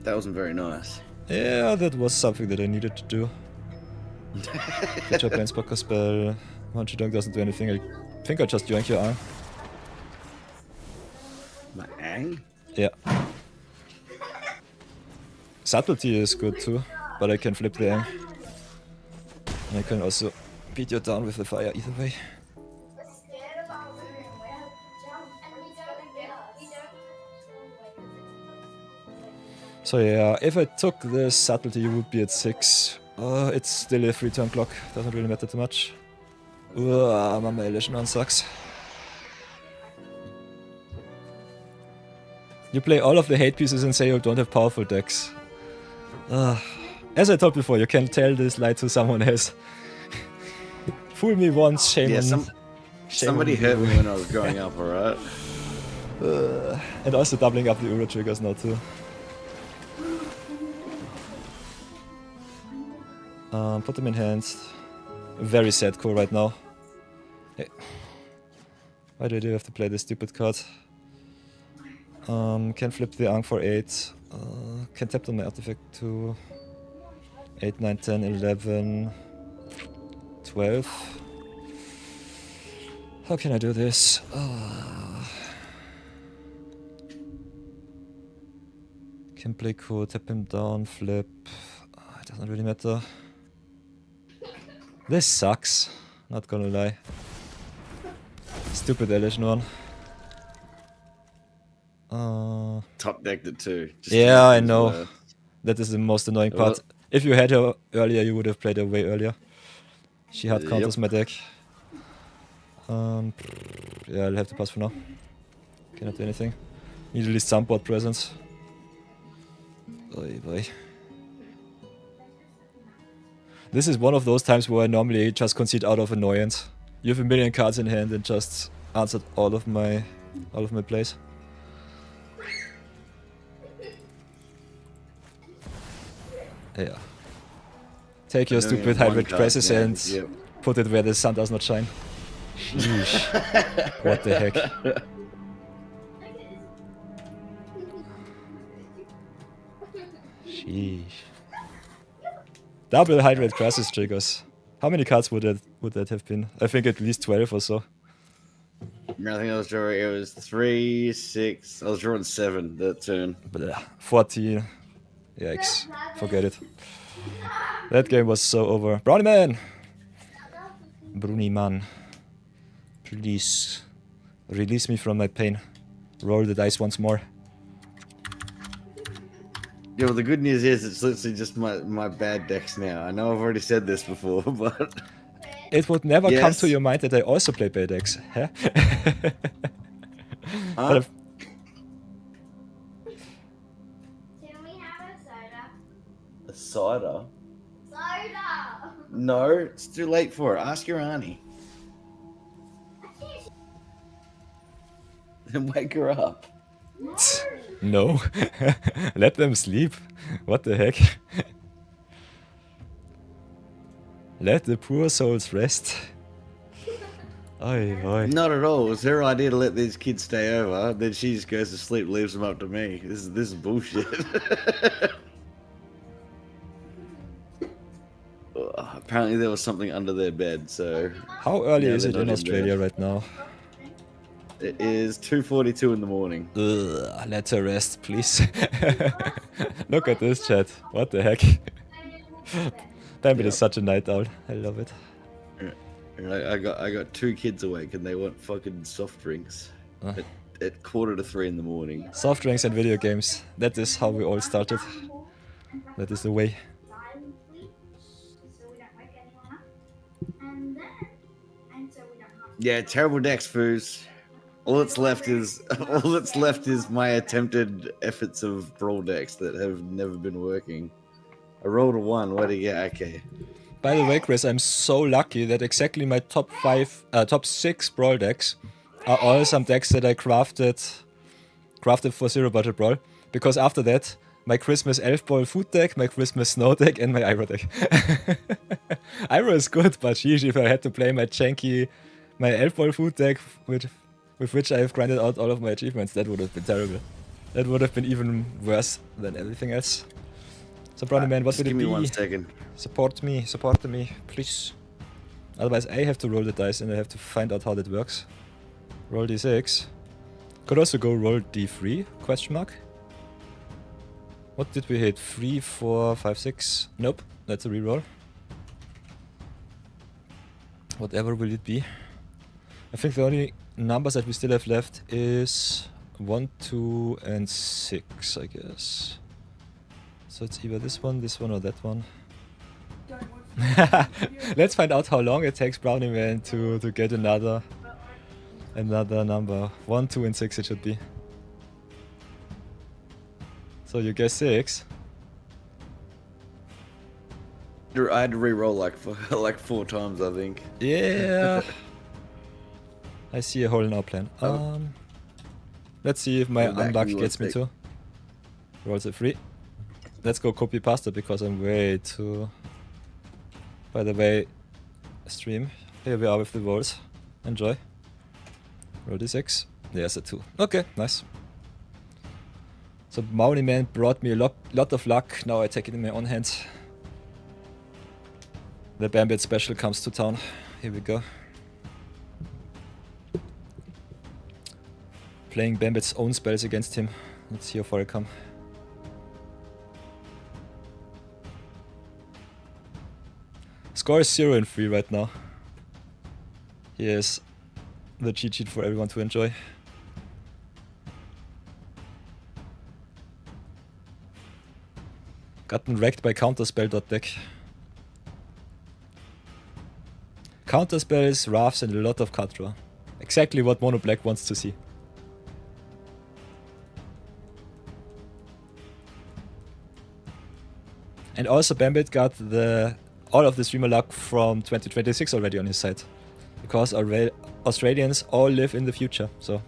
That wasn't very nice. Yeah, that was something that I needed to do. Good job, Planeswalker spell. One-shot dog doesn't do anything. I think I just yoink your arm. My ang? Yeah. Subtlety is good too, but I can flip the ang. And I can also beat you down with the fire either way. So yeah, if I took the Subtlety, you would be at 6. It's still a 3-turn clock, doesn't really matter too much. Mama Elision on sucks. You play all of the hate pieces and say you don't have powerful decks. As I told before, you can tell this lie to someone else. Fool me once, shame on... Somebody hurt me when I was growing up, alright? And also doubling up the Uro triggers now too. Put them in hand. Very sad core right now. Hey. Why do I have to play this stupid card? Can flip the Ankh for 8. Can tap on my artifact to 8, 9, 10, 11, 12. How can I do this? Can play cool, tap him down, flip. It doesn't really matter. This sucks, not gonna lie. Stupid Elision one. Top decked it too. Yeah, I know. That is the most annoying part. If you had her earlier, you would have played her way earlier. She hard counters my deck. Yeah, I'll have to pass for now. Cannot do anything. Need at least some board presence. Oy boy. This is one of those times where I normally just concede out of annoyance. You have a million cards in hand and just answered all of my plays. Yeah. Take your I'm doing stupid it one hybrid card crasses now, and yep. put it where the sun does not shine. Sheesh. What the heck? Sheesh. Double hybrid crasses triggers. How many cards would that have been? I think at least 12 or so. I think I was drawing. It was 3, 6. I was drawing 7 that turn. Blah. 14. Yikes. Forget it. That game was so over. Brownie Man! Bruni man. Please. Release me from my pain. Roll the dice once more. Yeah, well, the good news is it's literally just my bad decks now. I know I've already said this before, but It would never come Yes. to your mind that I also play Brawl Decks. Huh? Huh? But Can we have a soda? A cider? Soda! No, it's too late for it. Ask your auntie. Then wake her up. no. Let them sleep. What the heck? Let the poor souls rest. Oi, oi. Not at all. It was her idea to let these kids stay over. Then she just goes to sleep, leaves them up to me. This is bullshit. Apparently there was something under their bed, so How early Yeah, is they're it not in in Australia bed. right now? it is 2:42 in the morning. Ugh, let her rest, please. Look at this chat. What the heck? Bambit is such a night owl. I love it. And I got 2 kids awake and they want fucking soft drinks at 2:45 in the morning. Soft drinks and video games. That is how we all started. That is the way. Silently, so we don't wake anyone up. And so we don't have Yeah, terrible decks, foos. All that's left is my attempted efforts of Brawl Decks that have never been working. I rolled a 1. What do you get? Okay. By the way, Chris, I'm so lucky that exactly my top 6 Brawl decks are all some decks that I crafted for Zero Budget Brawl. Because after that, my Christmas Elf Ball food deck, my Christmas Snow deck, and my Iroh deck. Iroh is good, but sheesh, if I had to play my Elf Ball food deck with which I have grinded out all of my achievements, that would have been terrible. That would have been even worse than everything else. So, Brownie Man, what Just would it give me be? 1 second. Support me, please. Otherwise, I have to roll the dice and I have to find out how that works. Roll d6. Could also go roll d3? Question mark. What did we hit? 3, 4, 5, 6. Nope, that's a reroll. Whatever will it be? I think the only numbers that we still have left is 1, 2, and 6, I guess. So it's either this one, or that one. Let's find out how long it takes Brownie Man to get another number. 1, 2, and 6 it should be. So you guess 6. I had to re-roll like 4 times, I think. Yeah. I see a hole in our plan. Let's see if my Go back unluck and gets me let's to. Rolls a 3. Let's go copy pasta because I'm way too... By the way, stream. Here we are with the rolls. Enjoy. Roll d6. There's a 2. Okay, nice. So Brownie Man brought me a lot of luck. Now I take it in my own hands. The Bambit special comes to town. Here we go. Playing Bambit's own spells against him. Let's see how far I come. Score is 0 and 3 right now. Here's the cheat sheet for everyone to enjoy. Gotten wrecked by counterspell.deck. Counterspells, rafts, and a lot of card draw. Exactly what Mono Black wants to see. And also Bambit got all of the streamer luck from 2026 already on his side. Because Australians all live in the future, so...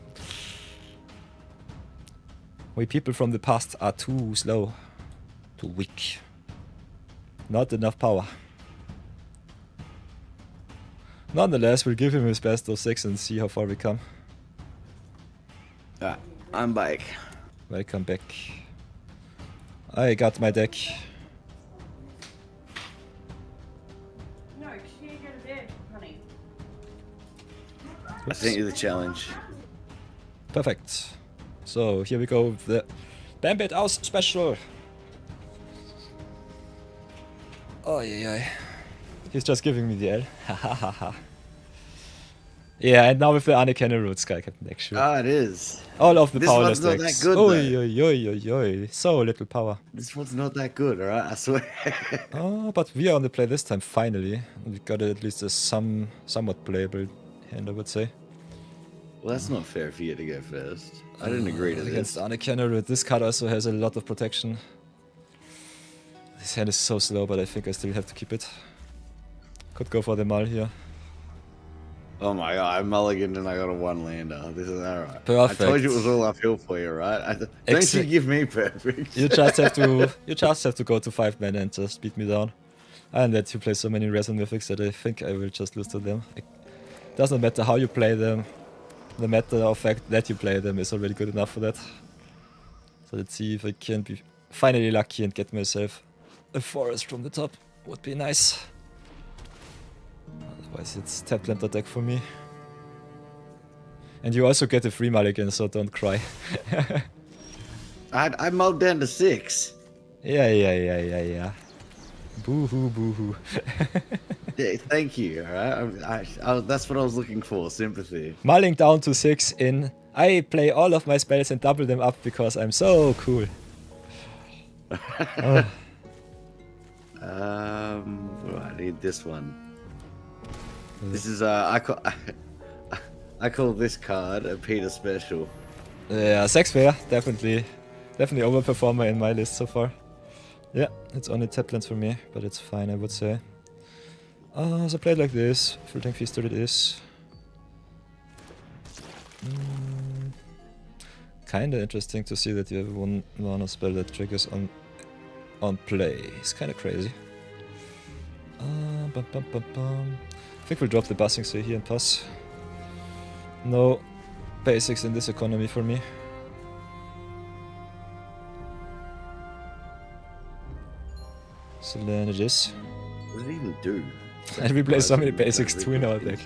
We people from the past are too slow. Too weak. Not enough power. Nonetheless, we'll give him his best of 6 and see how far we come. I'm back. Welcome back. I got my deck. No, she ain't go to bed, honey. I sent you the challenge. Perfect. So here we go with the Bambit Aus special. Oh yeah. He's just giving me the L. Ha. Yeah, and now with the uncanny root Sky Captain deck, sure. Ah, it is. All of the This powerless one's not decks. that good, Oi. So little power. This one's not that good, alright? I swear. Oh, but we are on the play this time, finally. We got at least a somewhat playable hand, I would say. Well, that's not fair for you to go first. I didn't agree to Against this. uncanny root, this card also has a lot of protection. This hand is so slow, but I think I still have to keep it. Could go for the mull here. Oh my god, I mulliganed and I got a 1-lander. This is alright. Perfect. I told you it was all uphill for you, right? Don't you give me perfect. You just have to go to 5 mana and just beat me down. And let you play so many Resin Mythics that I think I will just lose to them. It doesn't matter how you play them. The matter of fact that you play them is already good enough for that. So let's see if I can be finally lucky and get myself a forest from the top. Would be nice. Otherwise it's tap land attack for me. And you also get a free mulligan, so don't cry. I mulled down to 6. Yeah. Boo-hoo. Yeah, thank you, alright? That's what I was looking for, sympathy. Mulling down to 6 in. I play all of my spells and double them up because I'm so cool. Oh. I need this one. This is I call this card a Peter special. Yeah, Sex Fair, definitely overperformer in my list so far. Yeah, it's only tap lands for me, but it's fine, I would say. So play it like this. Full tank feaster it is. Kinda interesting to see that you have one mana spell that triggers on play. It's kinda crazy. I think we'll drop the Buzzing Say here and pass. No basics in this economy for me. So then it is. What did it even do? And we play so many basics too in our deck.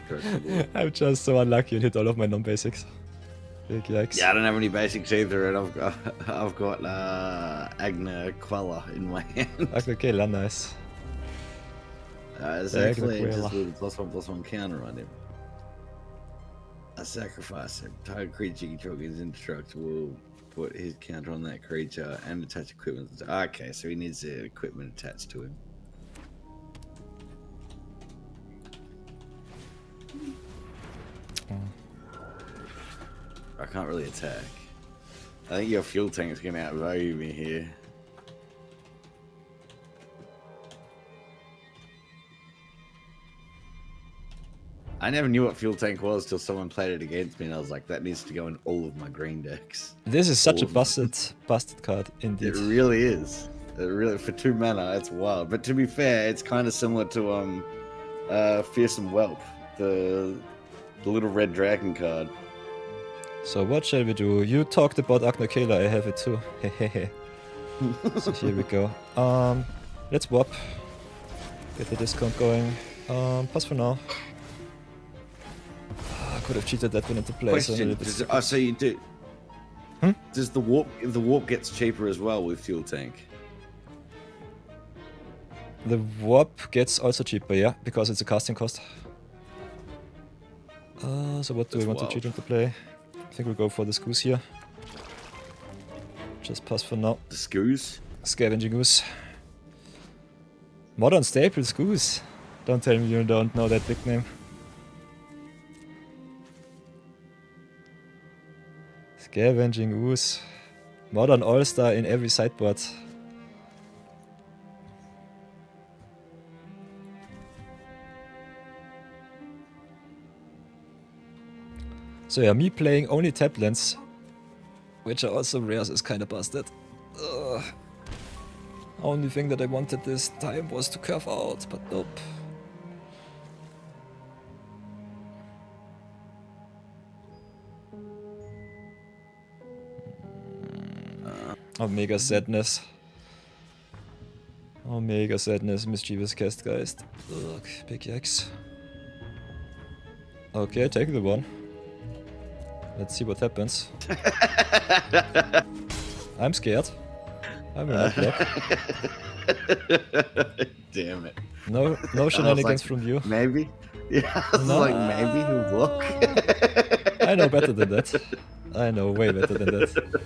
I'm just so unlucky and hit all of my non-basics. Big yikes. Yeah, I don't have any basics either, and I've got Agna Quella in my hand. Okay, nice. It's actually just with a +1/+1 counter on him. A sacrifice. A target creature you control is indestructible. Put his counter on that creature and attach equipment. Okay, so he needs the equipment attached to him. I can't really attack. I think your fuel tank is going to outvalue me here. I never knew what fuel tank was till someone played it against me, and I was like, that needs to go in all of my green decks. This is such a busted card indeed. It really is. It really, for 2 mana, it's wild. But to be fair, it's kind of similar to Fearsome Whelp, the little red dragon card. So what shall we do? You talked about Agnakela, I have it too. So here we go. Let's warp. Get the discount going. Pass for now. I could have cheated that one into play. Question: so you do? Does the warp gets cheaper as well with fuel tank? The warp gets also cheaper, yeah, because it's a casting cost. So what do we want to cheat into play? I think we'll go for the Scoos here. Just pass for now. The Scoos? Scavenging Goose. Modern staple Scoos. Don't tell me you don't know that nickname. Scavenging Ooze. Modern All-Star in every sideboard. So yeah, me playing only tap lands, which are also rares, is kinda busted. Only thing that I wanted this time was to curve out, but nope. Omega sadness. Omega sadness, mischievous Castgeist. Ugh, big yikes. Okay, take the one. Let's see what happens. I'm scared. I will not block. Damn it. No shenanigans from you. Maybe? Yeah, I was No. like, maybe he'll block. I know better than that. I know way better than that.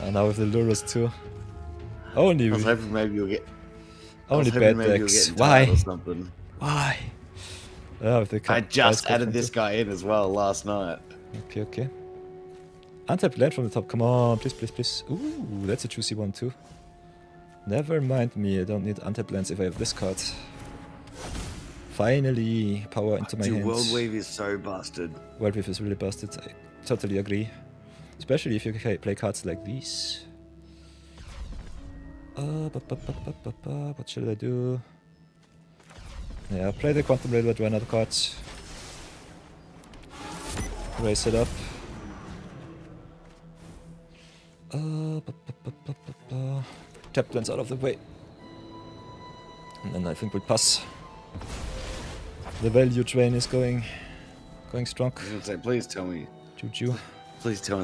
And now with the lures too. Only I was hoping maybe you'll get. only bad decks. Why? Why? Or something. Why? Oh, if they I can't- just guys go added from this two. guy in as well last night. Okay, okay. Untap land from the top. Come on, please, please, please. Ooh, that's a juicy one too. Never mind me. I don't need untap lands if I have this card. Finally, power into my Dude, hands. World Wave is so busted. World Wave is really busted. I totally agree. Especially if you play cards like these. What should I do? Yeah, play the Quantum Railway, draw another card. Raise it up. Tap lands out of the way. And then I think we'll pass. The value train is going strong. I was gonna say, please tell me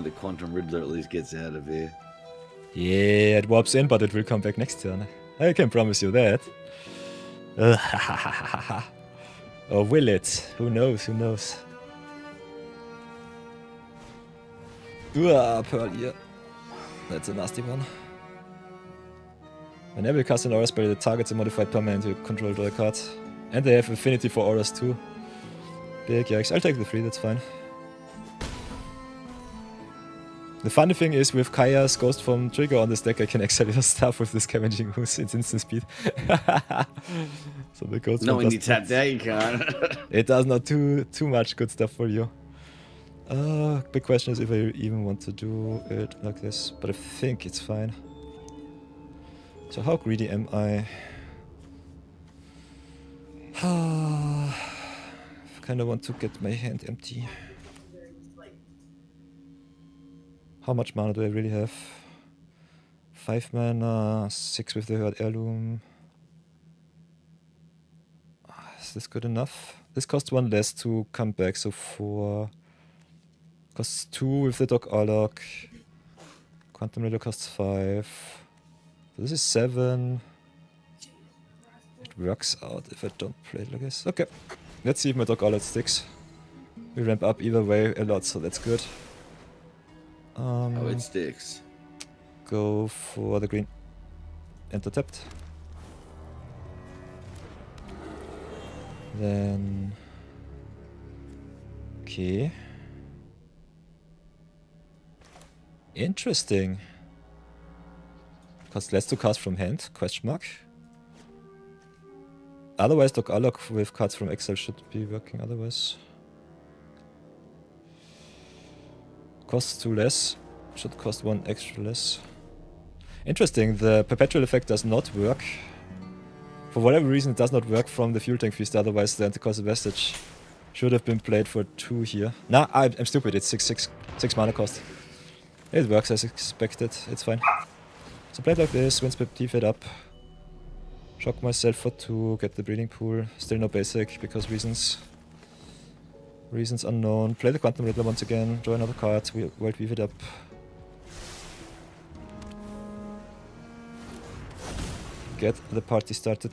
the Quantum Riddler at least gets out of here. Yeah, it warps in, but it will come back next turn. I can promise you that. Or will it? Who knows? Who knows? Pearl here. That's a nasty one. Whenever you cast an aura spell that targets a modified permanent, you control draw a card. And they have affinity for auras too. Big yikes. I'll take the 3, that's fine. The funny thing is, with Kaya's Ghost Form trigger on this deck, I can exile your stuff with this Scavenging Ooze. It's instant speed. So the Ghost No, Form when you does tap not- that, you can't. It does not do too much good stuff for you. Big question is if I even want to do it like this, but I think it's fine. So how greedy am I? I kind of want to get my hand empty. How much mana do I really have? 5 mana, 6 with the Herd Heirloom. Is this good enough? This costs 1 less to come back, so 4. Costs 2 with the Doc Arlok. Quantum Riddler costs 5. So this is 7. It works out if I don't play it like this. Okay, let's see if my Doc Arlok sticks. We ramp up either way a lot, so that's good. Oh, it sticks. Go for the green. Enter tapped. Then... Okay. Interesting. Cost less to cast from hand? Question mark. Otherwise, Doc Arlok with cards from exile should be working otherwise. Costs 2 less. Should cost 1 extra less. Interesting, the perpetual effect does not work. For whatever reason, it does not work from the Fuel Tank Feast, otherwise the Anticorsive Vestige should have been played for 2 here. Nah, I'm stupid, it's 6 mana cost. It works as expected, it's fine. So play it like this, Windspeed T-Fade up. Shock myself for 2, get the Breeding Pool. Still no basic, because reasons. Reasons unknown. Play the Quantum Riddler once again, draw another card, World Weave it up. Get the party started.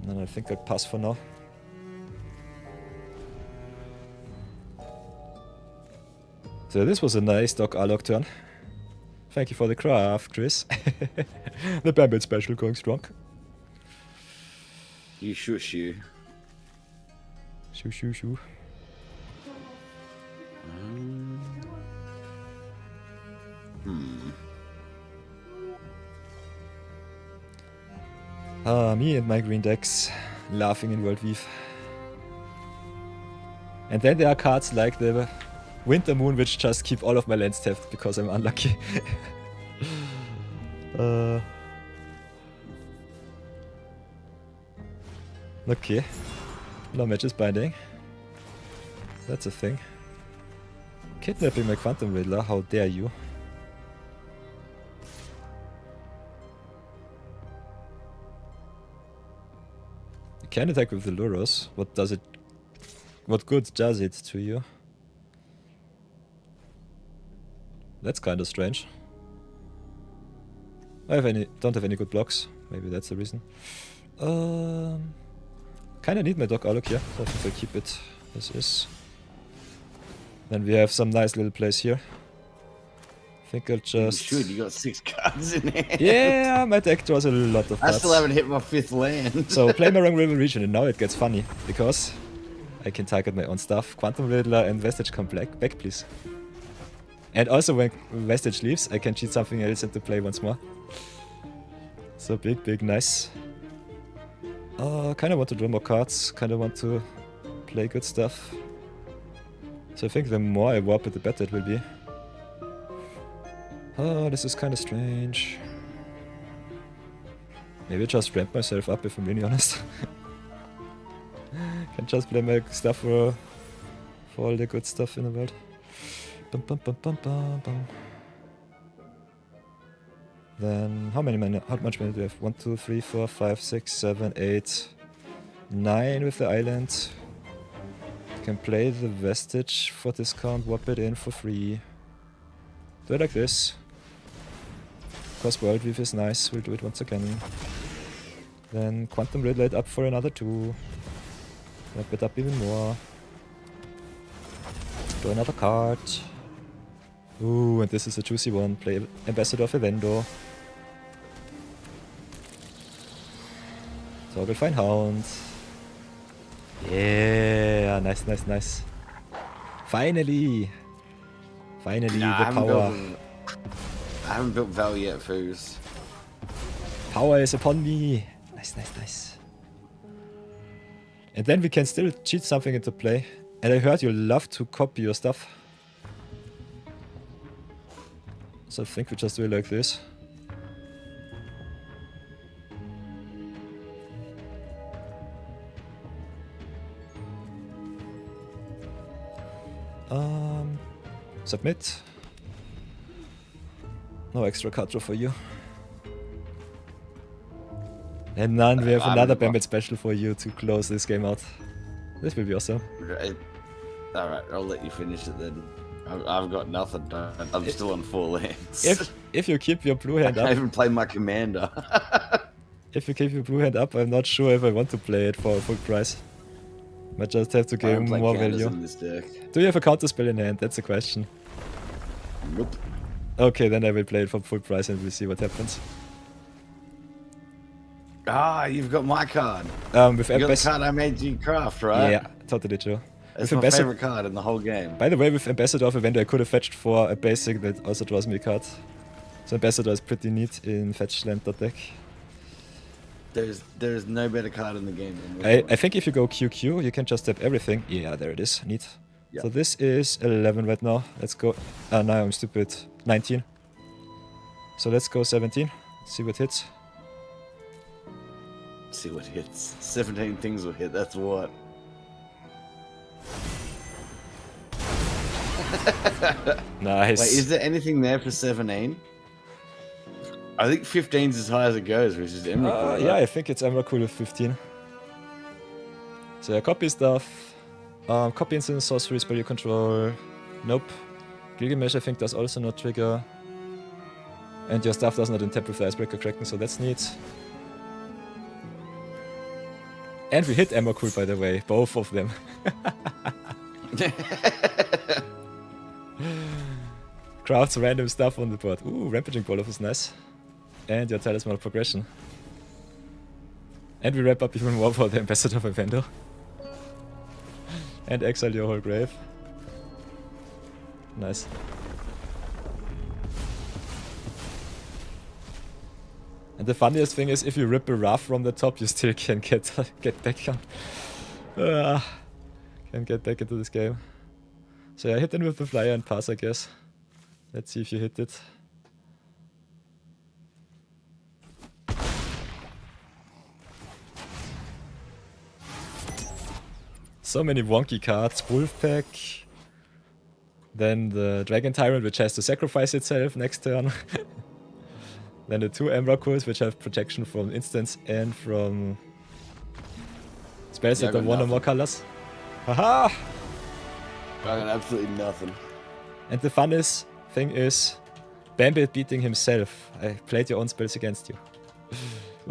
And then I think I'll pass for now. So this was a nice Doc Arlok turn. Thank you for the craft, Chris. The Bambit special going strong. You shush you. Shoo shoo shoo. Me and my green decks laughing in World Weave. And then there are cards like the Winter Moon, which just keep all of my lands tapped because I'm unlucky. Okay. No matches binding. That's a thing. Kidnapping my Quantum Riddler, how dare you? You can attack with the Luros. What does it... What good does it to you? That's kinda strange. Don't have any good blocks. Maybe that's the reason. Kinda need my Doc Alok here, so I think I'll keep it as is. Then we have some nice little plays here. I think I'll just... Should, you got 6 cards in hand. Yeah, my deck draws a lot of cards. I still haven't hit my 5th land. So play my wrong river region, and now it gets funny, because I can target my own stuff. Quantum Riddler and Vestige come back, please. And also when Vestige leaves, I can cheat something else into play once more. So big, nice. Kinda want to draw more cards, kinda want to play good stuff. So I think the more I warp it, the better it will be. Oh, this is kinda strange. Maybe I just ramp myself up if I'm really honest. Can just play my stuff for all the good stuff in the world. Bum, bum, bum, bum, bum, bum. Then how much mana do we have? 1, 2, 3, 4, 5, 6, 7, 8, 9 with the island. Can play the Vestige for discount, warp it in for free. Do it like this. Because World Weave is nice, we'll do it once again. Then Quantum Riddler it up for another 2. Warp it up even more. Draw another card. Ooh, and this is a juicy one. Play Ambassador of Evendo. Toggle Fine Hound. Yeah, nice. Finally! Finally, the power. I haven't built Val yet, foos. Power is upon me. Nice. And then we can still cheat something into play. And I heard you love to copy your stuff. So I think we just do it like this. Submit. No extra card draw for you. And then we have another Bambit special for you to close this game out. This will be awesome. Alright, I'll let you finish it then. I've got nothing done. I'm still on 4 lands. If you keep your blue hand I up... haven't played my commander. If you keep your blue hand up, I'm not sure if I want to play it for a full price. Might just have to give more value. In this deck. Do you have a counter spell in hand? That's the question. Nope. Okay, then I will play it for full price and we'll see what happens. Ah, you've got my card. With you got the card I made you craft, right? Yeah, totally true. It's my favorite card in the whole game. By the way, with Ambassador of Evendo, I could have fetched for a basic that also draws me a card. So Ambassador is pretty neat in fetch land deck. There's no better card in the game than this one. I think if you go QQ, you can just tap everything. Yeah, there it is. Neat. Yep. So this is 11 right now. Let's go. No, I'm stupid. 19. So let's go 17. See what hits. See what hits. 17 things will hit. That's what. Nice. Wait, is there anything there for 17? I think 15's as high as it goes, which is Emrakul. Right? Yeah, I think it's Emrakul with 15. So yeah, copy stuff. Copy instant sorcery spell you control. Nope. Gilgamesh I think does also not trigger. And your stuff does not untap with the Icebreaker Kraken, so that's neat. And we hit Emrakul by the way, both of them. Crafts random stuff on the board. Ooh, Rampaging Boloff is nice. And your Talisman of Progression. And we wrap up even more for the Ambassador of Evendo. And exile your whole grave. Nice. And the funniest thing is, if you rip a Wrath from the top, you still can get back on. Can get back into this game. So yeah, hit in with the flyer and pass, I guess. Let's see if you hit it. So many wonky cards. Wolfpack. Then the Dragon Tyrant, which has to sacrifice itself next turn. Then the 2 Emrakul's, which have protection from instants and from spells that are 1 or more colors. Haha! I got absolutely nothing. And the funnest thing is Bambit beating himself. I played your own spells against you.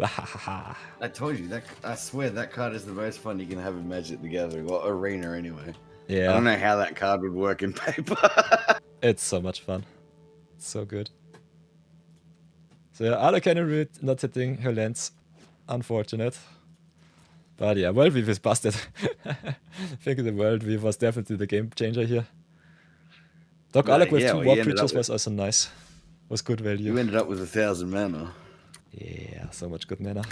I told you that. I swear that card is the most fun you can have in Magic the Gathering, or Arena anyway. Yeah. I don't know how that card would work in paper. It's so much fun. It's so good. So yeah, Ada Cannon Root not hitting her lands. Unfortunate. But yeah, World Weave is busted. I think the World Weave was definitely the game changer here. Doc Alec with 2 War Creatures was also nice. Was good value. You ended up with 1,000 mana. Yeah, so much good mana.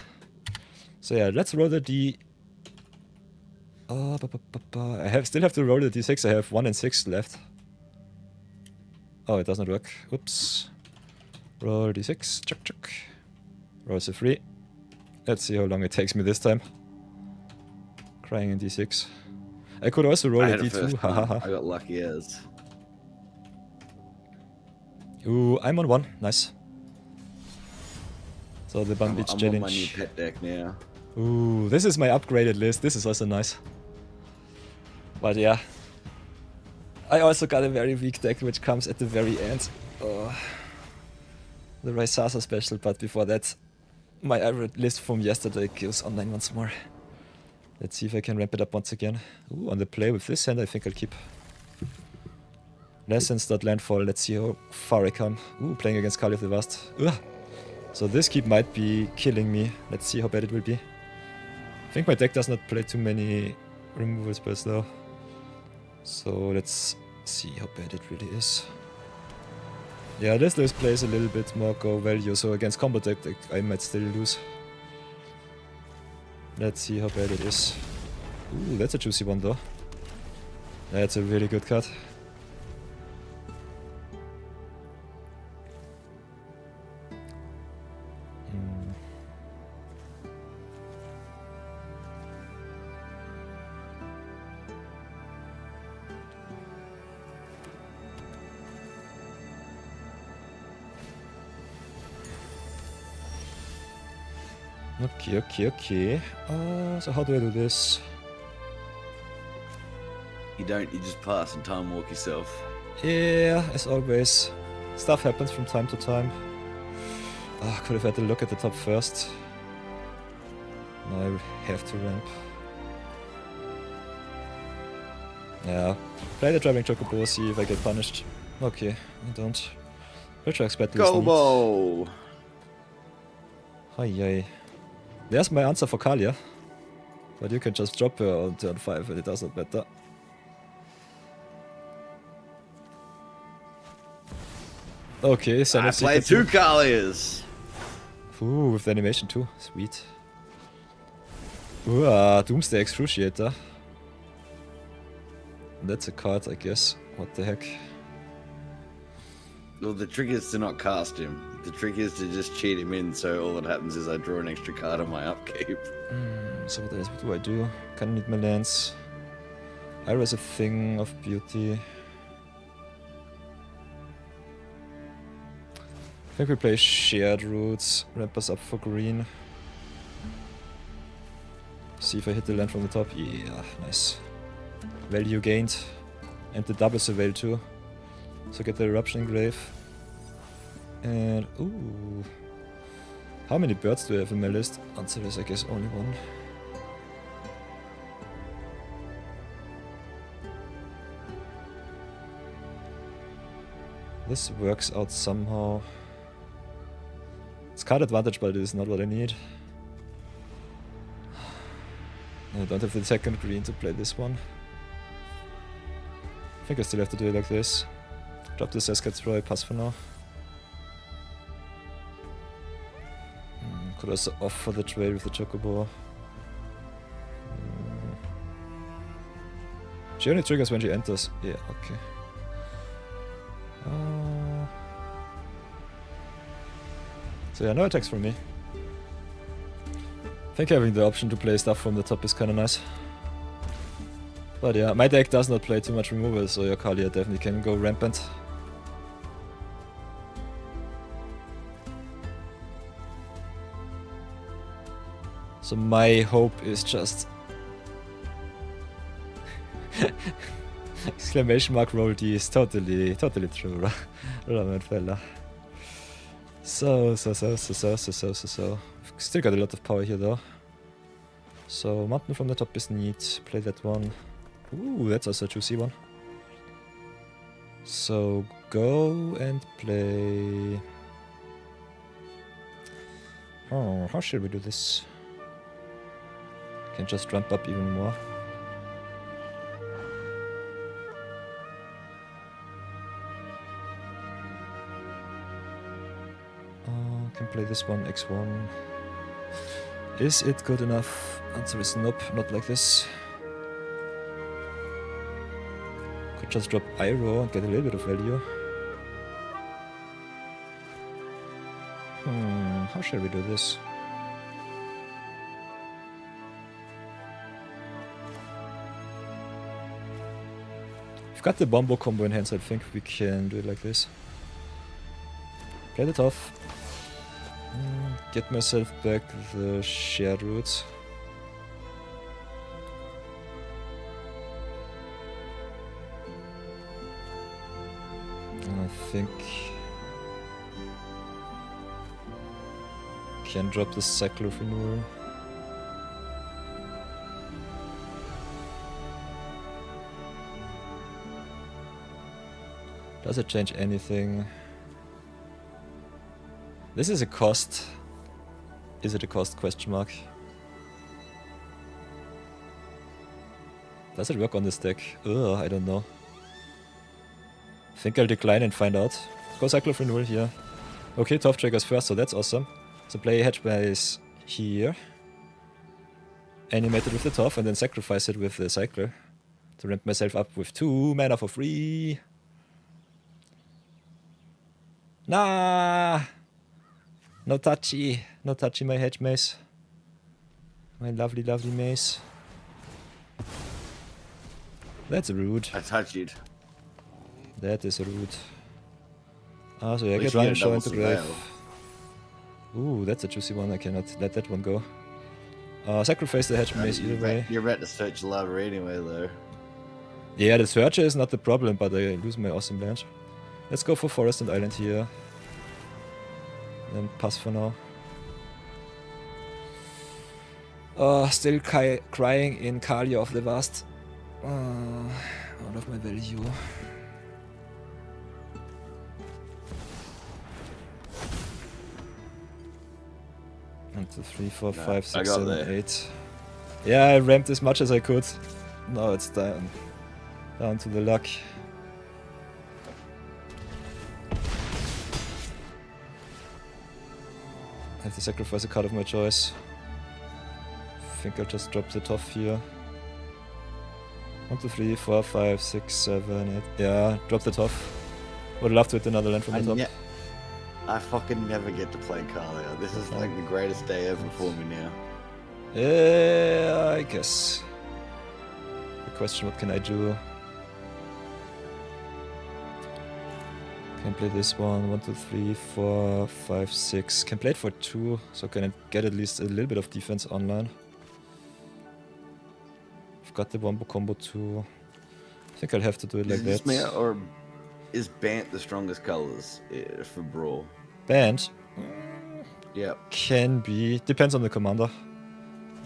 So yeah, let's roll the D. I still have to roll the D6. I have 1 and 6 left. Oh, it does not work. Oops. Roll D6. Chuck, chuck. Rolls a 3. Let's see how long it takes me this time. Crying in D6. I could also roll a D2. Hahaha. I got lucky as. Ooh, I'm on 1. Nice. So the Bum Beach Challenge. I'm on my new pet deck now. Ooh, this is my upgraded list. This is also nice. But yeah. I also got a very weak deck which comes at the very end. The Raisasa special, but before that, my average list from yesterday goes online once more. Let's see if I can ramp it up once again. Ooh, on the play with this hand, I think I'll keep. Lessons, landfall. Let's see how far I come. Ooh, playing against Kali of the Vast. Ugh. So this keep might be killing me. Let's see how bad it will be. I think my deck does not play too many removal spells though. So let's see how bad it really is. Yeah, this list plays a little bit more go value, so against combo deck I might still lose. Let's see how bad it is. Ooh, that's a juicy one though. That's a really good card. Okay. So how do I do this? You don't, you just pass and time walk yourself. Yeah, as always. Stuff happens from time to time. Could have had a look at the top first. Now I have to ramp. Yeah. Play the Driving Chocobo, see if I get punished. Okay, I don't. Retrox battle is neat. Gobo! Hi. There's my answer for Kalia. But you can just drop her on turn 5 and it doesn't matter. Okay, Son I of played Secret 2 Kalias! Ooh, with the animation too. Sweet. Ooh, Doomsday Excruciator. That's a card, I guess. What the heck? Well, the trick is to not cast him. The trick is to just cheat him in, so all that happens is I draw an extra card on my upkeep. So what do I do? Kinda need my lands. Ira is a thing of beauty. I think we play Shared Roots, ramp us up for green. See if I hit the land from the top. Yeah, nice. Value gained. And the double surveil too. So get the Eruption Grave. And ooh. How many birds do I have in my list? Answer is I guess only 1. This works out somehow. It's card advantage, but it is not what I need. I don't have the second green to play this one. I think I still have to do it like this. Drop the Saskatchewan, pass for now. Could also off for the trade with the Chocobo. She only triggers when she enters. Yeah, okay. So yeah, no attacks from me. I think having the option to play stuff from the top is kinda nice. But yeah, my deck does not play too much removal, so your Kalia definitely can go rampant. So my hope is just... Exclamation mark roll D is totally true, right, mein fella. So. Still got a lot of power here though. So mountain from the top is neat. Play that one. Ooh, that's also a juicy one. So go and play... Oh, how should we do this? Can just ramp up even more. Can play this one, X1. Is it good enough? Answer is nope, not like this. Could just drop Iroh and get a little bit of value. How shall we do this? We've got the Bombo combo in hand, so I think we can do it like this. Play it off. Get myself back the shared roots. And I think can drop the cycle of renewal. Does it change anything? This is a cost. Is it a cost? Question mark. Does it work on this deck? Ugh, I don't know. I think I'll decline and find out. Go Cycle of Renewal here. Okay, Top triggers first, so that's awesome. So play Hedge Base here. Animate it with the Top and then sacrifice it with the Cycler. To ramp myself up with 2 mana for free. Nah! No touchy my hedge mace. My lovely mace. That's rude. I touched it. That is rude. Ah, so I get Ryan Shaw into grave. Ooh, that's a juicy one. I cannot let that one go. Sacrifice the hedge mace either way. You're about to search louder anyway, though. Yeah, the searcher is not the problem, but I lose my awesome land. Let's go for Forest and Island here. Then pass for now. Still crying in Kalia of the Vast. Out of my value. One, two, three, four, five, six, 7, 8. Yeah, I ramped as much as I could. Now it's down to the luck. I have to sacrifice a card of my choice. I think I'll just drop the top here. 1, 2, 3, 4, 5, 6, 7, 8. Yeah, drop the top. Would love to hit another land from the top. I fucking never get to play Kalia. This is like the greatest day ever for me now. Yeah, I guess. The question, what can I do? Can play this one. 1, 2, 3, 4, 5, 6. Can play it for 2, so can I get at least a little bit of defense online. I've got the Wombo combo too. I think I'll have to do it like that. Or is Bant the strongest colors for Brawl? Bant? Yep. Can be. Depends on the commander.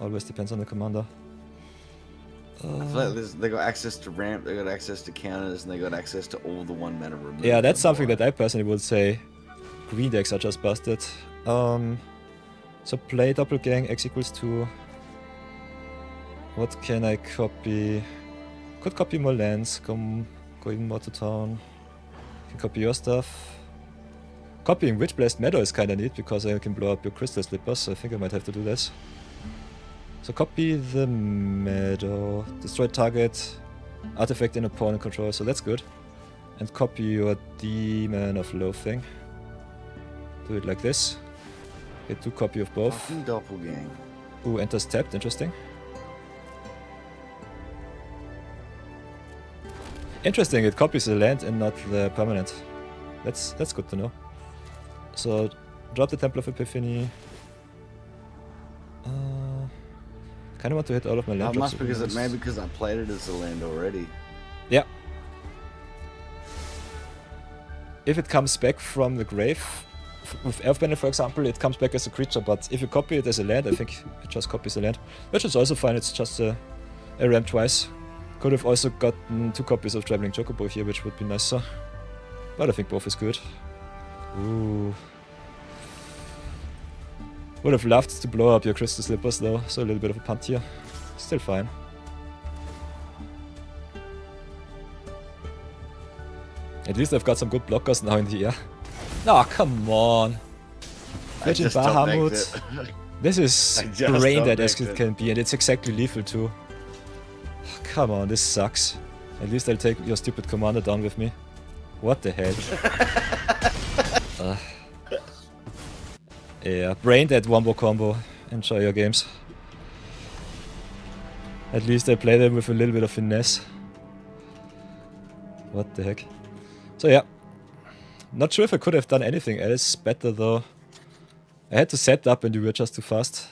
Always depends on the commander. I feel like they got access to ramp, they got access to counters, and they got access to all the 1 mana removal. Yeah, that's something that I personally would say green decks are just busted. So play Doppelgang, X equals 2. What can I copy? Could copy more lands, go even more to town. Can copy your stuff. Copying Witchblast Meadow is kinda neat because I can blow up your Crystal Slippers, so I think I might have to do this. So copy the Meadow, destroy target artifact in opponent control, so that's good. And copy your Demon of Loathing. Do it like this. Get 2 copy of both. Fucking doppelgang. Ooh, enters tapped, interesting. Interesting, it copies the land and not the permanent. That's good to know. So, drop the Temple of Epiphany. Kinda want to hit all of my land drops. Maybe because I played it as a land already. Yeah. If it comes back from the grave, with Earthbender for example, it comes back as a creature, but if you copy it as a land, I think it just copies the land. Which is also fine, it's just a ramp twice. Could have also gotten 2 copies of Traveling Chocobo here, which would be nicer. But I think both is good. Ooh. Would have loved to blow up your Crystal Slippers though, so a little bit of a punt here. Still fine. At least I've got some good blockers now in the air. Oh, come on. Virgin Bahamut. This is brain dead as it can be, and it's exactly lethal too. Oh, come on, this sucks. At least I'll take your stupid commander down with me. What the hell? Yeah, brain dead wombo combo. Enjoy your games. At least I play them with a little bit of finesse. What the heck? So yeah. Not sure if I could have done anything else better though. I had to set up and you were just too fast.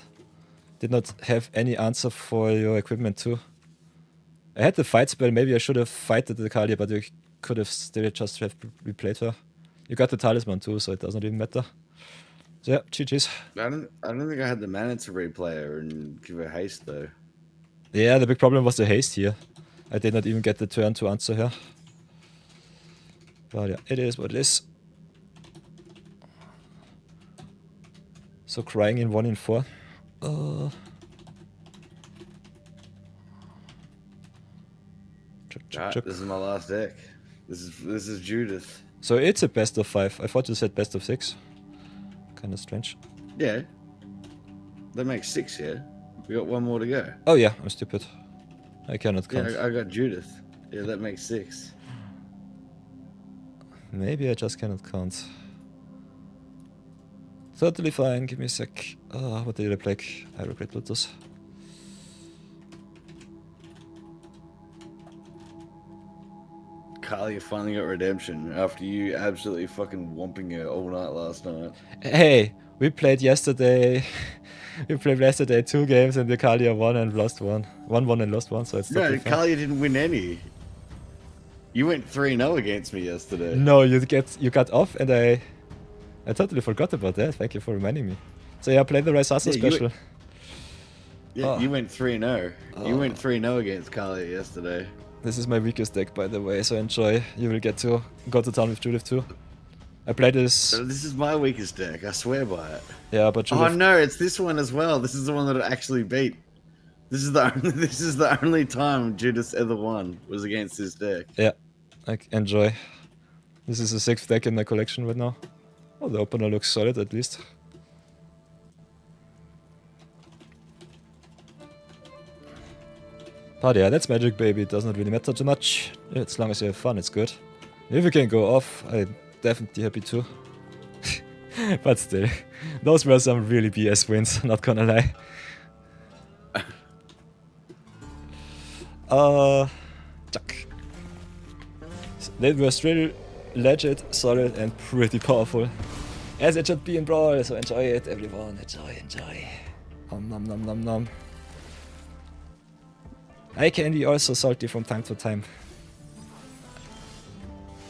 Did not have any answer for your equipment too. I had the fight spell, maybe I should have fighted the Kalia, but you could have still just have replayed her. You got the talisman too, so it doesn't even matter. So yeah, GG's. I don't think I had the mana to replay her and give her haste though. Yeah, the big problem was the haste here. I did not even get the turn to answer her. But yeah, it is what it is. So crying in 1 in 4. This is my last deck. This is Judith. So it's a best of 5. I thought you said best of 6. Kinda strange. Yeah. That makes 6, yeah? We got 1 more to go. Oh yeah, I'm stupid. I cannot count. Yeah, I got Judith. Yeah, that makes 6. Maybe I just cannot count. Totally fine, give me a sec. What did I play? I regret Lotus. Carly finally got redemption after you absolutely fucking whomping her all night last night. Hey, we played yesterday. We played yesterday 2 games and the Kalia won and lost 1. Won and lost 1, so it's totally fine. Kalia didn't win any. You went 3-0 against me yesterday. No, you got off and I totally forgot about that. Thank you for reminding me. So yeah, play the Raisasa special. You went 3-0. You went 3-0 against Kalia yesterday. This is my weakest deck, by the way, so enjoy. You will get to go to town with Judith too. I played this... So this is my weakest deck, I swear by it. Yeah, but Judith... Oh no, it's this one as well. This is the one that I actually beat. This is the only time Judith ever won, was against this deck. Yeah, enjoy. This is the 6th deck in my collection right now. Oh, the opener looks solid at least. But yeah, that's Magic, baby. It does not really matter too much. As long as you have fun, it's good. If you can go off, I'm definitely happy too. But still, those were some really BS wins, not gonna lie. Chuck. They were still legit, solid, and pretty powerful. As it should be in Brawl, so enjoy it, everyone. Enjoy. Nom nom nom nom. I can be also salty from time to time.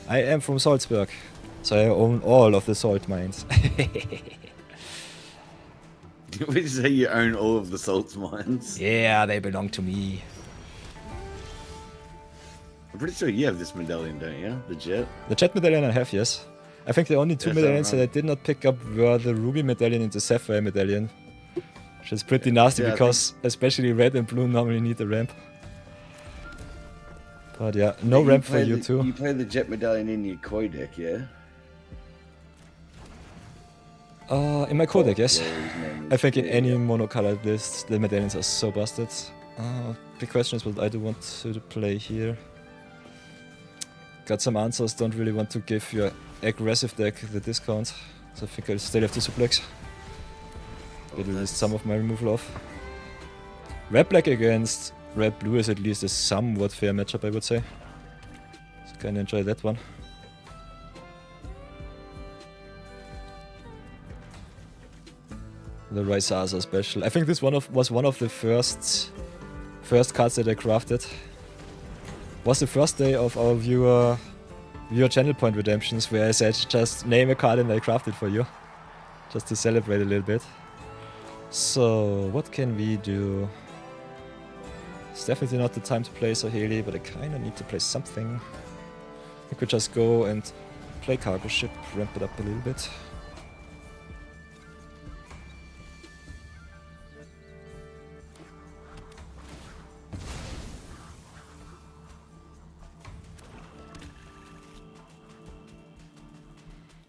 I am from Salzburg, so I own all of the salt mines. Would you say you own all of the salt mines? Yeah, they belong to me. I'm pretty sure you have this medallion, don't you? The jet? The jet medallion I have, yes. I think the only 2 medallions that I did not pick up were the ruby medallion and the sapphire medallion. Which is pretty nasty because especially red and blue normally need a ramp. But yeah, no ramp for you too. You play the jet medallion in your koi deck, yeah? In my core deck, yes. I think in any monocolored list, the medallions are so busted. Big question is what I do want to play here. got some answers, don't really want to give your aggressive deck the discount. So I think I'll still have to suplex. Get at least some of my removal off. Red black against red blue is at least a somewhat fair matchup, I would say. So kinda enjoy that one. The Raizaza special. I think this was one of the first cards that I crafted. Was the first day of our viewer channel point redemptions, where I said just name a card and I craft it for you. Just to celebrate a little bit. So what can we do? It's definitely not the time to play Saheli, but I kinda need to play something. I think we just go and play cargo ship, ramp it up a little bit.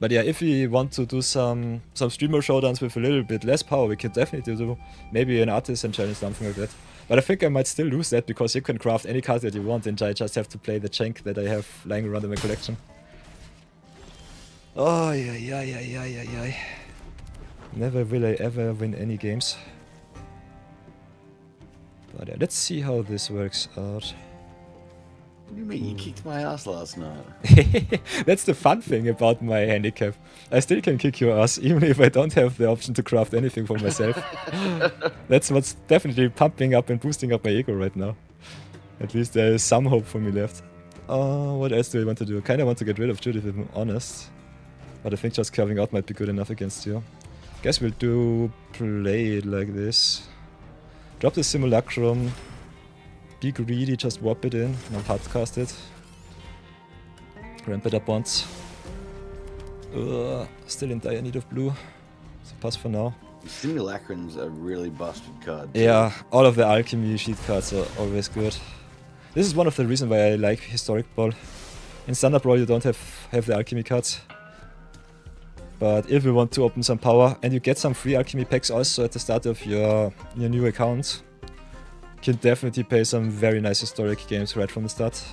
But yeah, if we want to do some streamer showdowns with a little bit less power, we can definitely do maybe an artisan challenge, something like that. But I think I might still lose that, because you can craft any card that you want and I just have to play the jank that I have lying around in my collection. Oh, yeah. Never will I ever win any games. But yeah, let's see how this works out. What do you mean? You kicked my ass last night. That's the fun thing about my handicap. I still can kick your ass, even if I don't have the option to craft anything for myself. That's what's definitely pumping up and boosting up my ego right now. At least there is some hope for me left. What else do I want to do? I kinda want to get rid of Judith, if I'm honest. But I think just carving out might be good enough against you. Guess we'll play it like this. Drop the Simulacrum. Be greedy, just warp it in, and I'll hardcast it. Ramp it up once. Still in dire need of blue, so pass for now. Simulacrum's a really busted card. Yeah, all of the alchemy sheet cards are always good. This is one of the reasons why I like Historic Brawl. In Standard Brawl you don't have the alchemy cards. But if you want to open some power, and you get some free alchemy packs also at the start of your new account, can definitely play some very nice historic games right from the start.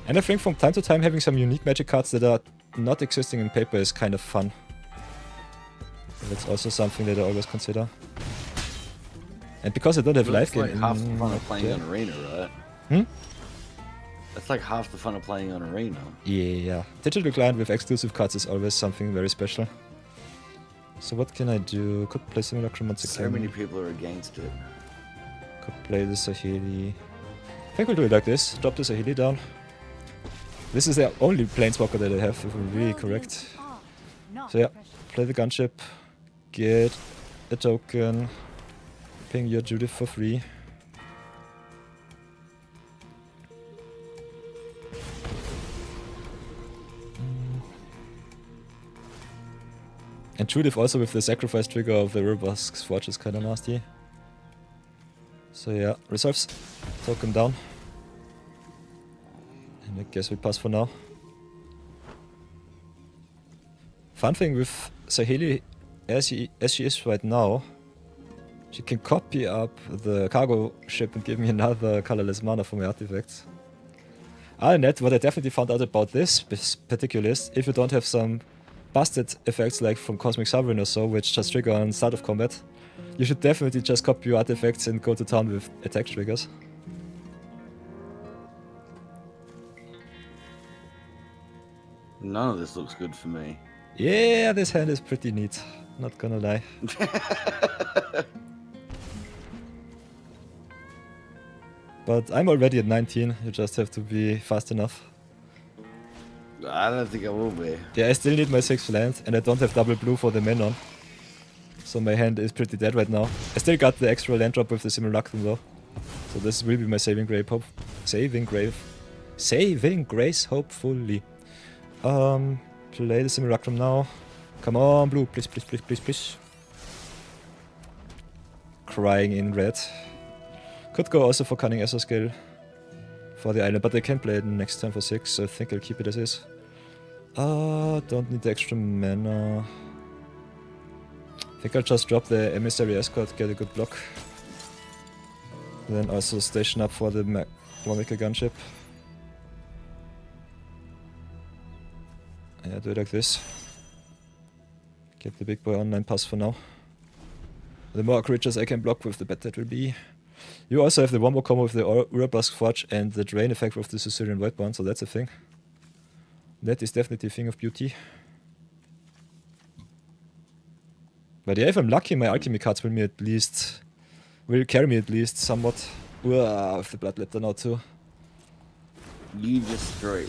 And I think from time to time having some unique magic cards that are not existing in paper is kind of fun. So that's also something that I always consider. And because I don't have life game, game, half the fun of playing on Arena, right? That's like half the fun of playing on Arena. Yeah. Digital client with exclusive cards is always something very special. So what can I do? Could play Simulacrum once again. So many people are against it. Could play the Saheli. I think we'll do it like this. Drop the Saheli down. This is the only planeswalker that I have, if I'm really correct. So yeah, play the gunship. Get a token. Ping your Judith for free. And Judith also with the sacrifice trigger of the Robust's Forge is kinda nasty. So yeah, reserves. Token down. And I guess we pass for now. Fun thing with Saheli, as she is right now, she can copy up the cargo ship and give me another colorless mana for my artifacts. Other than that, what I definitely found out about this particular list, if you don't have some busted effects like from Cosmic Sovereign or so, which just trigger on start of combat, you should definitely just copy your artifacts and go to town with attack triggers. None of this looks good for me. Yeah, this hand is pretty neat, not gonna lie. But I'm already at 19, you just have to be fast enough. I don't think I will be. Yeah, I still need my 6th land, and I don't have double blue for the Menon. So my hand is pretty dead right now. I still got the extra land drop with the Simulacrum though. So this will be my saving grace, saving grace, hopefully. Play the Simulacrum now. Come on, blue, please, please, please, please, please. Crying in red. Could go also for Cunning Esoscale for the island, but I can play it next time for 6, so I think I'll keep it as is. Don't need the extra mana. I think I'll just drop the Emissary Escort, get a good block. Then also station up for the Warmaker Gunship. Yeah, do it like this. Get the big boy online pass for now. The more creatures I can block with, the better it will be. You also have the one more combo with the Urabrask Forge and the drain effect with the Sicilian Voidborn, so that's a thing. That is definitely a thing of beauty. But yeah, if I'm lucky, my alchemy cards will carry me at least somewhat. With the Bloodletter now too. You destroy.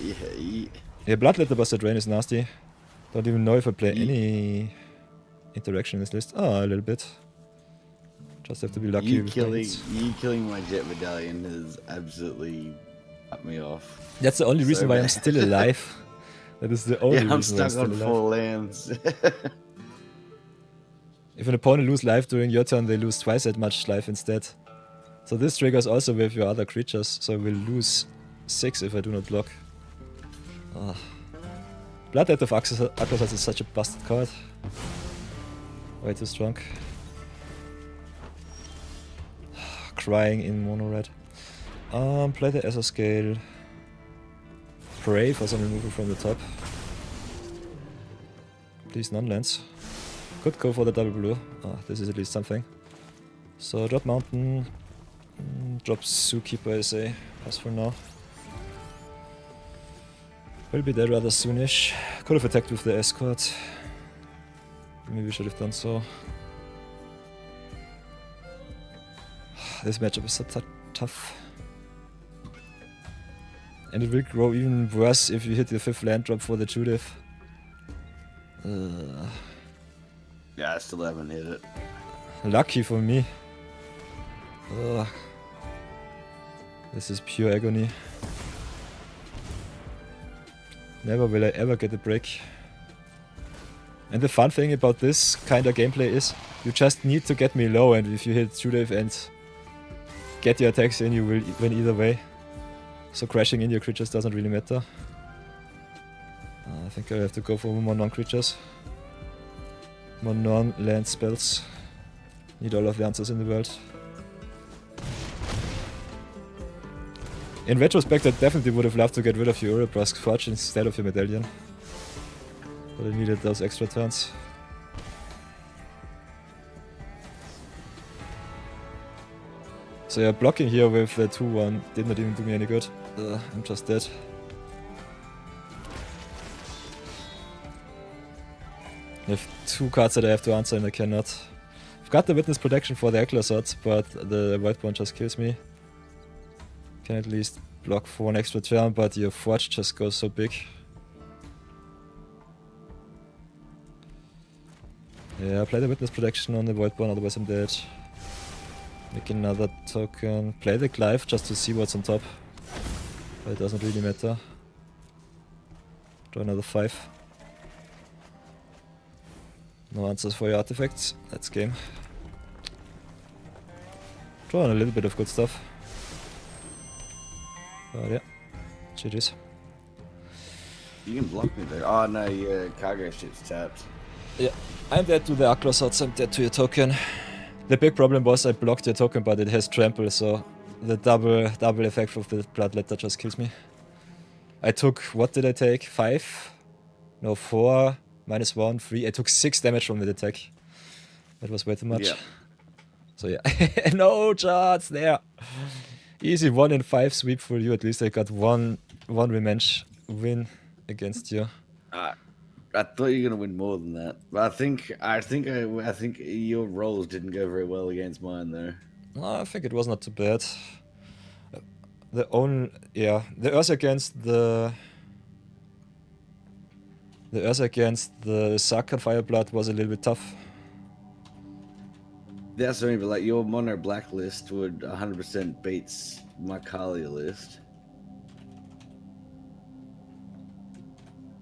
Yeah, Bloodletter Buster Drain is nasty. Don't even know if I play any interaction in this list. Oh, a little bit. Just have to be lucky. You killing my Jet Medallion has absolutely cut me off. That's the only So reason why I'm bad. still alive. That is the only Yeah, I'm reason why I'm stuck still on alive. 4 lands. If an opponent loses life during your turn, they lose twice as much life instead. So this triggers also with your other creatures, so I will lose 6 if I do not block. Bloodlet of Akrosas is such a busted card. Way too strong. Crying in mono red. Play the Ether Scale. Pray for some removal from the top. Please non-lands. Could go for the double blue. This is at least something. So drop Mountain. Drop Zookeeper, I say. Pass for now. Will be there rather soonish. Could have attacked with the Escort. Maybe we should have done so. This matchup is so tough. And it will grow even worse if you hit the 5th land drop for the Judith. Yeah, I still haven't hit it. Lucky for me. This is pure agony. Never will I ever get a break. And the fun thing about this kind of gameplay is you just need to get me low, and if you hit Judith and get your attacks in, you will win either way. So crashing in your creatures doesn't really matter. I think I have to go for more non-creatures. More non-land spells. Need all of the answers in the world. In retrospect, I definitely would have loved to get rid of your Urabrask Forge instead of your Medallion. But I needed those extra turns. So yeah, blocking here with the 2-1 did not even do me any good. I'm just dead. I have 2 cards that I have to answer and I cannot. I've got the Witness Protection for the Eclosot, but the Voidborn just kills me. Can at least block for an extra turn, but your Forge just goes so big. Yeah, play the Witness Protection on the Voidborn, otherwise I'm dead. Make another token. Play the Clive just to see what's on top. But it doesn't really matter. Draw another 5. No answers for your artifacts. That's game. Draw on a little bit of good stuff. But yeah, GG's. You can block me there. Oh no, your cargo ship's tapped. Yeah, I'm dead to the Aklosots, I'm dead to your token. The big problem was I blocked your token, but it has trample, so the double effect of the Bloodletter just kills me. I took, what did I take? 5? No, 4, -1, 3. I took 6 damage from the attack. That was way too much. Yeah. So yeah, no chance there. Easy 1 in 5 sweep for you. At least I got one revenge win against you. I thought you were gonna win more than that, but I think your rolls didn't go very well against mine there. No, I think it was not too bad. The Earth against the Sarkhan Fireblood was a little bit tough. That's what I mean, but like your mono black list would 100% beats my Kalia list.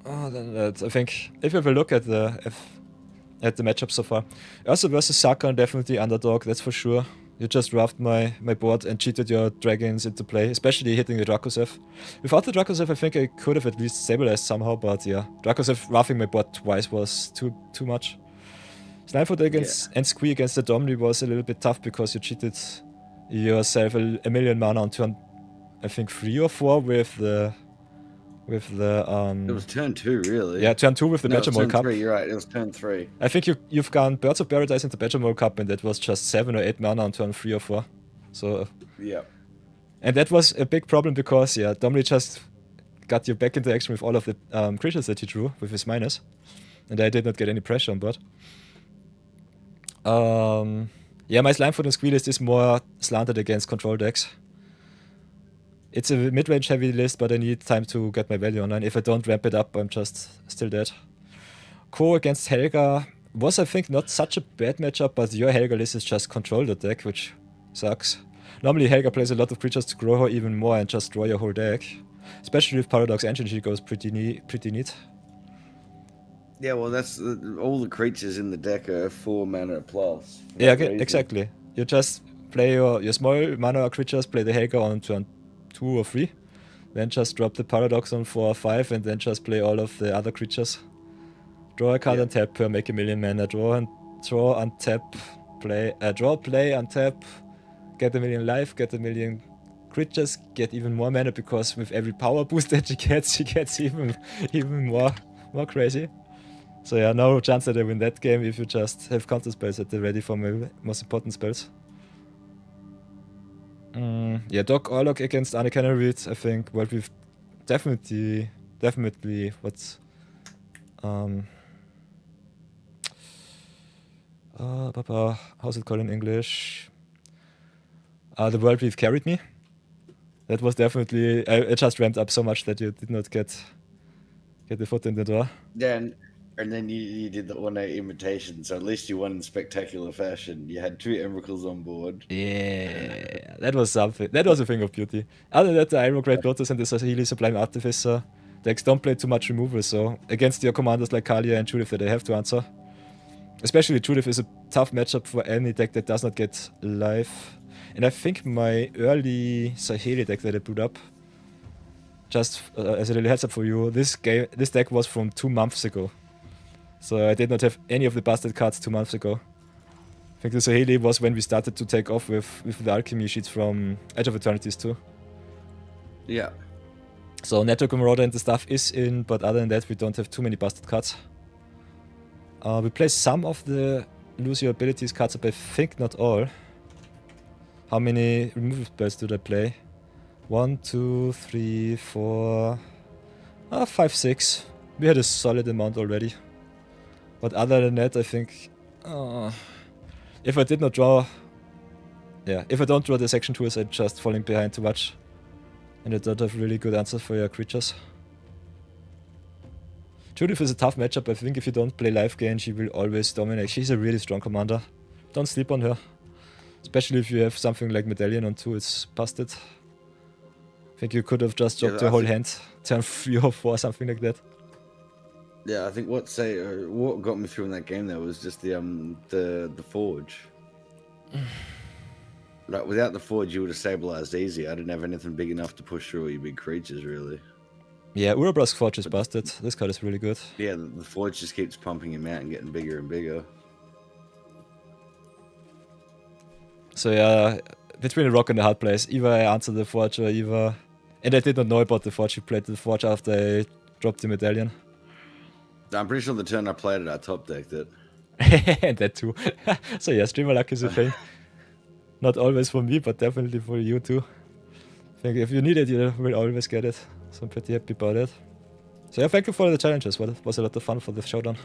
Oh, then I think if you have a look at the matchup so far, Ursa versus Sarkhan definitely underdog. That's for sure. You just roughed my board and cheated your dragons into play, especially hitting the Dracosev. Without the Dracosev, I think I could have at least stabilized somehow, but yeah, Dracosev roughing my board twice was too much. Snipefoot against and Squee against the Domri was a little bit tough because you cheated yourself a million mana on turn, I think 3 or 4 with the with the It was turn 2, really. yeah, turn 2 with the No, it Badger was Mole turn Cup. 3, you're right. It was turn 3. I think you've gone Birds of Paradise into Badger Mole Cup, and that was just 7 or 8 mana on turn 3 or 4. So Yeah. and that was a big problem because yeah, Domly just got you back into action with all of the creatures that he drew with his minus, and I did not get any pressure on board. Yeah, my Slimefoot and Squealist is more slanted against control decks. It's a mid-range heavy list, but I need time to get my value online. If I don't ramp it up, I'm just still dead. Ko against Helga was, I think, not such a bad matchup, but your Helga list is just control the deck, which sucks. Normally Helga plays a lot of creatures to grow her even more and just draw your whole deck. Especially with Paradox Engine, she goes pretty neat. Yeah, well, that's all the creatures in the deck are 4 mana plus. Yeah, That's easy. exactly. You just play your small mana creatures, play the Helga on turn 2 or 3, then just drop the Paradox on 4 or 5, and then just play all of the other creatures. Draw a card and tap her, make a million mana. Draw, untap, play. Draw, play, untap, get a million life, get a million creatures, get even more mana because with every power boost that she gets even more crazy. So yeah, no chance that I win that game if you just have counter spells at the ready for my most important spells. Yeah, Doc Orlok against Arne Cannereed, I think. Well, we've definitely what's how's it called in English? The World We've carried me. That was definitely I just ramped up so much that you did not get the foot in the door. And then you did the ornate invitation, so at least you won in spectacular fashion. You had 2 Emrakuls on board. Yeah, that was something. That was a thing of beauty. Other than that, the Iron Great Lotus and the Sahili Sublime Artificer decks don't play too much removal, so against your commanders like Kalia and Judith that they have to answer. Especially Judith is a tough matchup for any deck that does not get life. And I think my early Sahili deck that I put up, just as a little heads up for you, this deck was from 2 months ago. So I did not have any of the busted cards 2 months ago. I think the Sahili was when we started to take off with the alchemy sheets from Edge of Eternities too. Yeah. So Network Marauder and the stuff is in, but other than that we don't have too many busted cards. We play some of the lose your abilities cards, but I think not all. How many removal spells do they play? 1, 2, 3, 4... 5, 6. We had a solid amount already. But other than that, I think... if I did not draw... Yeah, if I don't draw the section 2s, I'm just falling behind too much. And I don't have really good answers for your creatures. Judith is a tough matchup. I think if you don't play life gain, she will always dominate. She's a really strong commander. Don't sleep on her. Especially if you have something like Medallion on 2, it's busted. I think you could have just dropped your whole hand, turn 3 or 4, something like that. Yeah, I think what got me through in that game though was just the forge. Like without the forge, you would have stabilized easy. I didn't have anything big enough to push through all your big creatures, really. Yeah, Urobrask Forge is busted. This card is really good. Yeah, the forge just keeps pumping him out and getting bigger and bigger. So yeah, between a rock and a hard place. Either I answer the forge or either... And I did not know about the forge. He played the forge after I dropped the medallion. I'm pretty sure the turn I played it, I top decked it. And that too. So yeah, streamer luck is a thing. Not always for me, but definitely for you too. I think if you need it, you will always get it. So I'm pretty happy about it. So yeah, thank you for the challenges. Well, it was a lot of fun for the showdown.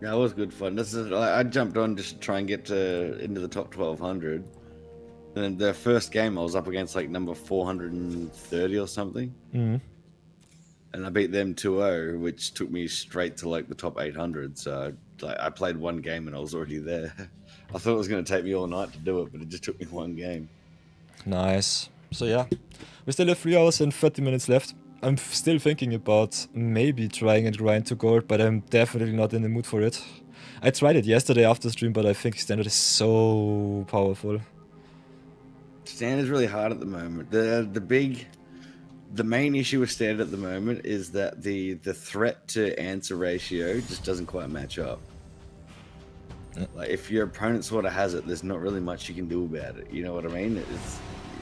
Yeah, it was good fun. I jumped on just to try and get into the top 1200. And the first game I was up against like number 430 or something. Mm-hmm. And I beat them 2-0, which took me straight to like the top 800. So I played one game and I was already there. I thought it was going to take me all night to do it, but it just took me one game. Nice. So yeah, we still have 3 hours and 30 minutes left. I'm still thinking about maybe trying and grind to gold, but I'm definitely not in the mood for it. I tried it yesterday after stream, but I think standard is so powerful. Standard's really hard at the moment. The main issue with standard at the moment is that the threat to answer ratio just doesn't quite match up. Like if your opponent sort of has it, there's not really much you can do about it. You know what I mean?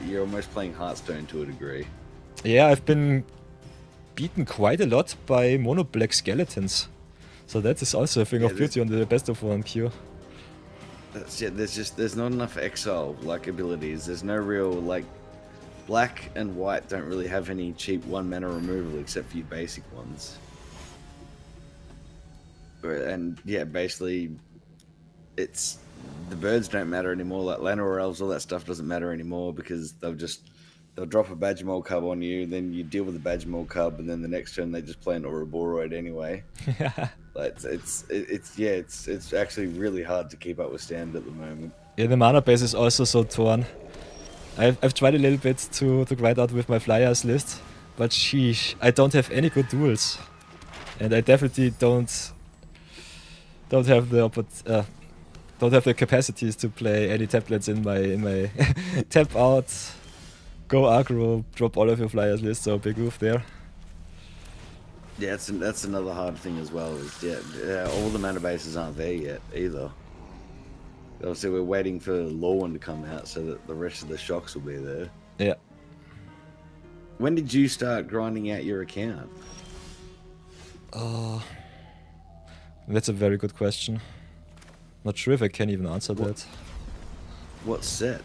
You're almost playing Hearthstone to a degree. Yeah, I've been beaten quite a lot by mono black skeletons. So that is also a thing of beauty on the best of 1 queue. That's it. There's not enough exile like abilities. There's no real like black and white don't really have any cheap 1 mana removal except for your basic ones. And yeah, basically, it's the birds don't matter anymore. Like Llanowar elves, all that stuff doesn't matter anymore because they'll drop a Badgermole cub on you, then you deal with the Badgermole cub, and then the next turn they just play an Ouroboros anyway. Like it's actually really hard to keep up with Standard at the moment. Yeah, the mana base is also so torn. I've tried a little bit to grind out with my flyers list, but sheesh, I don't have any good duels, and I definitely don't have the capacities to play any templates in my tap out, go aggro, drop all of your flyers list. So big move there. Yeah, that's another hard thing as well. Is all the mana bases aren't there yet either. Obviously, we're waiting for Lorwyn to come out so that the rest of the shocks will be there. Yeah. When did you start grinding out your account? That's a very good question. Not sure if I can even answer that. What set?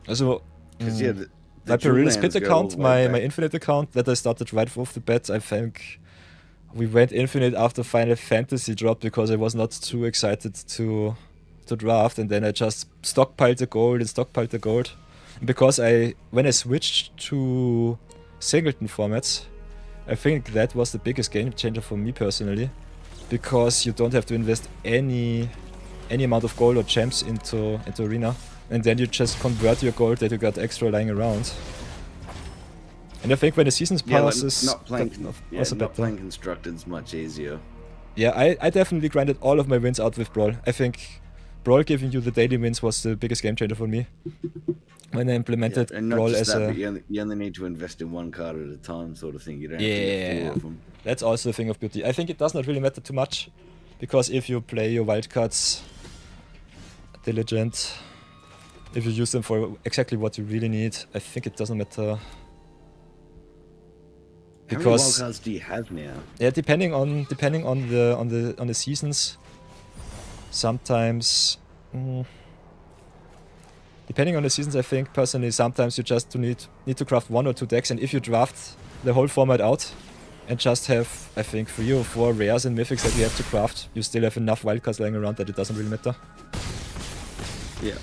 Also, Because yeah, the my Peril Spit Drew lands go account, all the way my back. Infinite account that I started right off the bat, I think we went Infinite after Final Fantasy dropped because I was not too excited to draft, and then I just stockpiled the gold and stockpiled the gold. Because when I switched to singleton formats, I think that was the biggest game changer for me personally, because you don't have to invest any amount of gold or gems into Arena, and then you just convert your gold that you got extra lying around. And I think when the seasons passes, not playing better. constructed is much easier. Yeah, I definitely grinded all of my wins out with Brawl. I think Brawl giving you the daily wins was the biggest game changer for me. When I implemented and not Brawl just as that, a... but you only need to invest in 1 card at a time, sort of thing. You don't have to get 4 of them. That's also a thing of beauty. I think it does not really matter too much, because if you play your wildcards diligent, if you use them for exactly what you really need, I think it doesn't matter. How many wildcards do you have now? Yeah, depending on the seasons, sometimes. Depending on the seasons, I think personally sometimes you just need to craft 1 or 2 decks, and if you draft the whole format out and just have, I think, 3 or 4 rares and mythics that you have to craft, you still have enough wildcards lying around that it doesn't really matter. Yeah.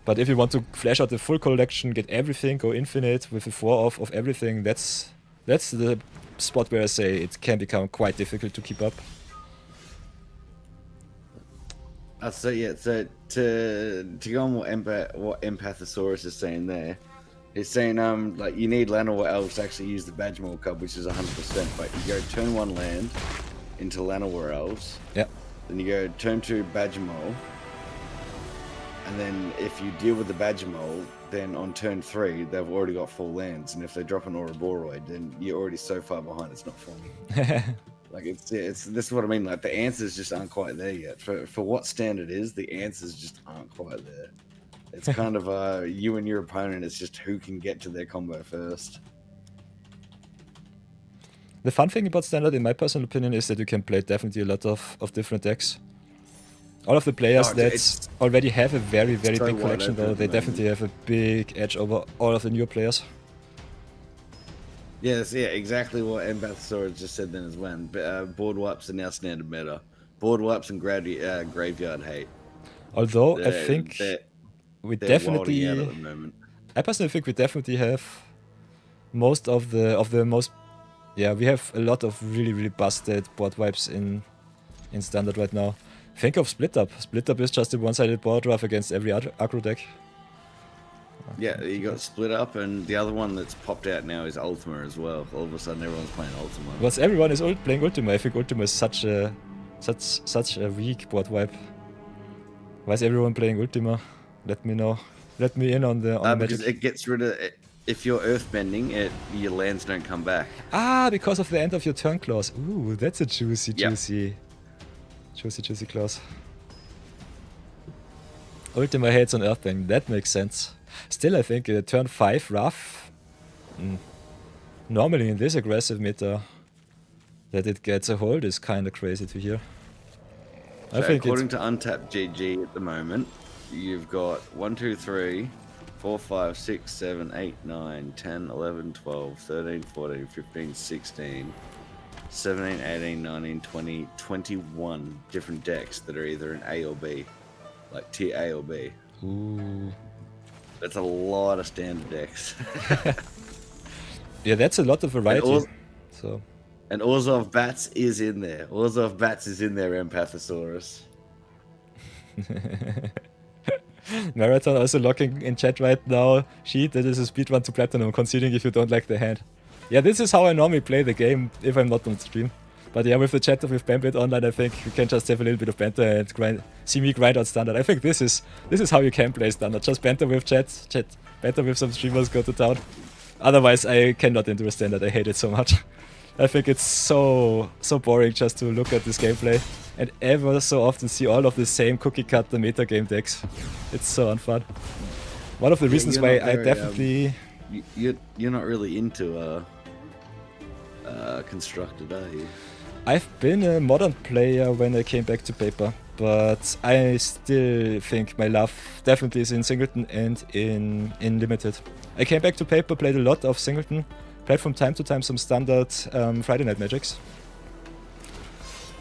But if you want to flash out the full collection, get everything, go infinite with a 4 of everything, that's the spot where I say it can become quite difficult to keep up. So yeah, so to go on what Empathosaurus is saying there, he's saying like you need Llanowar elves to actually use the Badgermole cub, which is 100%. But you go turn 1 land into Llanowar elves. Yeah. Then you go turn 2 Badgermole, and then if you deal with the Badgermole, then on turn 3 they've already got 4 lands, and if they drop an Ouroboros, then you're already so far behind it's not funny. Like it's this is what I mean. Like the answers just aren't quite there yet. For what Standard is, the answers just aren't quite there. It's kind of you and your opponent. It's just who can get to their combo first. The fun thing about Standard, in my personal opinion, is that you can play definitely a lot of different decks. All of the players that already have a very big collection, though, they definitely have a big edge over all of the newer players. Yes, yeah, exactly what Empathosaurus just said then as well. Board wipes are now Standard meta. Board wipes and graveyard hate. Although I think we definitely, out at the moment. I personally think we definitely have most of the most. Yeah, we have a lot of really busted board wipes in Standard right now. Think of Split Up. Split Up is just a one-sided board wipe against every aggro deck. Yeah, you got Split Up, and the other one that's popped out now is Ultima as well. All of a sudden, everyone's playing Ultima. Because everyone is playing Ultima. I think Ultima is such a weak board wipe. Why is everyone playing Ultima? Let me know. Let me in on the because magic. it gets rid of it. If you're earthbending, your lands don't come back. Ah, because of the end of your turn clause. Ooh, that's a juicy clause. Ultima hates on Earthbang, that makes sense. Still, I think turn 5 rough. Normally in this aggressive meta, that it gets a hold is kind of crazy to hear. I So think according to Untapped GG at the moment, you've got 1, 2, 3, 4, 5, 6, 7, 8, 9, 10, 11, 12, 13, 14, 15, 16, 17, 18, 19, 20, 21 different decks that are either in A or B, like tier A or B. Ooh. That's a lot of standard decks. Yeah, that's a lot of variety. So And Orzhov Bats is in there. Orzhov Bats is in there, Empathosaurus. Marathon also locking in chat right now. Sheet, that is a speedrun to platinum, conceding if you don't like the hand. Yeah, this is how I normally play the game if I'm not on stream. But yeah, with the chat with Bambit online, I think you can just have a little bit of banter and see me grind out standard. I think this is how you can play standard. Just banter with chat, banter with some streamers, go to town. Otherwise, I cannot enter standard. I hate it so much. I think it's so boring just to look at this gameplay and ever so often see all of the same cookie cutter metagame decks. It's so unfun. One of the reasons why I definitely... You're not really into constructed, are you? I've been a modern player when I came back to paper, but I still think my love definitely is in Singleton and in limited. I came back to paper, played a lot of Singleton, played from time to time some standard Friday Night Magics,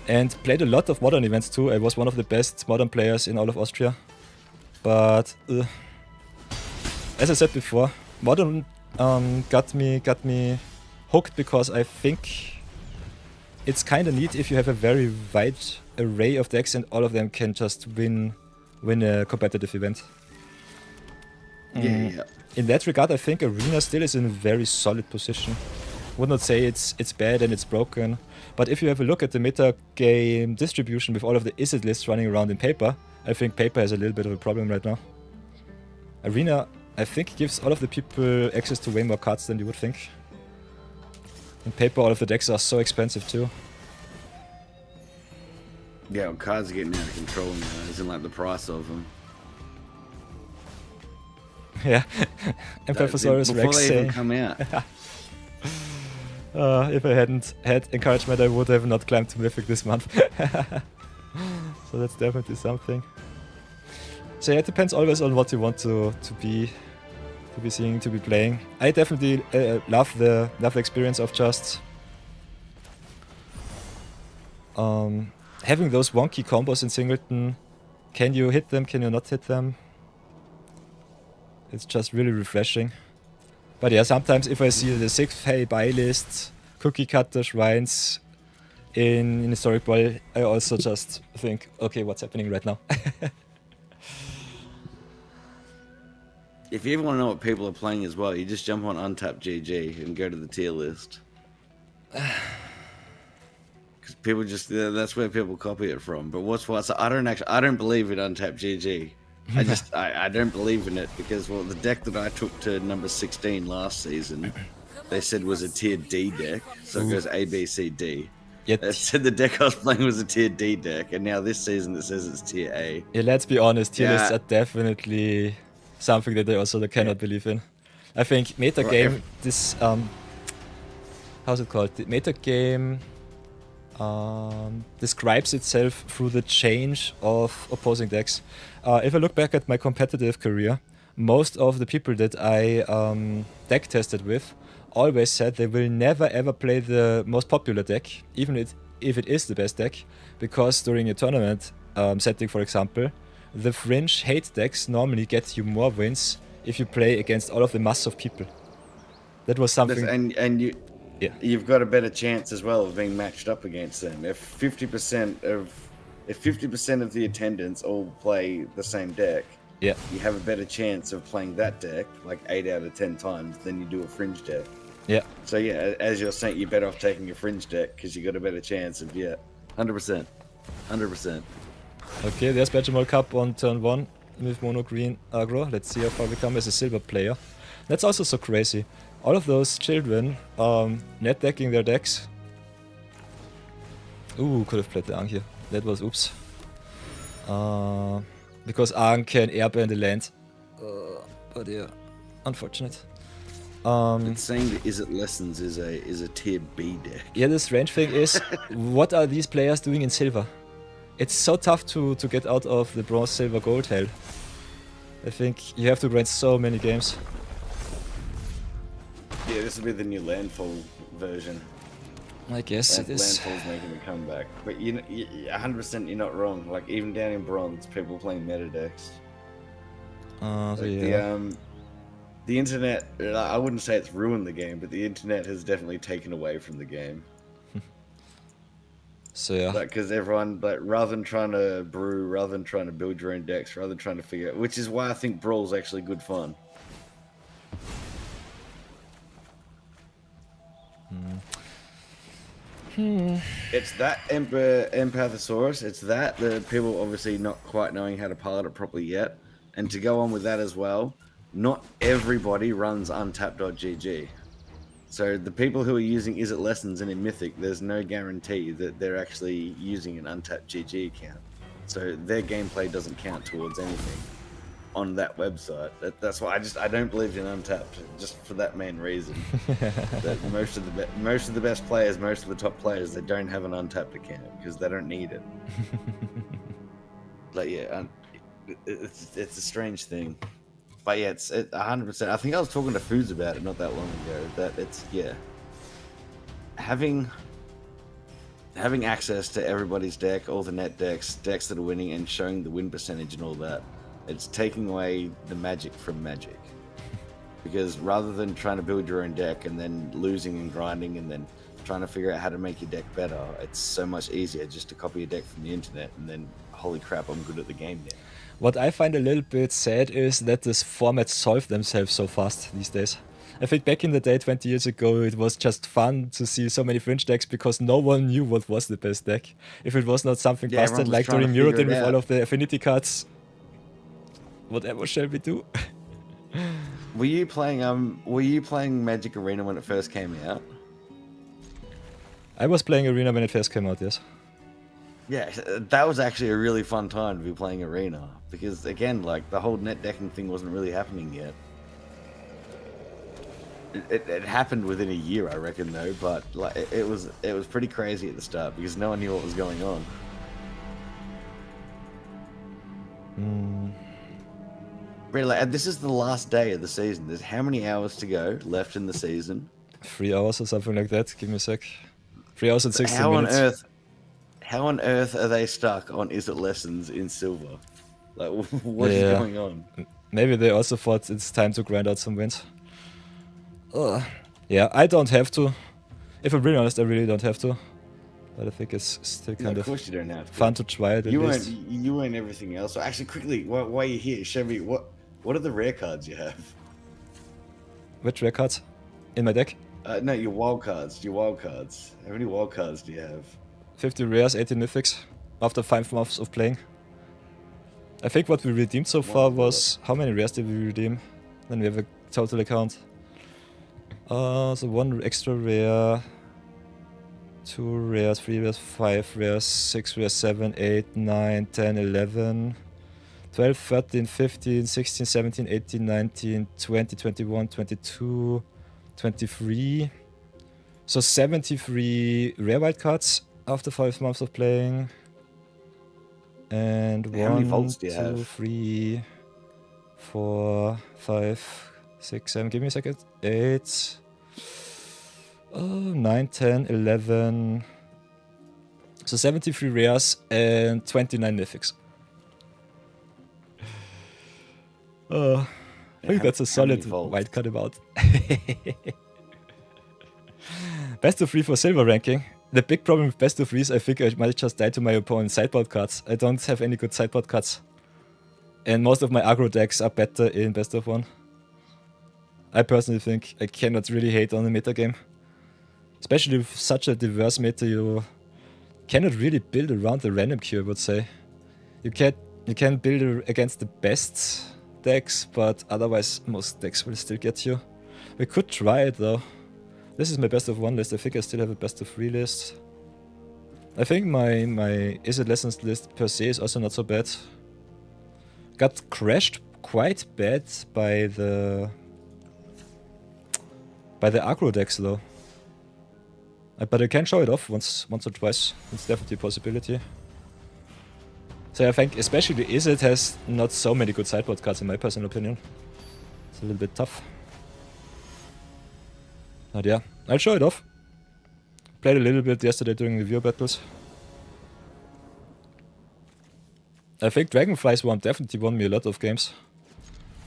and played a lot of modern events too. I was one of the best modern players in all of Austria, but as I said before, modern got me hooked because I think it's kind of neat if you have a very wide array of decks and all of them can just win a competitive event. Yeah. In that regard, I think Arena still is in a very solid position. Would not say it's bad and it's broken, but if you have a look at the meta game distribution with all of the Izzet lists running around in paper, I think paper has a little bit of a problem right now. Arena, I think, gives all of the people access to way more cards than you would think. In paper, all of the decks are so expensive too. Yeah, well, cards are getting out of control now, as in like the price of them. Yeah, Empathosaurus Before Rex they even saying, come out. if I hadn't had encouragement, I would have not climbed to Mythic this month. So that's definitely something. So yeah, it depends always on what you want to be seeing, to be playing. I definitely love the experience of just having those wonky combos in Singleton. Can you hit them? Can you not hit them? It's just really refreshing. But yeah, sometimes if I see the 6 buy list, cookie cutter shrines in Historic Brawl, I also just think, okay, what's happening right now? If you ever want to know what people are playing as well, you just jump on Untapped GG and go to the tier list. Because people that's where people copy it from. But what's so I don't believe in Untapped GG. I don't believe in it because, well, the deck that I took to number 16 last season, they said was a tier D deck. So it goes A, B, C, D. They said the deck I was playing was a tier D deck, and now this season it says it's tier A. Yeah, let's be honest, tier lists are definitely something that I also cannot believe in. I think metagame, this, how's it called? The metagame describes itself through the change of opposing decks. If I look back at my competitive career, most of the people that I deck tested with always said they will never ever play the most popular deck, even if it is the best deck, because during a tournament setting, for example, the fringe hate decks normally get you more wins if you play against all of the mass of people. That was something. You've got a better chance as well of being matched up against them. If 50% of the attendants all play the same deck, you have a better chance of playing that deck like 8 out of 10 times than you do a fringe deck. Yeah. So yeah, as you're saying, you're better off taking a fringe deck because you got a better chance of 100%. Okay, there's Benjamin Cup on turn 1 with mono green aggro. Let's see how far we come as a silver player. That's also so crazy. All of those children net decking their decks. Ooh, could have played the Ang here. That was oops. because Arn can airbend the land. But yeah, unfortunate. It's saying that Is It Lessons is a tier B deck. Yeah, the strange thing is, what are these players doing in silver? It's so tough to get out of the bronze, silver, gold hell. I think you have to grind so many games. Yeah, this will be the new Landfall version. I guess it is. Landfall's making a comeback. But 100% you're not wrong. Like, even down in bronze, people playing meta decks. So yeah. The internet, I wouldn't say it's ruined the game, but the internet has definitely taken away from the game. So yeah. Because everyone, rather than trying to brew, rather than trying to build your own decks, rather than trying to figure out, which is why I think Brawl's actually good fun. It's that Empathosaurus, it's that, the people obviously not quite knowing how to pilot it properly yet. And to go on with that as well, not everybody runs untapped.gg. So the people who are using Is It Lessons and in Mythic, there's no guarantee that they're actually using an untapped GG account. So their gameplay doesn't count towards anything on that website. That's why I don't believe in untapped, just for that main reason. That most of the best players, most of the top players, they don't have an untapped account because they don't need it. Like yeah, it's a strange thing. But yeah, it's 100%. I think I was talking to Foods about it not that long ago. That it's having access to everybody's deck, all the net decks that are winning, and showing the win percentage and all that. It's taking away the magic from Magic. Because rather than trying to build your own deck and then losing and grinding and then trying to figure out how to make your deck better, it's so much easier just to copy a deck from the internet and then, holy crap, I'm good at the game now. What I find a little bit sad is that this format solved themselves so fast these days. I think back in the day, 20 years ago, it was just fun to see so many fringe decks because no one knew what was the best deck. If it was not something busted like during Muradin with all of the affinity cards, whatever shall we do? Were you playing Magic Arena when it first came out? I was playing Arena when it first came out, yes. Yeah, that was actually a really fun time to be playing Arena because again, like the whole net decking thing wasn't really happening yet. It happened within a year, I reckon, though. But like it was pretty crazy at the start because no one knew what was going on. Really, like, this is the last day of the season. There's how many hours to go left in the season? 3 hours or something like that. Give me a sec. 3 hours and 16 minutes. How on earth are they stuck on Is It Lessons in silver? Like, what is going on? Maybe they also thought it's time to grind out some wins. Yeah, I don't have to. If I'm really honest, I really don't have to. But I think it's still kind of course you don't have to. Fun to try it at least. You earn everything else. So actually, quickly, while you're here, show me what are the rare cards you have? Which rare cards? In my deck? No, your wild cards. Your wild cards. How many wild cards do you have? 50 rares, 18 mythics, after 5 months of playing. I think what we redeemed so far was... How many rares did we redeem? Then we have a total account. So 1 extra rare, 2 rares, 3 rares, 5 rares, 6 rares, 7, 8, 9, 10, 11, 12, 13, 15, 16, 17, 18, 19, 20, 21, 22, 23. So 73 rare wildcards after 5 months of playing. And how many 1, vaults do you 2, have? 3, 4, 5, 6, 7, give me a second. 8, 9, 10, 11. So 73 rares and 29 mythics. I think that's a solid wildcard amount. Best of 3 for silver ranking. The big problem with best of 3 is I think I might just die to my opponent's sideboard cards. I don't have any good sideboard cards. And most of my aggro decks are better in best of 1. I personally think I cannot really hate on the meta game. Especially with such a diverse meta, you cannot really build around the random queue, I would say. You can build against the best decks, but otherwise most decks will still get you. We could try it though. This is my best of 1 list. I think I still have a best of 3 list. I think my Is It Lessons list per se is also not so bad. got crashed quite bad by the aggro decks though. But I can show it off once or twice. It's definitely a possibility. So I think especially the Izzet has not so many good sideboard cards in my personal opinion. It's a little bit tough. But yeah, I'll show it off. Played a little bit yesterday during the viewer battles. I think Dragonfly Swarm definitely won me a lot of games.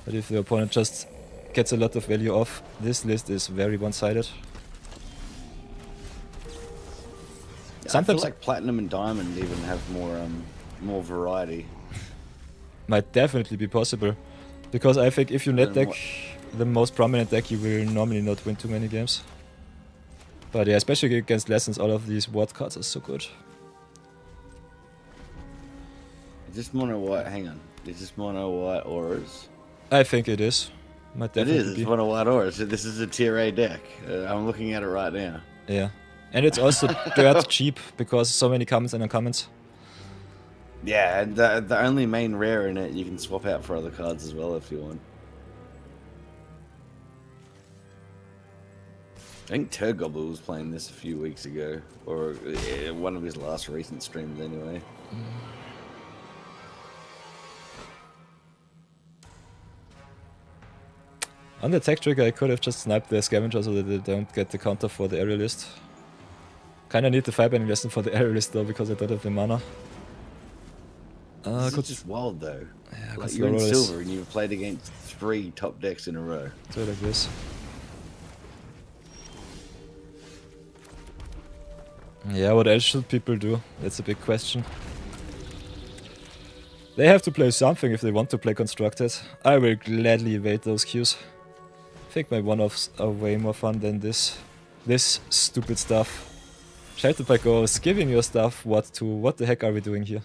But if the opponent just gets a lot of value off, this list is very one-sided. Sometimes I feel like Platinum and Diamond even have more variety. Might definitely be possible. Because I think if you net deck the most prominent deck, you will normally not win too many games. But yeah, especially against Lessons, all of these ward cards are so good. Is this mono white? Hang on. Is this mono white auras? I think it is. Might definitely it is. It's mono white auras. So this is a tier A deck. I'm looking at it right now. Yeah. And it's also dirt cheap because so many commons and uncommons. Yeah, and the only main rare in it you can swap out for other cards as well if you want. I think Turgobble was playing this a few weeks ago, or one of his last recent streams anyway. On the tech trigger I could have just sniped the scavenger so that they don't get the counter for the aerialist. Kinda need the firebending lesson for the aerialist though because I don't have the mana. This is just wild though. Yeah, like you're in silver and you've played against 3 top decks in a row. Do it like this. Yeah, what else should people do? That's a big question. They have to play something if they want to play constructed. I will gladly evade those queues. I think my one-offs are way more fun than this. This stupid stuff. Shelter by Ghost, giving your stuff what the heck are we doing here?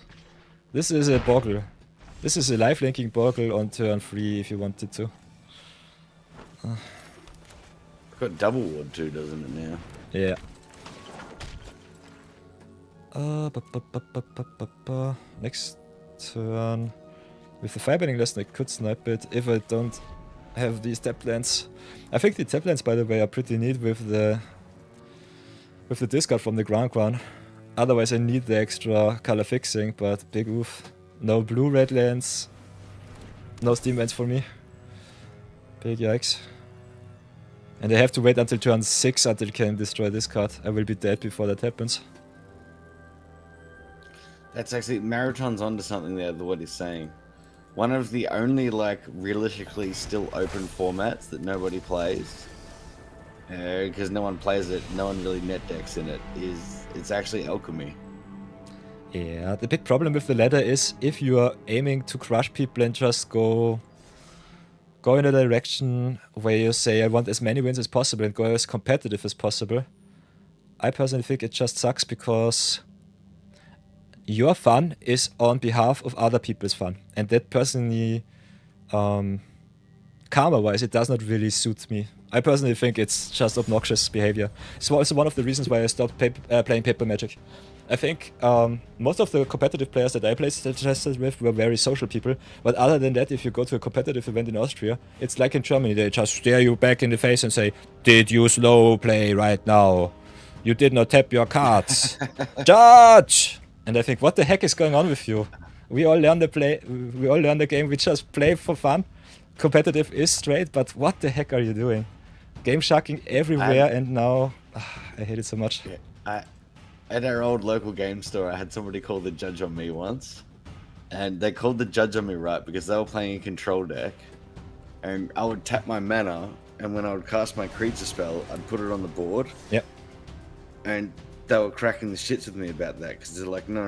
This is a Boggle. This is a life-linking Boggle on turn 3 if you wanted to. Got double ward too, doesn't it now? Yeah. Next turn. With the firebending lesson I could snipe it if I don't have these tap lands. I think the tap lands by the way are pretty neat with the discard from the ground crown. Otherwise I need the extra color fixing, but big oof. No blue-red lands. No steam lands for me. Big yikes. And I have to wait until turn 6 until I can destroy this card. I will be dead before that happens. That's actually, Marathon's onto something there, what he's saying. One of the only, like, realistically still open formats that nobody plays, because no one plays it, no one really net decks in it, it's actually Alchemy. Yeah, the big problem with the ladder is if you are aiming to crush people and just go in a direction where you say I want as many wins as possible and go as competitive as possible. I personally think it just sucks because your fun is on behalf of other people's fun. And that personally, karma-wise, it does not really suit me. I personally think it's just obnoxious behavior. It's also one of the reasons why I stopped playing Paper Magic. I think most of the competitive players that I played tested with were very social people. But other than that, if you go to a competitive event in Austria, it's like in Germany. They just stare you back in the face and say, "Did you slow play right now? You did not tap your cards. Judge!" And I think, what the heck is going on with you? We all learn the game. We just play for fun. Competitive is straight, but what the heck are you doing? Game sharking everywhere, and now I hate it so much. Yeah, at our old local game store, I had somebody call the judge on me once, and they called the judge on me right because they were playing a control deck, and I would tap my mana, and when I would cast my creature spell, I'd put it on the board. Yep. And they were cracking the shits with me about that because they're like, no,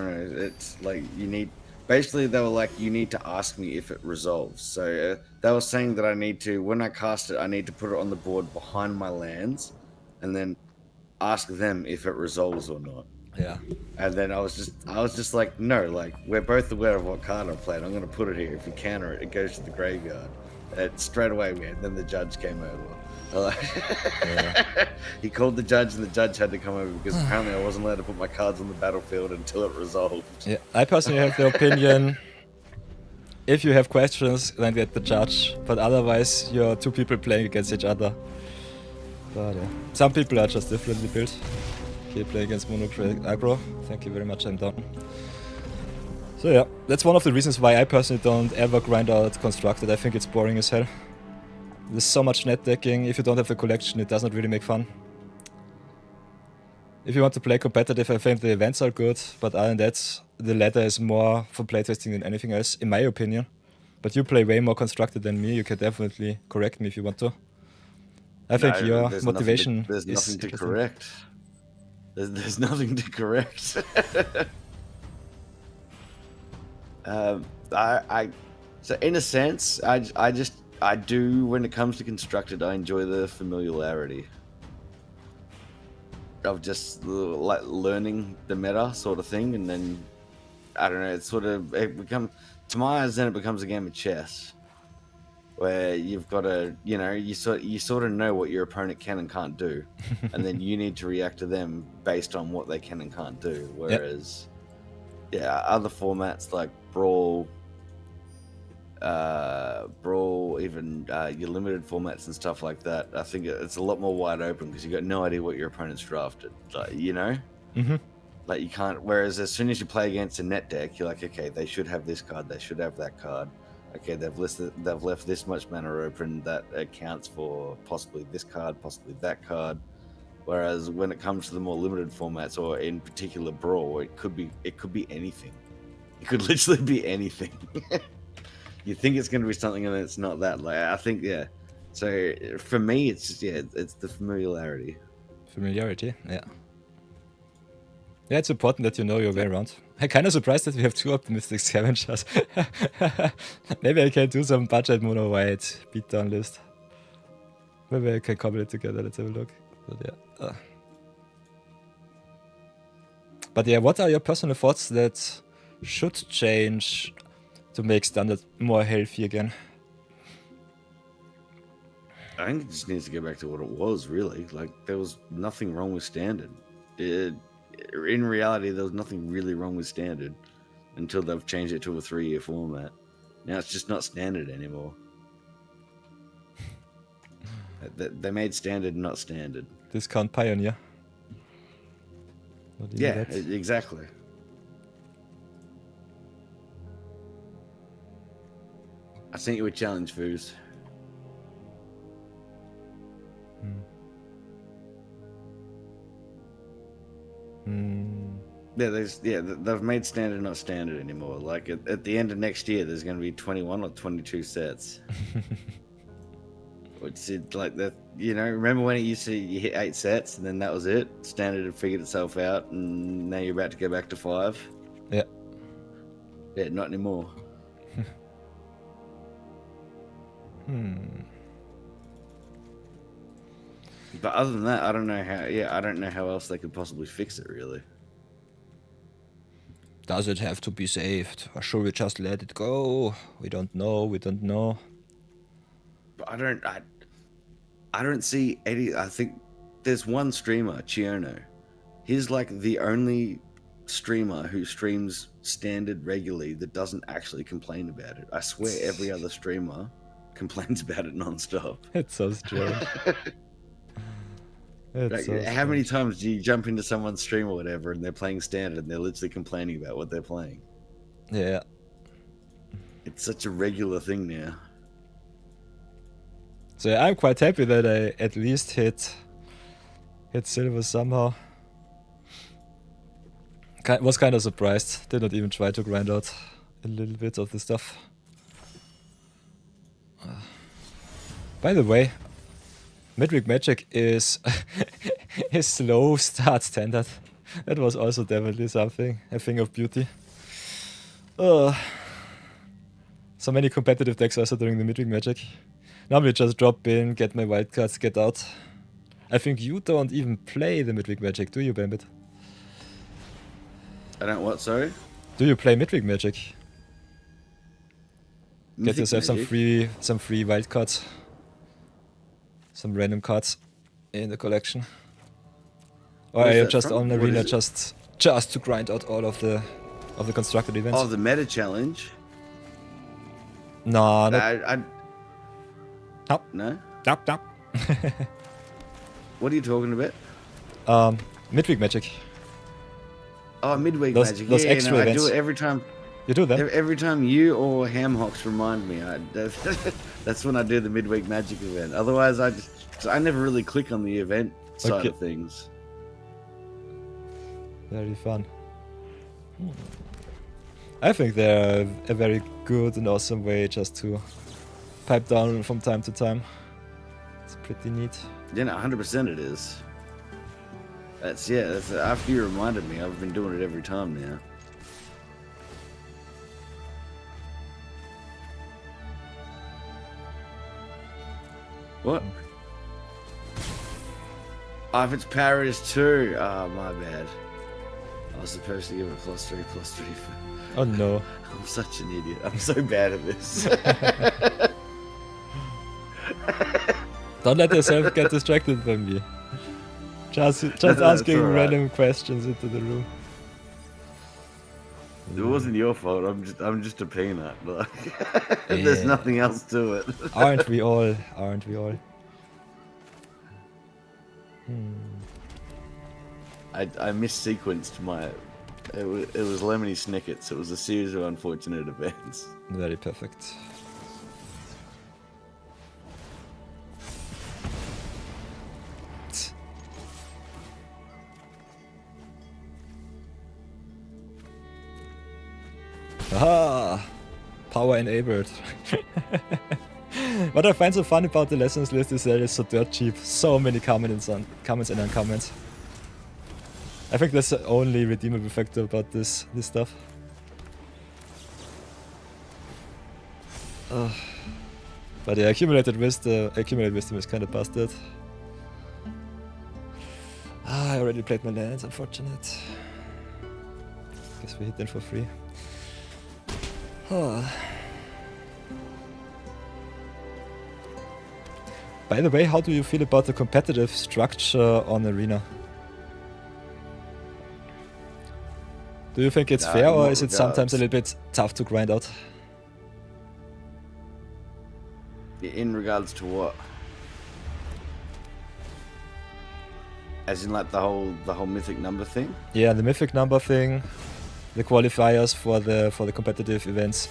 it's like you need. Basically, they were like, you need to ask me if it resolves. So they were saying that I need to, when I cast it, I need to put it on the board behind my lands, and then ask them if it resolves or not. Yeah. And then I was just like, no, like we're both aware of what card I played. I'm gonna put it here. If you counter it, it goes to the graveyard. Straight away, man. Then the judge came over. Yeah. He called the judge, and the judge had to come over because apparently I wasn't allowed to put my cards on the battlefield until it resolved. Yeah, I personally have the opinion if you have questions, then get the judge. But otherwise, you're two people playing against each other. But some people are just differently built. Okay, play against monocratic aggro. Thank you very much, I'm done. So yeah, that's one of the reasons why I personally don't ever grind out constructed. I think it's boring as hell. There's so much net decking. If you don't have the collection, it doesn't really make fun. If you want to play competitive, I think the events are good, but other than that, the ladder is more for playtesting than anything else, in my opinion. But you play way more constructed than me, you can definitely correct me if you want to. I think your motivation there's is nothing to correct. There's nothing to correct. So in a sense, I do, when it comes to constructed, I enjoy the familiarity of just like learning the meta sort of thing, and then I don't know, it becomes, to my eyes, then it becomes a game of chess where you've got to, you know, you sort of know what your opponent can and can't do, and then you need to react to them based on what they can and can't do. Whereas, yeah, other formats like Brawl, even your limited formats and stuff like that, I think it's a lot more wide open because you got no idea what your opponent's drafted, like, you know. Like, you can't. Whereas as soon as you play against a net deck, you're like, okay, they should have this card, they should have that card. Okay, they've left this much mana open, that accounts for possibly this card, possibly that card. Whereas when it comes to the more limited formats, or in particular Brawl, it could be anything. It could literally be anything. You think it's going to be something, and it's not that. Like, I think, yeah. So for me, it's just, yeah, it's the familiarity. Familiarity, yeah. Yeah, it's important that you know your way around. I'm kind of surprised that we have two optimistic scavengers. Maybe I can do some budget mono white beatdown list. Maybe I can cobble it together. Let's have a look. But yeah. But yeah, what are your personal thoughts that should change to make standard more healthy again? I think it just needs to go back to what it was, really. Like, there was nothing wrong with standard. In reality, there was nothing really wrong with standard until they've changed it to a 3-year format. Now it's just not standard anymore. They made standard not standard. Discount Pioneer. Yeah, exactly. I sent you a challenge, Foos. Yeah, they've made standard not standard anymore. Like, at the end of next year, there's going to be 21 or 22 sets. Which is like that, you know. Remember when it used to, you hit 8 sets and then that was it? Standard had figured itself out, and now you're about to go back to 5. Yeah. Yeah, not anymore. But other than that, I don't know how. Yeah, I don't know how else they could possibly fix it, really. Does it have to be saved, or should we just let it go? We don't know. We don't know. But I don't see any. I think there's one streamer, Chiono. He's like the only streamer who streams standard regularly that doesn't actually complain about it. I swear every other streamer complains about it non-stop. It's so strange. Like, how many times do you jump into someone's stream or whatever and they're playing standard and they're literally complaining about what they're playing? Yeah. It's such a regular thing now. So I'm quite happy that I at least hit silver somehow. Was kind of surprised. Did not even try to grind out a little bit of the stuff. By the way, Midweek Magic is his slow start standard. That was also definitely something, a thing of beauty. So many competitive decks also during the Midweek Magic. Normally just drop in, get my wildcards, get out. I think you don't even play the Midweek Magic, do you, Bambit? I don't what, sorry? Do you play Midweek Magic? Get Mythic yourself Magic? some free wildcards. Some random cards in the collection. Or are you just on Arena just to grind out all of the constructed events? Oh, the meta challenge? No, not. Nope. No? Nope, nope. What are you talking about? Midweek magic. Oh, midweek Those- magic. those Yeah, extra I events. do it every time. You do them? Every time you or Hamhocks remind me, that's when I do the midweek magic event. Otherwise, I never really click on the event side Okay. of things. Very fun. I think they're a very good and awesome way just to pipe down from time to time. It's pretty neat. Yeah, no, 100% it is. That's after you reminded me, I've been doing it every time now. What? Oh, if it's parry is 2. Oh, my bad. I was supposed to give it +3, +3. Oh no. I'm such an idiot. I'm so bad at this. Don't let yourself get distracted by me. Just That's asking alright. random questions into the room. It wasn't your fault. I'm just a peanut. Like, there's Yeah. nothing else to it. Aren't we all? Aren't we all? I missequenced my. It was Lemony Snickets. It was a series of unfortunate events. Very perfect. Aha! Power enabled. What I find so fun about the lessons list is that it's so dirt cheap. So many comments and uncomments. I think that's the only redeemable factor about this stuff. But yeah, accumulated wisdom is kind of busted. I already played my lands, unfortunate. Guess we hit them for free. By the way, how do you feel about the competitive structure on Arena? Do you think it's fair, in or what is it sometimes a regards? little bit tough to grind out? In regards to what? As in, like the whole mythic number thing. Yeah, the mythic number thing, the qualifiers for the competitive events.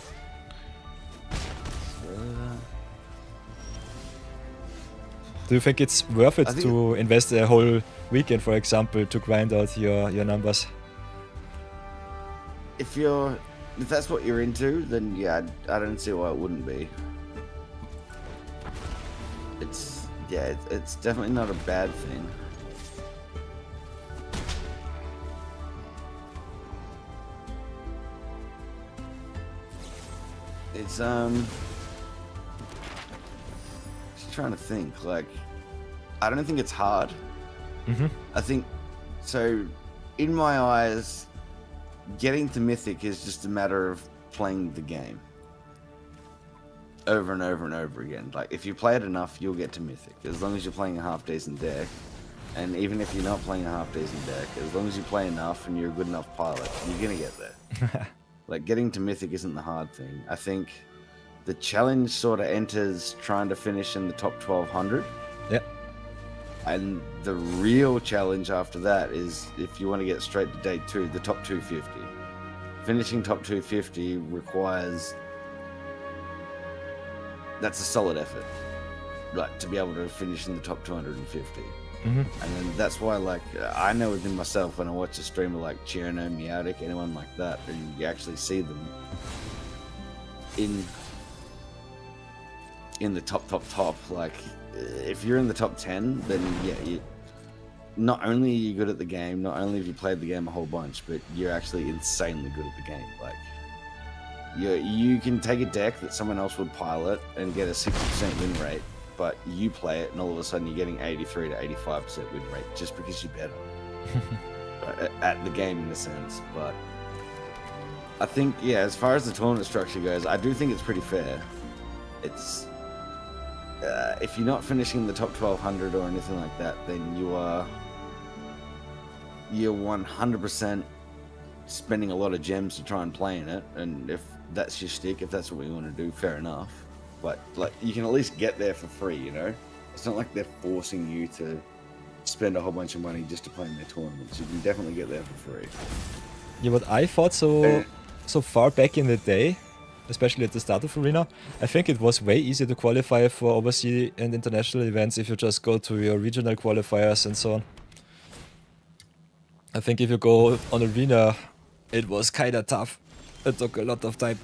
Do you think it's worth it I think to invest a whole weekend, for example, to grind out your numbers? If that's what you're into, then yeah, I don't see why it wouldn't be. It's definitely not a bad thing. It's just trying to think. Like, I don't think it's hard. I think so. In my eyes, getting to Mythic is just a matter of playing the game over and over and over again. Like, if you play it enough, you'll get to Mythic. As long as you're playing a half-decent deck, and even if you're not playing a half-decent deck, as long as you play enough and you're a good enough pilot, you're gonna get there. Like, getting to Mythic isn't the hard thing. I think the challenge sort of enters trying to finish in the top 1200. Yep. And the real challenge after that is, if you want to get straight to day 2, the top 250. Finishing top 250 requires... That's a solid effort. Like, to be able to finish in the top 250. And then that's why, like, I know within myself, when I watch a streamer like Cherno, Meowdic, anyone like that, and you actually see them in the top, like, if you're in the top 10, then yeah, not only are you good at the game, not only have you played the game a whole bunch, but you're actually insanely good at the game. Like, you can take a deck that someone else would pilot and get a 60% win rate, but you play it and all of a sudden you're getting 83 to 85% win rate just because you're better at the game, in a sense. But I think, yeah, as far as the tournament structure goes, I do think it's pretty fair. It's if you're not finishing the top 1200 or anything like that, then you're 100% spending a lot of gems to try and play in it. And that's your stick. If that's what we want to do, fair enough. But like, you can at least get there for free. You know, it's not like they're forcing you to spend a whole bunch of money just to play in their tournaments. You can definitely get there for free. Yeah, what I thought so far back in the day, especially at the start of Arena, I think it was way easier to qualify for overseas and international events if you just go to your regional qualifiers and so on. I think if you go on Arena, it was kinda tough. It took a lot of time.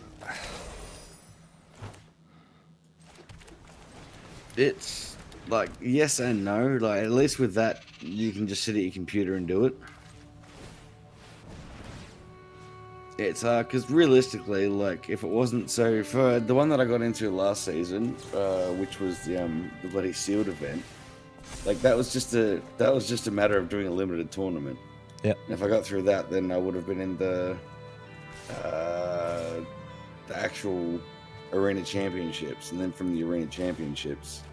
It's like yes and no. Like at least with that, you can just sit at your computer and do it. It's because realistically, like if it wasn't so for the one that I got into last season, which was the bloody sealed event, like that was just a matter of doing a limited tournament. Yeah. And if I got through that, then I would have been in the actual arena championships, and then from the arena championships,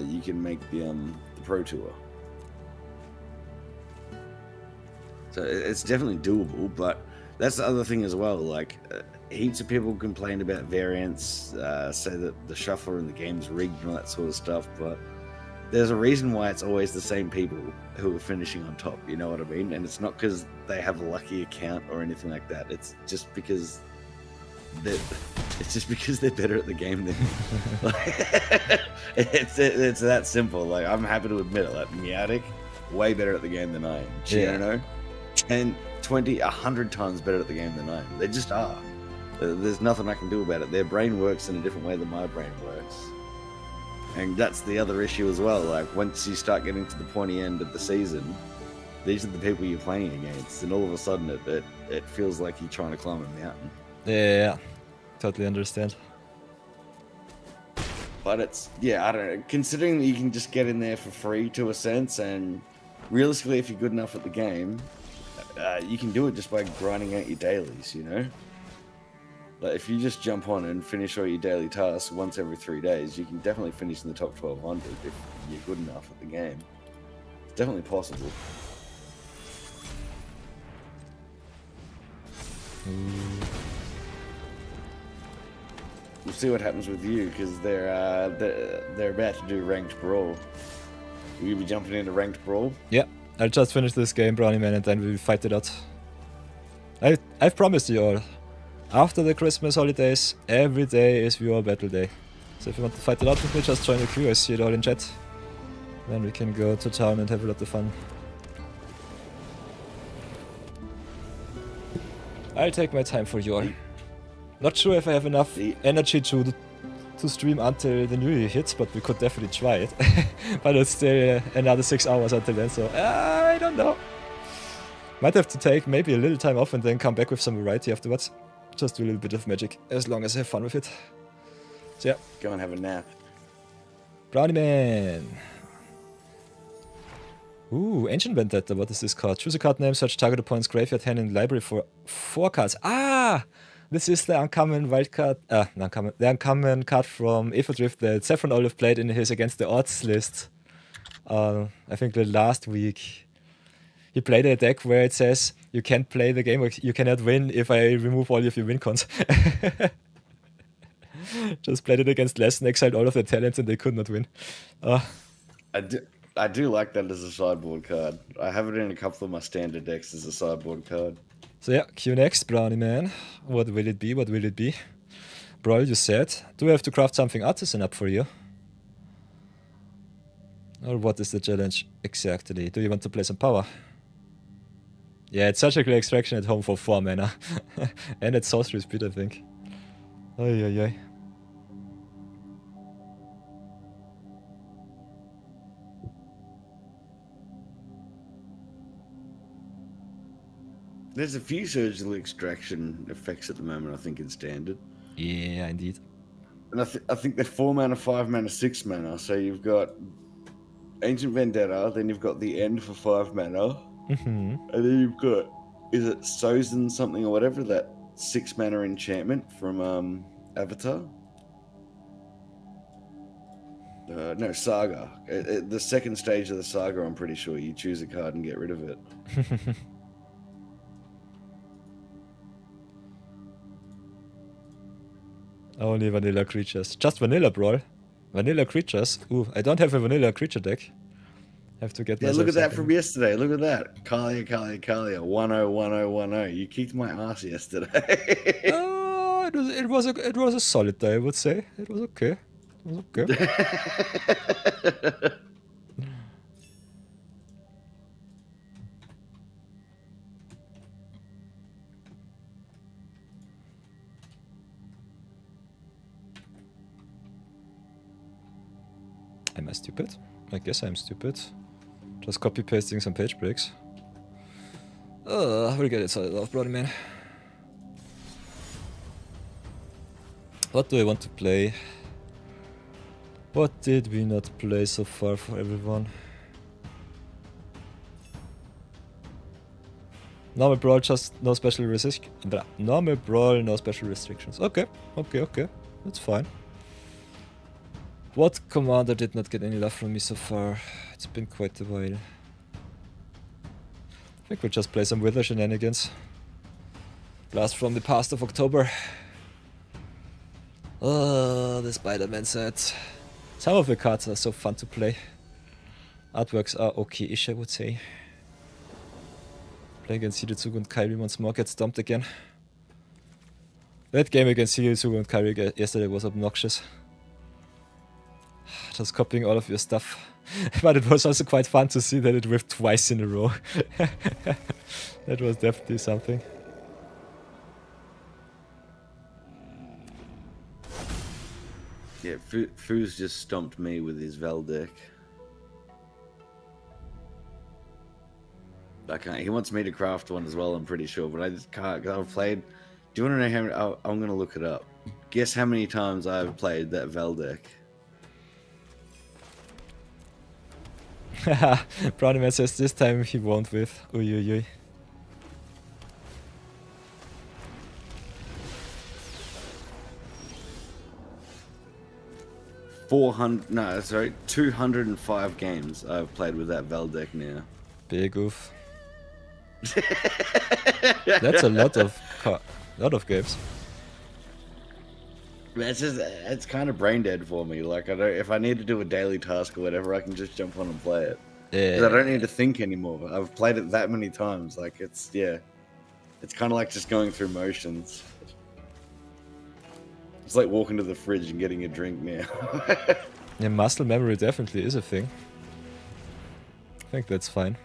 you can make the pro tour. So it's definitely doable, but that's the other thing as well. Like heaps of people complain about variants, say that the shuffler in the game's rigged and all that sort of stuff, but there's a reason why it's always the same people who are finishing on top, you know what I mean? And it's not because they have a lucky account or anything like that. It's just because they're better at the game than you. It's that simple. Like I'm happy to admit it. Like Meowtic, way better at the game than I am. Giano, 10, 20, 100 times better at the game than I am. They just are. There's nothing I can do about it. Their brain works in a different way than my brain works. And that's the other issue as well. Like once you start getting to the pointy end of the season, these are the people you're playing against, and all of a sudden it feels like you're trying to climb a mountain. Yeah, totally understand. But it's I don't know. Considering that you can just get in there for free to a sense, and realistically, if you're good enough at the game, you can do it just by grinding out your dailies. You know. Like if you just jump on and finish all your daily tasks once every 3 days, you can definitely finish in the top 1200 if you're good enough at the game. It's definitely possible. We'll see what happens with you because they're about to do ranked brawl. Will you be jumping into ranked brawl? Yeah, I'll just finish this game, Brownie Man, and then we'll fight it out. I've promised you all. After the Christmas holidays, every day is viewer battle day. So if you want to fight it out with me, just join the queue, I see it all in chat. Then we can go to town and have a lot of fun. I'll take my time for you all. Not sure if I have enough energy to stream until the new year hits, but we could definitely try it. But it's still another 6 hours until then, so I don't know. Might have to take maybe a little time off and then come back with some variety afterwards. Just do a little bit of magic, as long as I have fun with it. So yeah. Go and have a nap. Brownie Man. Ooh, Ancient Vendetta, what is this card? Choose a card name, search target opponent's graveyard, hand in the library for 4 cards. Ah! This is the uncommon wildcard, the uncommon card from Drift that Saffron Olive played in his Against the Odds list. I think the last week. He played a deck where it says, you can't play the game, or you cannot win if I remove all of your win cons. Just played it against Les and exiled all of their talents and they could not win. I do like that as a sideboard card. I have it in a couple of my standard decks as a sideboard card. So yeah, Q next, Brownie Man. What will it be? What will it be? Brawl, you said. Do I have to craft something artisan up for you? Or what is the challenge exactly? Do you want to play some power? Yeah, it's surgical extraction at home for 4 mana. And it's sorcery speed, I think. Ay, ay, ay. There's a few surgical extraction effects at the moment, I think, in standard. Yeah, indeed. And I think they're 4 mana, 5 mana, 6 mana. So you've got Ancient Vendetta, then you've got the End for 5 mana. And then you've got, is it Sozin something or whatever, that 6 mana enchantment from Avatar? No, Saga. The second stage of the Saga, I'm pretty sure you choose a card and get rid of it. Only vanilla creatures. Just vanilla brawl. Vanilla creatures. Ooh, I don't have a vanilla creature deck. Have to get Yeah, myself look at that something. from yesterday. Look at that. Kalia, 101010. You kicked my ass yesterday. It was a solid day, I would say. It was okay. It was okay. Am I stupid? I guess I'm stupid. Just copy pasting some page breaks. We'll get it sorted off, bloody man. What do I want to play? What did we not play so far for everyone? Normal brawl, just no special Normal brawl, no special restrictions. Okay, okay. That's fine. What commander did not get any love from me so far? It's been quite a while. I think we'll just play some Wither shenanigans. Blast from the past of October. Oh, the Spider-Man set. Some of the cards are so fun to play. Artworks are okay-ish, I would say. Playing against Hidetsugu and Kairi once more, get stomped again. That game against Hidetsugu and Kairi yesterday was obnoxious. Just copying all of your stuff. But it was also quite fun to see that it whiffed twice in a row. That was definitely something. Yeah, Foos just stomped me with his Vel deck. I can't. He wants me to craft one as well, I'm pretty sure, but I just can't. Cause I've played. Do you want to know how many? I'm going to look it up. Guess how many times I've played that Vel deck? Brownie says this time he won't with. Uy uy uy. No, sorry, 205 games I've played with that Vel deck now. Big oof. That's a lot of games. It's kind of brain dead for me. Like if I need to do a daily task or whatever, I can just jump on and play it. Yeah. 'Cause I don't need to think anymore. I've played it that many times. Like it's kind of like just going through motions. It's like walking to the fridge and getting a drink now. Yeah, muscle memory definitely is a thing. I think that's fine.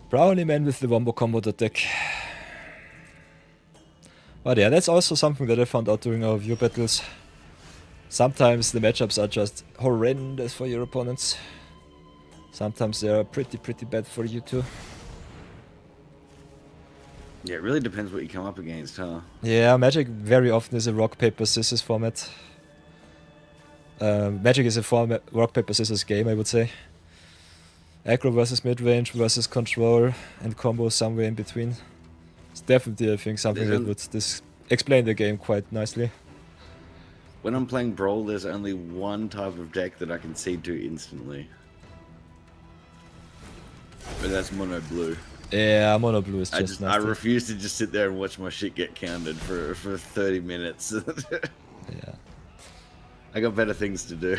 Brownie Man with the Wombo combo deck. But yeah, that's also something that I found out during our view battles. Sometimes the matchups are just horrendous for your opponents. Sometimes they are pretty bad for you too. Yeah, it really depends what you come up against, huh? Yeah, Magic very often is a rock, paper, scissors format. Magic is a rock, paper, scissors game, I would say. Aggro versus mid-range versus control and combo somewhere in between. It's definitely, I think, something that would explain the game quite nicely. When I'm playing Brawl, there's only one type of deck that I can see to instantly. But that's mono blue. Yeah, mono blue is just I nasty. refuse to just sit there and watch my shit get counted for 30 minutes. Yeah. I got better things to do.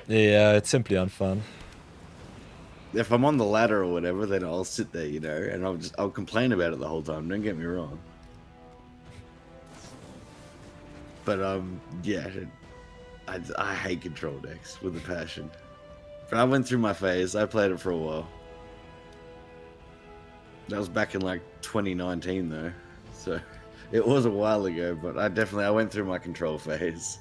Yeah, it's simply unfun. If I'm on the ladder or whatever, then I'll sit there, you know, and I'll complain about it the whole time. Don't get me wrong. But yeah, I hate control decks with a passion. But I went through my phase. I played it for a while. That was back in like 2019 though, so it was a while ago. But I went through my control phase.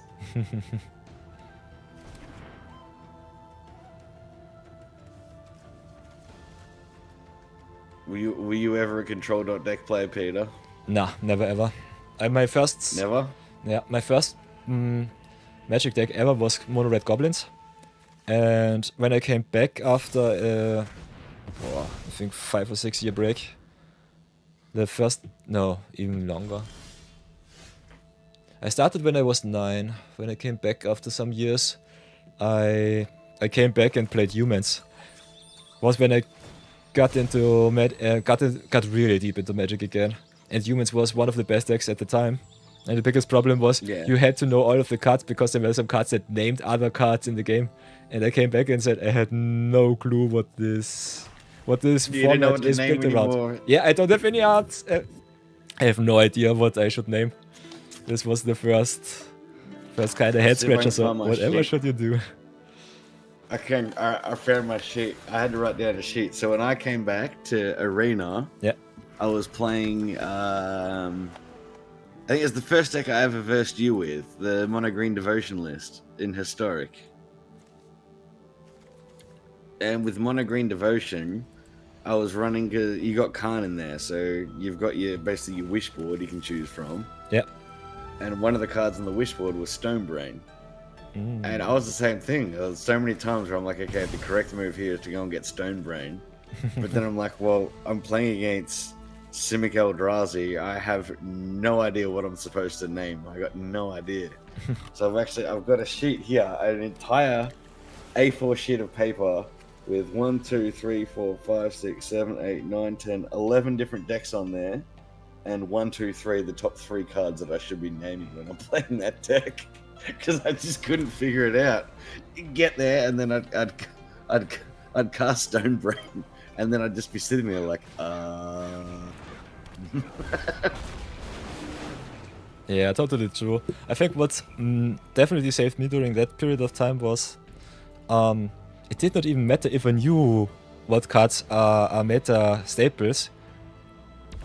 Were you ever a control deck player, Peter? Nah, never ever. My first Never. Yeah, my first Magic deck ever was Mono Red Goblins, and when I came back after I think 5 or 6 year break. The first, no, even longer. I started when I was 9. When I came back after some years, I came back and played humans. Was when I got into got really deep into Magic again. And humans was one of the best decks at the time. And the biggest problem was you had to know all of the cards because there were some cards that named other cards in the game. And I came back and said I had no clue what this format is built around. Yeah, I don't have any arts. I have no idea what I should name. This was the first kind of head scratcher. So whatever should you do? I found my sheet. I had to write down a sheet. So when I came back to Arena, I was playing. I think it's the first deck I ever versed you with, the Mono Green Devotion list in Historic. And with Mono Green Devotion, I was running. You got Khan in there, so you've got basically your wish board you can choose from. Yep. And one of the cards on the wish board was Stone Brain. And I was the same thing. There was so many times where I'm like, okay, the correct move here is to go and get Stone Brain. But then I'm like, well, I'm playing against Simic Eldrazi. I have no idea what I'm supposed to name. I got no idea. So I've got a sheet here, an entire A4 sheet of paper with 1, 2, 3, 4, 5, 6, 7, 8, 9, 10, 11 different decks on there. And 1, 2, 3, the top 3 cards that I should be naming when I'm playing that deck, because I just couldn't figure it out. Get there, and then I'd cast Stone Brain, and then I'd just be sitting there like, Yeah, totally true. I think what definitely saved me during that period of time was, it did not even matter if I knew what cards are meta staples.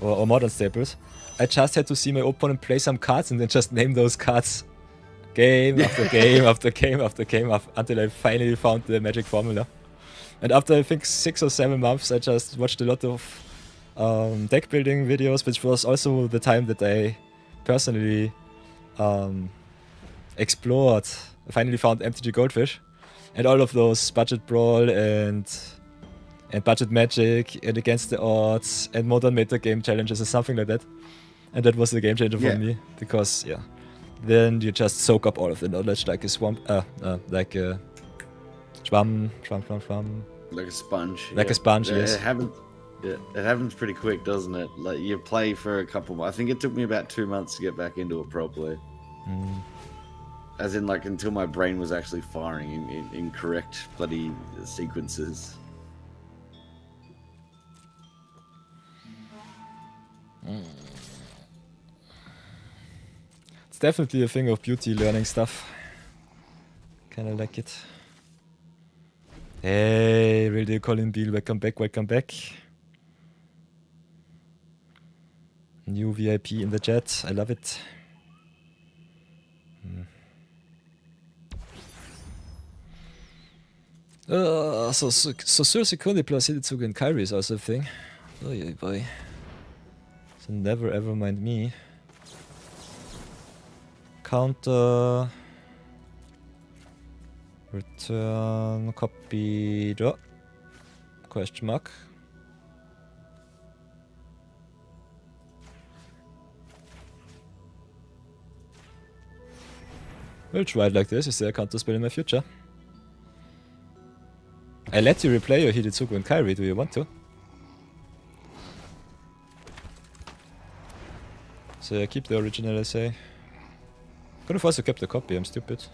Or modern staples. I just had to see my opponent play some cards and then just name those cards game after game after game after game until I finally found the magic formula. And after I think 6 or 7 months, I just watched a lot of deck building videos, which was also the time that I personally explored. I finally found MTG Goldfish and all of those budget brawl and budget magic and against the odds and modern meta game challenges and something like that. And that was the game changer for me because then you just soak up all of the knowledge like a swamp, like a schwamm. like a sponge. Like a sponge, yes. It happens pretty quick, doesn't it? Like you play for a couple. I think it took me about 2 months to get back into it properly. As in, like, until my brain was actually firing in correct bloody sequences. It's definitely a thing of beauty learning stuff. Kinda like it. Hey, Radio Colin Beale, welcome back, welcome back. New VIP in the chat, I love it. So sur Sekunde plus Hitzug in Kyrie is also a thing. Oh yeah, boy. So never ever mind me. Counter. Return. Copy. Draw. Question mark. We'll try it like this. Is there a counter spell in my future? I let you replay your Hidetsugu and Kairi. Do you want to? So I keep the original, I say. Could have also kept the copy, I'm stupid.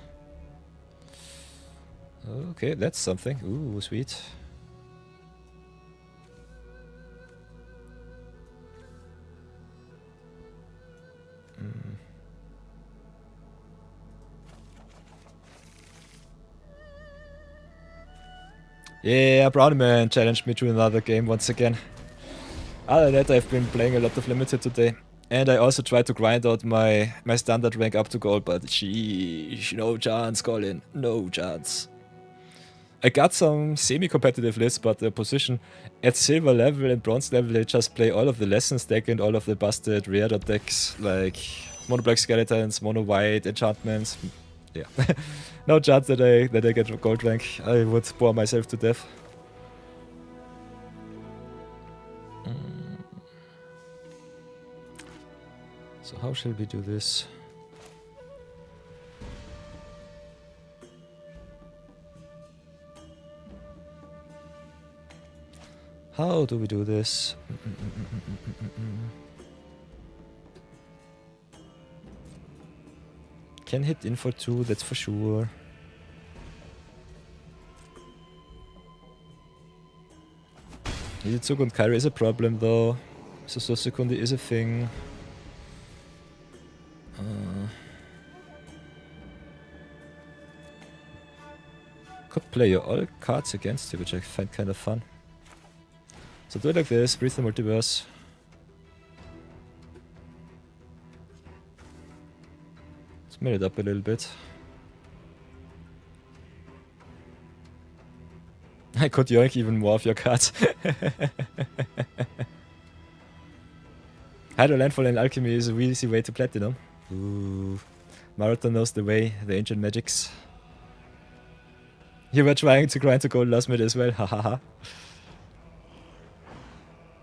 Okay, that's something. Ooh, sweet. Yeah, Brownman challenged me to another game once again. Other than that, I've been playing a lot of Limited today. And I also tried to grind out my standard rank up to gold, but sheesh, no chance, Colin, no chance. I got some semi-competitive lists, but the position at silver level and bronze level, they just play all of the lessons deck and all of the busted rare decks, like mono black skeletons, mono white enchantments. Yeah, no chance that I get gold rank. I would bore myself to death. So how shall we do this? How do we do this? Can hit in for 2, that's for sure. Izitsuk and Kyrie is a problem though. Sososekundi is a thing. Could play your all cards against you, which I find kind of fun. So do it like this, breathe the multiverse. Let's mill it up a little bit. I could yoink even more of your cards. Hydro Landfall and Alchemy is a really easy way to platinum. Ooh. Marathon knows the way, the ancient magics. You were trying to grind to gold last minute as well, hahaha.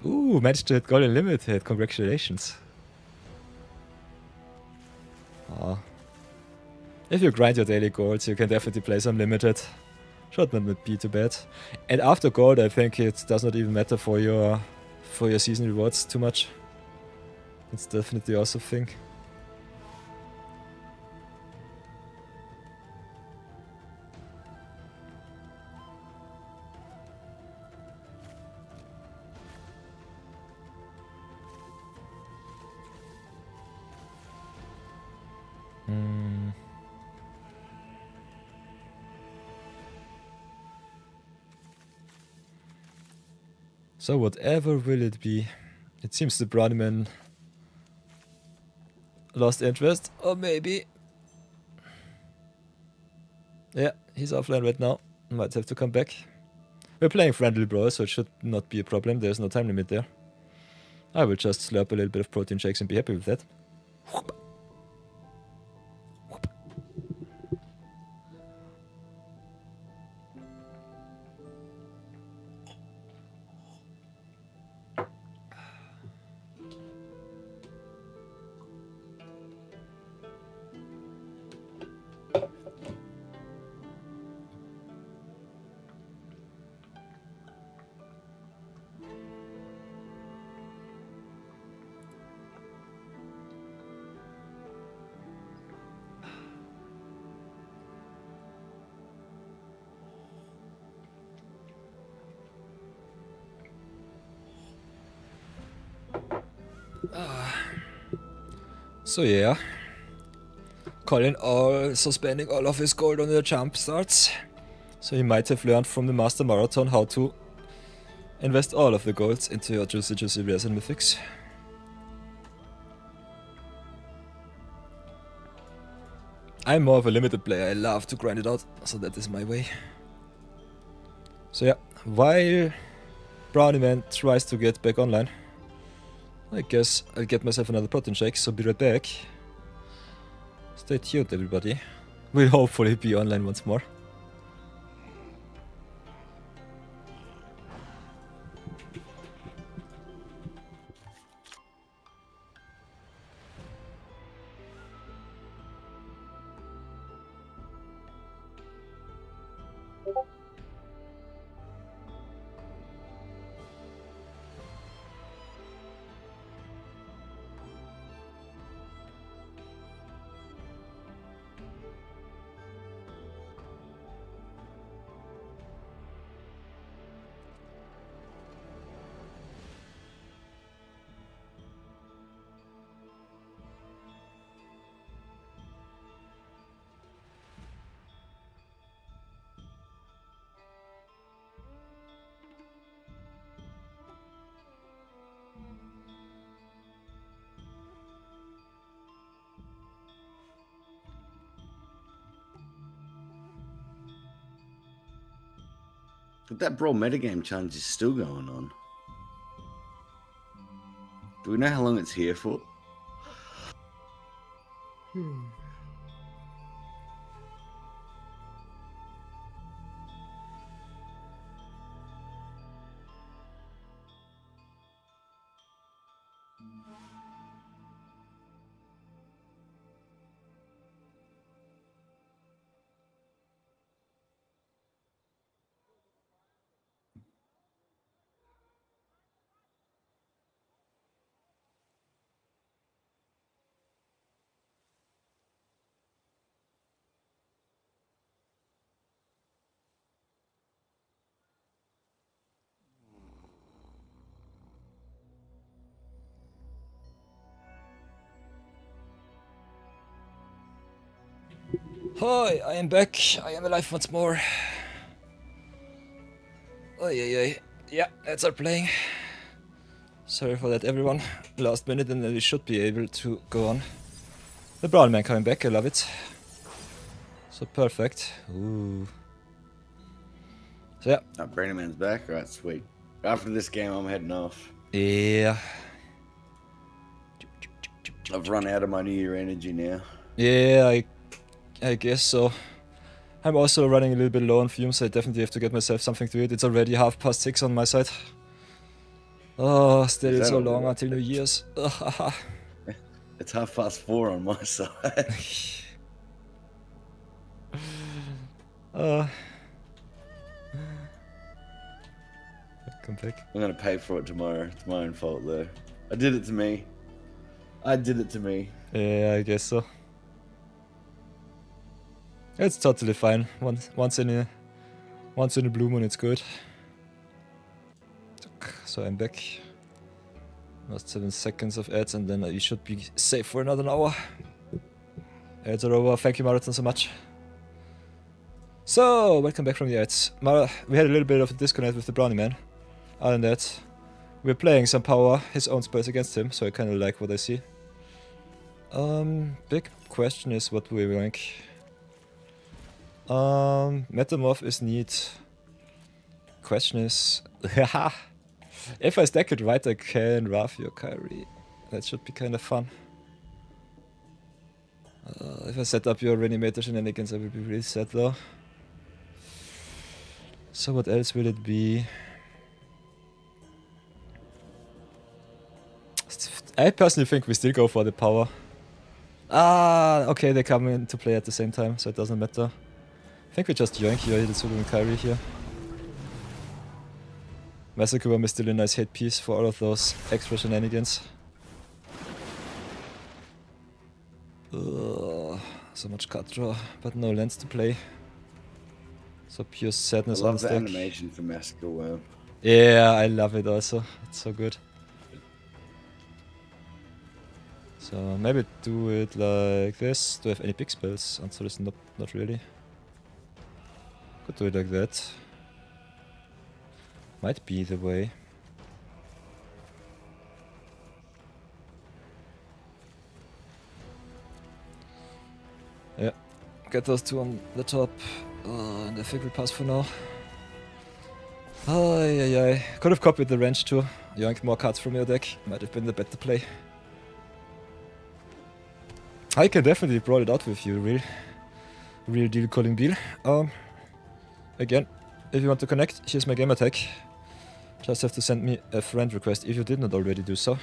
Ooh, managed to hit gold unlimited, congratulations. Aw. If you grind your daily golds, you can definitely play some limited. Should not be too bad. And after gold, I think it does not even matter for your season rewards too much. It's definitely also a thing. So whatever will it be? It seems the brownie man lost interest, or maybe... Yeah, he's offline right now. Might have to come back. We're playing friendly brawl, so it should not be a problem. There's no time limit there. I will just slurp a little bit of protein shakes and be happy with that. So yeah, Colin also spending all of his gold on the jump starts. So he might have learned from the Master Marathon how to invest all of the golds into your juicy rares and mythics. I'm more of a limited player, I love to grind it out, so that is my way. So yeah, while Brownie Man tries to get back online, I guess I'll get myself another protein shake, so be right back. Stay tuned everybody. We'll hopefully be online once more. But that Brawl metagame challenge is still going on. Do we know how long it's here for? Hi, I am back. I am alive once more. Oh yeah. Yeah, let's start playing. Sorry for that, everyone. Last minute, and then we should be able to go on. The Brawl Man coming back. I love it. So perfect. Ooh. So yeah. Oh, Brandon Man's back. All right, sweet. After this game, I'm heading off. Yeah. I've run out of my New Year energy now. Yeah, I guess so. I'm also running a little bit low on fumes, so I definitely have to get myself something to eat. It's already 6:30 on my side. Oh, still Is so that long all? until New Year's. It's 4:30 on my side. Come back. I'm gonna pay for it tomorrow. It's my own fault though. I did it to me. I did it to me. Yeah, I guess so. It's totally fine. Once in a blue moon, it's good. So I'm back. Last 7 seconds of ads, and then you should be safe for another hour. Ads are over. Thank you, Marathon, so much. So, welcome back from the ads. We had a little bit of a disconnect with the Brownie Man. Other than that, we're playing some power, his own spells against him, so I kind of like what I see. Big question is what do we rank? Metamorph is neat. Question is, if I stack it right, I can Raf your Kyrie. That should be kind of fun. If I set up your Reanimator shenanigans, I will be really sad though. So what else will it be? I personally think we still go for the power. Okay, they come into play at the same time, so it doesn't matter. I think we just yoink here, the Zulu and Kyrie here. Massacre Bomb is still a nice hit piece for all of those extra shenanigans. So much card draw, but no lands to play. So pure I sadness on love the the stack. animation for Massacre Worm. Yeah, I love it also. It's so good. So maybe do it like this. Do I have any big spells? Answer is not really. Could do it like that. Might be the way. Yeah, get those two on the top. And I think we pass for now. Ay. Could have copied the wrench too. Yoink more cards from your deck. Might have been the better play. I can definitely brawl it out with you, real deal calling deal. Again, if you want to connect, here's my gamer tag. Just have to send me a friend request if you did not already do so.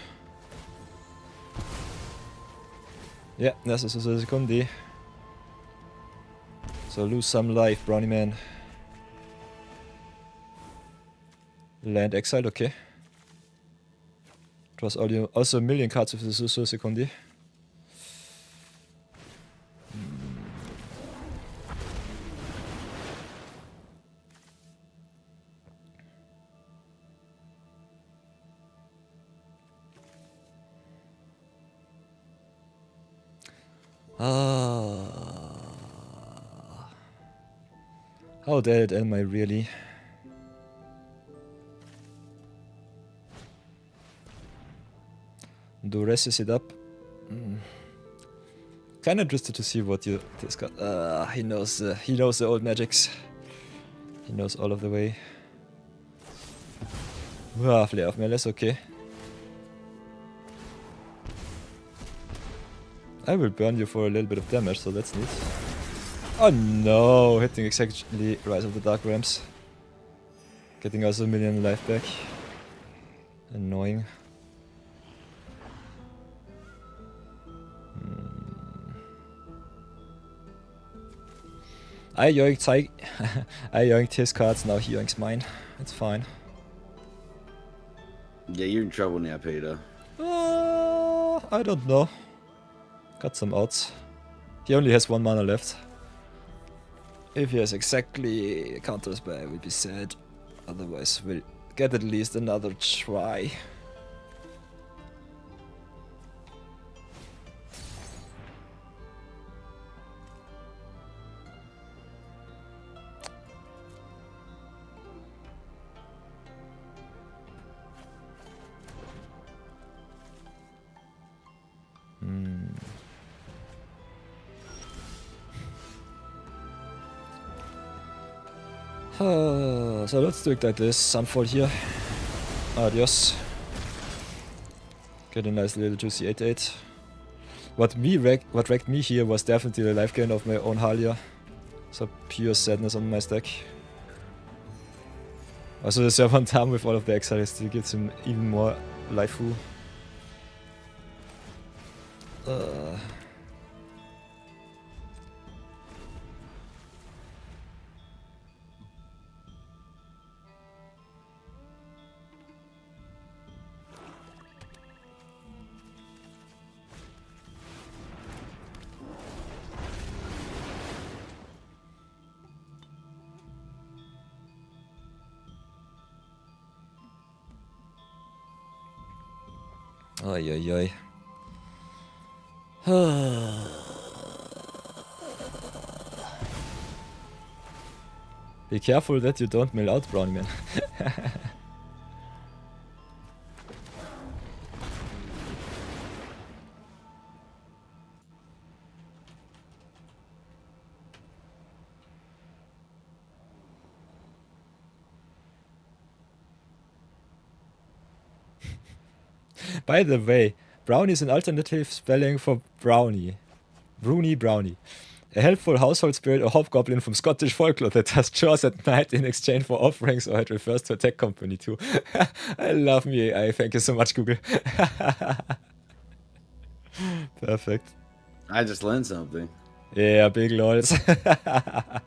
Yeah, das ist so Sekunde. So lose some life, Brownie Man. Land exiled, okay. It was also a million cards with the Susu Sekundi. How dead am I really? Do resist it up? Kinda interested to see what you discuss. He knows the old magics. He knows all of the way. Flare of Melee, okay. I will burn you for a little bit of damage, so that's neat. Oh no, hitting exactly Rise of the Dark Rams. Getting us a million life back. Annoying. I yoinked his cards, now he yoinks mine. It's fine. Yeah, you're in trouble now, Peter. I don't know. Got some odds. He only has 1 mana left. If he has exactly counter spell, I will be sad. Otherwise, we'll get at least another try. So let's do it like this. Sunfall here. Adios. Get a nice little juicy 8-8. What wrecked me here was definitely the life gain of my own Halia. So pure sadness on my stack. Also the server on time with all of the exiles still gives him even more life foo. Ay, ay, ay. Be careful that you don't mill out, Brownie Man. By the way, brownie is an alternative spelling for brownie. Brownie. A helpful household spirit or hobgoblin from Scottish folklore that does chores at night in exchange for offerings, or it refers to a tech company too. I love me AI. Thank you so much, Google. Perfect. I just learned something. Yeah, big lols. I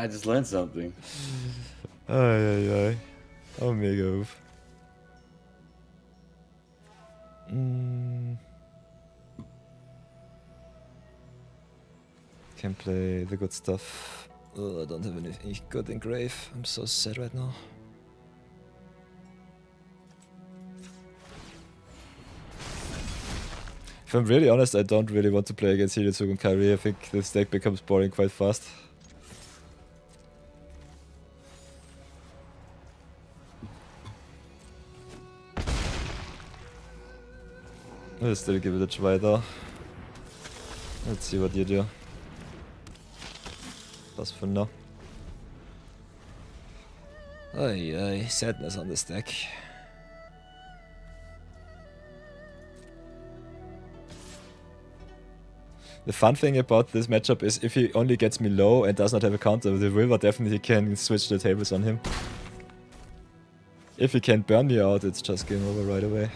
just learned something. Ay, ay, ay. Oh, mega oof. Can play the good stuff. Oh, I don't have anything good in grave. I'm so sad right now. If I'm really honest, I don't really want to play against Hidetsugu and Kairi. I think this deck becomes boring quite fast. I'll still give it a try though. Let's see what you do. That's for now. Ay, ay, sadness on this deck. The fun thing about this matchup is if he only gets me low and does not have a counter, the river definitely can switch the tables on him. If he can't burn me out, it's just game over right away.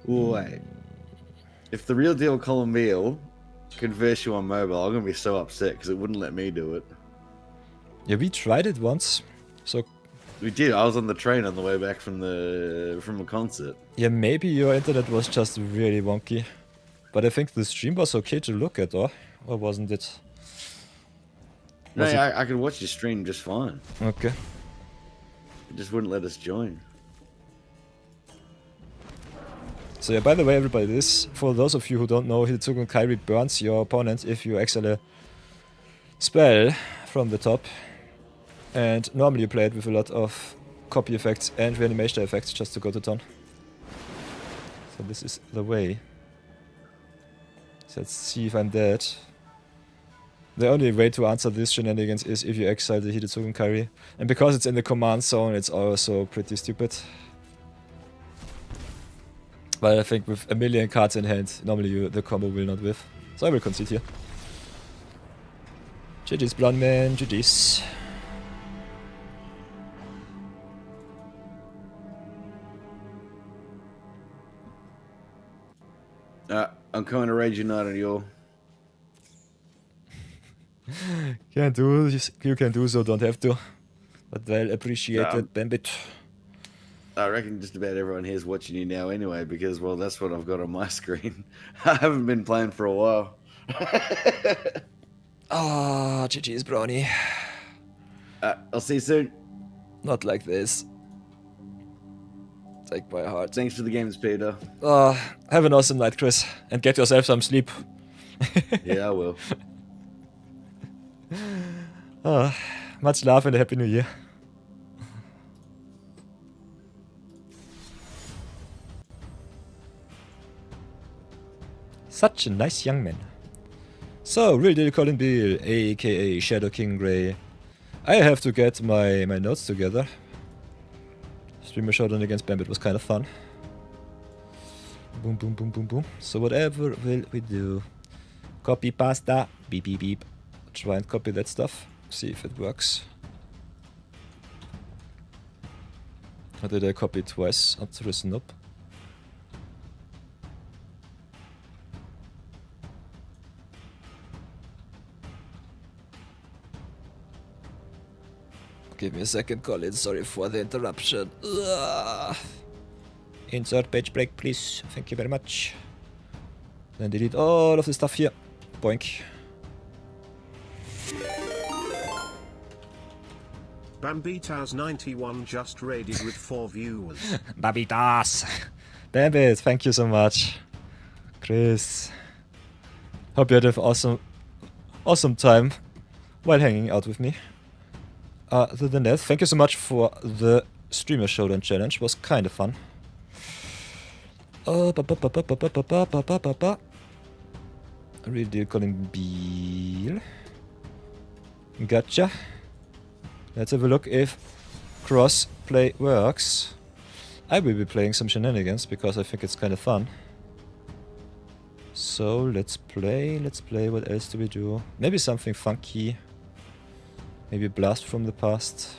Wait. If the real deal Colin Meal could verse you on mobile, I'm gonna be so upset because it wouldn't let me do it. Yeah, we tried it once. So We did. I was on the train on the way back from a concert. yeah, maybe your internet was just really wonky. But I think the stream was okay to look at, or wasn't it? No, Was it- I could watch your stream just fine. Okay. It just wouldn't let us join. So yeah, by the way, everybody, this, for those of you who don't know, Hidetsugu and Kairi burns your opponent if you exile a spell from the top. And normally you play it with a lot of copy effects and reanimation effects just to go to turn. So this is the way. So let's see if I'm dead. The only way to answer this shenanigans is if you exile the Hidetsugu and Kairi. And because it's in the command zone, it's also pretty stupid. But I think with a million cards in hand, normally the combo will not whiff. So I will concede here. GG's, Blonde Man, GG's. I'm coming to raid United on you. Can't do, you can do so, don't have to. But well appreciated, Bambit. I reckon just about everyone here's watching you now anyway, because, well, that's what I've got on my screen. I haven't been playing for a while. Ah, GG's, Brownie. I'll see you soon. Not like this. Take my heart. Thanks for the games, Peter. Have an awesome night, Chris. And get yourself some sleep. Yeah, I will. Much love and a happy new year. Such a nice young man. So, real deal Colin Beale, aka Shadow King Grey. I have to get my notes together. Streamer Showdown against Bambit was kind of fun. Boom, boom, boom, boom, boom. So whatever will we do? Copy pasta. Beep, beep, beep. Try and copy that stuff. See if it works. Or did I copy it twice? Until up. Give me a second, Colin. Sorry for the interruption. Ugh. Insert page break, please. Thank you very much. Then delete all of the stuff here. Boink. Bambitas91 just raided with 4 viewers. Babitas! Bambit, thank you so much. Chris. Hope you had an awesome time while hanging out with me. Other than that, thank you so much for the Streamer Showdown challenge. Was kind of fun. Real deal Colin Beale. Gotcha. Let's have a look if cross-play works. I will be playing some shenanigans because I think it's kind of fun. So let's play. What else do we do? Maybe something funky. Maybe a blast from the past.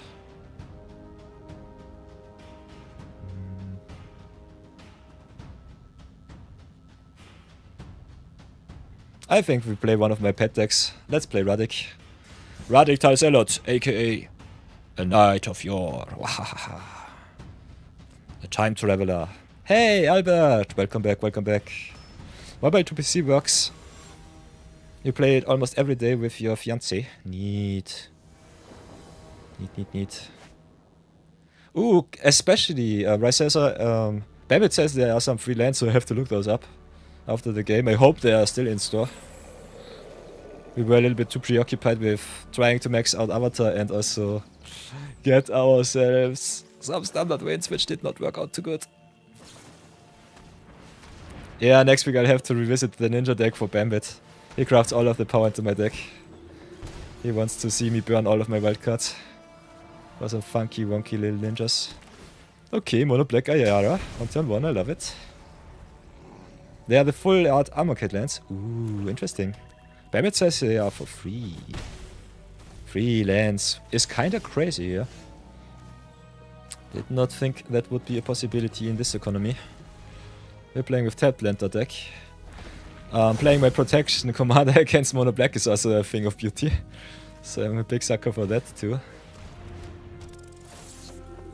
I think we play one of my pet decks. Let's play Radic. Radic Talzelot, aka a Knight of Yore. Wahaha. A Time Traveler. Hey Albert! Welcome back, welcome back. Mobile 2PC works. You play it almost every day with your fiancé. Neat. Neat. Ooh, especially Rysessa, Babbitt says there are some free lands, so I have to look those up after the game. I hope they are still in store. We were a little bit too preoccupied with trying to max out Avatar and also get ourselves some standard wins, which did not work out too good. Yeah, next week I'll have to revisit the ninja deck for Bambit. He crafts all of the power into my deck. He wants to see me burn all of my wildcards. For some funky, wonky little ninjas. Okay, mono black Ayara on turn 1, I love it. They are the full art armor kit lands. Ooh, interesting. Bambit says they are for free. Free lands is kinda crazy, yeah. Did not think that would be a possibility in this economy. We're playing with tapped Lantern deck. Playing my protection commander against mono black is also a thing of beauty. So I'm a big sucker for that too.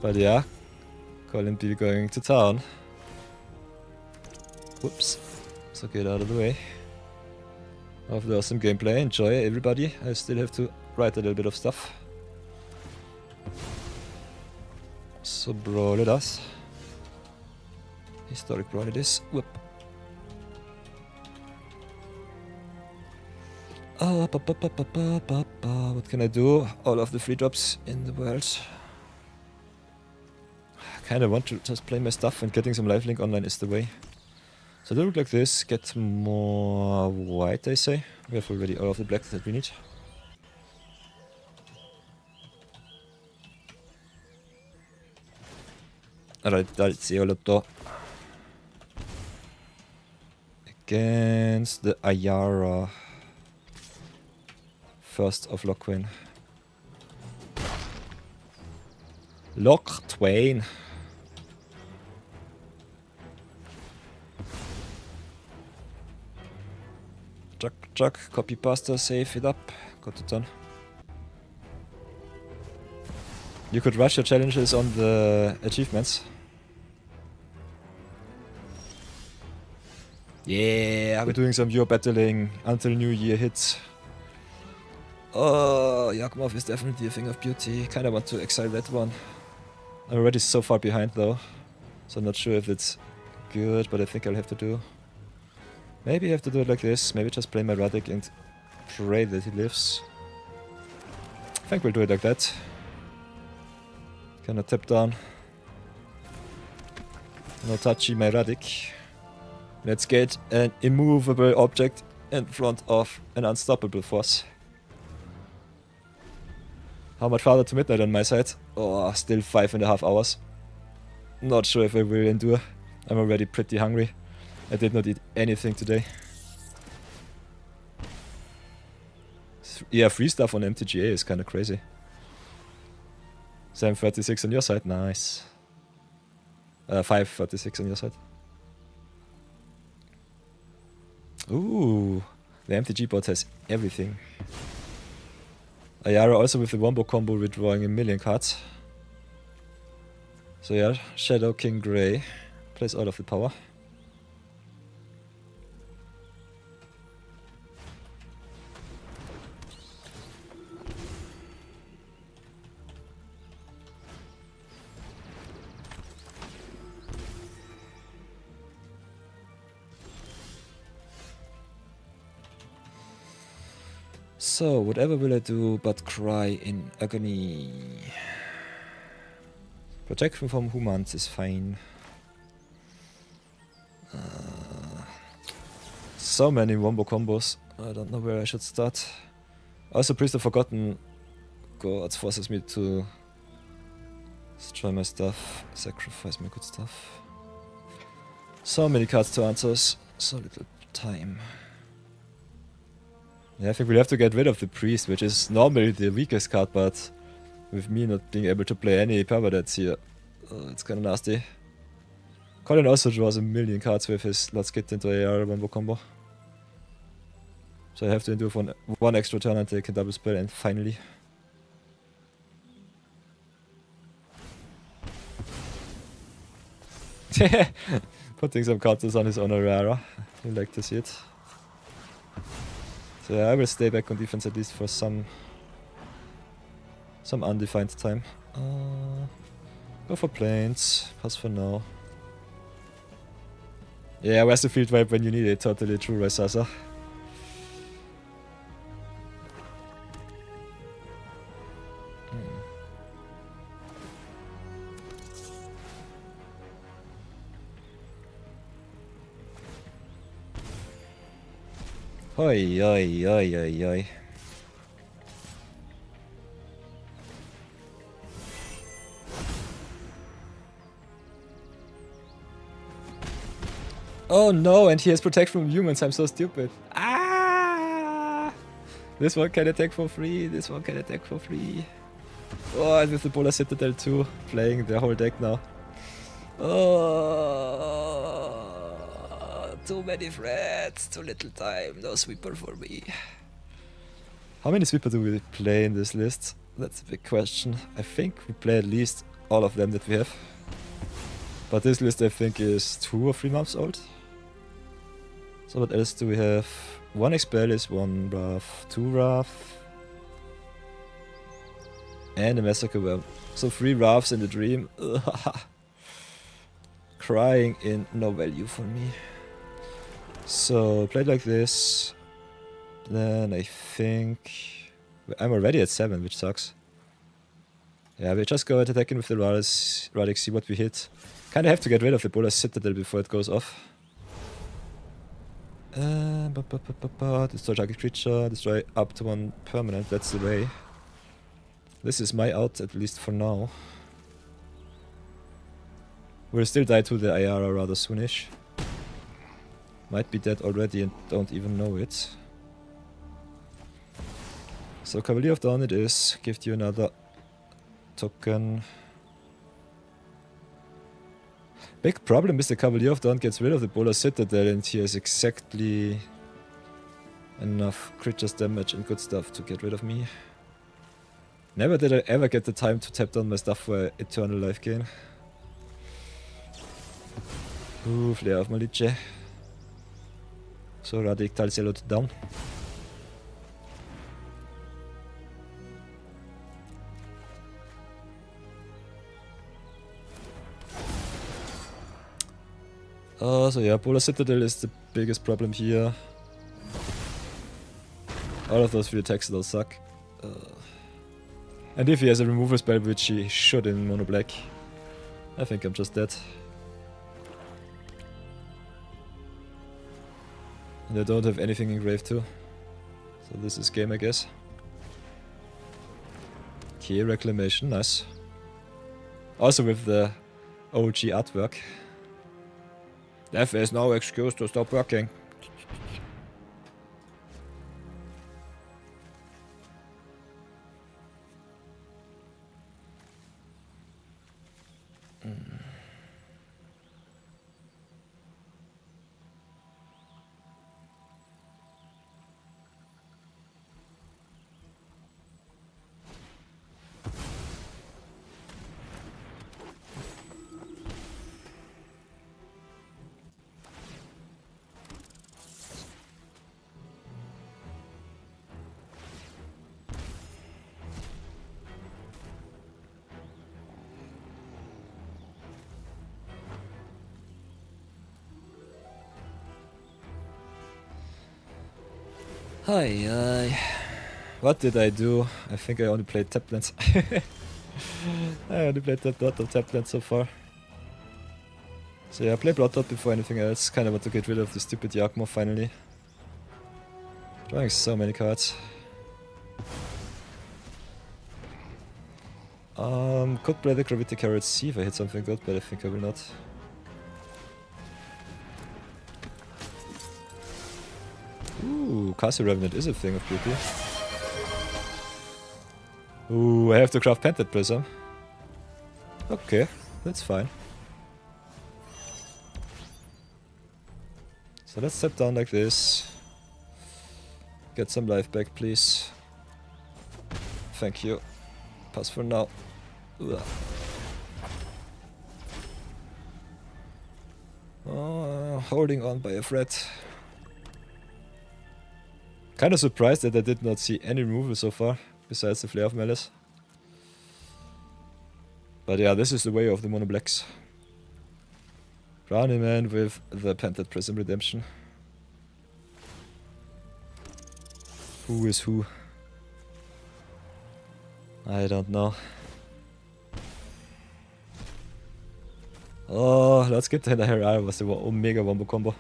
But yeah, Colin B going to town. Whoops. So get out of the way. Of the awesome gameplay. Enjoy everybody. I still have to write a little bit of stuff. So brawl it us. Historic brawl it is. Whoop. What can I do? All of the free drops in the world. I kinda want to just play my stuff, and getting some lifelink online is the way. So they look like this. Get more white, I say. We have already all of the black that we need. Alright, Dalziolotto. Against the Ayara. First of Lochwain. Loch Twain. Chuck, copy pasta, save it up. Got it done. You could rush your challenges on the achievements. Yeah, we're doing some Euro battling until New Year hits. Oh, Yakmov is definitely a thing of beauty. Kinda want to exile that one. I'm already so far behind though, so I'm not sure if it's good, but I think I'll have to do. Maybe I have to do it like this. Maybe just play my Radic and pray that he lives. I think we'll do it like that. Gonna tap down. No touchy my Radic. Let's get an immovable object in front of an unstoppable force. How much farther to midnight on my side? Oh, still 5.5 hours. Not sure if I will endure. I'm already pretty hungry. I did not eat anything today. Yeah, free stuff on MTGA is kinda crazy. 736 on your side, nice. 546 on your side. Ooh, the MTG bot has everything. Ayara also with the wombo combo withdrawing a million cards. So yeah, Shadow King Grey plays all of the power. So, whatever will I do but cry in agony? Protection from humans is fine. So many wombo combos. I don't know where I should start. Also, Priest of Forgotten Gods forces me to destroy my stuff, sacrifice my good stuff. So many cards to answer, so little time. Yeah, I think we'll have to get rid of the Priest, which is normally the weakest card, but with me not being able to play any permanents here, it's kinda nasty. Colin also draws a million cards with his Let's Get into AR wombo combo. So I have to endure for one extra turn until I can double spell, and finally. Putting some counters on his Honorara. You like to see it. So yeah, I will stay back on defense at least for some undefined time. Go for planes. Pass for now. Yeah, where's the field wipe when you need it? Totally true, Raisasa. Oi, oi, oi, oi, oi. Oh no, and he has protection from humans, I'm so stupid. Ah! This one can attack for free, this one can attack for free. Oh, and with the Polar Citadel too, playing their whole deck now. Oh, too many threats, too little time, no sweeper for me. How many sweeper do we play in this list? That's a big question. I think we play at least all of them that we have. But this list I think is 2 or 3 months old. So what else do we have? 1 Expelliarmus, 1 Wrath, 2 Wrath. And a Massacre Worm. So 3 Wraths in the dream. Crying in no value for me. So played like this. Then I think I'm already at 7, which sucks. Yeah, we just go and attack in with the Radix, see what we hit. Kinda have to get rid of the Polar Citadel before it goes off. Destroy target creature, destroy up to 1 permanent, that's the way. This is my out, at least for now. We'll still die to the Ayara rather soonish. Might be dead already and don't even know it. So Cavalier of Dawn it is, gives you another token. Big problem is the Cavalier of Dawn gets rid of the Polar Citadel and he has exactly enough creatures damage and good stuff to get rid of me. Never did I ever get the time to tap down my stuff for eternal life gain. Ooh, Flare of Maliche. So Radikal Zealot down. So yeah, Polar Citadel is the biggest problem here. All of those 3 attacks will suck. And if he has a removal spell, which he should in mono black, I think I'm just dead. And I don't have anything engraved too. So this is game, I guess. Key reclamation, nice. Also with the OG artwork. There is no excuse to stop working. Hi, what did I do? I think I only played Taplands. I only played a lot of Taplands so far. So yeah, I played Blood Dot before anything else. Kinda want to get rid of the stupid Yakmo finally. Drawing so many cards. Could play the Gravity Carrot, see if I hit something good, but I think I will not. Ooh, Castle Revenant is a thing of beauty. Ooh, I have to craft Painted Prism. Okay, that's fine. So let's step down like this. Get some life back, please. Thank you. Pass for now. Ugh. Oh, holding on by a thread. Kinda surprised that I did not see any removal so far, besides the Flare of Malice. But yeah, this is the way of the mono blacks. Brownie Man with the Painted Prism Redemption. Who is who? I don't know. Oh, let's get the hair was the Omega Wombo combo.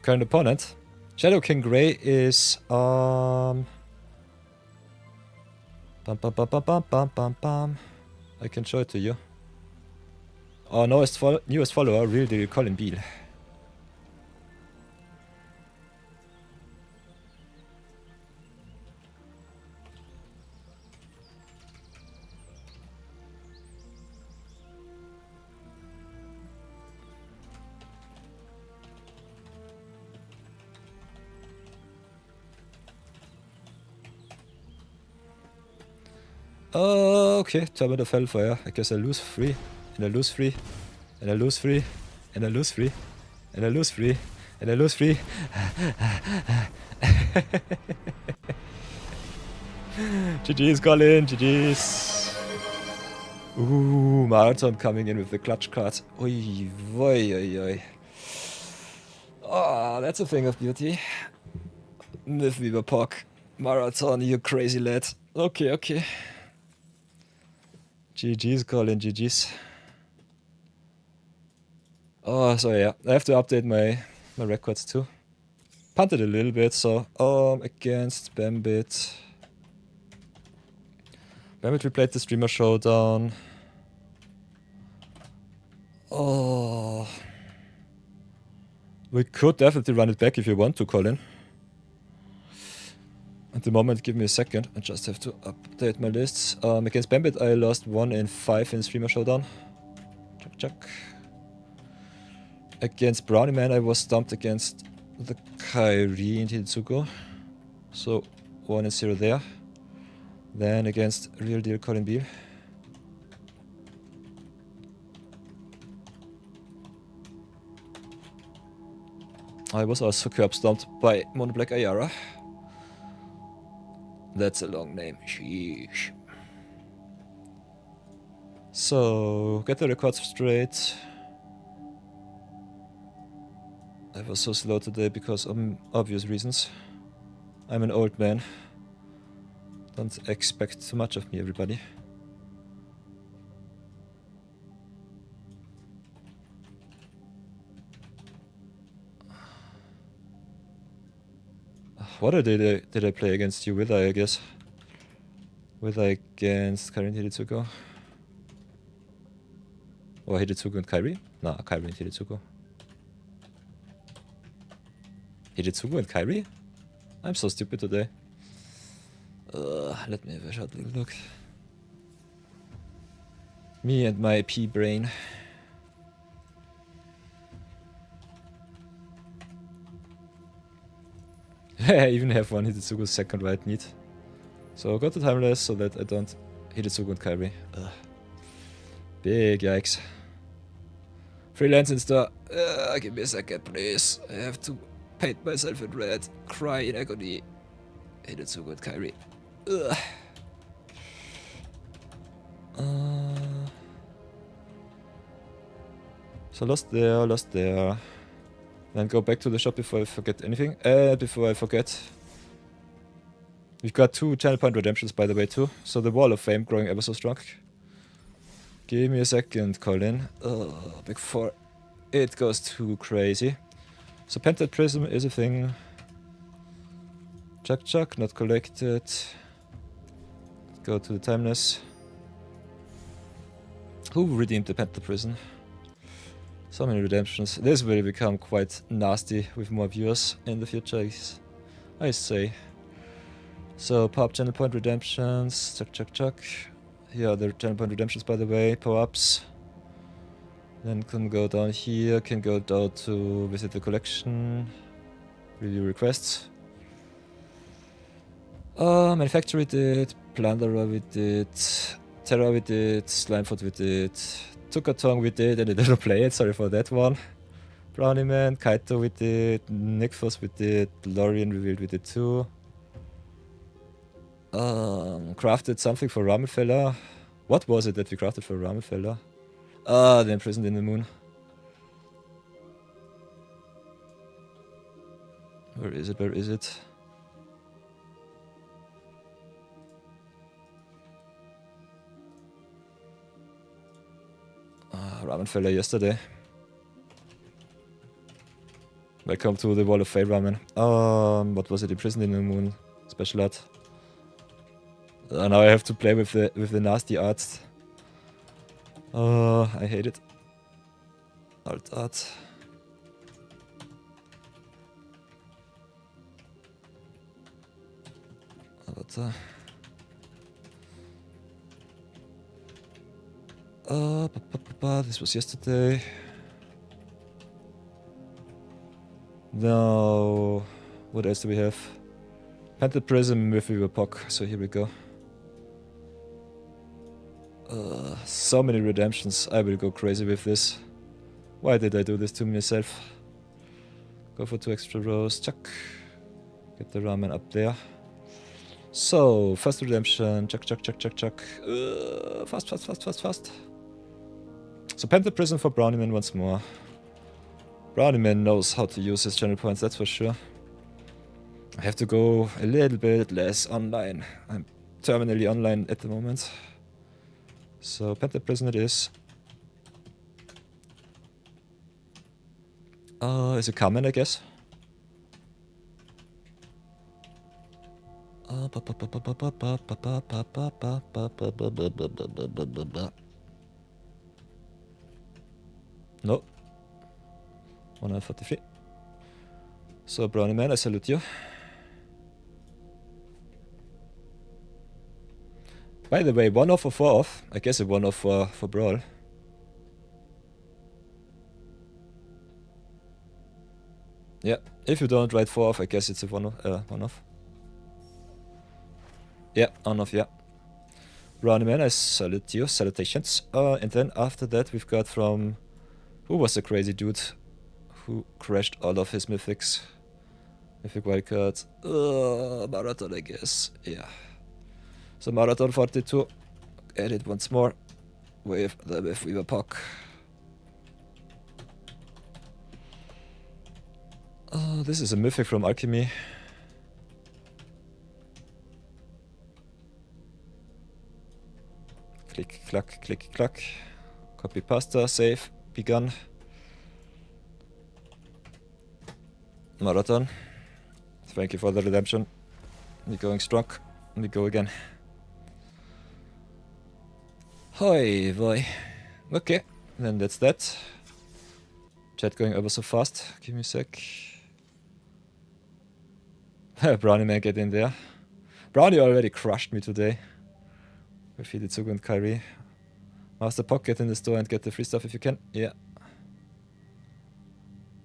Current opponent. Shadow King Grey is bum, bum, bum, bum, bum, bum, bum, bum. I can show it to you. Our newest follower, Real Deal Colin Beale. Okay, Torment of Hellfire. I guess I lose 3, and I lose 3, and I lose 3, and I lose 3, and I lose 3, and I lose 3. GG's, Colin, GG's. Ooh, Marathon coming in with the clutch card. Oi, oi, oi, oi. Oh, that's a thing of beauty. With Weaver Puck. Marathon, you crazy lad. Okay, okay. GG's, Colin, GG's. Oh, so yeah, I have to update my records too. Punted a little bit, so against Bambit. Bambit replayed the Streamer Showdown. Oh, we could definitely run it back if you want to, Colin. At the moment, give me a second. I just have to update my lists. Against Bambit, I lost 1 in 5 in Streamer Showdown. Check, check. Against Brownie Man, I was stumped against the Kairi and Hitsuko. So 1 and 0 there. Then against Real Deal Colin Beale. I was also curb stomped by Mono Black Ayara. That's a long name. Sheesh. So, get the records straight. I was so slow today because of obvious reasons. I'm an old man. Don't expect too much of me, everybody. What did I play against you with, I guess? With against Kairi and Hidetsuko? Or Hidetsuko and Kairi? No, Kairi and Hidetsuko. Hidetsuko and Kairi? I'm so stupid today. Let me have a short little look. Me and my P brain. I even have one Hidetsuko second right need. So I got the timeless so that I don't Hidetsuko and Kairi. Big yikes. Freelance in store. Give me a second, please. I have to paint myself in red. Cry in agony. Hidetsuko and Kairi. So lost there. Then go back to the shop before I forget anything. Before I forget. We've got 2 channel point redemptions by the way too. So the wall of fame growing ever so strong. Give me a second, Colin. Before it goes too crazy. So Pented Prism is a thing. Chuck, not collected. Go to the timeless. Who redeemed the Pented Prism? So many redemptions. This will become quite nasty with more viewers in the future, I say. So pop channel point redemptions. Chuck. Here are the channel point redemptions by the way. Power-ups. Then can go down here. Can go down to visit the collection. Review requests. Manufacturer we did. Plunderer we did. Terra we did. Slimefoot we did. Tukatong we did, and I didn't play it, sorry for that one. Brownie Man, Kaito we did, Nickfuss we did, Lorian revealed we did too. Crafted something for Ramen Fella. What was it that we crafted for Ramen Fella? The Imprisoned in the Moon. Where is it? Ramen Fella yesterday. Welcome to the Wall of Fame Ramen. What was it? Imprisoned in the Moon special art. Now I have to play with the nasty arts. I hate it. Alt art. Avatar. This was yesterday. Now, what else do we have? Pented Prism with Riverpock, so here we go. So many redemptions, I will go crazy with this. Why did I do this to myself? Go for 2 extra rows, chuck. Get the ramen up there. So, first redemption, chuck. Fast. So Pented Prism for Brownie Man once more. Brownie Man knows how to use his channel points, that's for sure. I have to go a little bit less online. I'm terminally online at the moment. So Pented Prism it is. Is it coming, I guess? No. 143. So Brownie Man, I salute you. By the way, 1 off or 4 off. I guess a 1 off for Brawl. Yeah, if you don't write 4 off, I guess it's a 1 off. Yeah, on off, yeah. Brownie Man, I salute you, salutations. And then after that we've got from... Who was the crazy dude who crashed all of his mythics? Mythic wildcard. Marathon, I guess. Yeah. So Marathon 42. Edit once more. With the Riverpock. This is a mythic from Alchemy. Click, clack. Copy pasta, save, begun. Thank you for the redemption. We're going strong. We go again. Hoi boy. Okay, then that's that. Chat going over so fast. Give me a sec. Brownie man, get in there. Brownie already crushed me today. Defeated Sugu and Kyrie. Master Pock, get in the store and get the free stuff if you can. Yeah.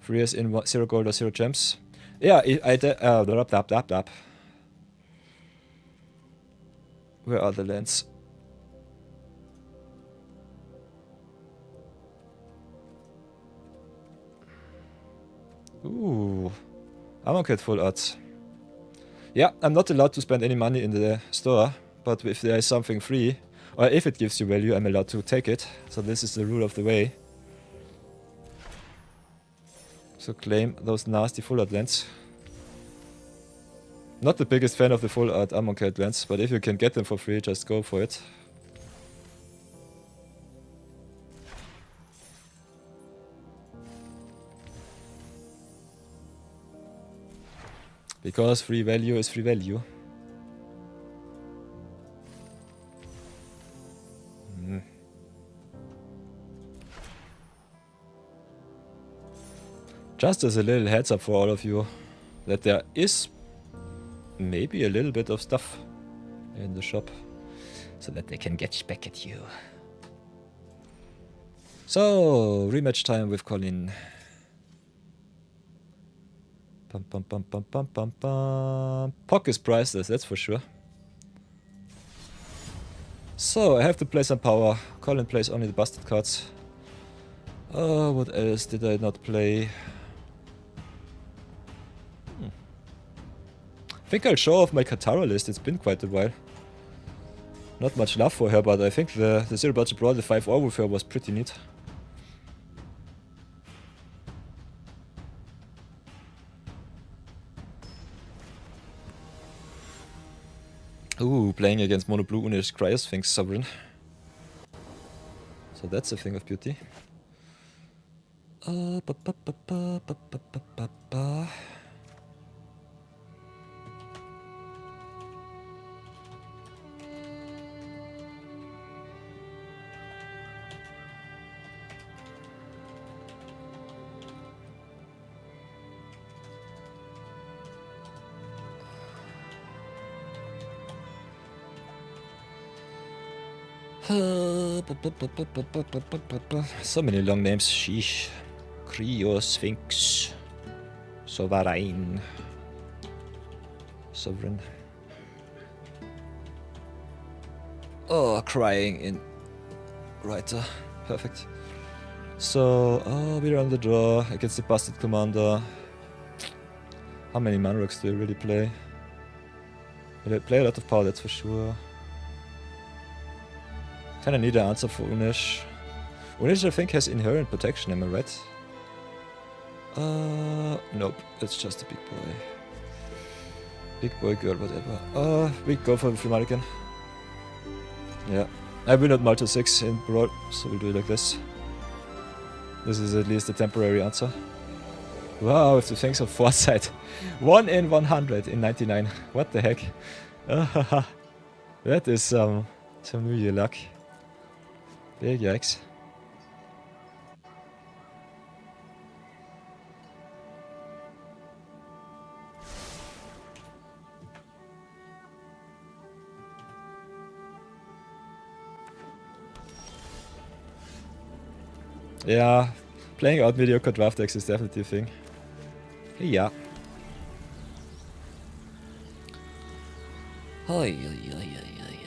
Free as in 0 gold or 0 gems. Yeah, Where are the lands? Ooh. Amonkhet full art. Yeah, I'm not allowed to spend any money in the store, but if there is something free, or if it gives you value, I'm allowed to take it. So this is the rule of the way. So claim those nasty full art lands. Not the biggest fan of the full art Amonkhet lands, but if you can get them for free, just go for it. Because free value is free value. Just as a little heads up for all of you, that there is maybe a little bit of stuff in the shop, so that they can get back at you. So, rematch time with Colin. Pum pum pum pum pum pum pum. Pock is priceless, that's for sure. So, I have to play some power. Colin plays only the busted cards. What else did I not play? I think I'll show off my Katara list, it's been quite a while. Not much love for her, but I think the 0 budget brawl, the 5-0 with her was pretty neat. Ooh, playing against Mono Blue Unish Cryosphinx Sovereign. So that's a thing of beauty. So many long names. Sheesh. Cryosphinx. Sovereign. Sovereign. Oh, crying in writer. Perfect. So, we're on the draw against the busted commander. How many Manrocks do I really play? I play a lot of power, that's for sure. Kinda need an answer for Unish. Unish, I think, has inherent protection, am I right? Nope, it's just a big boy. Big boy girl, whatever. We go for the free mulligan. Yeah. I will not multi 6 in Brawl, so we'll do it like this. This is at least a temporary answer. Wow, with the things of foresight. 1 in 100 in 99. What the heck? That is some New Year luck. Big yikes. Yeah, playing out mediocre draft decks is definitely a thing. Yeah. Oi, oi, oi, oi, oi,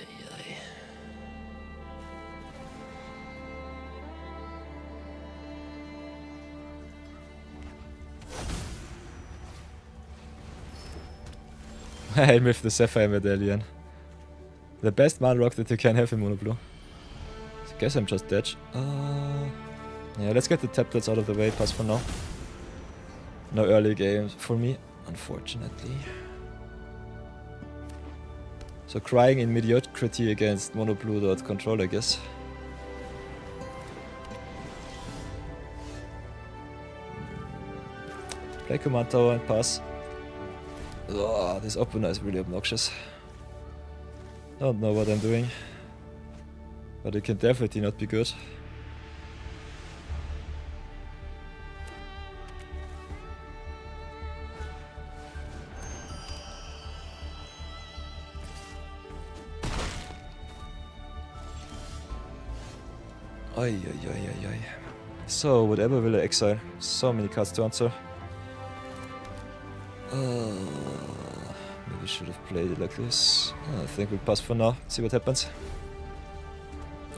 oi. I with the Sapphire Medallion. The best man rock that you can have in Mono Blue. So I guess I'm just dead. Yeah, let's get the tablets out of the way, pass for now. No early games for me, unfortunately. So crying in mediocrity against Mono Blue .control, I guess. Play command tower and pass. Oh, this opener is really obnoxious. Don't know what I'm doing. But it can definitely not be good. Oi, oi, oi, oi, oi. So, whatever will I exile? So many cards to answer. Maybe I should have played it like this. I think we'll pass for now, see what happens.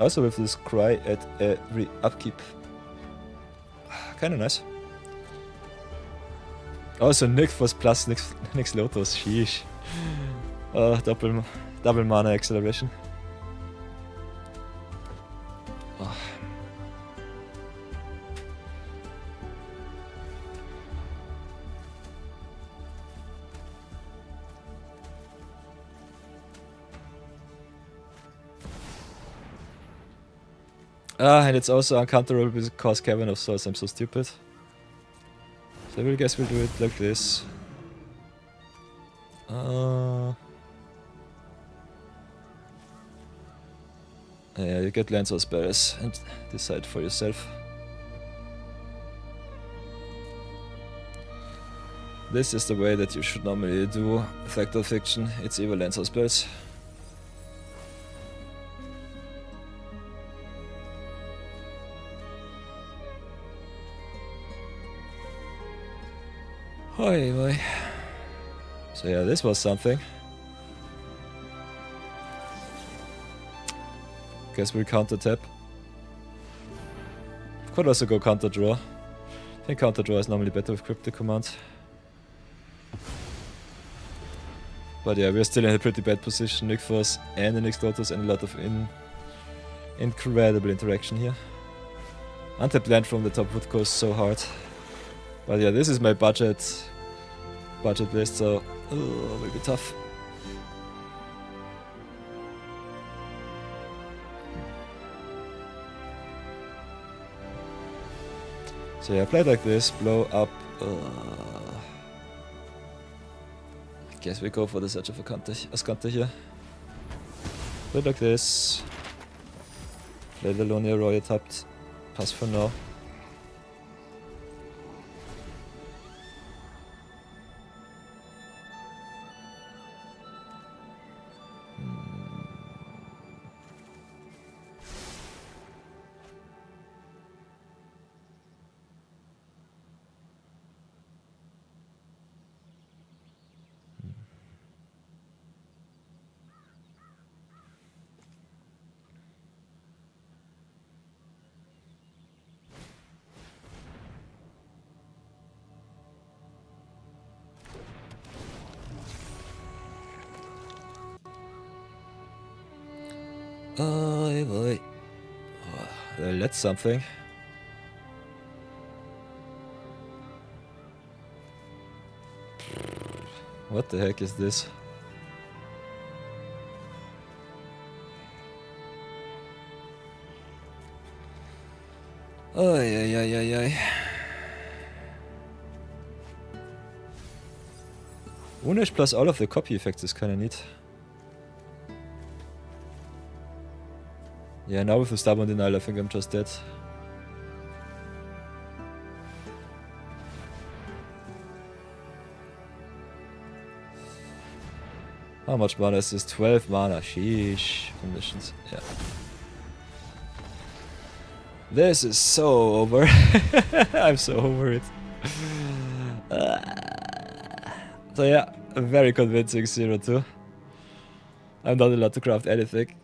Also with this cry at every upkeep. Kinda nice. Also Nyx plus Nyx Lotus, sheesh. Double mana acceleration. And it's also uncounterable because Cavern of Souls, I'm so stupid. So I guess we'll do it like this. Yeah, you get lands or spells and decide for yourself. This is the way that you should normally do Factor Fiction. It's either lands or spells. Oi, oi. So yeah, this was something. Guess we'll counter tap. Could also go counter draw. I think counter draw is normally better with cryptic command. But yeah, we're still in a pretty bad position. Nyx Force and the Nyx Lotus and a lot of incredible interaction here. Untapped land from the top would go so hard. But yeah, this is my budget list, so will be tough. So yeah, play like this, blow up. I guess we go for the Search of Ascante here. Play like this. Play the Lonia Royal tapped. Pass for now. Oh boy. Well, that's something. What the heck is this? Oh, yeah. Unish plus all of the copy effects is kinda neat. Yeah, now with the Stubborn Denial, I think I'm just dead. How much mana is this? 12 mana. Sheesh. Conditions. Yeah. This is so over. I'm so over it. So yeah, a very convincing 0-2. I'm not allowed to craft anything.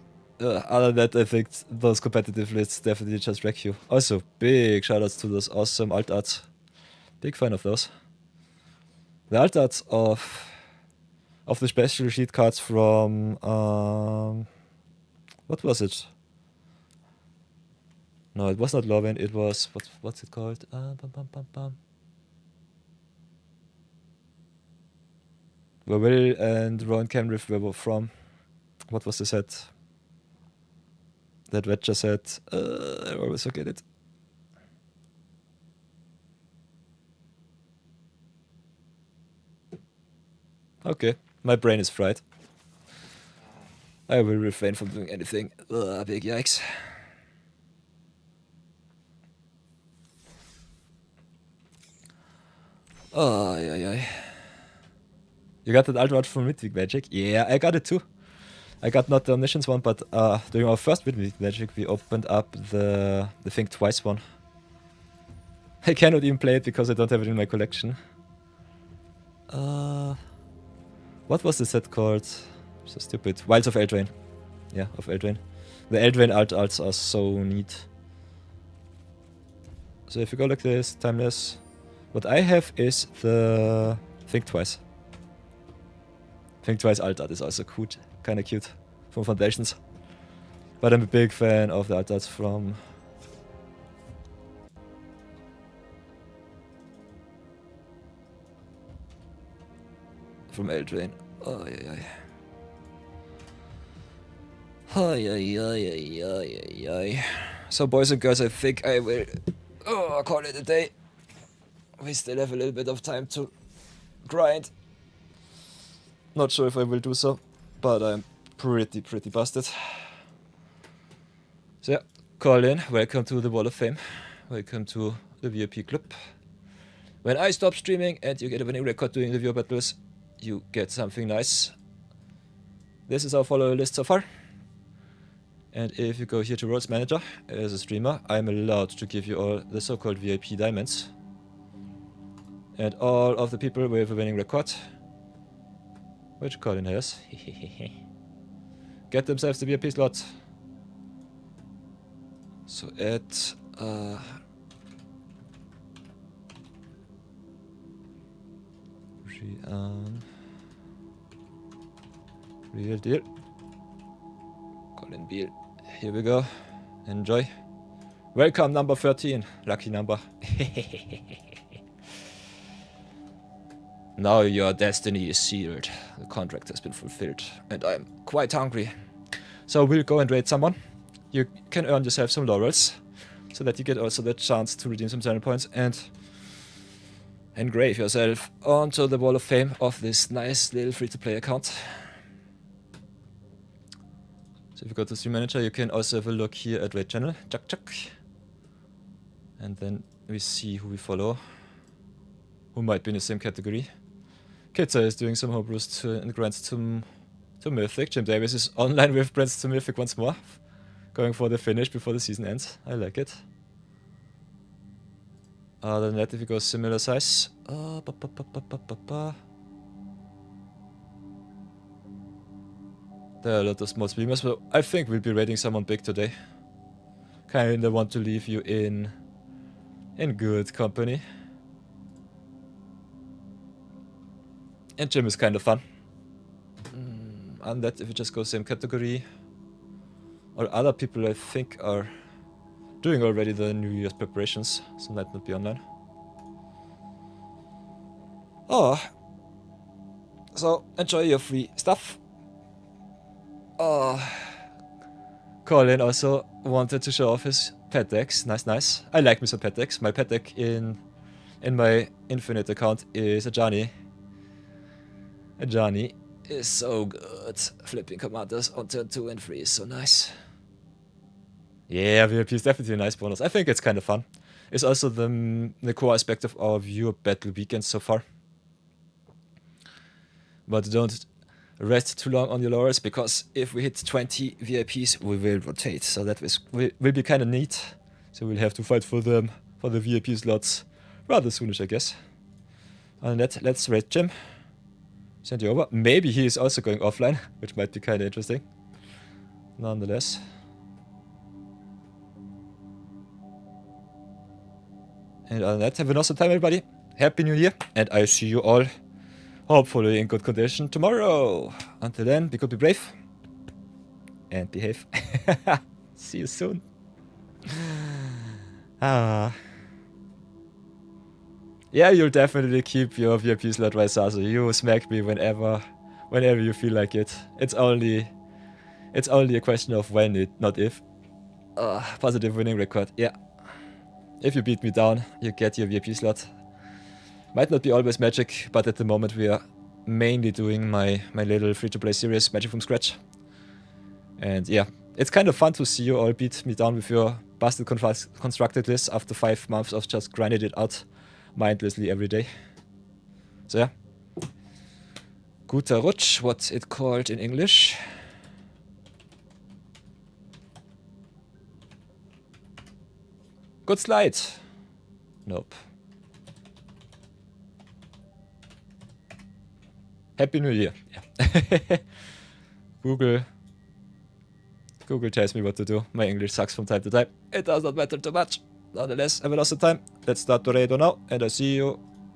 Other than that, I think those competitive lists definitely just wreck you. Also, big shoutouts to those awesome alt arts. Big fan of those. The alt arts of the special sheet cards from what was it? No, it was not Lorwyn. It was what's it called? Where Will and Rowan Kenriff were from. What was the set? That Wedger set. I always forget it. Okay, my brain is fried. I will refrain from doing anything. Ugh, big yikes. Oh, yeah. You got that Ultra from Mythic Magic? Yeah, I got it too. I got not the Omniscience one, but during our first Mythic Magic, we opened up the Think Twice one. I cannot even play it because I don't have it in my collection. What was the set called? So stupid. Wilds of Eldraine. Yeah, of Eldraine. The Eldraine alts are so neat. So if you go like this, timeless. What I have is the Think Twice. Think Twice alt art is also cute. Kinda cute. From Foundations. But I'm a big fan of the alt arts from Eldraine. Oh, yeah. So boys and girls, I think I will call it a day. We still have a little bit of time to grind. Not sure if I will do so, but I'm pretty busted. So yeah, call in. Welcome to the Wall of Fame. Welcome to the VIP club. When I stop streaming and you get a winning record doing the viewer battles, you get something nice. This is our follower list so far. And if you go here to Roles Manager, as a streamer, I'm allowed to give you all the so-called VIP diamonds. And all of the people with a winning record, which Colin has, get themselves the VIP slot. So at real deal. Colin Beal. Here we go. Enjoy. Welcome number 13. Lucky number. Now your destiny is sealed. The contract has been fulfilled. And I'm quite hungry. So we'll go and raid someone. You can earn yourself some laurels. So that you get also the chance to redeem some channel points and engrave yourself onto the Wall of Fame of this nice little free-to-play account. So if you go to Stream Manager, you can also have a look here at Raid Channel. Chuck. And then we see who we follow. Who might be in the same category. Kitza is doing some homebrews and grants to Mythic. Jim Davis is online with grants to Mythic once more. Going for the finish before the season ends. I like it. Other than that, if you go similar size. There are a lot of small streamers, but I think we'll be raiding someone big today. Kinda want to leave you in good company. And Jim is kind of fun. And that if you just go same category. Or other people I think are doing already the New Year's preparations, so might not be online. Oh. So enjoy your free stuff. Oh. Colin also wanted to show off his pet decks. Nice. I like me some pet decks. My pet deck in my Infinite account is a Johnny. A Johnny is so good. Flipping commanders on turn 2 and 3 is so nice. Yeah, VIP is definitely a nice bonus. I think it's kind of fun. It's also the core aspect of our viewer battle weekend so far. But don't rest too long on your laurels, because if we hit 20 VIPs, we will rotate. So that will be kind of neat. So we'll have to fight for the VIP slots rather soonish, I guess. And let's raid Jim. Send you over. Maybe he is also going offline, which might be kind of interesting. Nonetheless. And other than that, have an awesome time, everybody. Happy New Year, and I see you all, hopefully in good condition tomorrow. Until then, be good, be brave, and behave. See you soon. Yeah, you'll definitely keep your VIP slot, right, Sasu. You smack me whenever you feel like it. It's only a question of when, not if. Positive winning record, yeah. If you beat me down, you get your VIP slot. Might not be always magic, but at the moment we are mainly doing my little free-to-play series, Magic from Scratch. And yeah, it's kind of fun to see you all beat me down with your busted constructed list after 5 months of just grinding it out mindlessly every day. So yeah. Guter Rutsch, what's it called in English? Good slide. Nope. Happy New Year. Yeah. Google tells me what to do. My English sucks from time to time. It does not matter too much. Nonetheless, have a awesome time. Let's start the raid now, and I'll see you